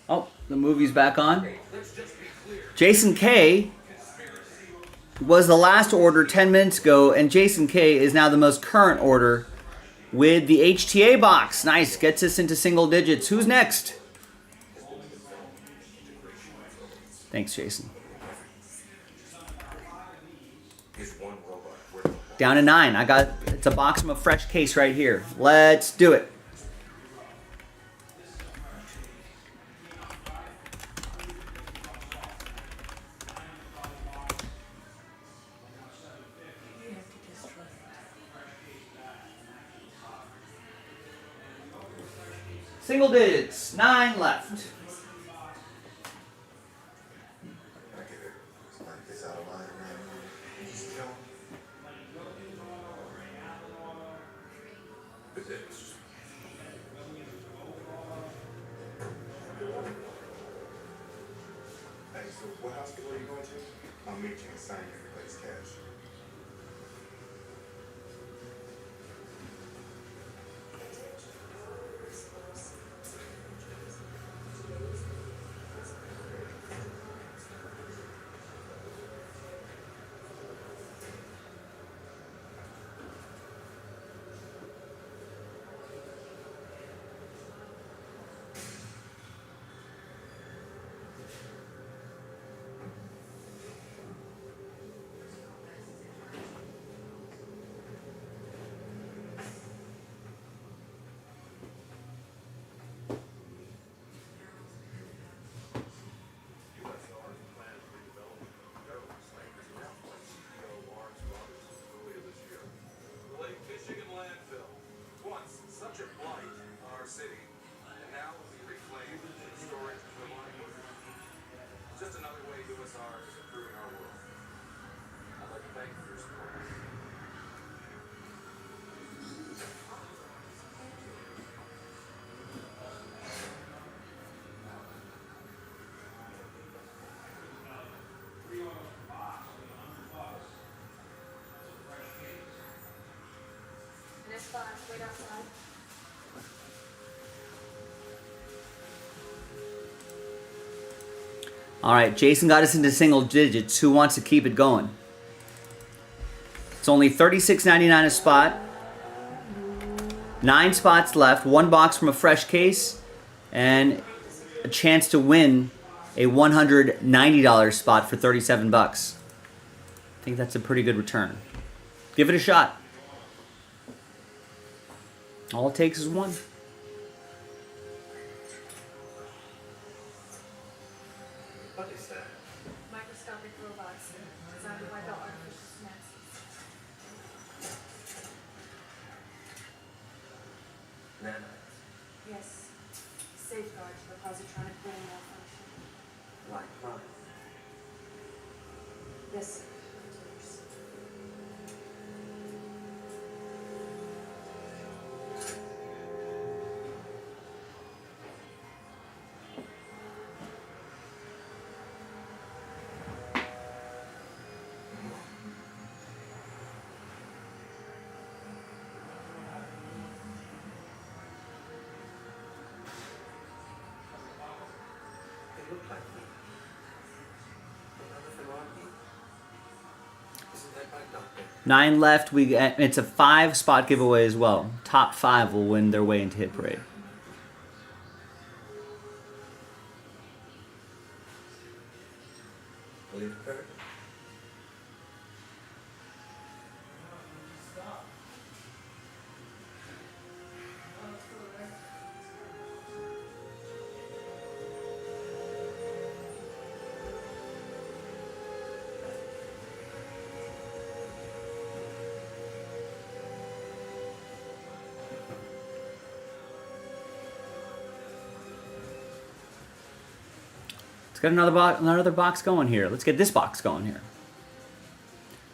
Oh, the movie's back on. Jason K was the last order 10 minutes ago, and Jason K is now the most current order with the HTA box. Nice, gets us into single digits. Who's next? Thanks, Jason. Down to 9. It's a box from a fresh case right here. Let's do it. Single digits, 9 left. Hey, so what hospital are you going to? I'll meet you and sign everybody's cash. cars is improving our world. I'd like to thank you for your support. And it's wait outside. All right, Jason got us into single digits. Who wants to keep it going? It's only $36.99 a spot. 9 spots left. 1 box from a fresh case. And a chance to win a $190 spot for 37 bucks. I think that's a pretty good return. Give it a shot. All it takes is one. What is that? Microscopic robots designed to wipe out artificial snacks. Nanites. Yes. Safeguards for positronic brain malfunction. Like mine. Yes, sir. They look like me. Another Ferrari. Isn't that my doctor? 9 left. It's a 5 spot giveaway as well. Top 5 will win their way into Hit Parade. Will it hurt? Let's get another box going here. Let's get this box going here.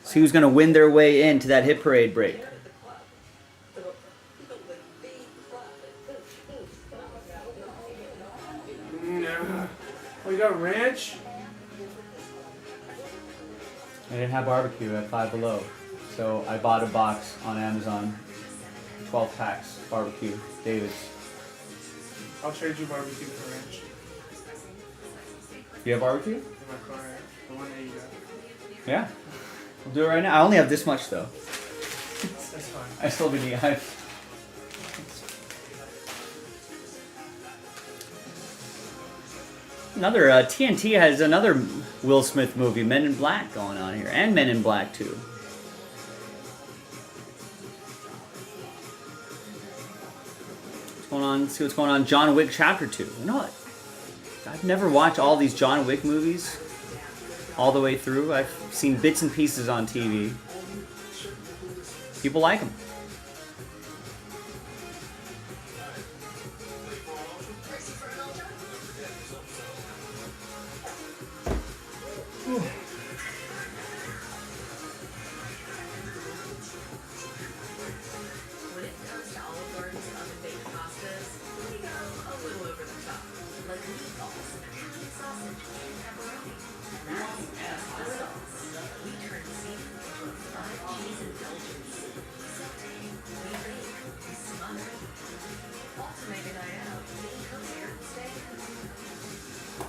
See who's going to win their way into that Hit Parade break. Oh, you got ranch? I didn't have barbecue at Five Below, so I bought a box on Amazon. 12 packs barbecue, David's. I'll trade you barbecue for ranch. You have barbecue? In my car, the one that you got. Yeah. We'll do it right now. I only have this much though. That's fine. I still have any. Another TNT has another Will Smith movie, Men in Black, going on here, and Men in Black 2. What's going on? Let's see what's going on. John Wick Chapter 2. You know what? I've never watched all these John Wick movies all the way through. I've seen bits and pieces on TV. People like them. When it comes to Olive Garden's oven-baked pastas, we go a little over the top. Like meatballs, Italian sausage, and pepperoni. That's pasta sauce. We turn seafood into a fried cheese indulgence. We bake, we smother. Want to make a night out? Come here and stay.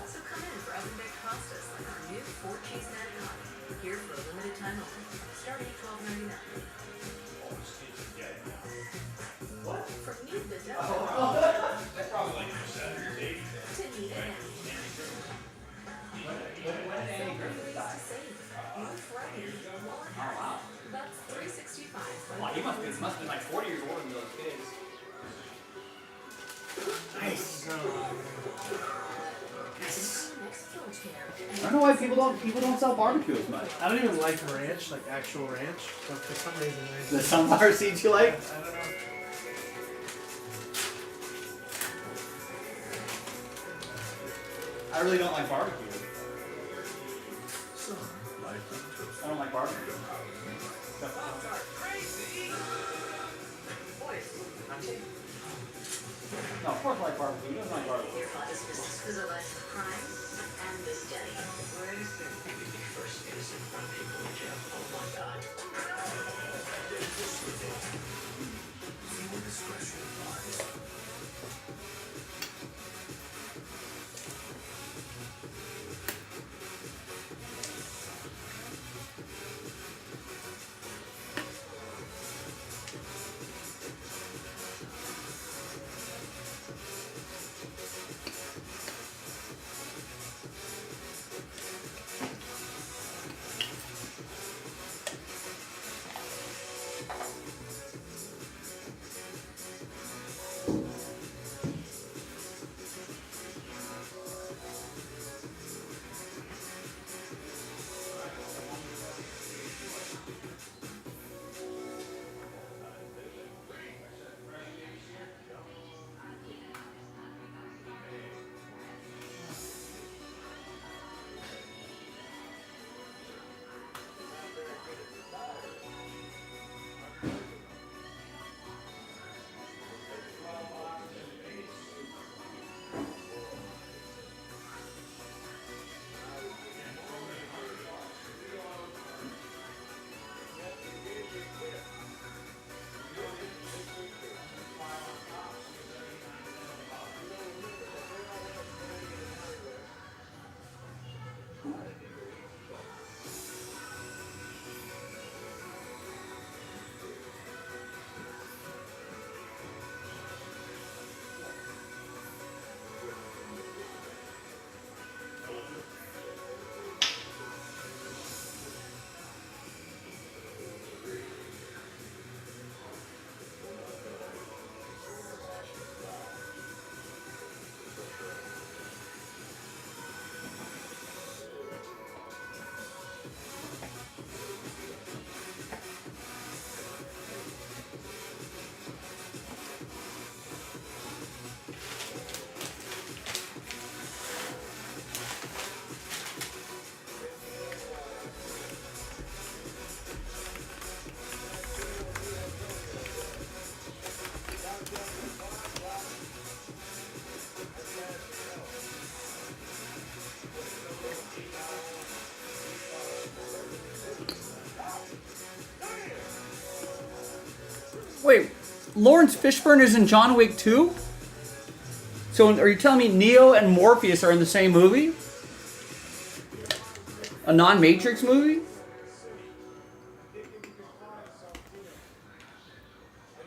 So come in for oven-baked pastas like our new 4-cheese manicotti. Here for a limited time only. Starting at $12.99. What? From meat to dough. That's probably like a Saturday. To meat and out. That's $3.65. Wow, he must have been like 40 years older than those kids. Nice. I don't know why people don't sell barbecue as much. I don't even like ranch, like actual ranch, but for some reason I The sunflower seeds you like? I don't know. I really don't like barbecue. I don't like barbecue. No, of course I like barbecue. He doesn't like barbecue. Your father's business was a life of crime and this daddy. Where is it? First innocent front people in jail. Oh my God. Viewer discretion advised. Wait, Lawrence Fishburne is in John Wick 2? So are you telling me Neo and Morpheus are in the same movie? A non-Matrix movie? I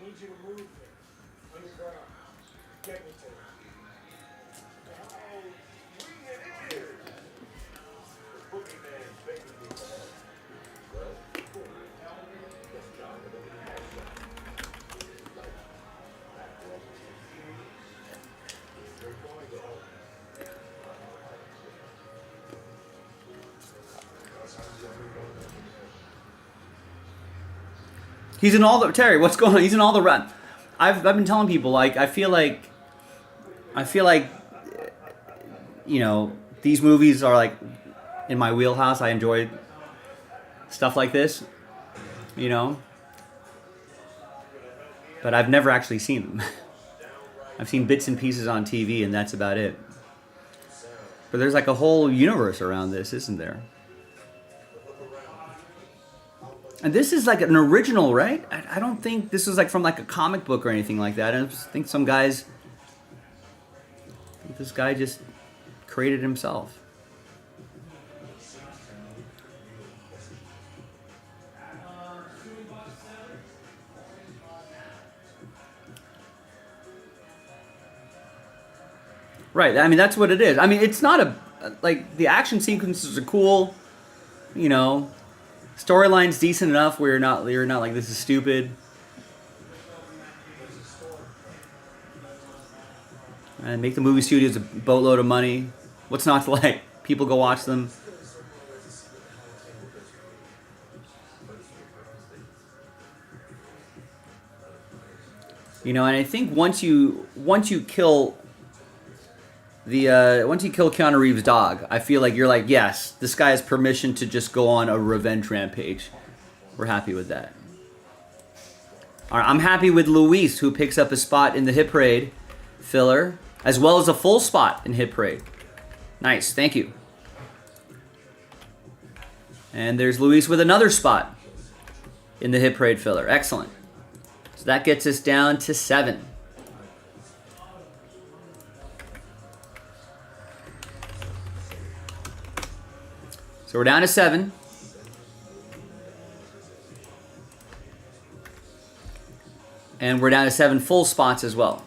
need you to move me. Underground. Get me to it. Oh, bring it in. The boogeyman's begging me for help. Well, cool. Yes, John, the boogeyman has shot. Like, after all these years, you're going to help me. Because I'm the only one that can help. He's in all the Terry. What's going on? He's in all the run. I've been telling people like I feel like you know these movies are like in my wheelhouse. I enjoy stuff like this, you know. But I've never actually seen them. I've seen bits and pieces on TV, and that's about it. But there's like a whole universe around this, isn't there? And this is like an original, right? I don't think this is like from like a comic book or anything like that. I just think this guy just created himself. Right. I mean, that's what it is. I mean, it's not like the action sequences are cool, you know. Storyline's decent enough where you're not like this is stupid. And make the movie studios a boatload of money. What's not to like? People go watch them. You know, and I think once you kill Once you kill Keanu Reeves' dog, I feel like you're like, yes, this guy has permission to just go on a revenge rampage. We're happy with that. All right, I'm happy with Luis, who picks up a spot in the Hit Parade filler, as well as a full spot in Hit Parade. Nice, thank you. And there's Luis with another spot in the Hit Parade filler. Excellent. So that gets us down to 7. So we're down to 7. And we're down to 7 full spots as well.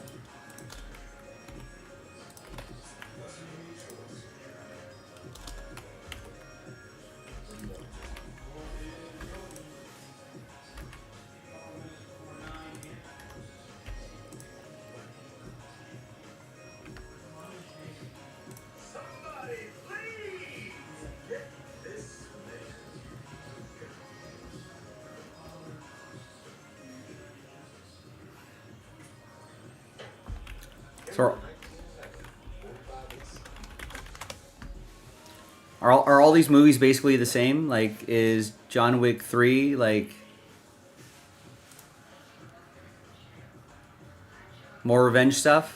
So are all these movies basically the same? Like, is John Wick 3 like more revenge stuff?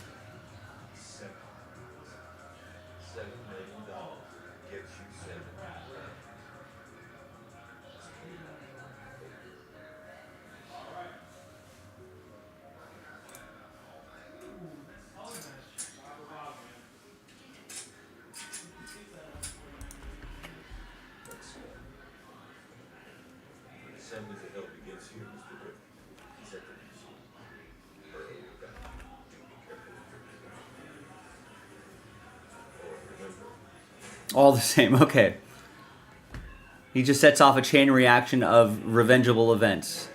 All the same, okay. He just sets off a chain reaction of revengeable events.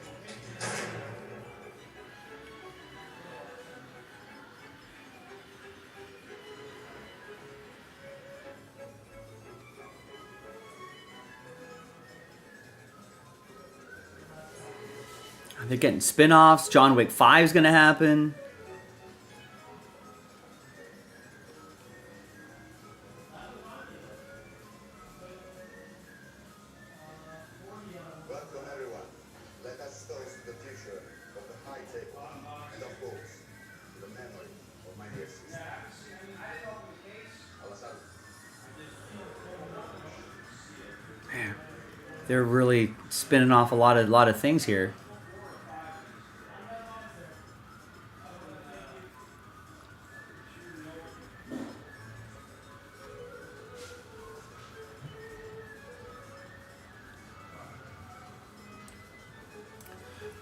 They're getting spin-offs. John Wick 5 is going to happen. They're really spinning off a lot of things here.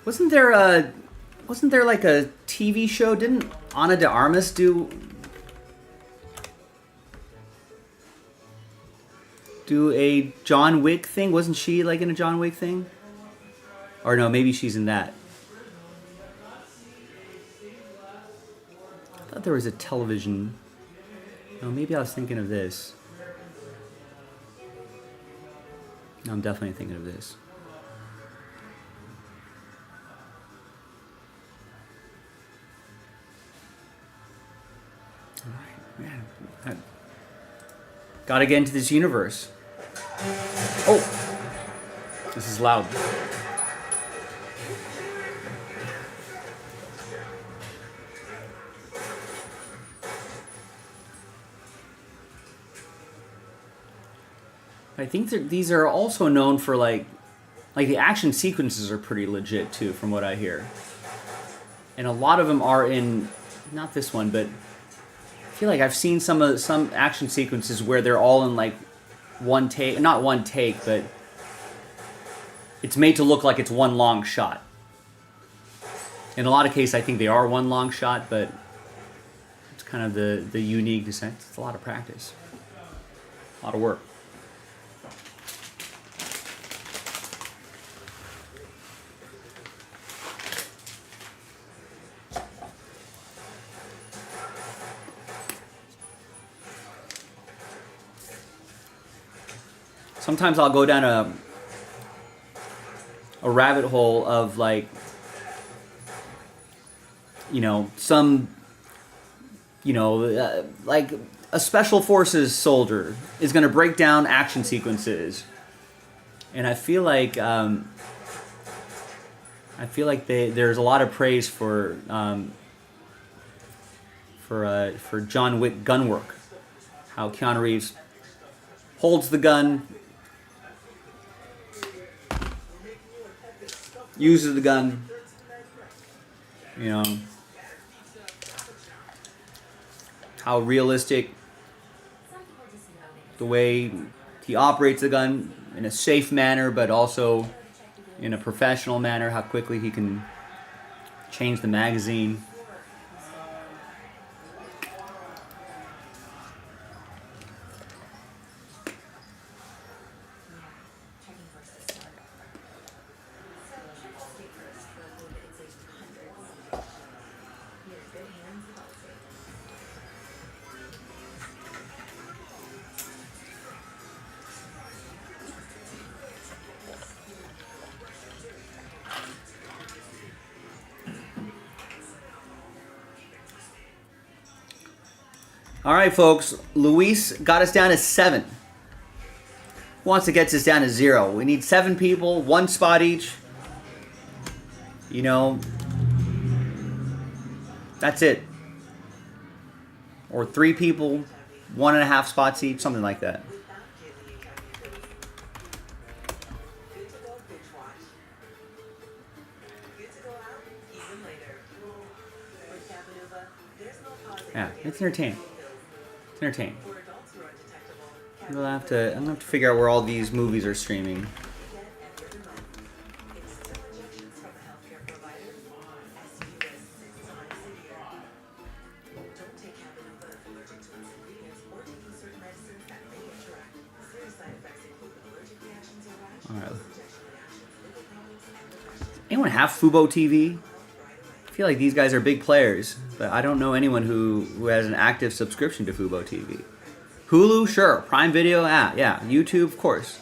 Wasn't there like a TV show? Didn't Ana de Armas do a John Wick thing? Wasn't she like in a John Wick thing? Or no, maybe she's in that. I thought there was a television. No, maybe I was thinking of this. No, I'm definitely thinking of this. All right, man. Gotta get into this universe. Oh! This is loud. I think these are also known for like the action sequences are pretty legit too, from what I hear. And a lot of them are in, not this one, but I feel like I've seen some action sequences where they're all in like one take, not one take, but it's made to look like it's one long shot. In a lot of cases, I think they are one long shot, but it's kind of the unique descent. It's a lot of practice, a lot of work. Sometimes I'll go down a rabbit hole of like, some, like a special forces soldier is going to break down action sequences, and I feel like there's a lot of praise for John Wick gun work. How Keanu Reeves holds the gun, uses the gun, you know, how realistic the way he operates the gun in a safe manner, but also in a professional manner, how quickly he can change the magazine. All right, folks. Luis got us down to 7. Who wants to get us down to 0? We need 7 people, 1 spot each. You know, that's it. Or 3 people, 1.5 spots each, something like that. Yeah, it's entertaining. It's entertaining. I'm gonna have to figure out where all these movies are streaming. All right. Anyone have Fubo TV? I feel like these guys are big players, but I don't know anyone who has an active subscription to Fubo TV. Hulu, sure. Prime Video, yeah. YouTube, of course.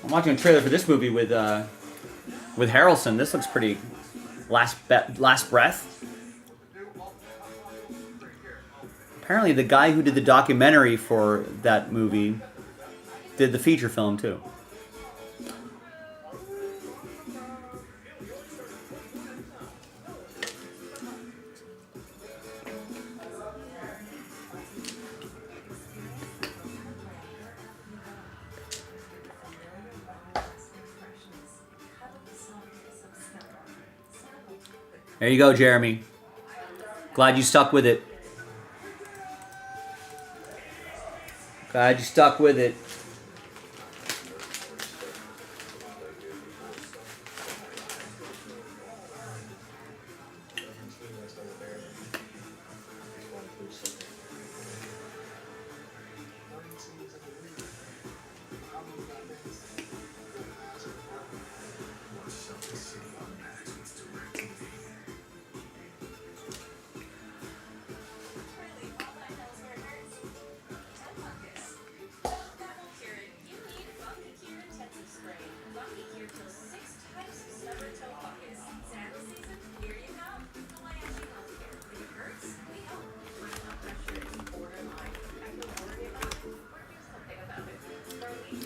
I'm watching a trailer for this movie with Harrelson. This looks pretty last breath. Apparently the guy who did the documentary for that movie did the feature film too. There you go, Jeremy. Glad you stuck with it. Glad you stuck with it.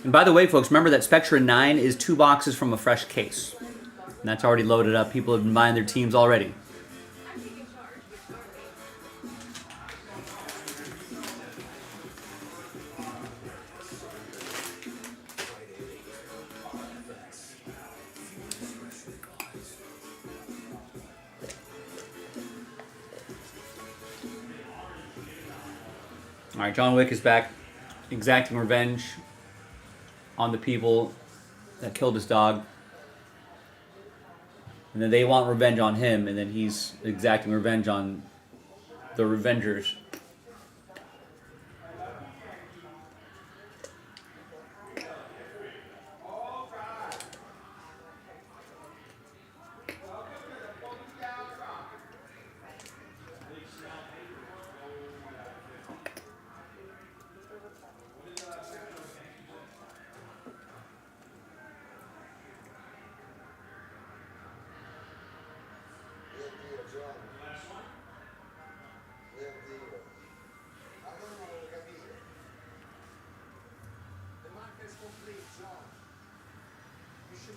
And by the way, folks, remember that Spectra 9 is 2 boxes from a fresh case. And that's already loaded up. People have been buying their teams already. All right, John Wick is back, exacting revenge on the people that killed his dog. And then they want revenge on him, and then he's exacting revenge on the Revengers. You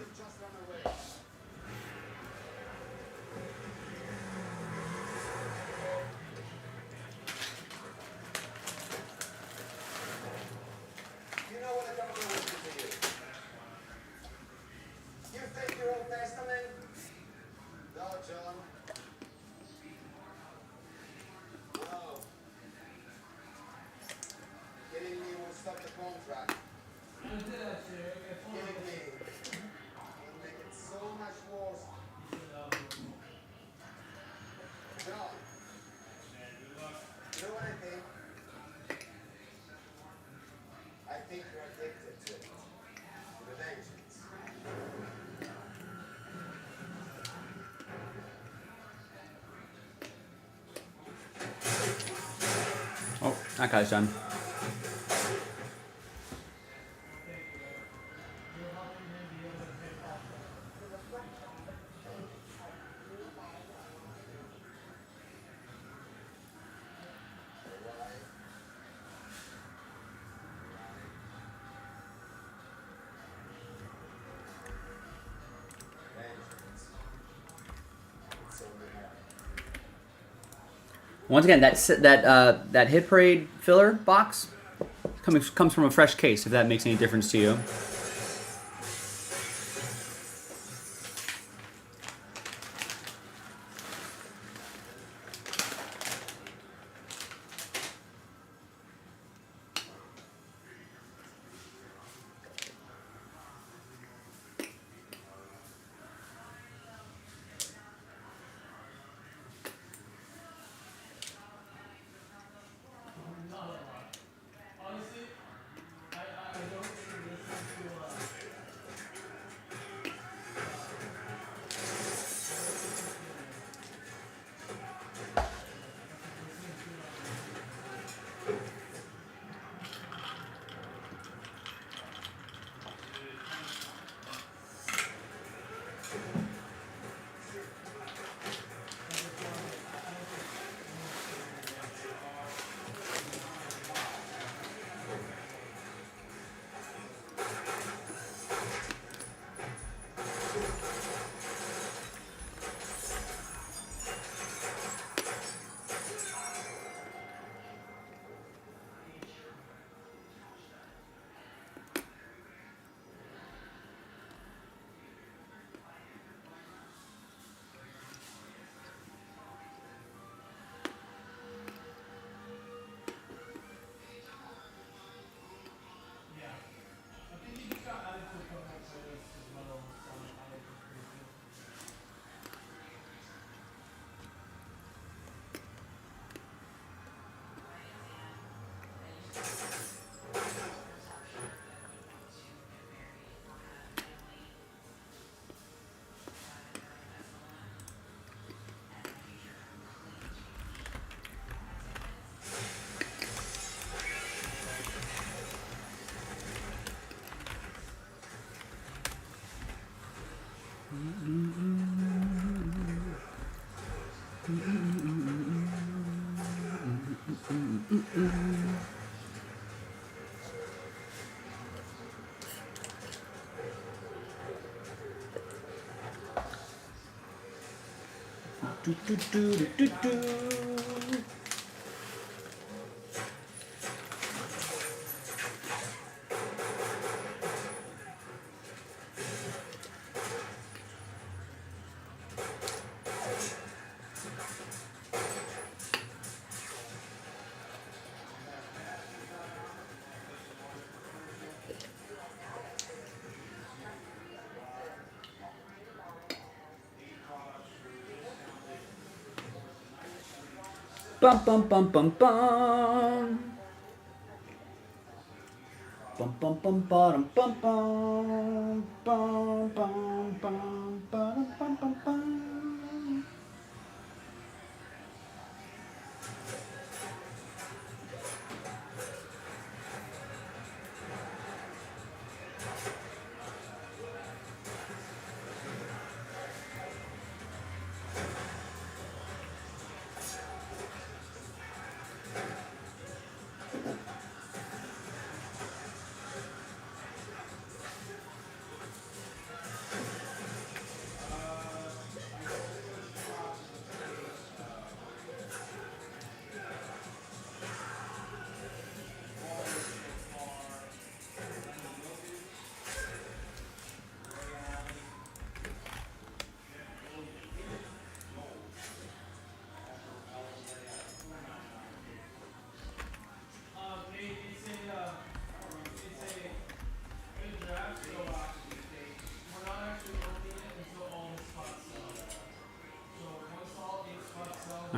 know what a government will do to you? You think you're Old Testament? No, John. No. Killing me will stop the contract. Killing me will make it so much worse. John. You know what I think? I think you're addicted to it. To the vengeance. Oh, that guy's done. Once again, that Hit Parade filler box comes from a fresh case, if that makes any difference to you. Bum bum bum bum bum. Bum bum bum bum bum bum bum bum bum bum bum bum.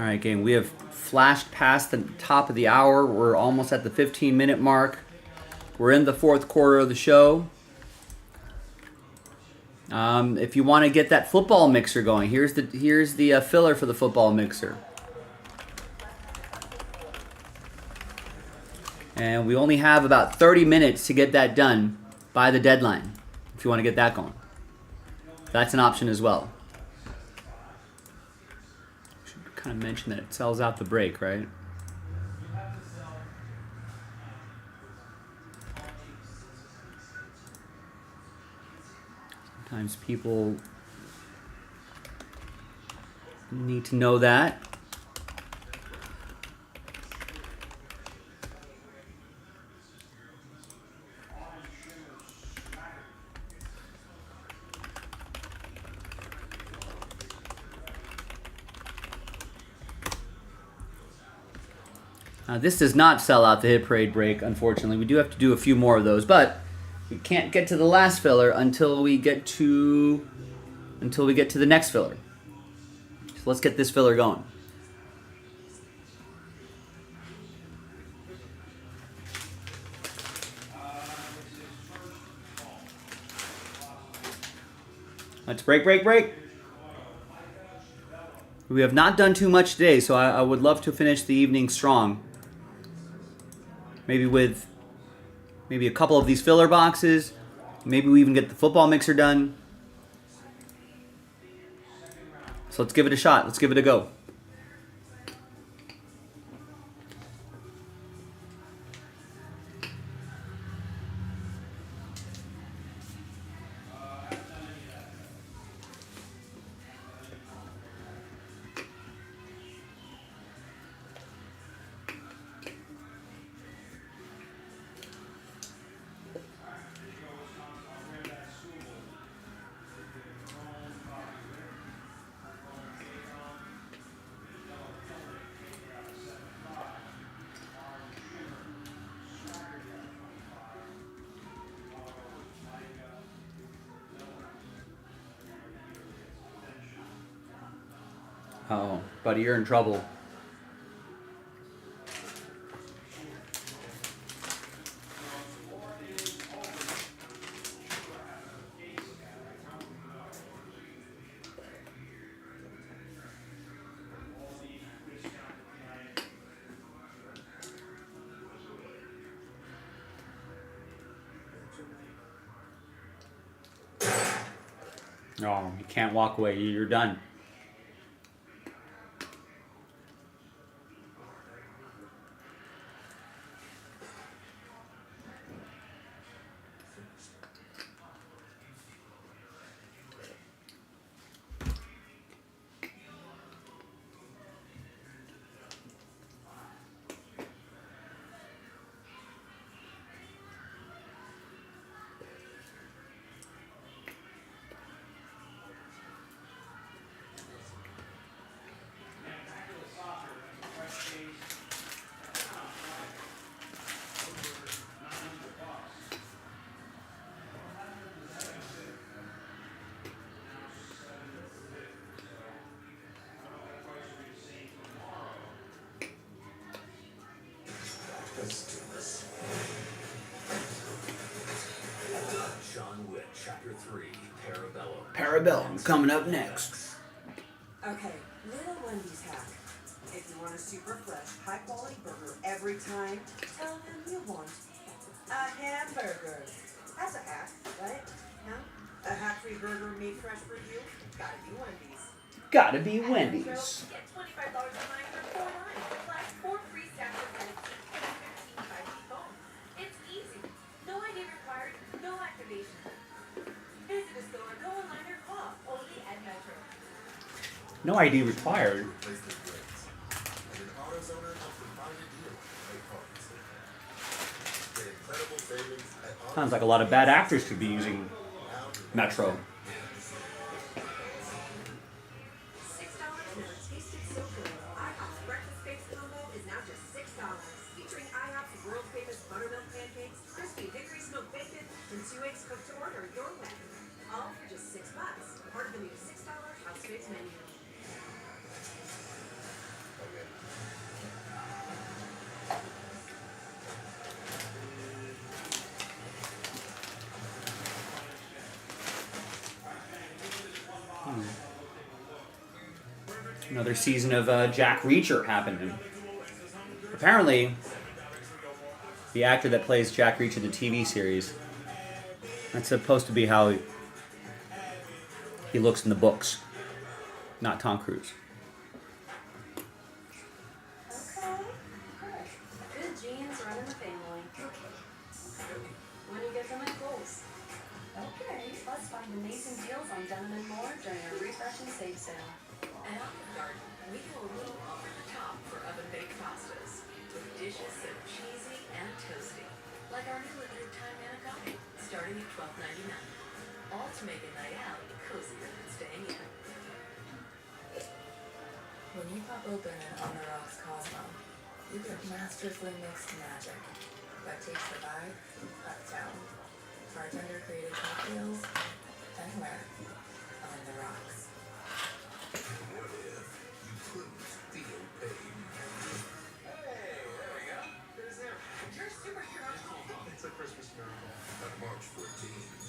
All right, gang, we have flashed past the top of the hour. We're almost at the 15-minute mark. We're in the fourth quarter of the show. If you want to get that football mixer going, here's the filler for the football mixer. And we only have about 30 minutes to get that done by the deadline, if you want to get that going. That's an option as well. Should kind of mention that it sells out the break, right? Sometimes people need to know that. This does not sell out the Hit Parade break, unfortunately. We do have to do a few more of those, but we can't get to the last filler until we get to the next filler. So let's get this filler going. Let's break. We have not done too much today, so I would love to finish the evening strong. Maybe with a couple of these filler boxes. Maybe we even get the football mixer done. So let's give it a shot. Let's give it a go. Oh, buddy, you're in trouble. No, you can't walk away. You're done. Parabellum coming up next. Okay, little Wendy's hack. If you want a super fresh, high quality burger every time, tell them you want a hamburger. That's a hack, right? No? A hack-free burger made fresh for you? Gotta be Wendy's. Gotta be Wendy's. Get $25 online for $4.09. Plus 4 free samples and a 15 5G phone. It's easy. No ID required, no activation. Visit a store, go online or call. Only at Metro. No ID required. Sounds like a lot of bad actors could be using Metro. Another season of Jack Reacher happening. Apparently, the actor that plays Jack Reacher in the TV series, that's supposed to be how he looks in the books, not Tom Cruise. Good genes run in the family. When you get them at Kohl's. Okay, let's find amazing deals on Denim and More during our refresh and save sale. At Olive Garden, we go a little over the top for oven-baked pastas, with dishes so cheesy and toasty, like our new limited time manicotti, starting at $12.99. All to make a night out cozier than staying in. When you pop open an On the Rocks Cosmo, you get masterfully mixed magic that takes the vibe uptown. Bartender created cocktails anywhere on the rocks. What if you couldn't feel pain? Hey, there we go. Who's there? You're a superhero. It's a Christmas miracle. On March 14th,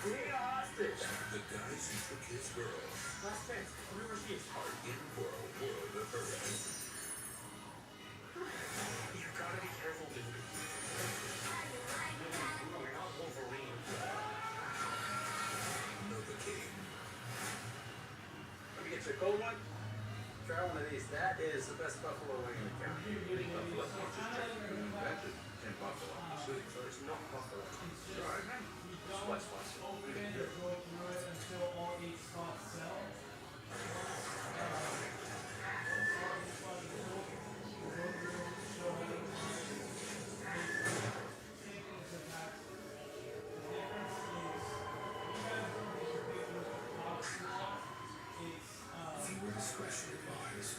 We need a hostage. the guys who took his girl Last chance. Where was she? are in for a world of hurt. You gotta be careful, dude. You're not Wolverine. Novocaine. Let me get you a cold one. Try one of these. That is the best buffalo wing in the county. Buffalo just invented in Buffalo City. So there's no buffalo. Right. Splice. Viewer discretion advised.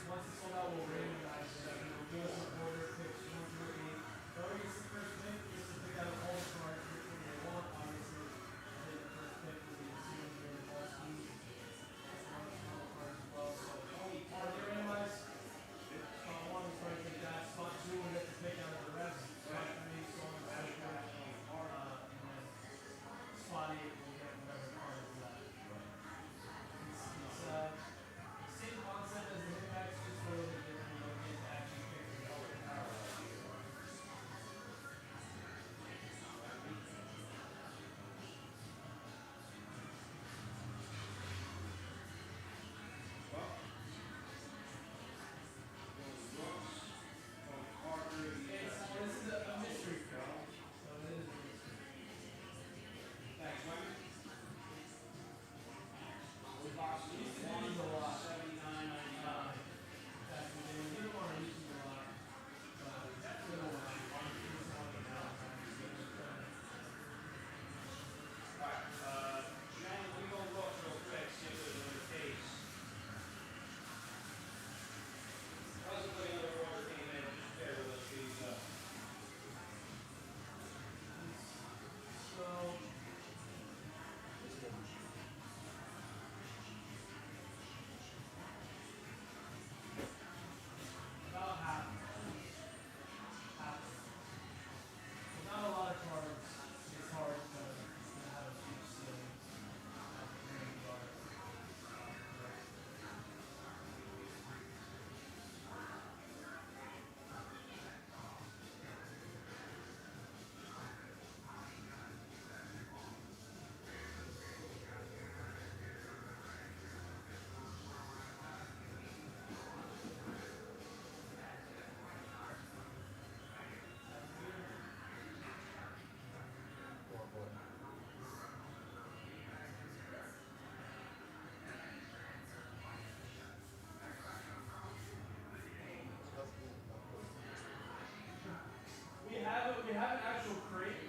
We have an actual crate.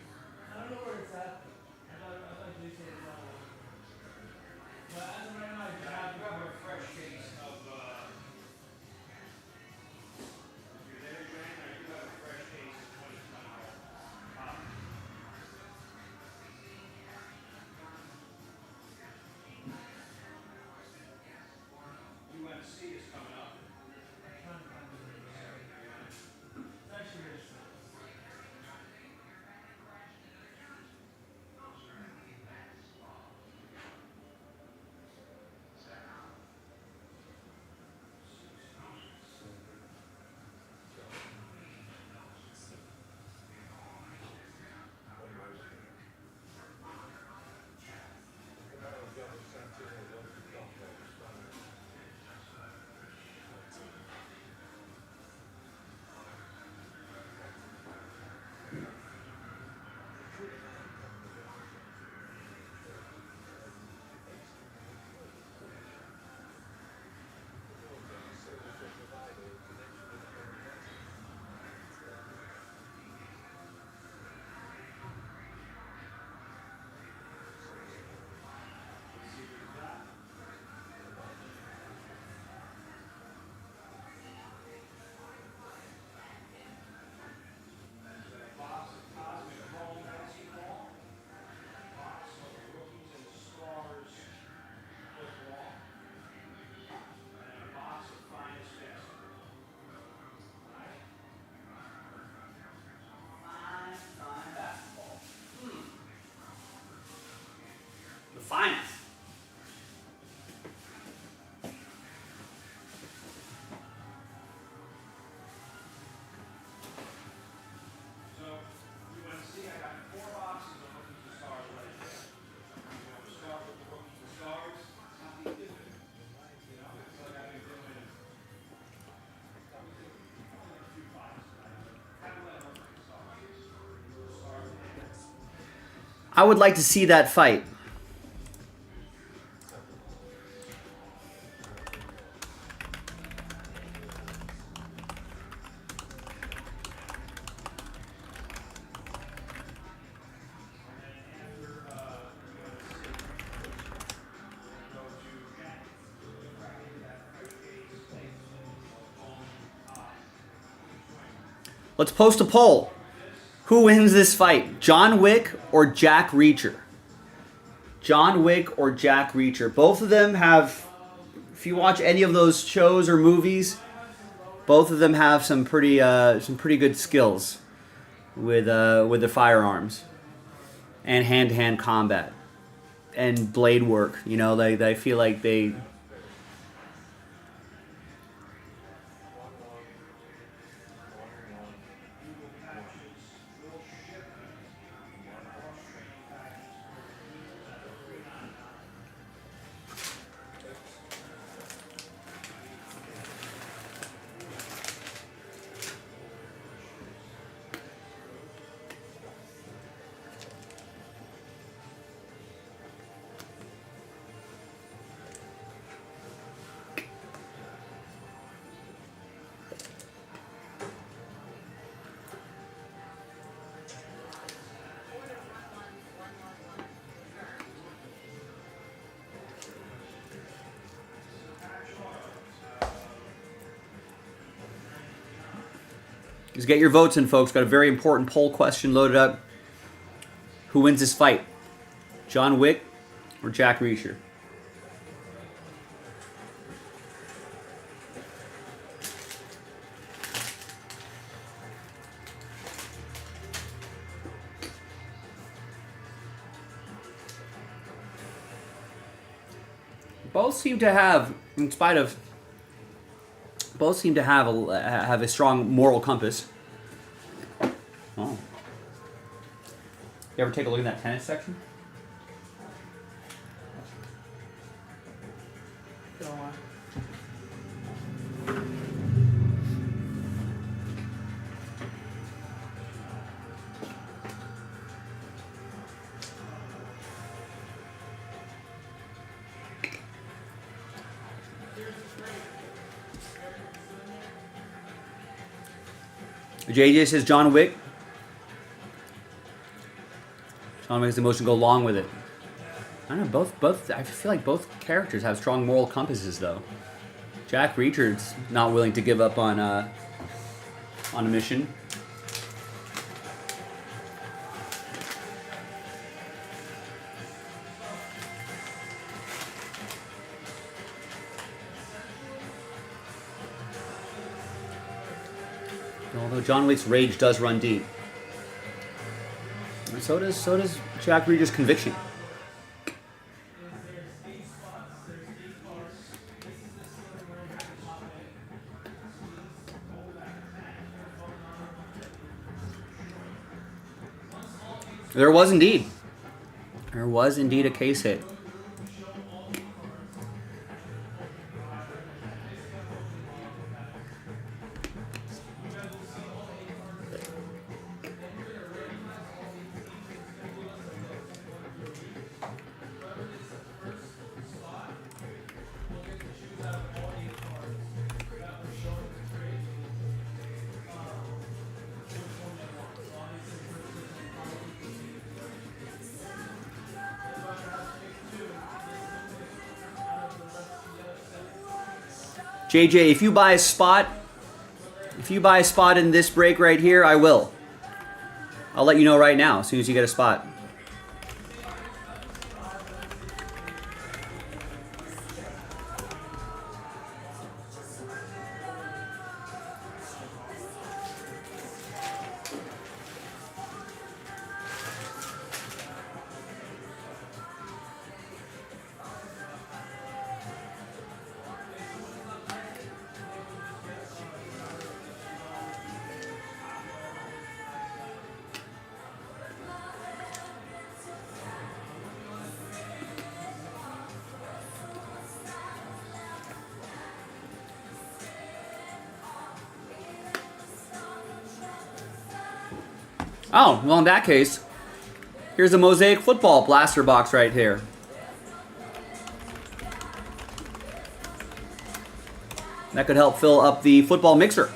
I don't know where it's at. I thought they said it's not. But as of right now, I just have a fresh case of. You're there, Joanne, or you have a fresh case of 2020. UMC is coming up. It's actually really short. I would like to see that fight. Let's post a poll. Who wins this fight? John Wick or Jack Reacher? John Wick or Jack Reacher? Both of them have, if you watch any of those shows or movies, both of them have some pretty good skills with the firearms and hand-to-hand combat and blade work. You know, they feel like they. Just get your votes in, folks. Got a very important poll question loaded up. Who wins this fight? John Wick or Jack Reacher? Both seem to have, in spite of, both seem to have a strong moral compass. Oh. You ever take a look at that tennis section? JJ says John Wick. John Wick has the emotion to go along with it. I don't know, both. I feel like both characters have strong moral compasses, though. Jack Reacher's not willing to give up on a mission. Although John Wick's rage does run deep. And so does Jack Reacher's conviction. There was indeed a case hit. JJ, if you buy a spot in this break right here, I will. I'll let you know right now as soon as you get a spot. Oh, well, in that case, Here's a Mosaic Football blaster box right here. That could help fill up the football mixer.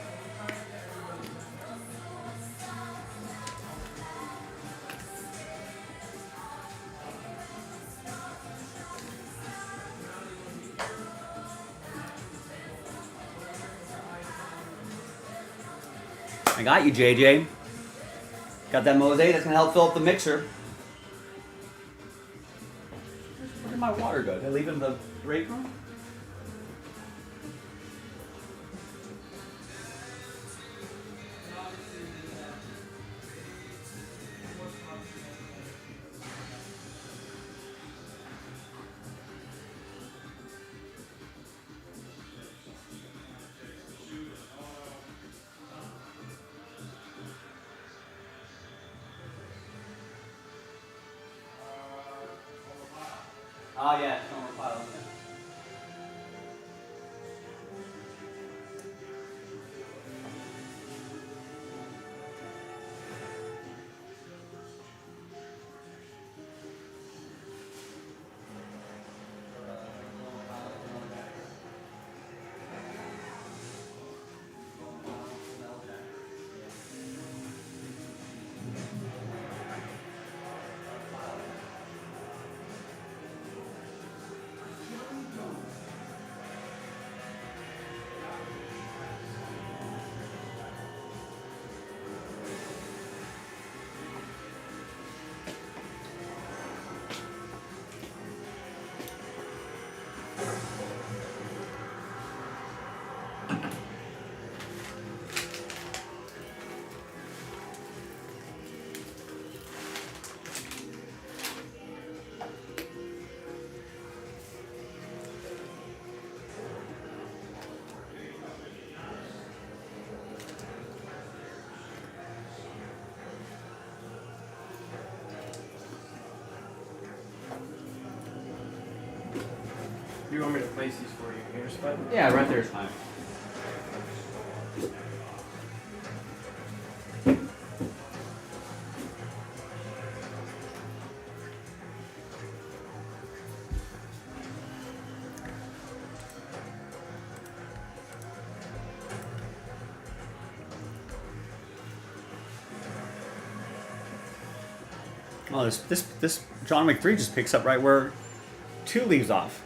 I got you, JJ. Got that mosaic that's gonna help fill up the mixer. Where did my water go? Did I leave it in the break room? Oh yeah, it's on the pile. Do you want me to place these for you here, Spud? Yeah, right there is fine. Oh, this John Wick 3 just picks up right where 2 leaves off.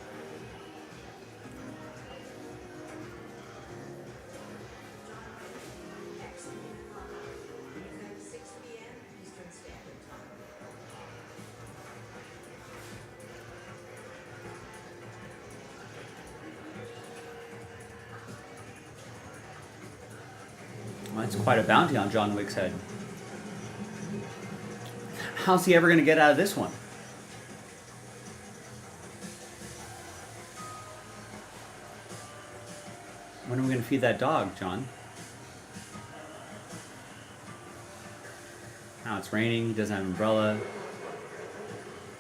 Well, that's quite a bounty on John Wick's head. How's he ever going to get out of this one? When are we going to feed that dog, John? Now it's raining, he doesn't have an umbrella.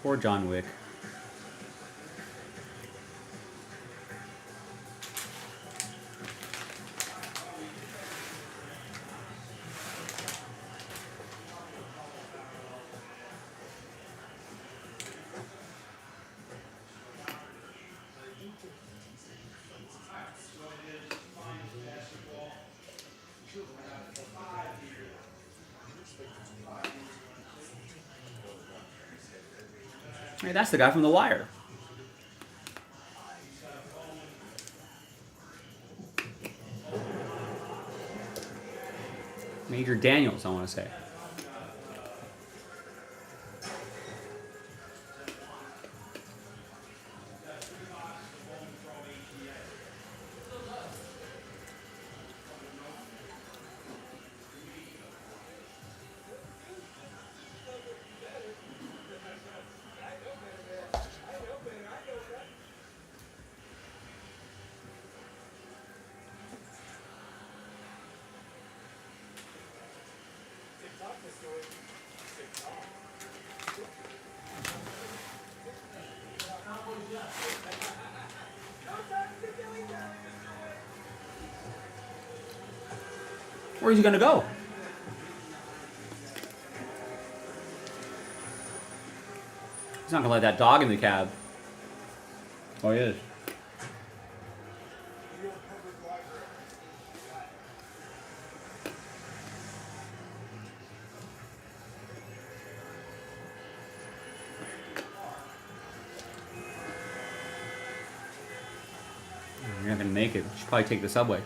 Poor John Wick. Hey, that's the guy from The Wire. Major Daniels, I want to say. Where's he gonna go? He's not gonna let that dog in the cab. Oh, he is. You're not gonna make it. You should probably take the subway.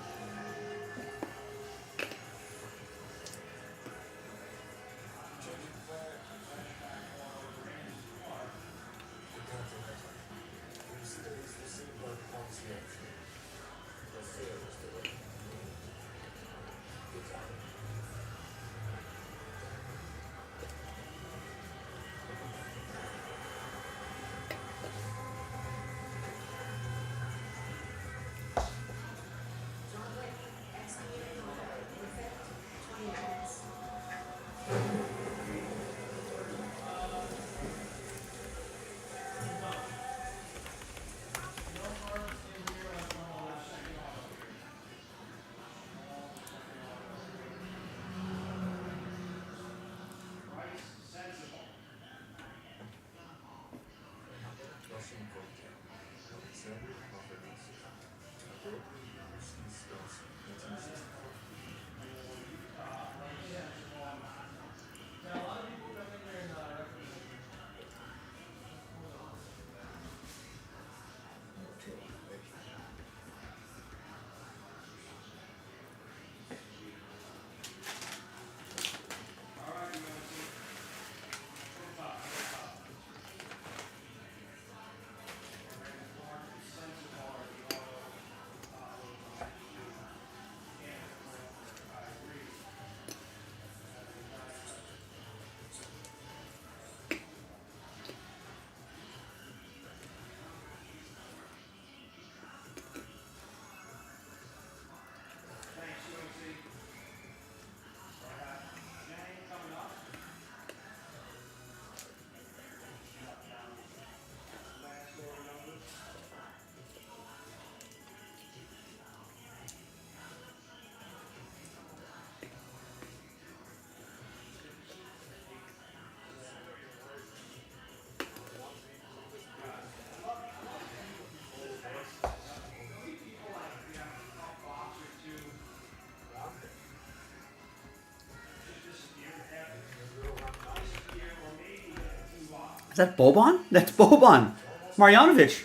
Is that Boban? That's Boban Marjanovic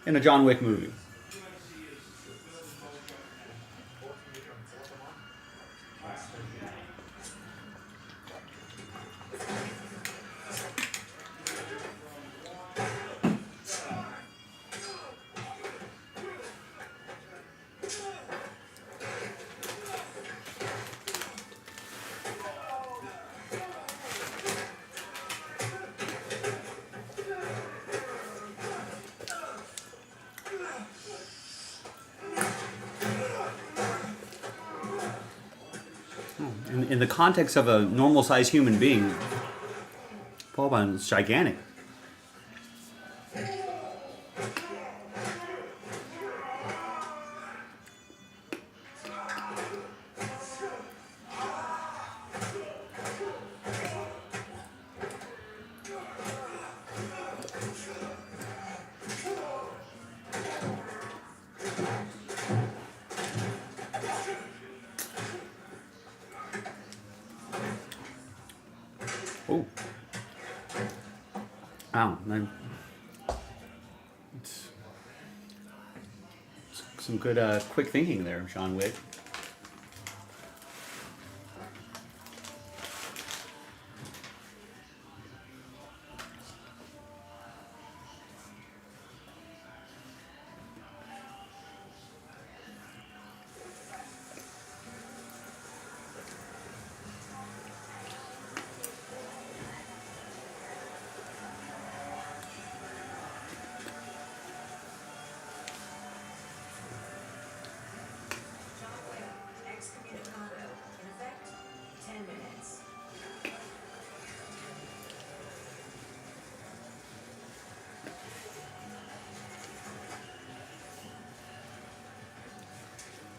in a John Wick movie. In the context of a normal-sized human being, Boban is gigantic. Oh. Wow. It's some good quick thinking there, John Wick. Excommunicado. In effect, 10 minutes.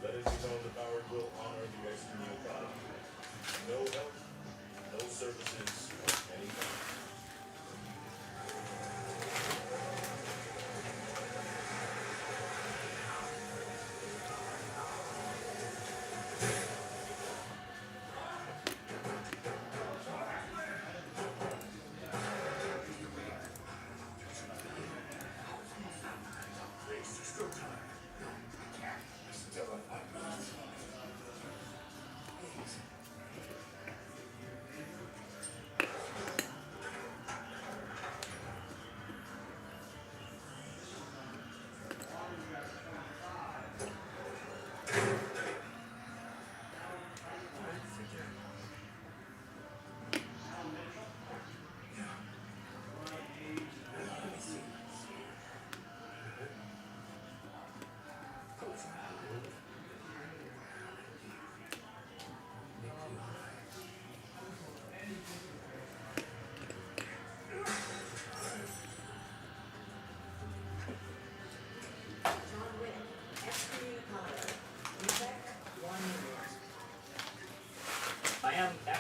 Let it be known the Howard will honor the excommunicado. No help, no services of any kind.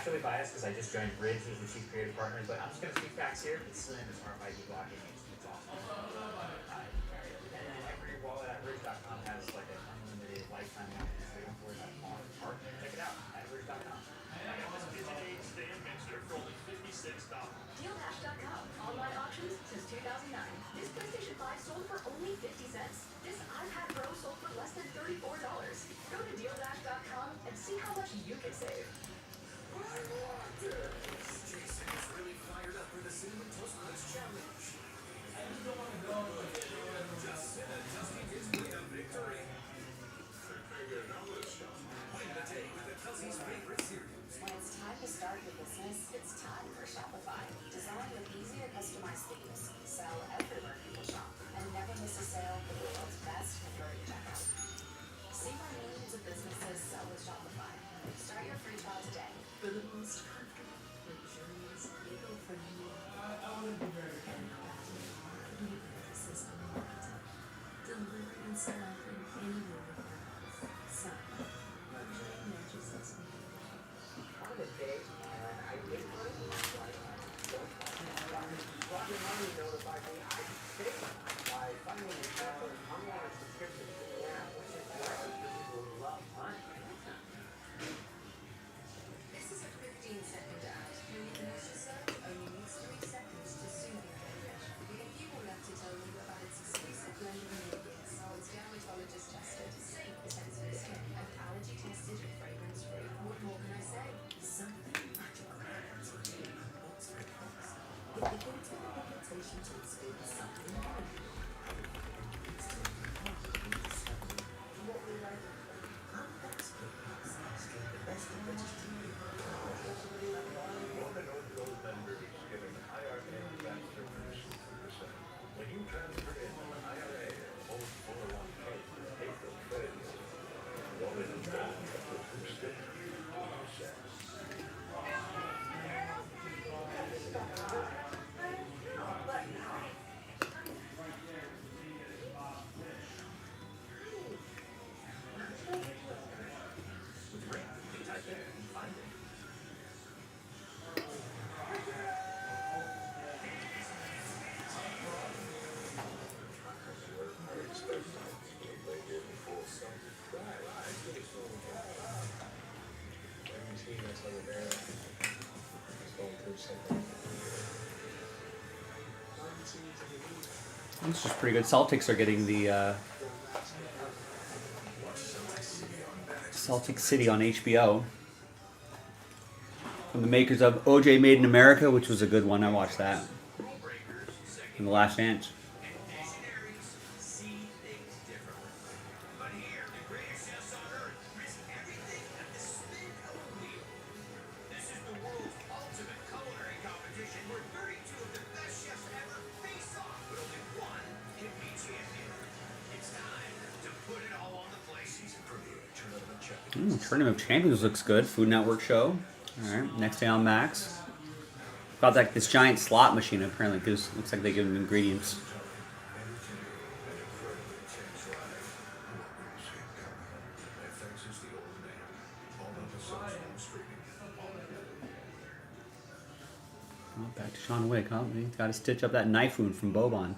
naturally biased because I just joined Bridge as the chief creative partner, but I'm just going to speak facts here. It's slim, it's RFID blocking, it's awesome. And then every wallet at Bridge.com has like an unlimited lifetime access. They don't worry about falling apart. Check it out at Bridge.com. DealDash.com. Online auctions since 2009. This PlayStation 5 sold for only 50 cents. This iPad Pro sold for less than $34. Go to DealDash.com and see how much you can save. Jason is really fired up for the Cinnamon Toast Crunch Challenge. Jaspy gives me a victory. Win the day with the Kelsey's favorite cereals. When it's time to start your business, it's time for Shopify. Design with easy to customize themes, sell everywhere people shop, and never miss a sale for the world's best majority checkout. See why millions of businesses sell with Shopify. Start your free trial today. For the most comfortable, luxurious, eco-friendly, and system deliver and sell in any way with your house. Some luxury matches us. On the day when I did work, Rocket Money notified me I saved by funding a traveler's online subscription to the app, which is great for people who love money. This is a 15-second ad. When you finish your search, only needs 3 seconds to soothe your hydration. We have people left to tell you about its exclusive blend of ingredients. It's dermatologist tested, safe for sensitive skin, and allergy tested and fragrance free. What more can I say? Something magical happens when you open a box for books. It begins with an invitation to experience something new. It's to unlock and discover what we like. Our best books get the best of vegetarian. One and only old members giving IRA faster permission %. When you transfer in an IRA or old 401k with April Fed, one and only for boosted process. With Ring, you type in and find it. This is pretty good. Celtics are getting the Celtic City on HBO. From the makers of OJ Made in America, which was a good one. I watched that. And The Last Dance. Tournament of Champions looks good. Food Network show. All right, next day on Max. About like this giant slot machine apparently gives. Looks like they give them ingredients. Oh, back to Sean Wick, huh? He's got to stitch up that knife wound from Boban.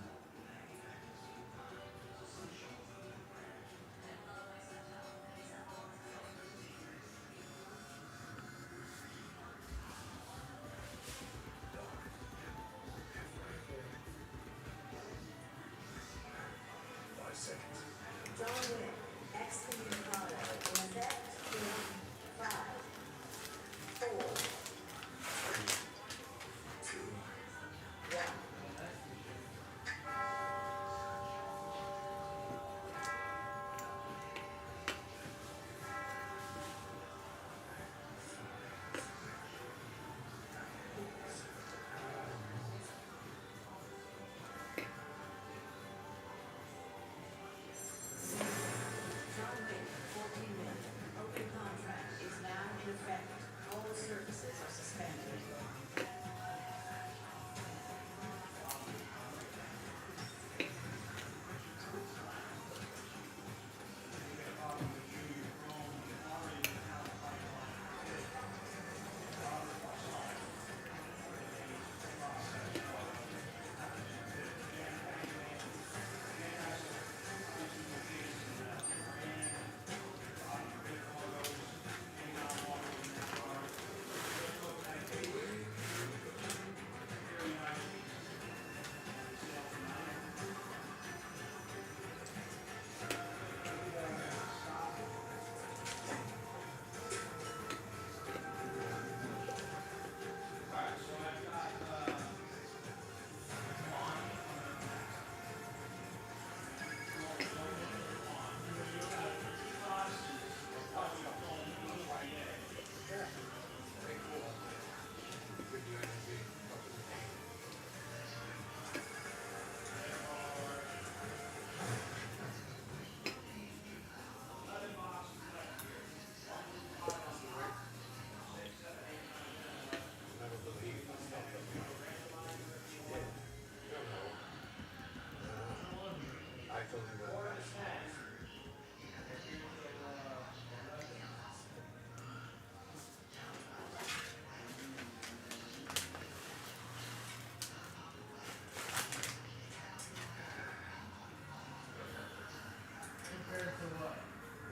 Kobe would have done.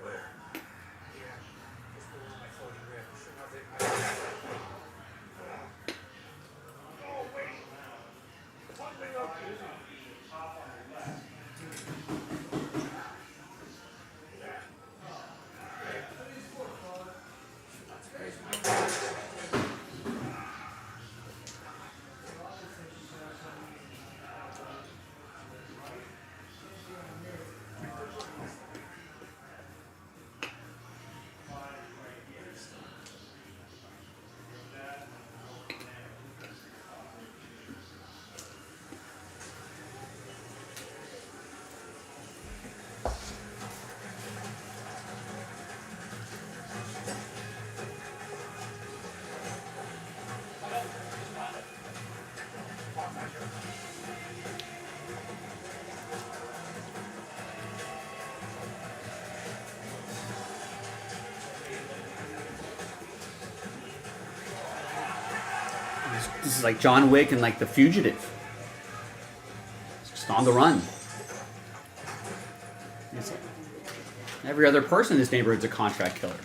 Where? Yeah, just below my floating rib. Sure how big my Oh, wait. Something up here. This is like John Wick and like The Fugitive. It's just on the run. It's like every other person in this neighborhood's a contract killer.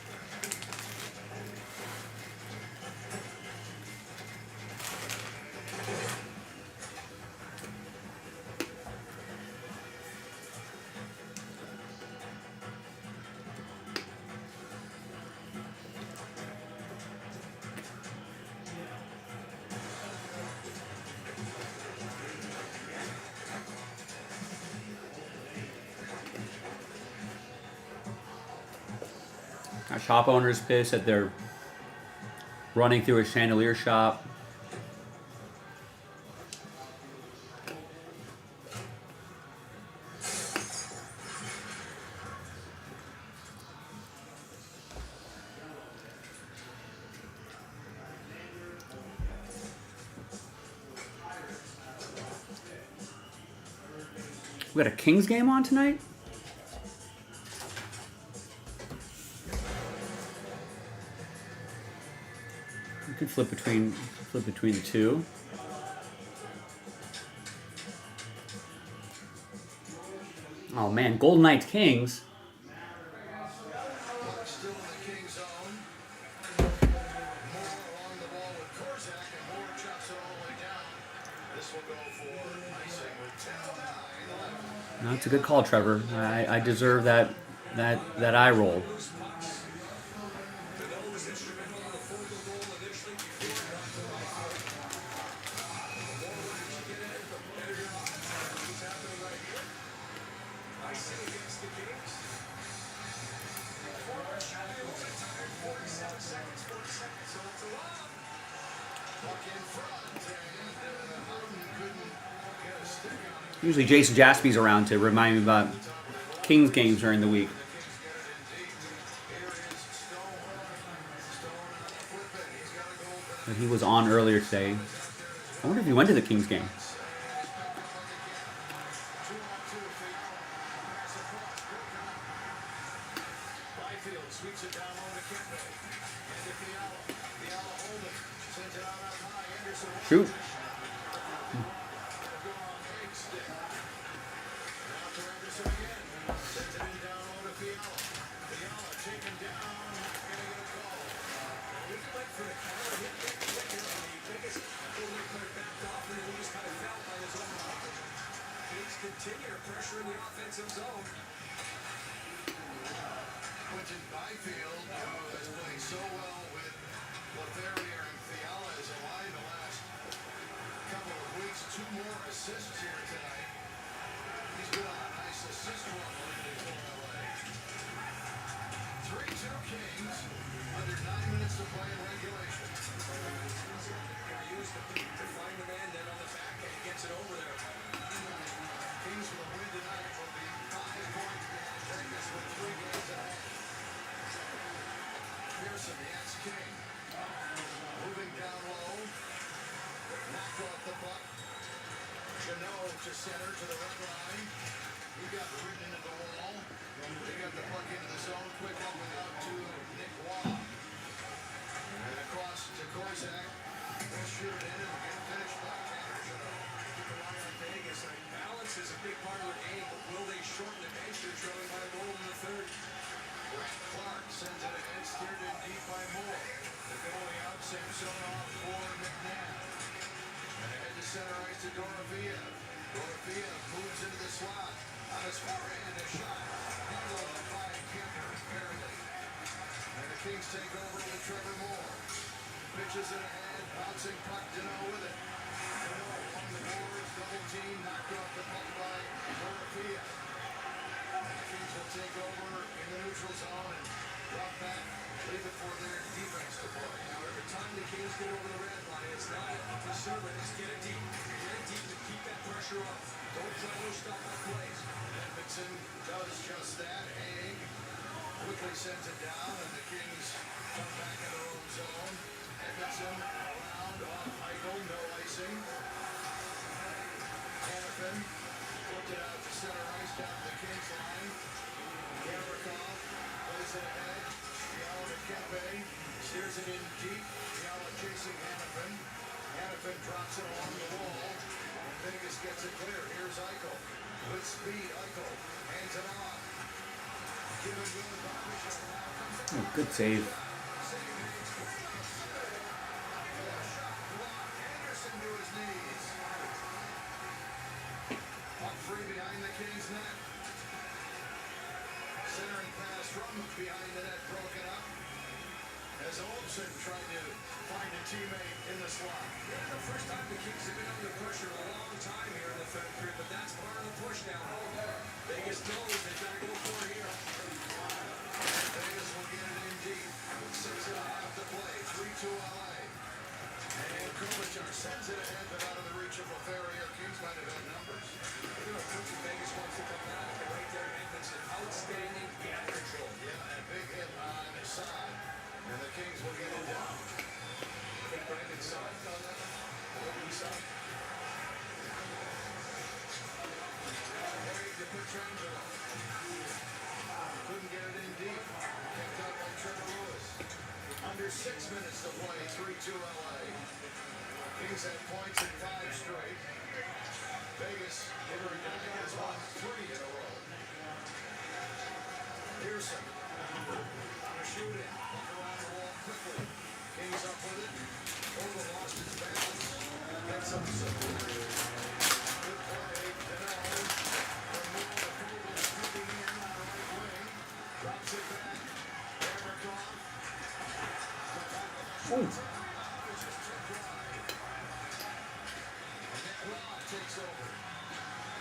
Our shop owner's pissed that they're running through a chandelier shop. We got a Kings game on tonight? You can flip between the two. Oh man, Golden Knights Kings. Still in the Kings zone. Moore along the wall with Korzak, and Moore chops it all the way down. This will go for icing with 10-9 left. No, it's a good call, Trevor. I deserve that eye roll. Usually Jason Jaspy's around to remind me about Kings games during the week. But he was on earlier today. I wonder if he went to the Kings game. Shoot. Continue to pressure in the offensive zone. Quentin Byfield, who has played so well with Lothario and Fiala as a line the last couple of weeks. 2 more assists here tonight. He's been on a nice assist run lately for LA. 3-2 Kings, under 9 minutes to play in regulation. Use the feet to find the man then on the back, and he gets it over there. Kings with a win tonight will be 5 points behind Vegas with 3 games ahead. Pearson, the ex-King, moving down low. Knocked off the puck. Janot to center to the red line. He got ridden into the wall. They got the puck into the zone. Quick up and out to Nick Waugh. And across to Korzak. He'll shoot it in and get finished by Tanner Jeannot. Keep an eye on Vegas. Balance is a big part of the game, but will they shorten the bench? They're trailing by a goal in the third. Brett Clark sends it ahead, steered in deep by Moore. The goalie out, Samsonov for McNabb. And ahead to center ice to Dorofeev. Dorofeev moves into the slot. On his forehand, a shot. Handled by Kemper, barely. And the Kings take over with Trevor Moore. Pitches it ahead, bouncing puck, Dino with it. Dino on the boards, double team, knocked off the puck by Dorofeev. The Kings will take over in the neutral zone and drop back, leave it for their defense to play. Now, every time the Kings get over the red line, it's not to serve it, it's get it deep. Get it deep to keep that pressure up. Don't try to stop the plays. Edmondson does just that. Haig quickly sends it down, and the Kings come back in their own zone. Edmondson around off Eichel, no icing. Hannafin flipped it out to center ice down to the Kings line. Gavrikov plays it ahead. Fiala to Kempe, steers it in deep. Fiala chasing Hannafin. Hannafin drops it along the wall. And Vegas gets it clear. Here's Eichel. With speed, Eichel hands it off. Given good by Bishop. Now comes Oh, good save. Anderson to his knees. Up free behind the Kings net. Centering pass from behind the net, broken up. As Olsen tried to find a teammate in the slot. Yeah, the first time the Kings have been under pressure in a long time here in the third period, but that's part of the push now. Vegas knows they gotta go for it here. Vegas will get it in deep. 6.5 to play. 3-2 LA. And Kopitar sends it ahead, but out of the reach of Lothario. Kings might have had numbers. You know, Coach in Vegas wants to come back, and right there, Edmondson, outstanding gap control. Yeah, and big hit on his side. And the Kings will get it down. I think Brandon saw it on that. What did he saw? Harry to Pietrangelo. Couldn't get it in deep. Picked up by Trevor Lewis. Under 6 minutes to play. 3-2 LA. Kings had points in 5 straight. Vegas has won 3 in a row. Pearson. On a shoot-in. Around the wall quickly. Kings up with it. Ogle lost his balance. Gets up support. Good play. Deno. From Moore to Vogel. Scooping in on the right wing. Drops it back. Gavrikov. Oh. Nick takes over.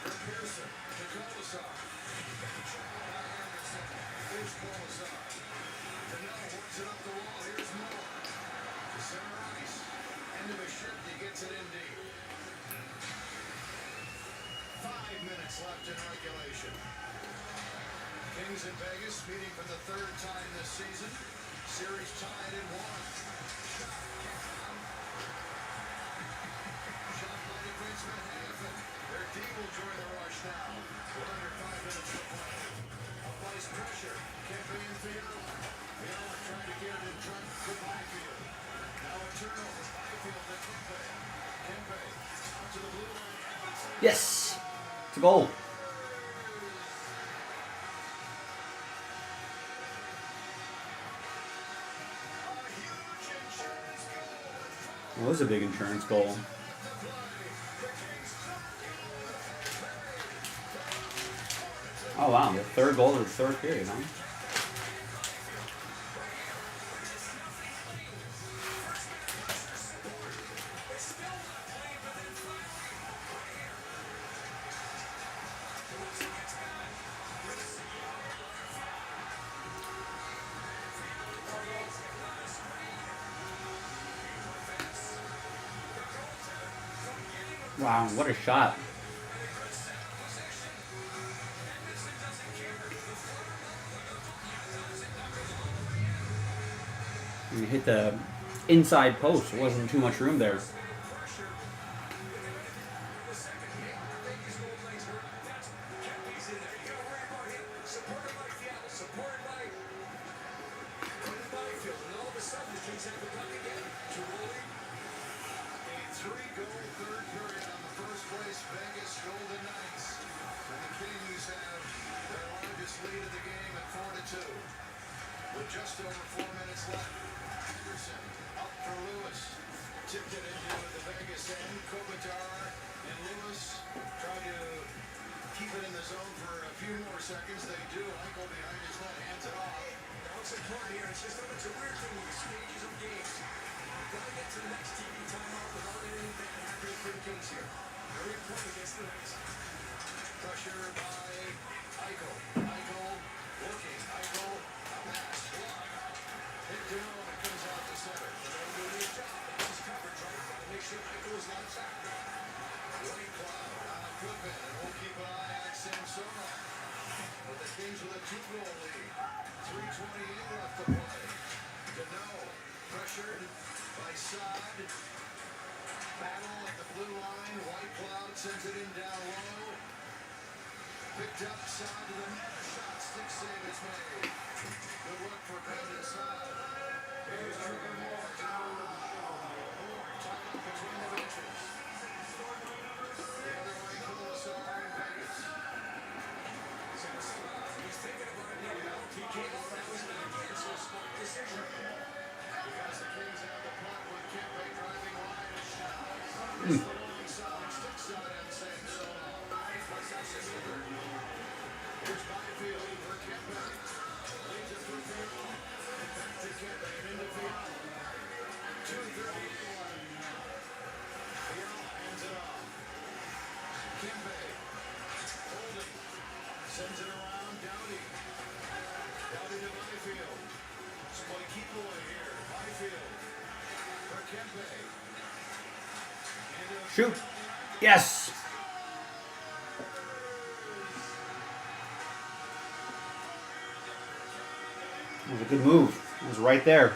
From Pearson to Kolasar. Anderson. Here's Kolasar. Deno works it up the wall. Here's Moore. To center ice. End of a shift. He gets it in deep. 5 minutes left in regulation. Kings in Vegas meeting for the 3rd time this season. Series tied at 1. Shot by defenseman Hannafin. Their D will join the rush now. With under 5 minutes to play. Up ice pressure. Kempe and Fiala. Fiala trying to get it in front to Byfield. Now a turnover. Byfield to Kempe. Kempe out to the blue line. Yes. It's a goal. It was a big insurance goal. Oh wow, the 3rd goal of the 3rd period, huh? Wow, what a shot. And it hit the inside post. There wasn't too much room there. Kings have the puck again. Tiroli. A 3-goal third period on the first place Vegas Golden Knights. And the Kings have their largest lead of the game at 4-2. With just over 4 minutes left. Anderson up for Lewis. Tipped it into the Vegas end. Kopitar and Lewis try to keep it in the zone for a few more seconds. They do. Eichel behind his net hands it off. Now it's important here. It's just it's a weird thing with the stages of games. You've got to get to the next TV timeout without anything bad happening for the Kings here. Very important against the Knights. Pressure by Eichel. Eichel looking. Eichel a pass. Block. Hit down when it comes out the center. They're doing their job. That's his coverage, right? Got to make sure Eichel is not sacked. White Cloud on a flip in, and we'll keep an eye on Samsonov. But the Kings with a 2-goal lead. 3:28 left to play. Deneau pressured by Saad. Battle at the blue line. White Cloud sends it in down low. Picked up Saad to the net. Shot. Stick save is made. Good work for Brendan Saad. Here's Trevor Moore. Moore tied up between the benches. The other way, Commissar in Vegas. He's thinking about it now. He came out now. He's not again. So a smart decision. Because the Kings have the puck with Kempe driving wide and shot. It's the long side. Stick side on Samsonov. Here's Byfield for Kempe. Leads it through Fiala. Back to Kempe and into Fiala. 2:38 left. Fiala hands it off. Kempe holding. Sends it around. Doughty. Doughty to Byfield. Play keep away here. Byfield for Kempe. Shoot. Yes. It was a good move. It was right there.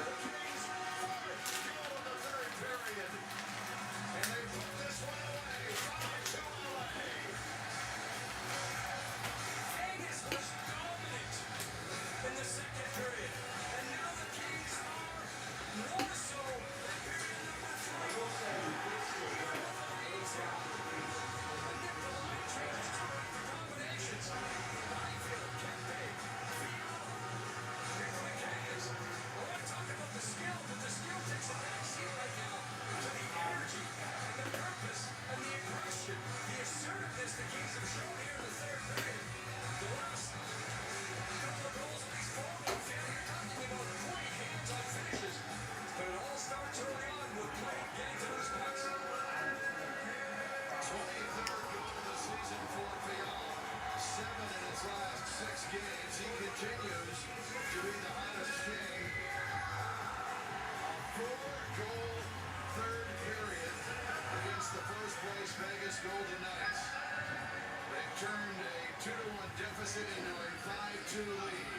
Golden Knights. They turned a 2-1 deficit into a 5-2 lead.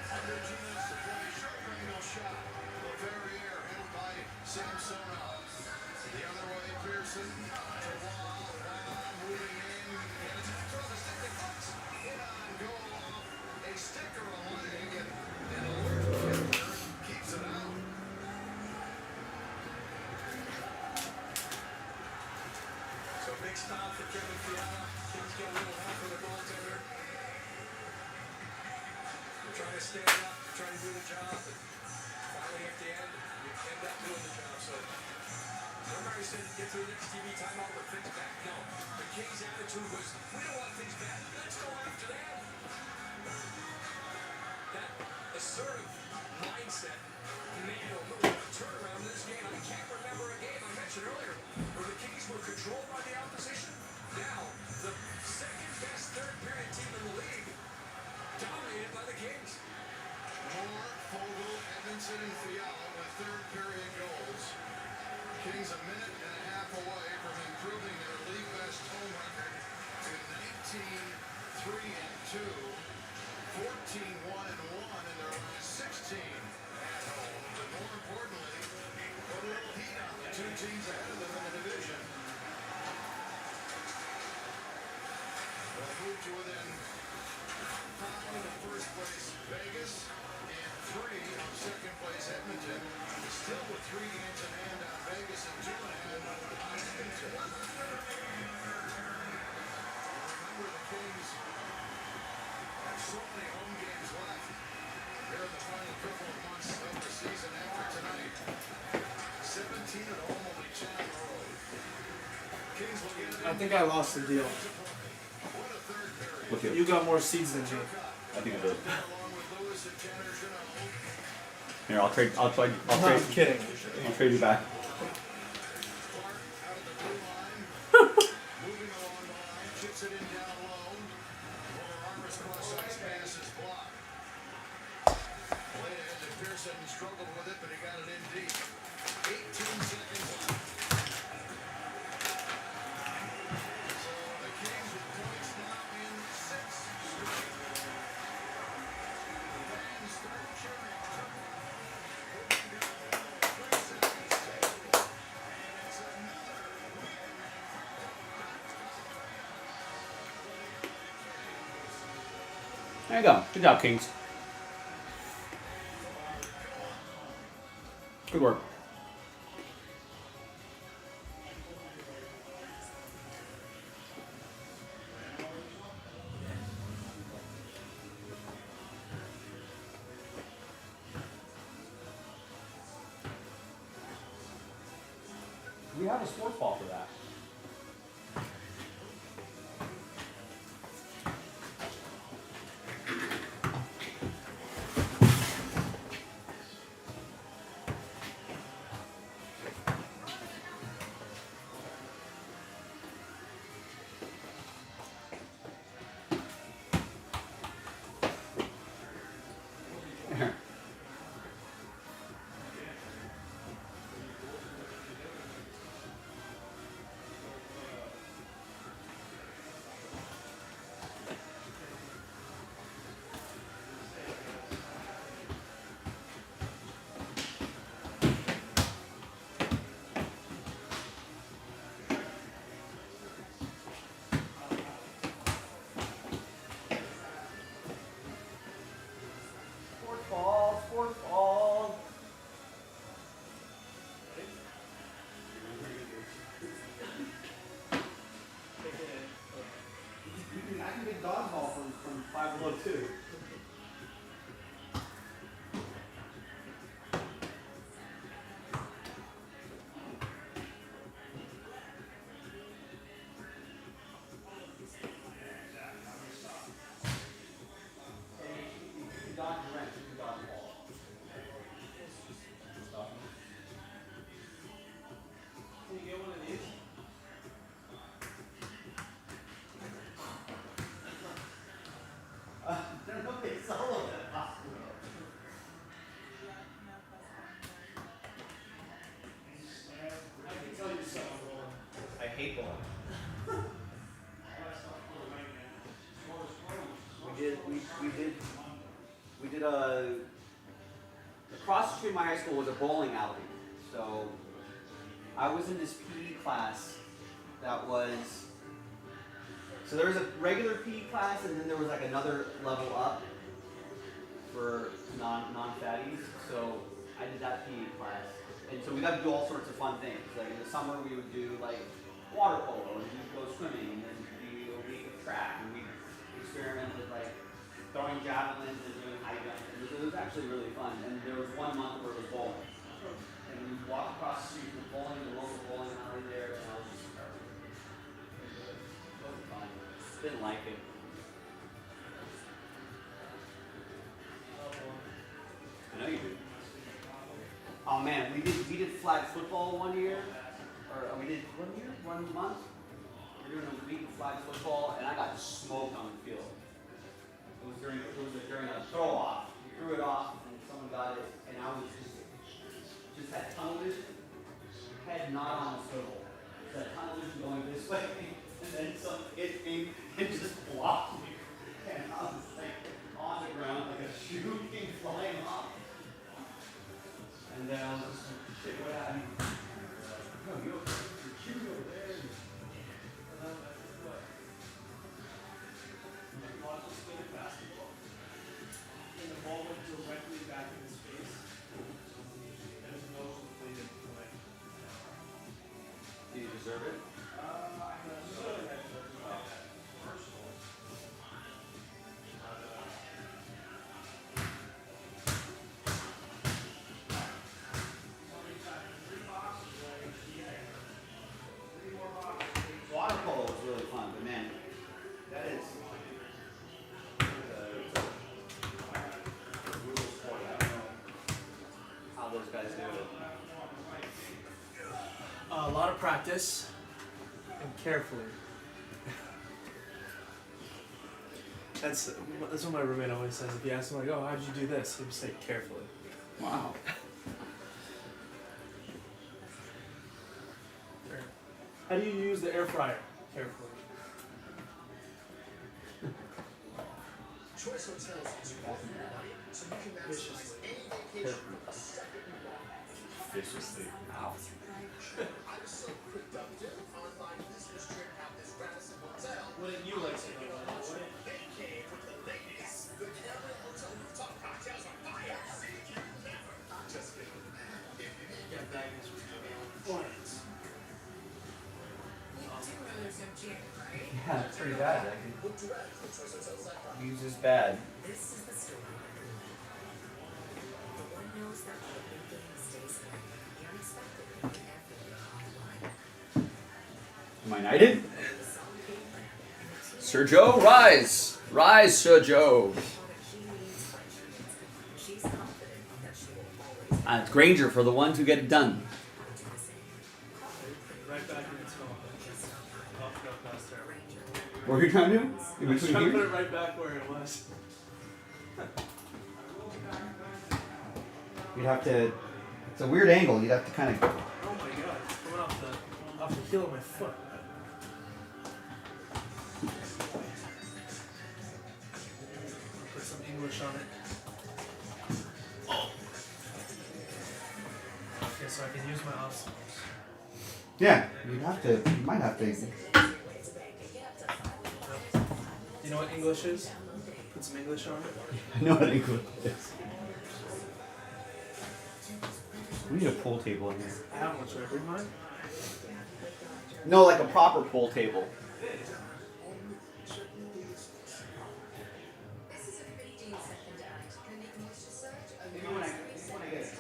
Under Gina's supply, short angle shot. LeVerrier held by Samsonov. The other way, Pearson to Wall. Moving in. And it's throw the stick to Fox. In on goal off a sticker a leg. And alert keeps it out. So big stop for Kevin Fiala. Kings get a little help for the goaltender. They're trying to stand up, trying to do the job, but finally at the end, you end up doing the job. So nobody said get to the next TV timeout with things back. No, the Kings' attitude was, we don't want things back. Let's go after them. That assertive mindset, man, a turnaround in this game. I can't remember a game I mentioned earlier where the Kings were controlled by the opposition. Now, the second best third period team in the league, dominated by the Kings. Moore, Fogle, Edmondson, and Fiala with third period goals. Kings a minute and a half away from improving their league best home record to 19-3-2, 14-1-1 in their last 16 at home. But more importantly, put a little heat on the two teams ahead of them in the division. They'll move to within 5 of first place Vegas and 3 of second place Edmonton. I think I lost the deal. With you. You got more seeds than me. I think I did. Here, I'll trade. I'm kidding. I'll trade you back. Struggled with it, but he got it in deep. 18 seconds left. The Kings with points now in 6 straight. Fans start cheering. It's another There you go. Good job, Kings. Good work. We have a sports ball for that. Sports ball. I can get dodgeball from 5 below too. Can you get one of these? They're no big solo at the hospital. I can tell you something. I hate bowling. We did across the street of my high school was a bowling alley. So I was in this PE class that was, so there was a regular PE class and then there was like another level up for non-fatties. So I did that PE class. And so we got to do all sorts of fun things. Like in the summer we would do like water polo and we'd go swimming and then do a week of track and we experimented like throwing javelins and doing high jump. And it was actually really fun. And there was one month where it was bowling. And we walked across the street from bowling, the local bowling alley there, and I was just it wasn't fun. Didn't like it. I know you do. Oh man, we did flag football one year, or we did 1 month. We were doing a week of flag football, and I got smoked on the field. It was during a throw off. We threw it off, and someone got it, and I was just had tunnel vision, head not on the swivel. So that tunnel vision going this way, and then some hit me and just blocked me, and I was like on the ground like a shoe came flying off. And then I was just like, shit, what happened? No, you okay? Your shoe over there. And then what? Watch us play basketball. And the ball went directly back in his face. There's no completed play. Do you deserve it? I should have personal. Three more boxes. practice and carefully. That's what my roommate always says. If you ask him like, "Oh, how'd you do this?" He'll say carefully. Wow. How do you use the air fryer? Carefully. Choice Hotels is walking your money, so you can maximize any vacation with the second you walk. Viciously. Wow. I was so productive on my business trip at this Radisson Hotel. Wouldn't you like to know that? Wouldn't it? They came with the ladies. The Cameron Hotel rooftop cocktails are fire. See you never. Just kidding. If you need Yeah, that is what? Yeah, it's pretty bad. Book direct from choicehotels.com. Use is bad. This is the story. The one knows that the big game stays away. The unexpected and everything online. Am I knighted? Sir Joe, rise! Rise, Sir Joe! She's confident that she will always It's Granger for the ones who get it done. Right back in its phone. Oh, no, that's terrible. What are you trying to do? I was trying to put it right back where it was. You'd have to. It's a weird angle. You'd have to kind of. Oh my god, it's coming off the heel of my foot. Put some English on it. Oh. Okay, so I can use my obstacles. Yeah, you'd have to. You might have to. You know what English is? Put some English on it. I know what English is. We need a pool table in here. I have one. Should I bring mine? No, like a proper pool table. This is a pretty decent act. Can make moisture surge over Maybe when I get it.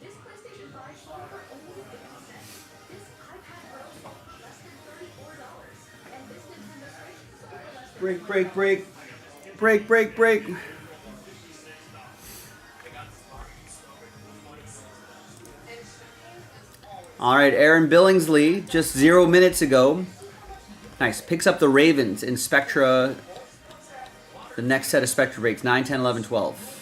This PlayStation 5 phone for only 50 cents. This iPad Pro phone less than $34. And this Nintendo Switch for less than Break, break, break. Break, break, break. All right, Aaron Billingsley, just 0 minutes ago. Nice. Picks up the Ravens in Spectra. The next set of Spectra breaks, 9, 10, 11, 12.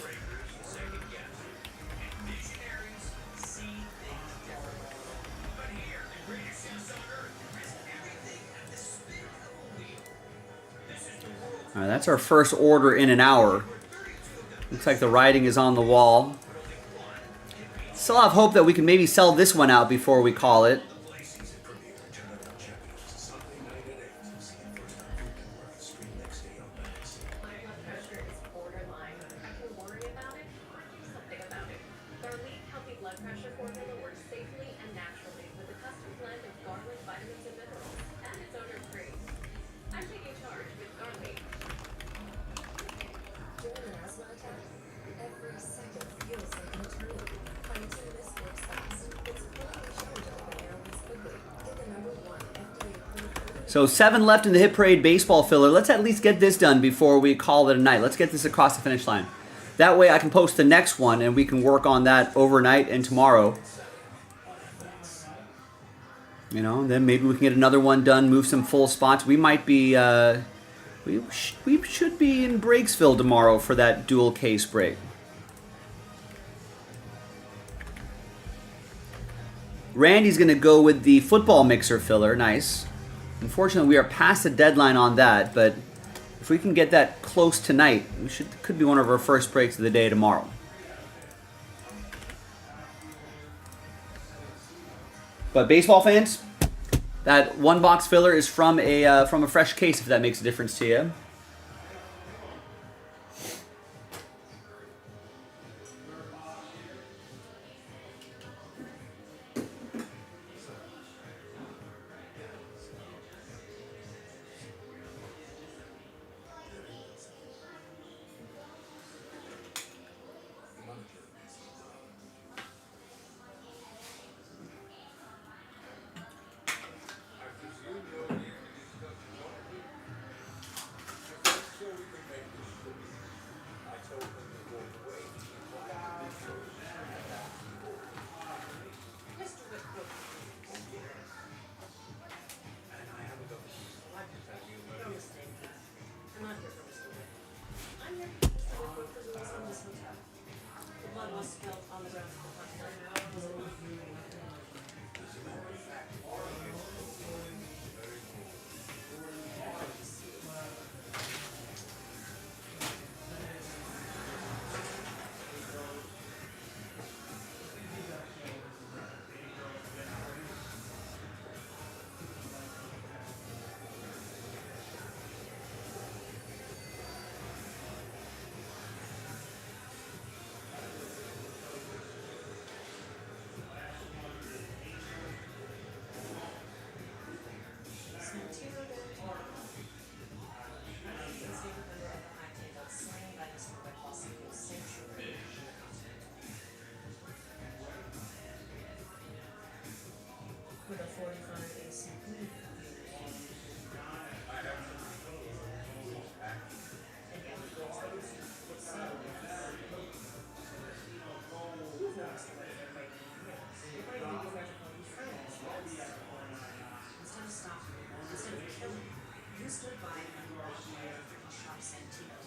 All right, that's our first order in an hour. Looks like the writing is on the wall. Still have hope that we can maybe sell this one out before we call it. So 7 left in the Hit Parade baseball filler. Let's at least get this done before we call it a night. Let's get this across the finish line. That way I can post the next one and we can work on that overnight and tomorrow. You know, and then maybe we can get another one done, move some full spots. We might be, we should be in Breaksville tomorrow for that dual case break. Randy's going to go with the football mixer filler. Nice. Unfortunately, we are past the deadline on that, but if we can get that close tonight, could be one of our first breaks of the day tomorrow. But baseball fans, that one box filler is from a fresh case, if that makes a difference to you. with a 45 ACP. Instead of stopping, instead of killing, you stood by and watched while a freaking sharp's antique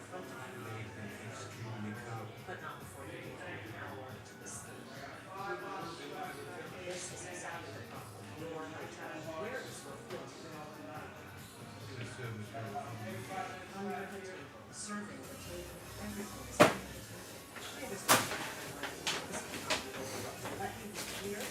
contaminated in front of you. But not before you gave an hour to this thing. This is exactly the problem. Your lifetime awareness will float. Under the table, serving the table, everything is under the table. Maybe it's not this cannot be overlooked. Let me be clear.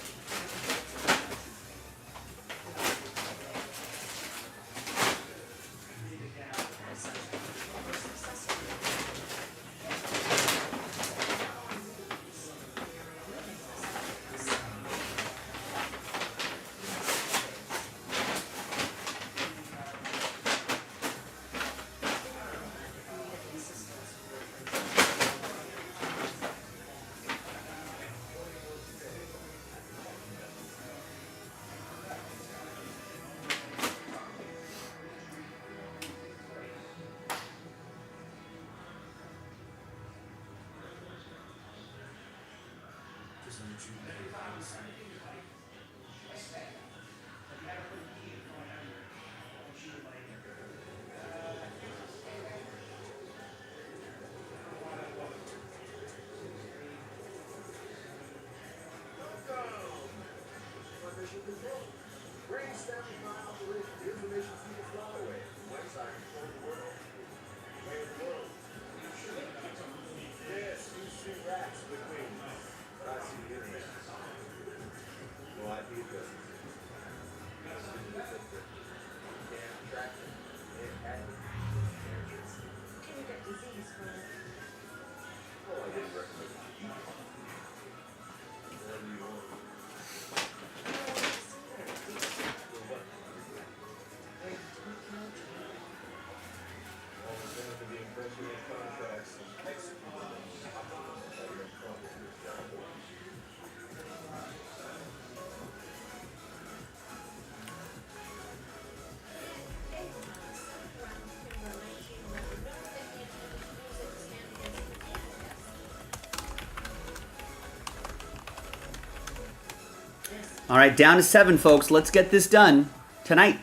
All right, down to 7, folks. Let's get this done tonight.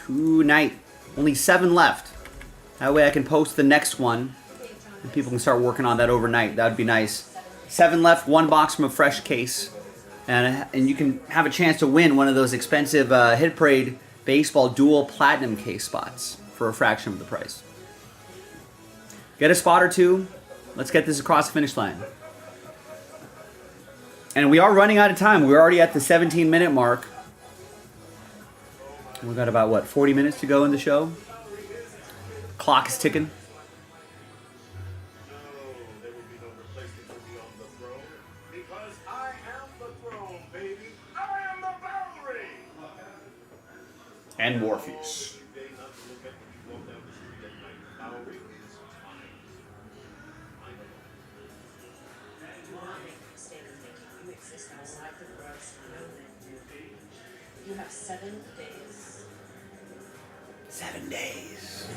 Tonight. Only 7 left. That way I can post the next one and people can start working on that overnight. That would be nice. 7 left, 1 box from a fresh case. And you can have a chance to win one of those expensive Hit Parade Baseball Dual Platinum case spots for a fraction of the price. Get a spot or 2. Let's get this across the finish line. And we are running out of time. We're already at the 17-minute mark. We've got about, what, 40 minutes to go in the show? Clock is ticking. And Morpheus. You have 7 days. 7 days.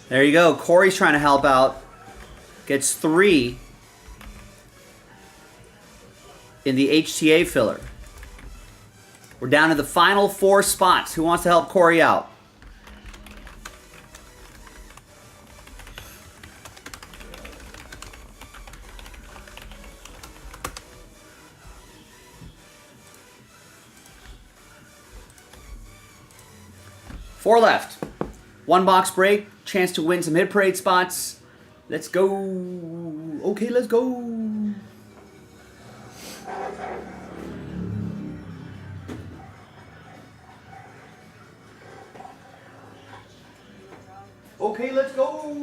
There you go. Corey's trying to help out. Gets 3 in the HTA filler. We're down to the final 4 spots. Who wants to help Corey out? Four left. 1 box break. Chance to win some hit parade spots. Let's go. Okay, let's go. Okay, let's go.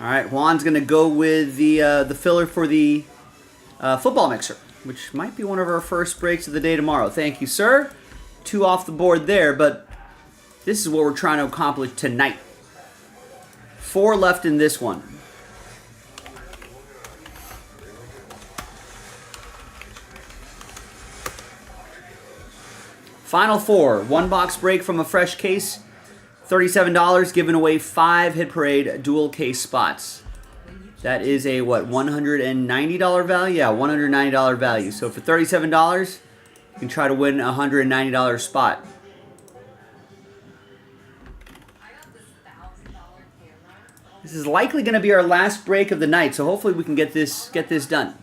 All right, Juan's gonna go with the filler for the football mixer, which might be one of our first breaks of the day tomorrow. Thank you, sir. 2 off the board there, but this is what we're trying to accomplish tonight. 4 left in this one. Final 4. 1 box break from a fresh case. $37, giving away 5 Hit Parade dual case spots. That is a, what, $190 value? Yeah, $190 value. So for $37, you can try to win a $190 spot. This is likely going to be our last break of the night, so hopefully we can get this done.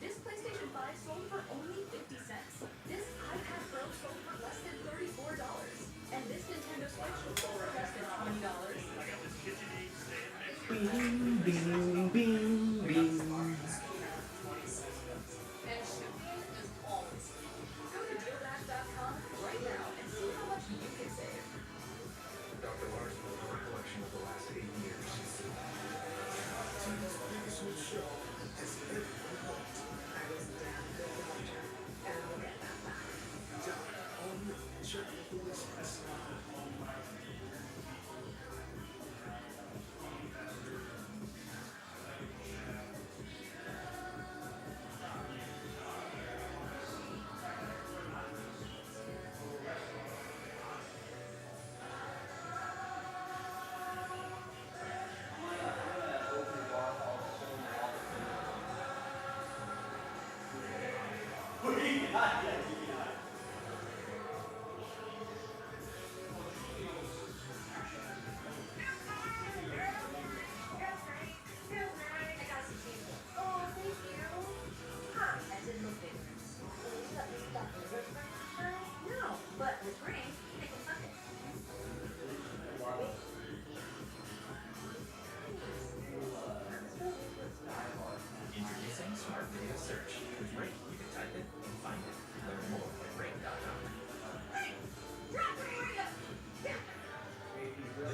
This PlayStation 5 sold for only 50 cents. This iPad Pro sold for less than $34. And this Nintendo Switch sold for less than $20. Bing, bing, bing, bing. And shipping is always free. Go to dealback.com right now and see how much you can save. Dr. Larson was a recollection of the last 8 years. Introducing Smart Video Search. With Ring, you can type it and find it. Learn more at ring.com.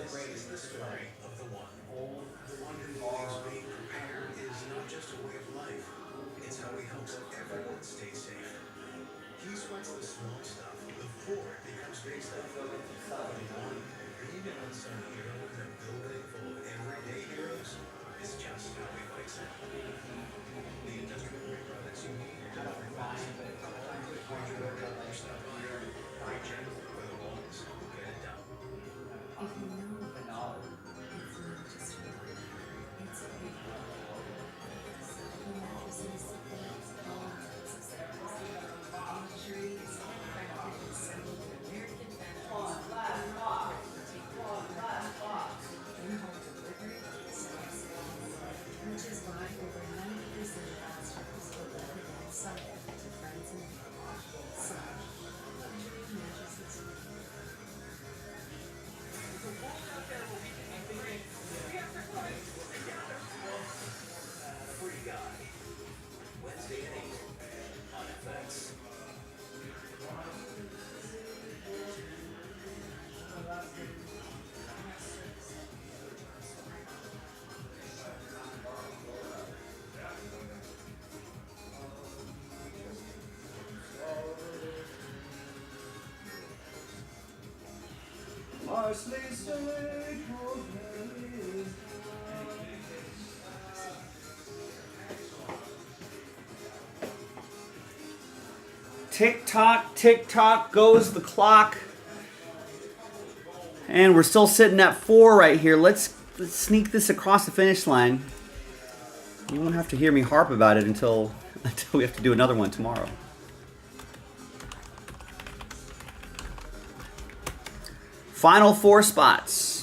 This is the story of the one. The one who believes being prepared is not just a way of life, it's how he helps everyone stay safe. He sweats the small stuff before it becomes big stuff. But the one, even unsung hero in a building full of everyday heroes, is just how he likes it. The industrial brake products you need to refine stuff. Reaching for the ones who get it done. If you know the knowledge, it's not just water, it's paper. Silky mattresses, beds, bones, accessories, luxuries, handcrafted and assembled in American factories. In-home delivery, self-service, which is why over 90% of customers book Tick tock goes the clock. And we're still sitting at 4 right here. Let's sneak this across the finish line. You won't have to hear me harp about it until we have to do another one tomorrow. Final 4 spots.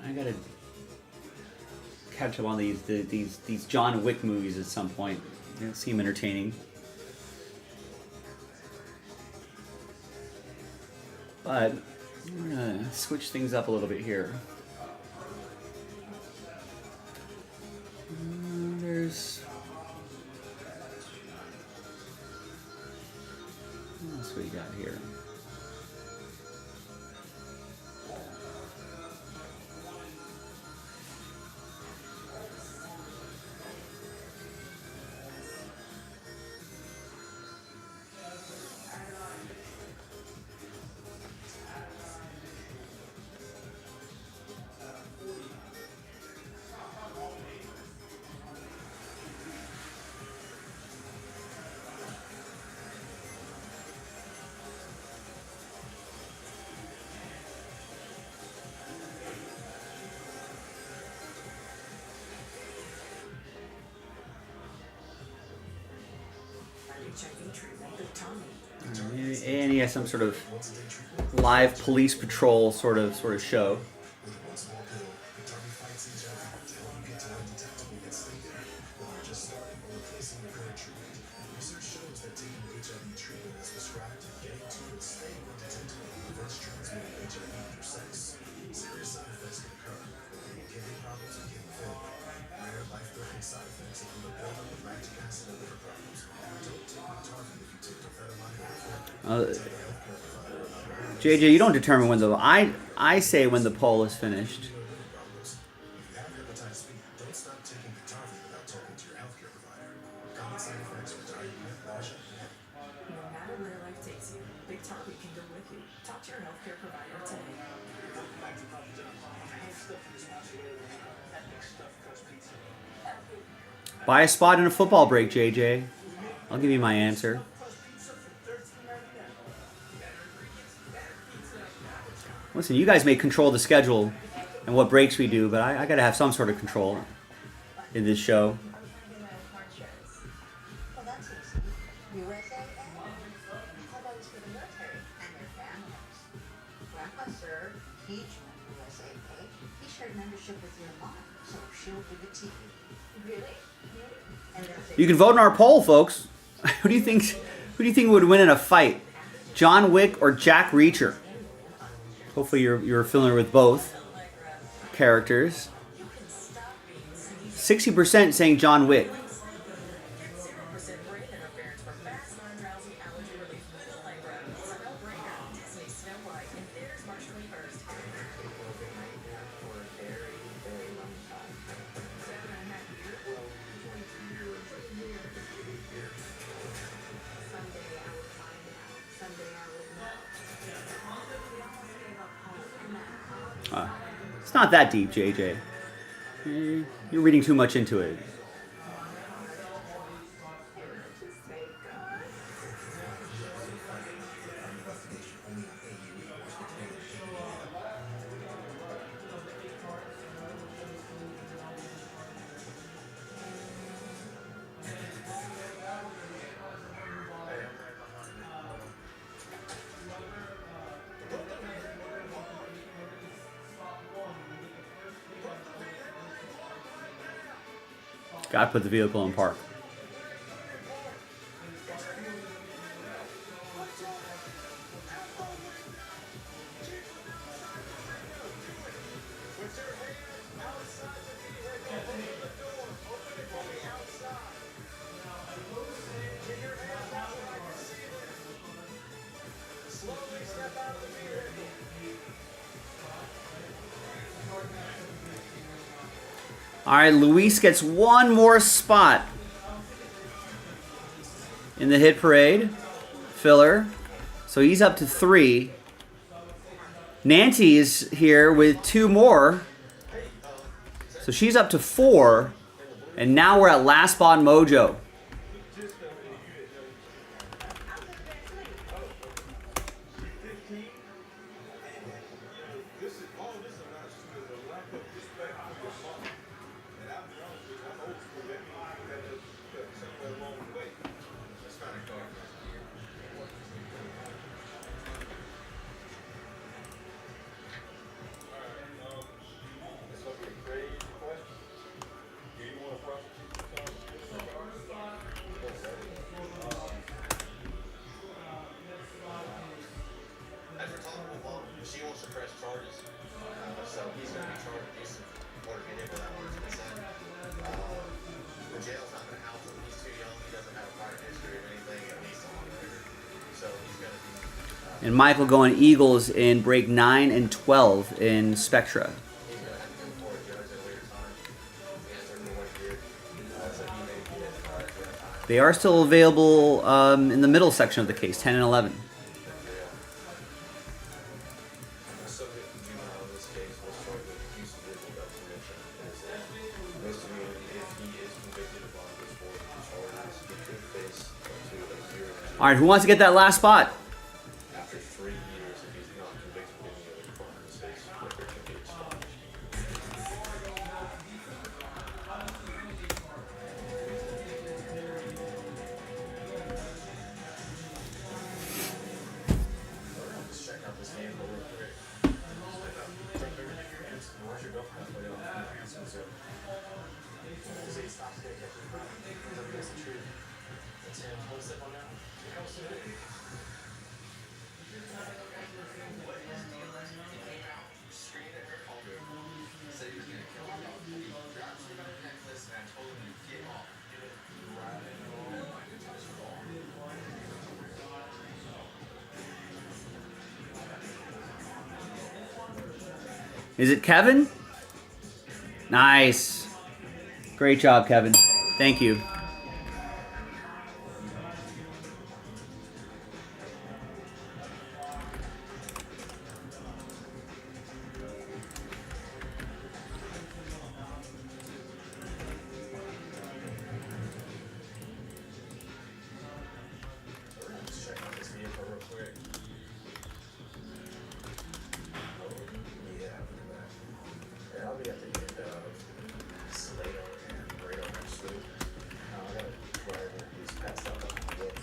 I gotta catch up on these John Wick movies at some point. They seem entertaining. But I'm gonna switch things up a little bit here. What else we got here? And he has some sort of live police patrol sort of show. JJ, you don't determine when the I say when the poll is finished. Buy a spot in a football break, JJ. I'll give you my answer. Listen, you guys may control the schedule and what breaks we do, but I got to have some sort of control in this show. Well, that's easy. USA How about it's for the military and their families? Grandpa served, he joined USA He shared membership with your mom, so she'll give it to you. Really? And You can vote in our poll, folks. Who do you think would win in a fight? John Wick or Jack Reacher? Hopefully you're familiar with both characters. 60% saying John Wick. It's not that deep, JJ. You're reading too much into it. Gotta put the vehicle in park. All right, Luis gets one more spot in the hit parade filler. So he's up to 3. Nancy is here with 2 more. So she's up to 4. And now we're at last spot mojo. She wants to press charges, so he's going to be charged just in order to get hit with that 100%. The jail's not going to house him. He's too young. He doesn't have a prior history of anything, at least on the record. So he's going to be. And Michael going Eagles in break 9 and 12 in Spectra. He's going to have to go before a judge at a later time. Answer for what he did. So he may be at time. They are still available in the middle section of the case, 10 and 11. All right, who wants to get that last spot? After 3 years, if he's not convicted of any other crimes, his record can be expunged. Just check out this handle real quick. Drop everything in your hands and wash your belt halfway off your hands and zip. Does he stop there? That's the truth. That's him. Hold a sip on that. Is it Kevin? Nice. Great job, Kevin. Thank you. Just check out this vehicle real quick. Yeah, look at that. Yeah, I'll be at the end of Slater and Brado next week. I got a driver who's passed out on the list.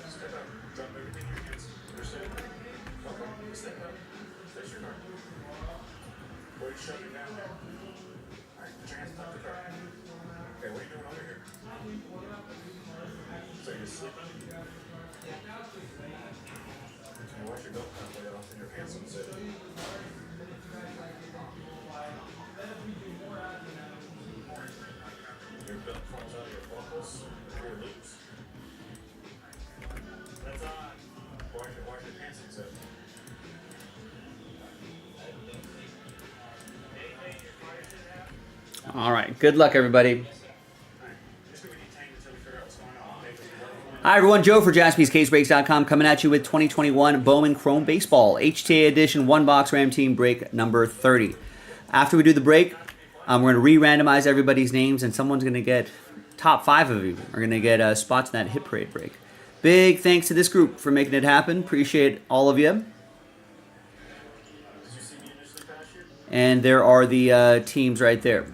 Step up. Drop everything in your hands. Understand? Okay. Step up. Face your car. What are you shutting down there? Alright, put your hands behind the car. Okay, what are you doing over here? So you're sleeping? Can you wash your belt halfway off in your pants and zip? Your belt falls out of your buckles, your loops. That's on. Wash your pants and zip. All right. Good luck, everybody. Hi, everyone. Joe for JaspysCaseBreaks.com coming at you with 2021 Bowman Chrome Baseball HTA Edition 1-box Ram Team break number 30. After we do the break, we're going to re-randomize everybody's names, and someone's going to get, top 5 of you are going to get spots in that hit parade break. Big thanks to this group for making it happen. Appreciate all of you. And there are the teams right there.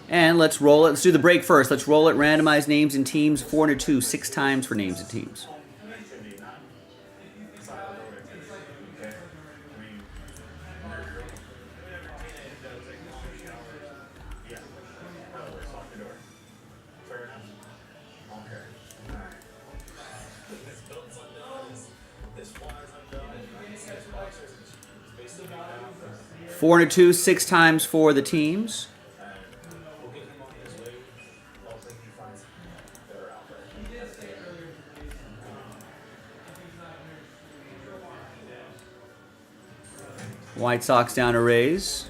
And let's roll it. Let's do the break first. Let's roll it. Randomize names and teams. 4 and 2. 6 times for names and teams. Four and a 2, 6 times for the teams. White Sox down a raise.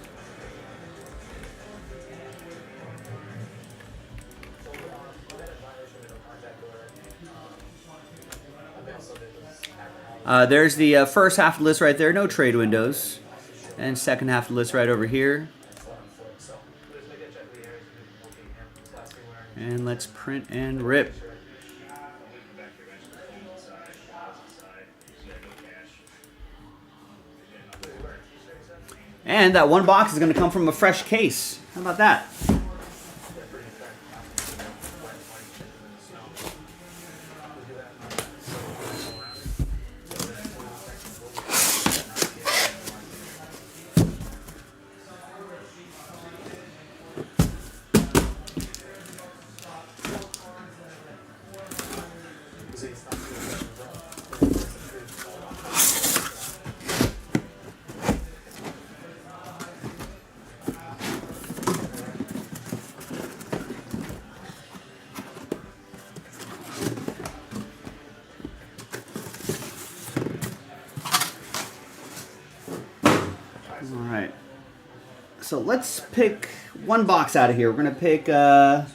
There's the first half of the list right there. No trade windows. And second half of the list right over here. And let's print and rip. And that one box is going to come from a fresh case. How about that? All right. So let's pick one box out of here. We're gonna pick a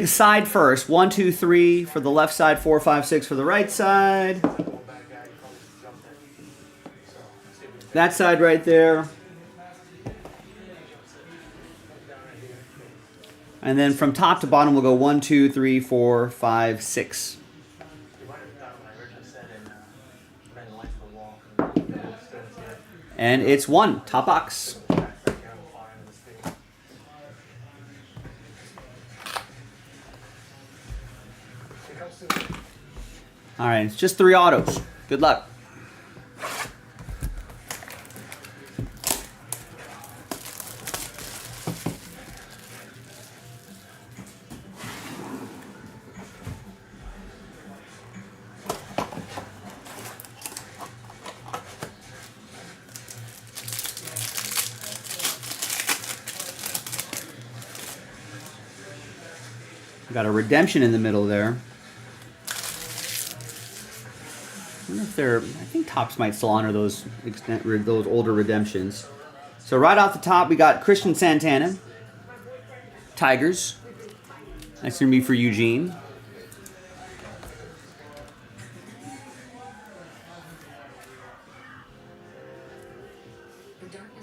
side first. 1, 2, 3 for the left side. 4, 5, 6 for the right side. That side right there. And then from top to bottom, we'll go 1, 2, 3, 4, 5, 6. And it's 1, top box. All right, it's just 3 autos. Good luck. Got a redemption in the middle there. I wonder if they're. I think Topps might still honor those older redemptions. So right off the top, we got Christian Santana, Tigers. That's gonna be for Eugene.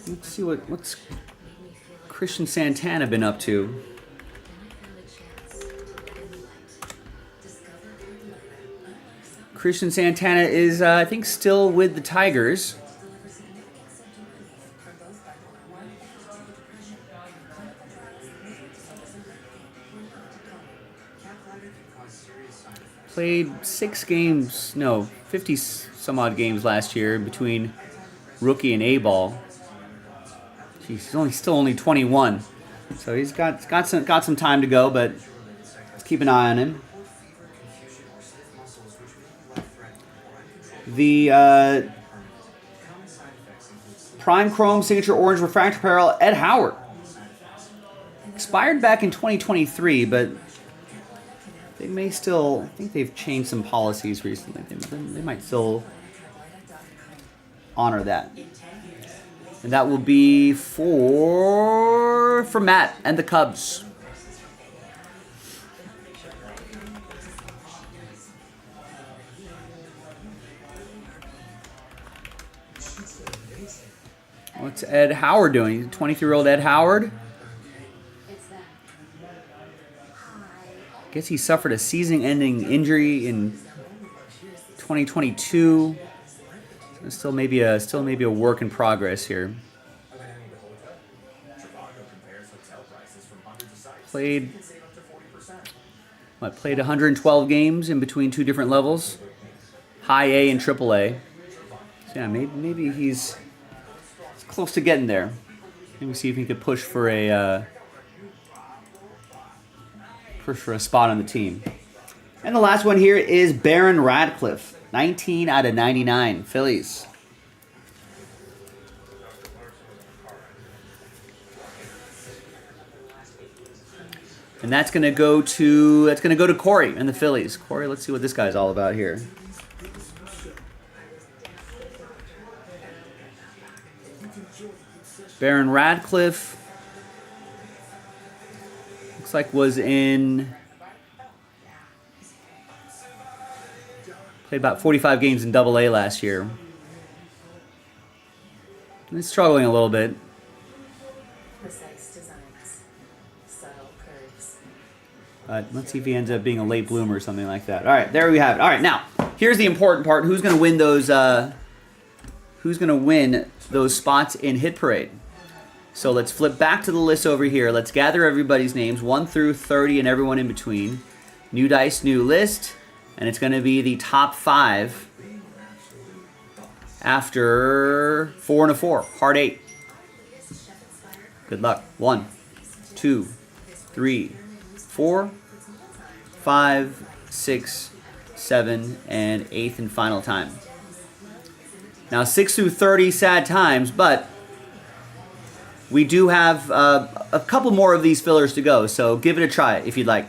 Let's see what's Christian Santana been up to. Christian Santana is, I think, still with the Tigers. Played 6 games, no, 50 some odd games last year between rookie and A-ball. He's still only 21, so he's got some time to go, but let's keep an eye on him. The Prime Chrome Signature Orange Refractor Parallel Ed Howard. Expired back in 2023, but they may still. I think they've changed some policies recently. They might still honor that. And that will be for Matt and the Cubs. What's Ed Howard doing? 23-year-old Ed Howard. Guess he suffered a season-ending injury in 2022. So still maybe a work in progress here. played 112 games in between 2 different levels, high A and triple A. So yeah, maybe he's close to getting there. Maybe see if he could push for a spot on the team. And the last one here is Baron Radcliffe, 19 out of 99, Phillies. And that's gonna go to Corey and the Phillies. Corey, let's see what this guy's all about here. Baron Radcliffe looks like was in played about 45 games in Double A last year. He's struggling a little bit. Precise designs, subtle curves. Let's see if he ends up being a late bloomer or something like that. All right, there we have it. All right, now here's the important part: who's going to win those? Who's going to win those spots in Hit Parade? So let's flip back to the list over here. Let's gather everybody's names, 1 through 30, and everyone in between. New dice, new list, and it's going to be the top 5 after 4 and a 4, hard 8. Good luck. 1, 2, 3, 4, 5, 6, 7, and 8th and final time. Now 6 through 30, sad times, but we do have a couple more of these fillers to go, so give it a try if you'd like.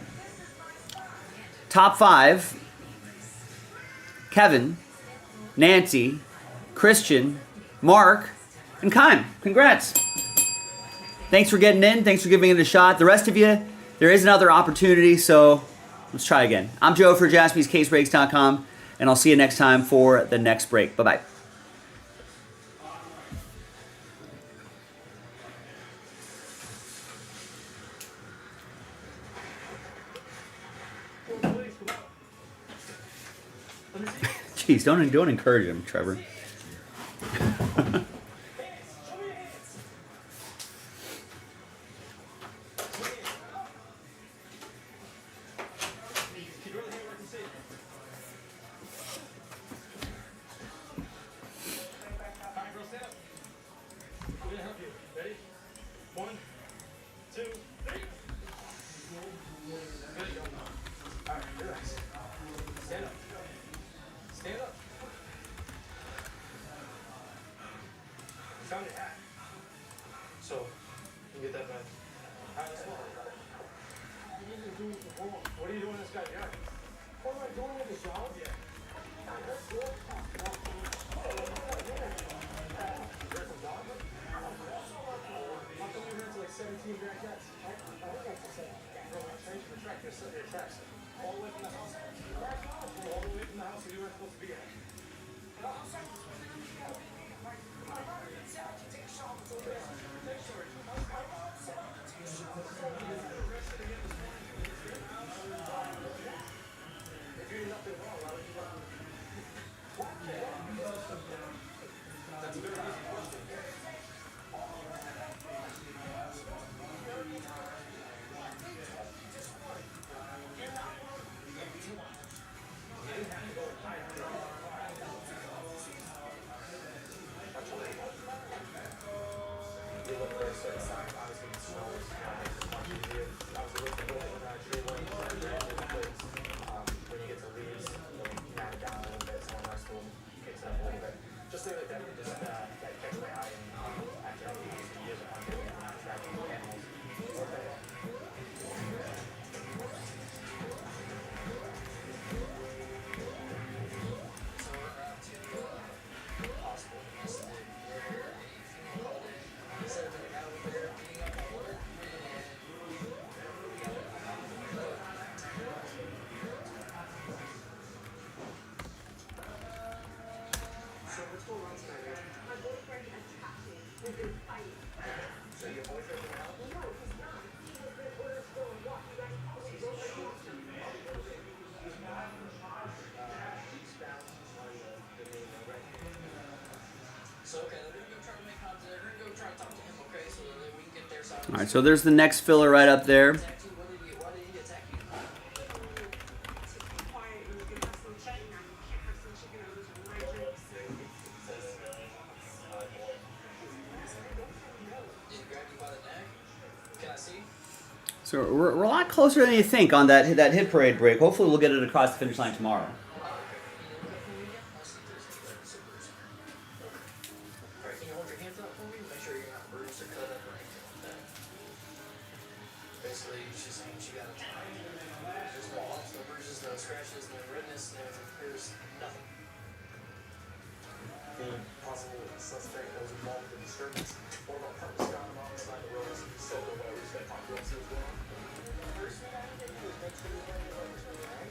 Top 5, Kevin, Nancy, Christian, Mark, and Kyle. Congrats. Thanks for getting in. Thanks for giving it a shot. The rest of you, there is another opportunity, so let's try again. I'm Joe for JaspysCaseBreaks.com, and I'll see you next time for the next break. Bye-bye. Jeez, don't encourage him, Trevor. Found your hat. So, you get that back. Alright, let's go. What are you doing in this guy's yard? What am I doing with this job? Yeah. How come you're here to like 17 grand cats? I think that's the same. Bro, I'm changing the track. Your tracks. All the way from the house. All the way from the house where you weren't supposed to be at. Just say like that, you just catch my eye and accidentally use the years of hunting and not tracking animals. All right, so there's the next filler right up there. So we're a lot closer than you think on that hit parade break. Hopefully we'll get it across the finish line tomorrow. Alright, can you hold your hands out for me? Make sure you're not bruised or cut up or anything like that. Basically, she's saying she got a tie. There's no bumps, no bruises, no scratches, no redness, no there's nothing. The possible suspect was involved in the disturbance. What about Purpose Scott alongside the roads? Still the way we spent population as well. First thing I need to do is make sure you're ready to go, alright?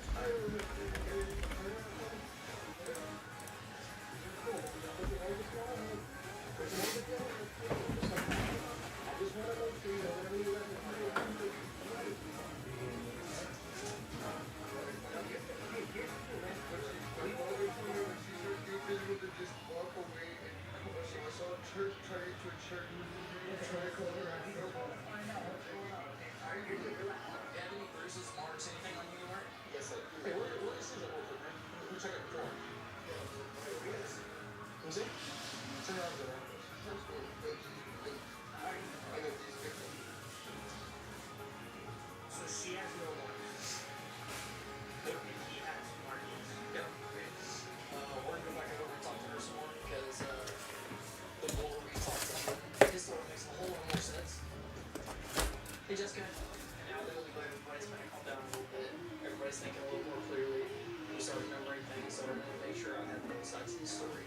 Hey Jessica, now that everybody's kind of calmed down a little bit, everybody's thinking a little more clearly, we start remembering things, so we're going to make sure I have both sides of the story.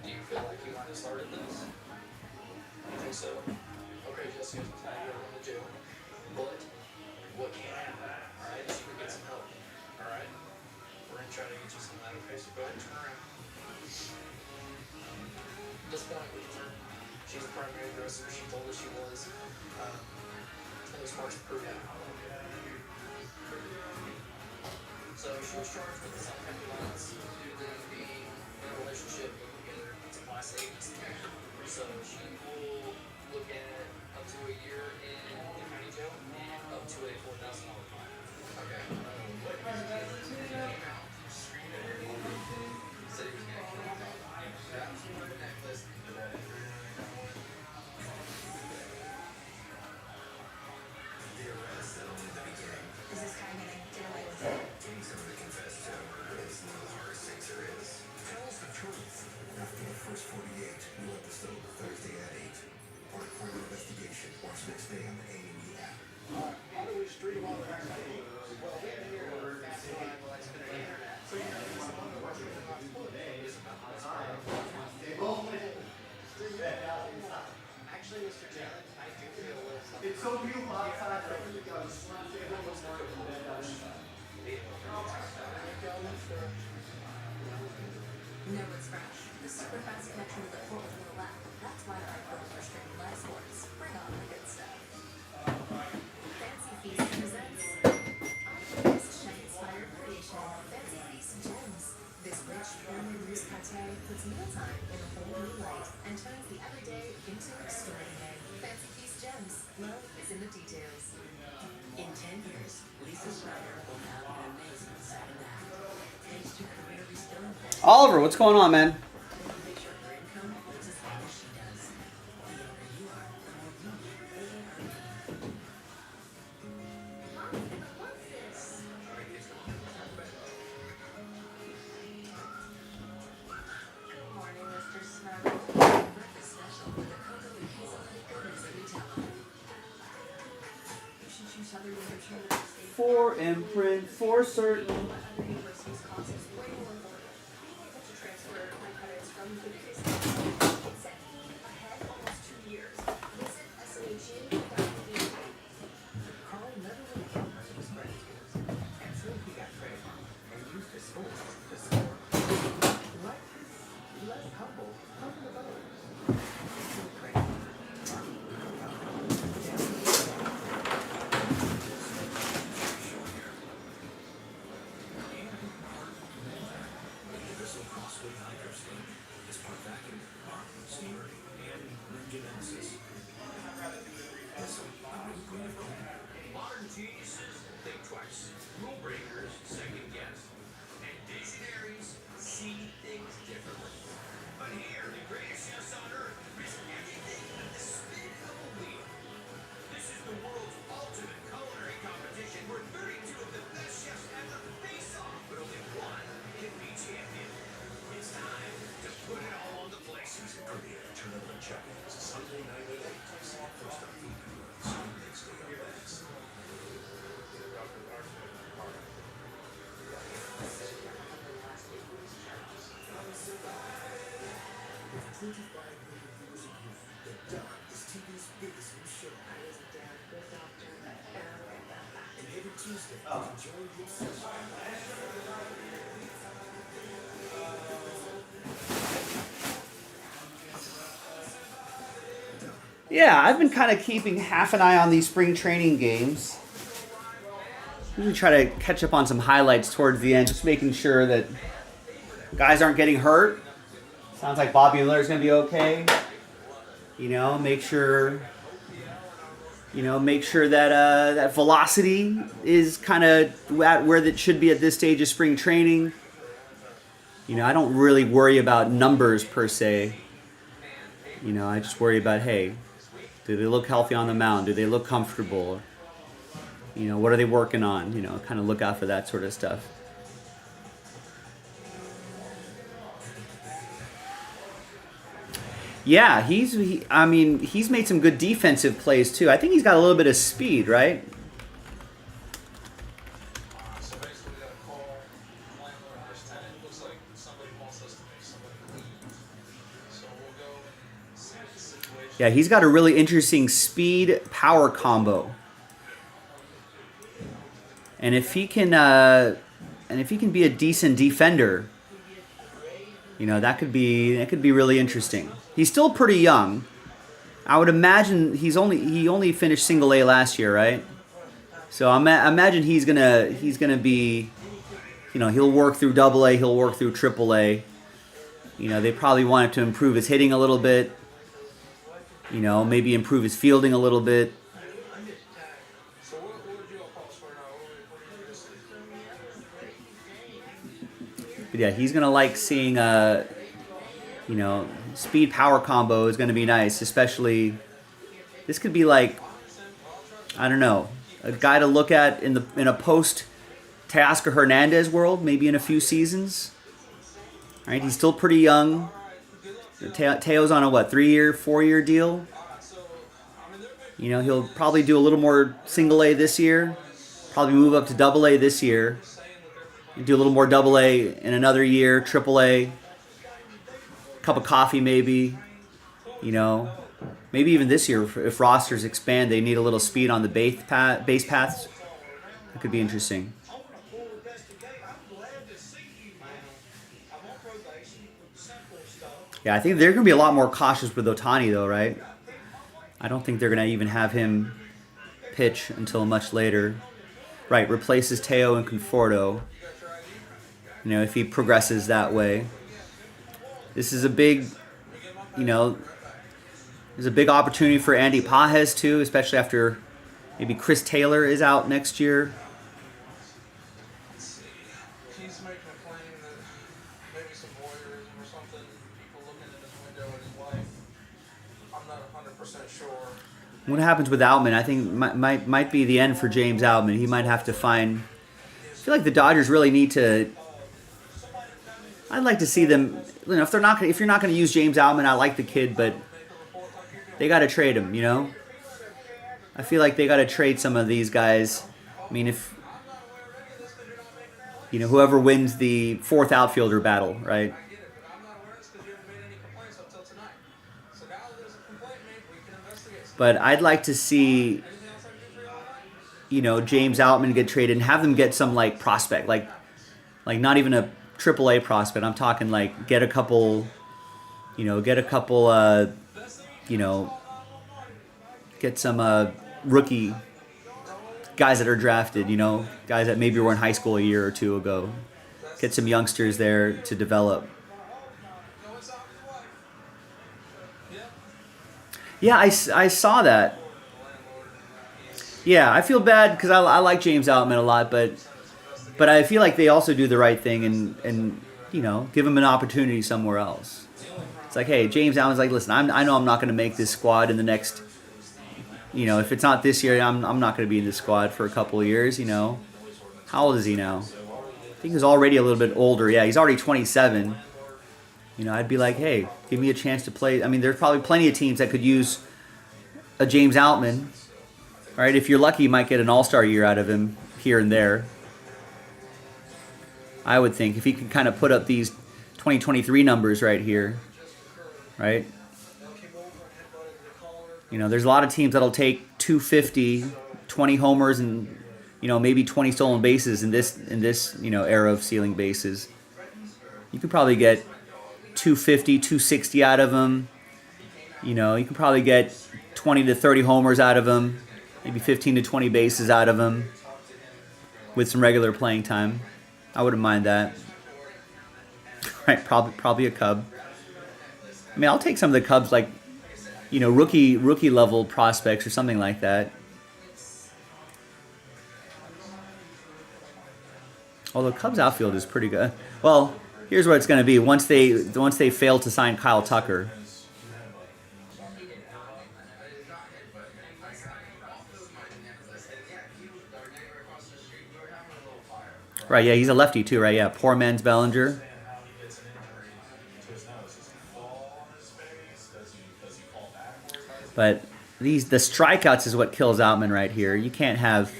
Do you feel like you might have started this? You think so? Okay, Jessica, now you're going to jail. But what can happen, alright, is you can get some help, alright? We're going to try to get you some of that, okay? So go ahead and turn around. Just point with her. She's a primary aggressor. She told us she was. And the smarts prove that. So she was charged with assault and violence due to them being in a relationship together. It's a class A misdemeanor. So she will look at up to a year in the county jail and up to a $4,000 fine. Okay. What is it? Said he was going to kill him. Grab the necklace. Is this guy gonna get away with it? Getting someone to confess to a murder is one of the hardest things there is. Tell us the truth. After the first 48, new episode Thursday at 8. Part of Criminal Investigation. Watch next day on the A&E app. How do we stream on the next day? Well, we have here a fast line where I spend the internet. So you know, it's on the work with not today. Actually, Mr. Jalen, I do feel a little something. It's so beautiful outside. I think I was No, it's fresh. The super fast connection with the port with no lag. That's why I put for streaming live sports. Bring on the good stuff. Fancy Feast presents Unfocused Chef-inspired creation. Fancy Feast Gems. This rich, premium mousse pate puts mealtime in a whole new light and turns the everyday into extraordinary. Fancy Feast Gems. Love is in the details. In 10 years, Lisa Schneider will have an amazing second act. Thanks to career reskilling courses. Oliver, what's going on, man? Make sure your income is as high as she does. The younger you are, the more you need Good morning, Mr. Snuggle. Breakfast special with the cocoa and hazelnut goodness that we tell them. You should choose other literature that will stay For imprint, for certain. other universities cost us way more affordable. Being able to transfer my credits from the case it set me ahead almost 2 years. Visit SNHU.edu. Carl never really helped us with credit scores. And so he got credit and used his scores to score. Life is less humble, humble about it. Still credit. Universal crossway microscope is part vacuum, part steamer, and regenesis. Modern geniuses think twice. Rule breakers second guess. And visionaries see things differently. But here, the greatest yes on earth, Yeah, I've been kind of keeping half an eye on these spring training games. Usually try to catch up on some highlights towards the end, just making sure that guys aren't getting hurt. Sounds like Bobby Miller's going to be okay. Make sure that that velocity is kind of at where it should be at this stage of spring training. I don't really worry about numbers per se. I just worry about, hey, do they look healthy on the mound? Do they look comfortable? What are they working on? Kind of look out for that sort of stuff. Yeah, he's made some good defensive plays too. I think he's got a little bit of speed, right? So basically, we got a call. Landlord has tenant. Looks like somebody wants us to make somebody leave. So we'll go and see the situation. Yeah, he's got a really interesting speed power combo. And if he can be a decent defender, that could be really interesting. He's still pretty young. I would imagine he only finished single A last year, right? So I imagine he's gonna be, he'll work through double A, he'll work through triple A. They probably wanted to improve his hitting a little bit. Maybe improve his fielding a little bit. But yeah, he's gonna like seeing speed power combo is gonna be nice, especially this could be like, I don't know, a guy to look at in a post Teoscar Hernandez world, maybe in a few seasons. Right, he's still pretty young. Teo's on a 4-year deal. He'll probably do a little more single A this year, probably move up to double A this year. Do a little more double A in another year, triple A, cup of coffee maybe, maybe even this year if rosters expand, they need a little speed on the base paths. That could be interesting. Yeah, I think they're going to be a lot more cautious with Ohtani though, right? I don't think they're going to even have him pitch until much later. Right, replaces Teo and Conforto. If he progresses that way. This is a big, there's a big opportunity for Andy Pages too, especially after maybe Chris Taylor is out next year. He's making a claim that maybe some voyeurism or something, people looking in his window at his wife. I'm not 100% sure. What happens with Outman? I think might be the end for James Outman. He might have to find. I feel like the Dodgers really need to. I'd like to see them. If you're not going to use James Outman, I like the kid, but they got to trade him. I feel like they got to trade some of these guys. I mean, if whoever wins the fourth outfielder battle, right? But I'd like to see, James Outman get traded and have them get some prospect, like not even a AAA prospect. I'm talking get a couple, get some rookie guys that are drafted, guys that maybe were in high school a year or two ago. Get some youngsters there to develop. Yeah, I saw that. Yeah, I feel bad because I like James Outman a lot, but I feel like they also do the right thing and give him an opportunity somewhere else. It's like, hey, James Allen's like, listen, I know I'm not going to make this squad in the next, if it's not this year, I'm not going to be in this squad for a couple of years, How old is he now? I think he's already a little bit older. Yeah, he's already 27. I'd be like, hey, give me a chance to play. I mean, there's probably plenty of teams that could use a James Outman. Right? If you're lucky, you might get an all-star year out of him here and there. I would think if he could kind of put up these 2023 numbers right here. right? You know, there's a lot of teams that'll take 250, 20 homers, and maybe 20 stolen bases in this era of stealing bases. You could probably get 250, 260 out of him. You can probably get 20 to 30 homers out of him, maybe 15 to 20 bases out of him with some regular playing time. I wouldn't mind that. Right, probably a Cub. I mean, I'll take some of the Cubs, like, rookie level prospects or something like that. Although Cubs outfield is pretty good. Well, here's what it's going to be once they fail to sign Kyle Tucker. Right, yeah, he's a lefty too, right? Yeah, poor man's Bellinger. But the strikeouts is what kills Outman right here. You can't have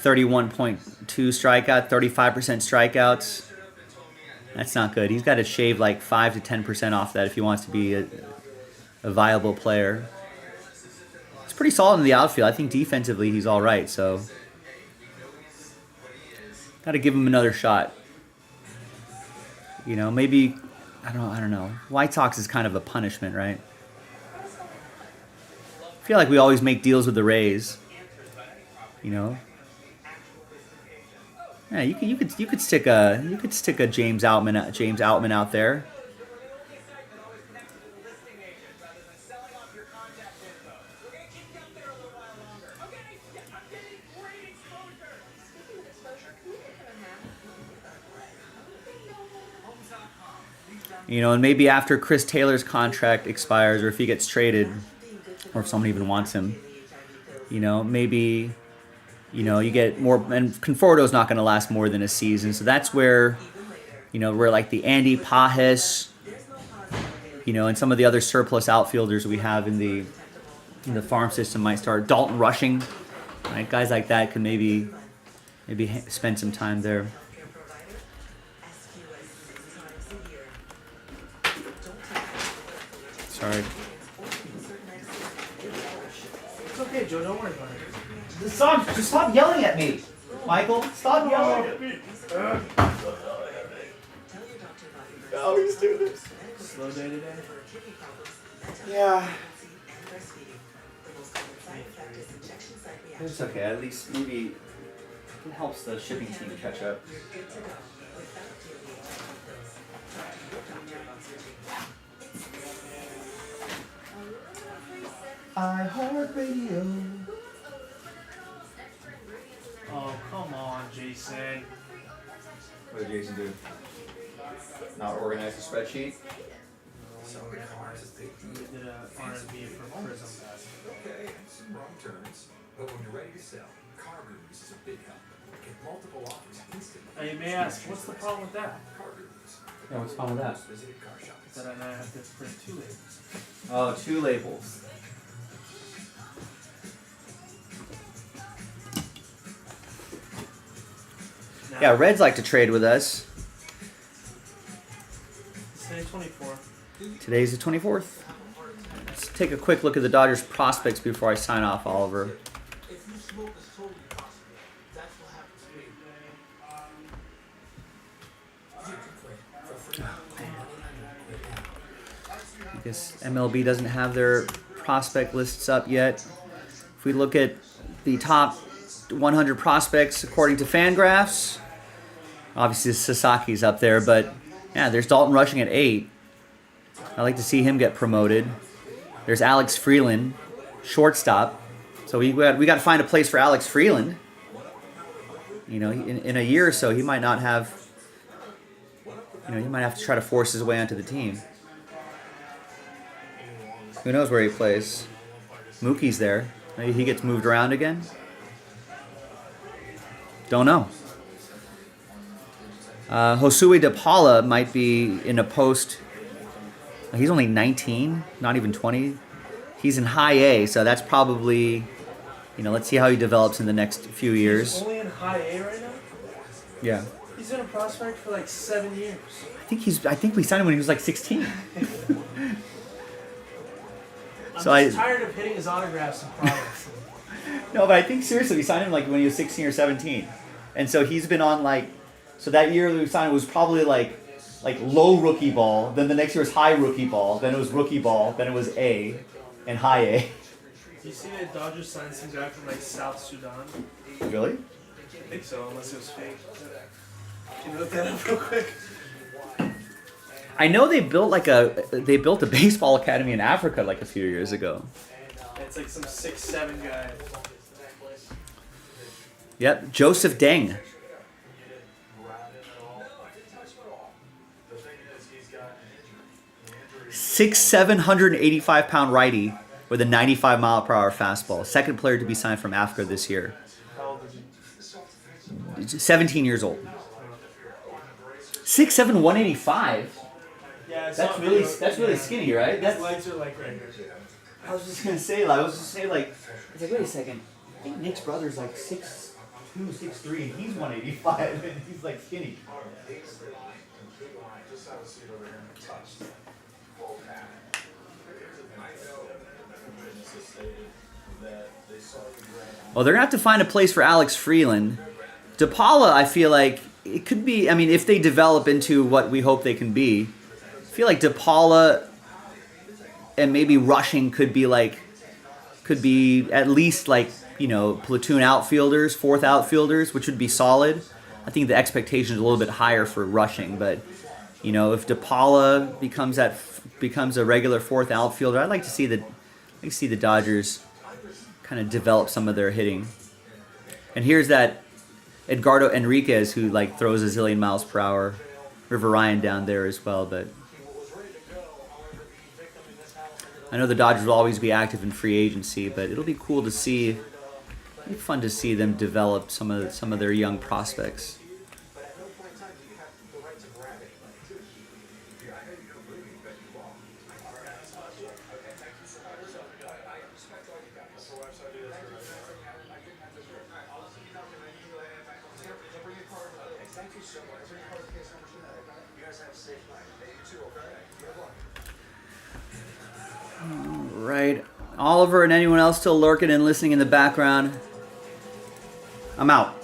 31.2 strikeout, 35% strikeouts. That's not good. He's got to shave like 5 to 10% off that if he wants to be a viable player. It's pretty solid in the outfield. I think defensively he's all right, so got to give him another shot. Maybe I don't know. White Sox is kind of a punishment, right? I feel like we always make deals with the Rays. Yeah, you could stick a James Outman out there. And maybe after Chris Taylor's contract expires, or if he gets traded, or if someone even wants him, maybe, you get more. And Conforto's not going to last more than a season, so that's where, where like the Andy Pajes, and some of the other surplus outfielders we have in the farm system might start. Dalton Rushing, right? Guys like that can maybe spend some time there. Sorry. It's okay, Joe. Don't worry about it. Just stop yelling at me, Michael. Stop yelling at me. I always do this. Slow day today. Yeah. It's okay. At least maybe it helps the shipping team catch up. iHeartRadio. Oh, come on, Jason. What did Jason do? Not organize the spreadsheet? Did a R&B for Prism. Okay, some wrong turns. But when you're ready to sell, Car Gurus is a big help. Get multiple offers instantly. Now you may ask, what's the problem with that? Car Gurus. Yeah, what's the problem with that? Visited car shops. That I now have to print 2 labels. Oh, 2 labels. Yeah, Reds like to trade with us. Today's 24. Today's the 24th. Let's take a quick look at the Dodgers prospects before I sign off, Oliver. If you smoke is totally possible. That's what happened to me. You can quit for free. I guess MLB doesn't have their prospect lists up yet. If we look at the top 100 prospects according to Fangraphs, obviously Sasaki's up there, but yeah, there's Dalton Rushing at 8. I'd like to see him get promoted. There's Alex Freeland, shortstop. So we got to find a place for Alex Freeland. In a year or so, he might not have. He might have to try to force his way onto the team. Who knows where he plays? Mookie's there. Maybe he gets moved around again. Don't know. Josue De Paula might be in a post. He's only 19, not even 20. He's in high A, so that's probably, let's see how he develops in the next few years. He's only in high A right now? Yeah. He's been a prospect for like 7 years. I think we signed him when he was like 16. I'm just tired of hitting his autographs and products. No, but I think seriously, we signed him like when he was 16 or 17, and so he's been on like, so that year that we signed him was probably like low rookie ball. Then the next year was high rookie ball. Then it was rookie ball. Then it was A, and high A. Do you see that Dodgers signed some guy from like South Sudan? Really? I think so, unless it was fake. Can you look that up real quick? I know they built a baseball academy in Africa like a few years ago. It's like some 6'7" guy. Yep, Joseph Deng. 6'7", 185-pound righty with a 95-mile-per-hour fastball. Second player to be signed from Africa this year. How old is he? 17 years old. 6'7", 185. Yeah, That's really skinny, right? His legs are like right here. I was just gonna say, I was like, wait a second. I think Nick's brother's like 6'2", 6'3", and he's 185, and he's like skinny. Well, they're gonna have to find a place for Alex Freeland. DePaula, I feel like it could be. I mean, if they develop into what we hope they can be, I feel like DePaula and maybe Rushing could be at least like, you know, platoon outfielders, fourth outfielders, which would be solid. I think the expectation is a little bit higher for Rushing, but you know, if DePaula becomes a regular fourth outfielder, I'd like to see the Dodgers kind of develop some of their hitting. And here's that Edgardo Enriquez who like throws a zillion miles per hour. River Ryan down there as well, but I know the Dodgers will always be active in free agency, but it'll be cool to see. It'll be fun to see them develop some of their young prospects. Right. Oliver and anyone else still lurking and listening in the background, I'm out.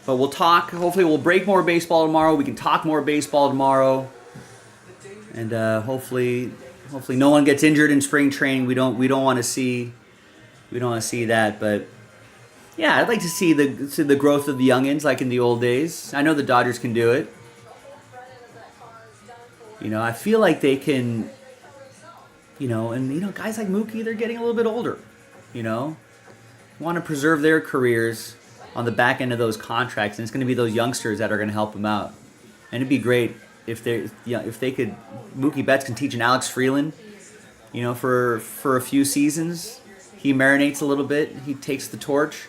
But we'll talk. Hopefully we'll break more baseball tomorrow. We can talk more baseball tomorrow. And hopefully no one gets injured in spring training. We don't want to see that, but yeah, I'd like to see the growth of the youngins like in the old days. I know the Dodgers can do it. You know, I feel like they can. You know, and you know, guys like Mookie, they're getting a little bit older. You know, want to preserve their careers on the back end of those contracts, and it's going to be those youngsters that are going to help them out. And it'd be great if they could. Mookie Betts can teach an Alex Freeland, you know, for a few seasons. He marinates a little bit. He takes the torch.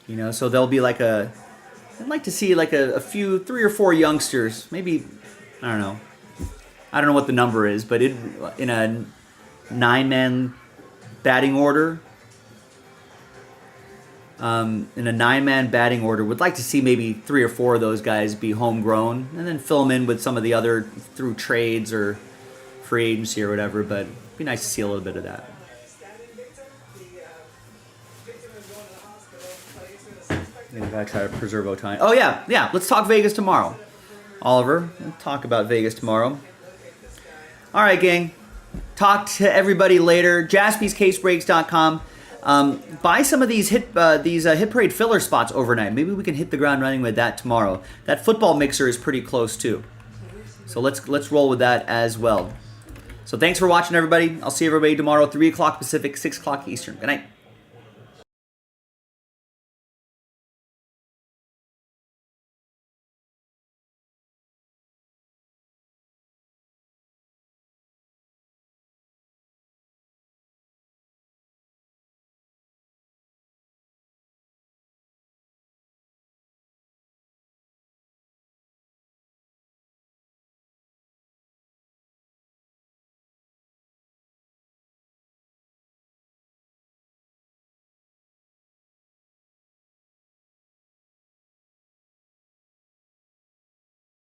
You know, so there'll be like I'd like to see like a few, 3 or 4 youngsters, maybe, I don't know what the number is, but in a 9-man batting order, would like to see maybe 3 or 4 of those guys be homegrown, and then fill them in with some of the other through trades or free agency or whatever. But it'd be nice to see a little bit of that. I gotta try to preserve Ohtani. Oh yeah. Let's talk Vegas tomorrow, Oliver. We'll talk about Vegas tomorrow. All right, gang. Talk to everybody later. JaspysCaseBreaks.com. Buy some of these hit parade filler spots overnight. Maybe we can hit the ground running with that tomorrow. That football mixer is pretty close too. So let's roll with that as well. So thanks for watching, everybody. I'll see everybody tomorrow, 3 o'clock Pacific, 6 o'clock Eastern. Good night.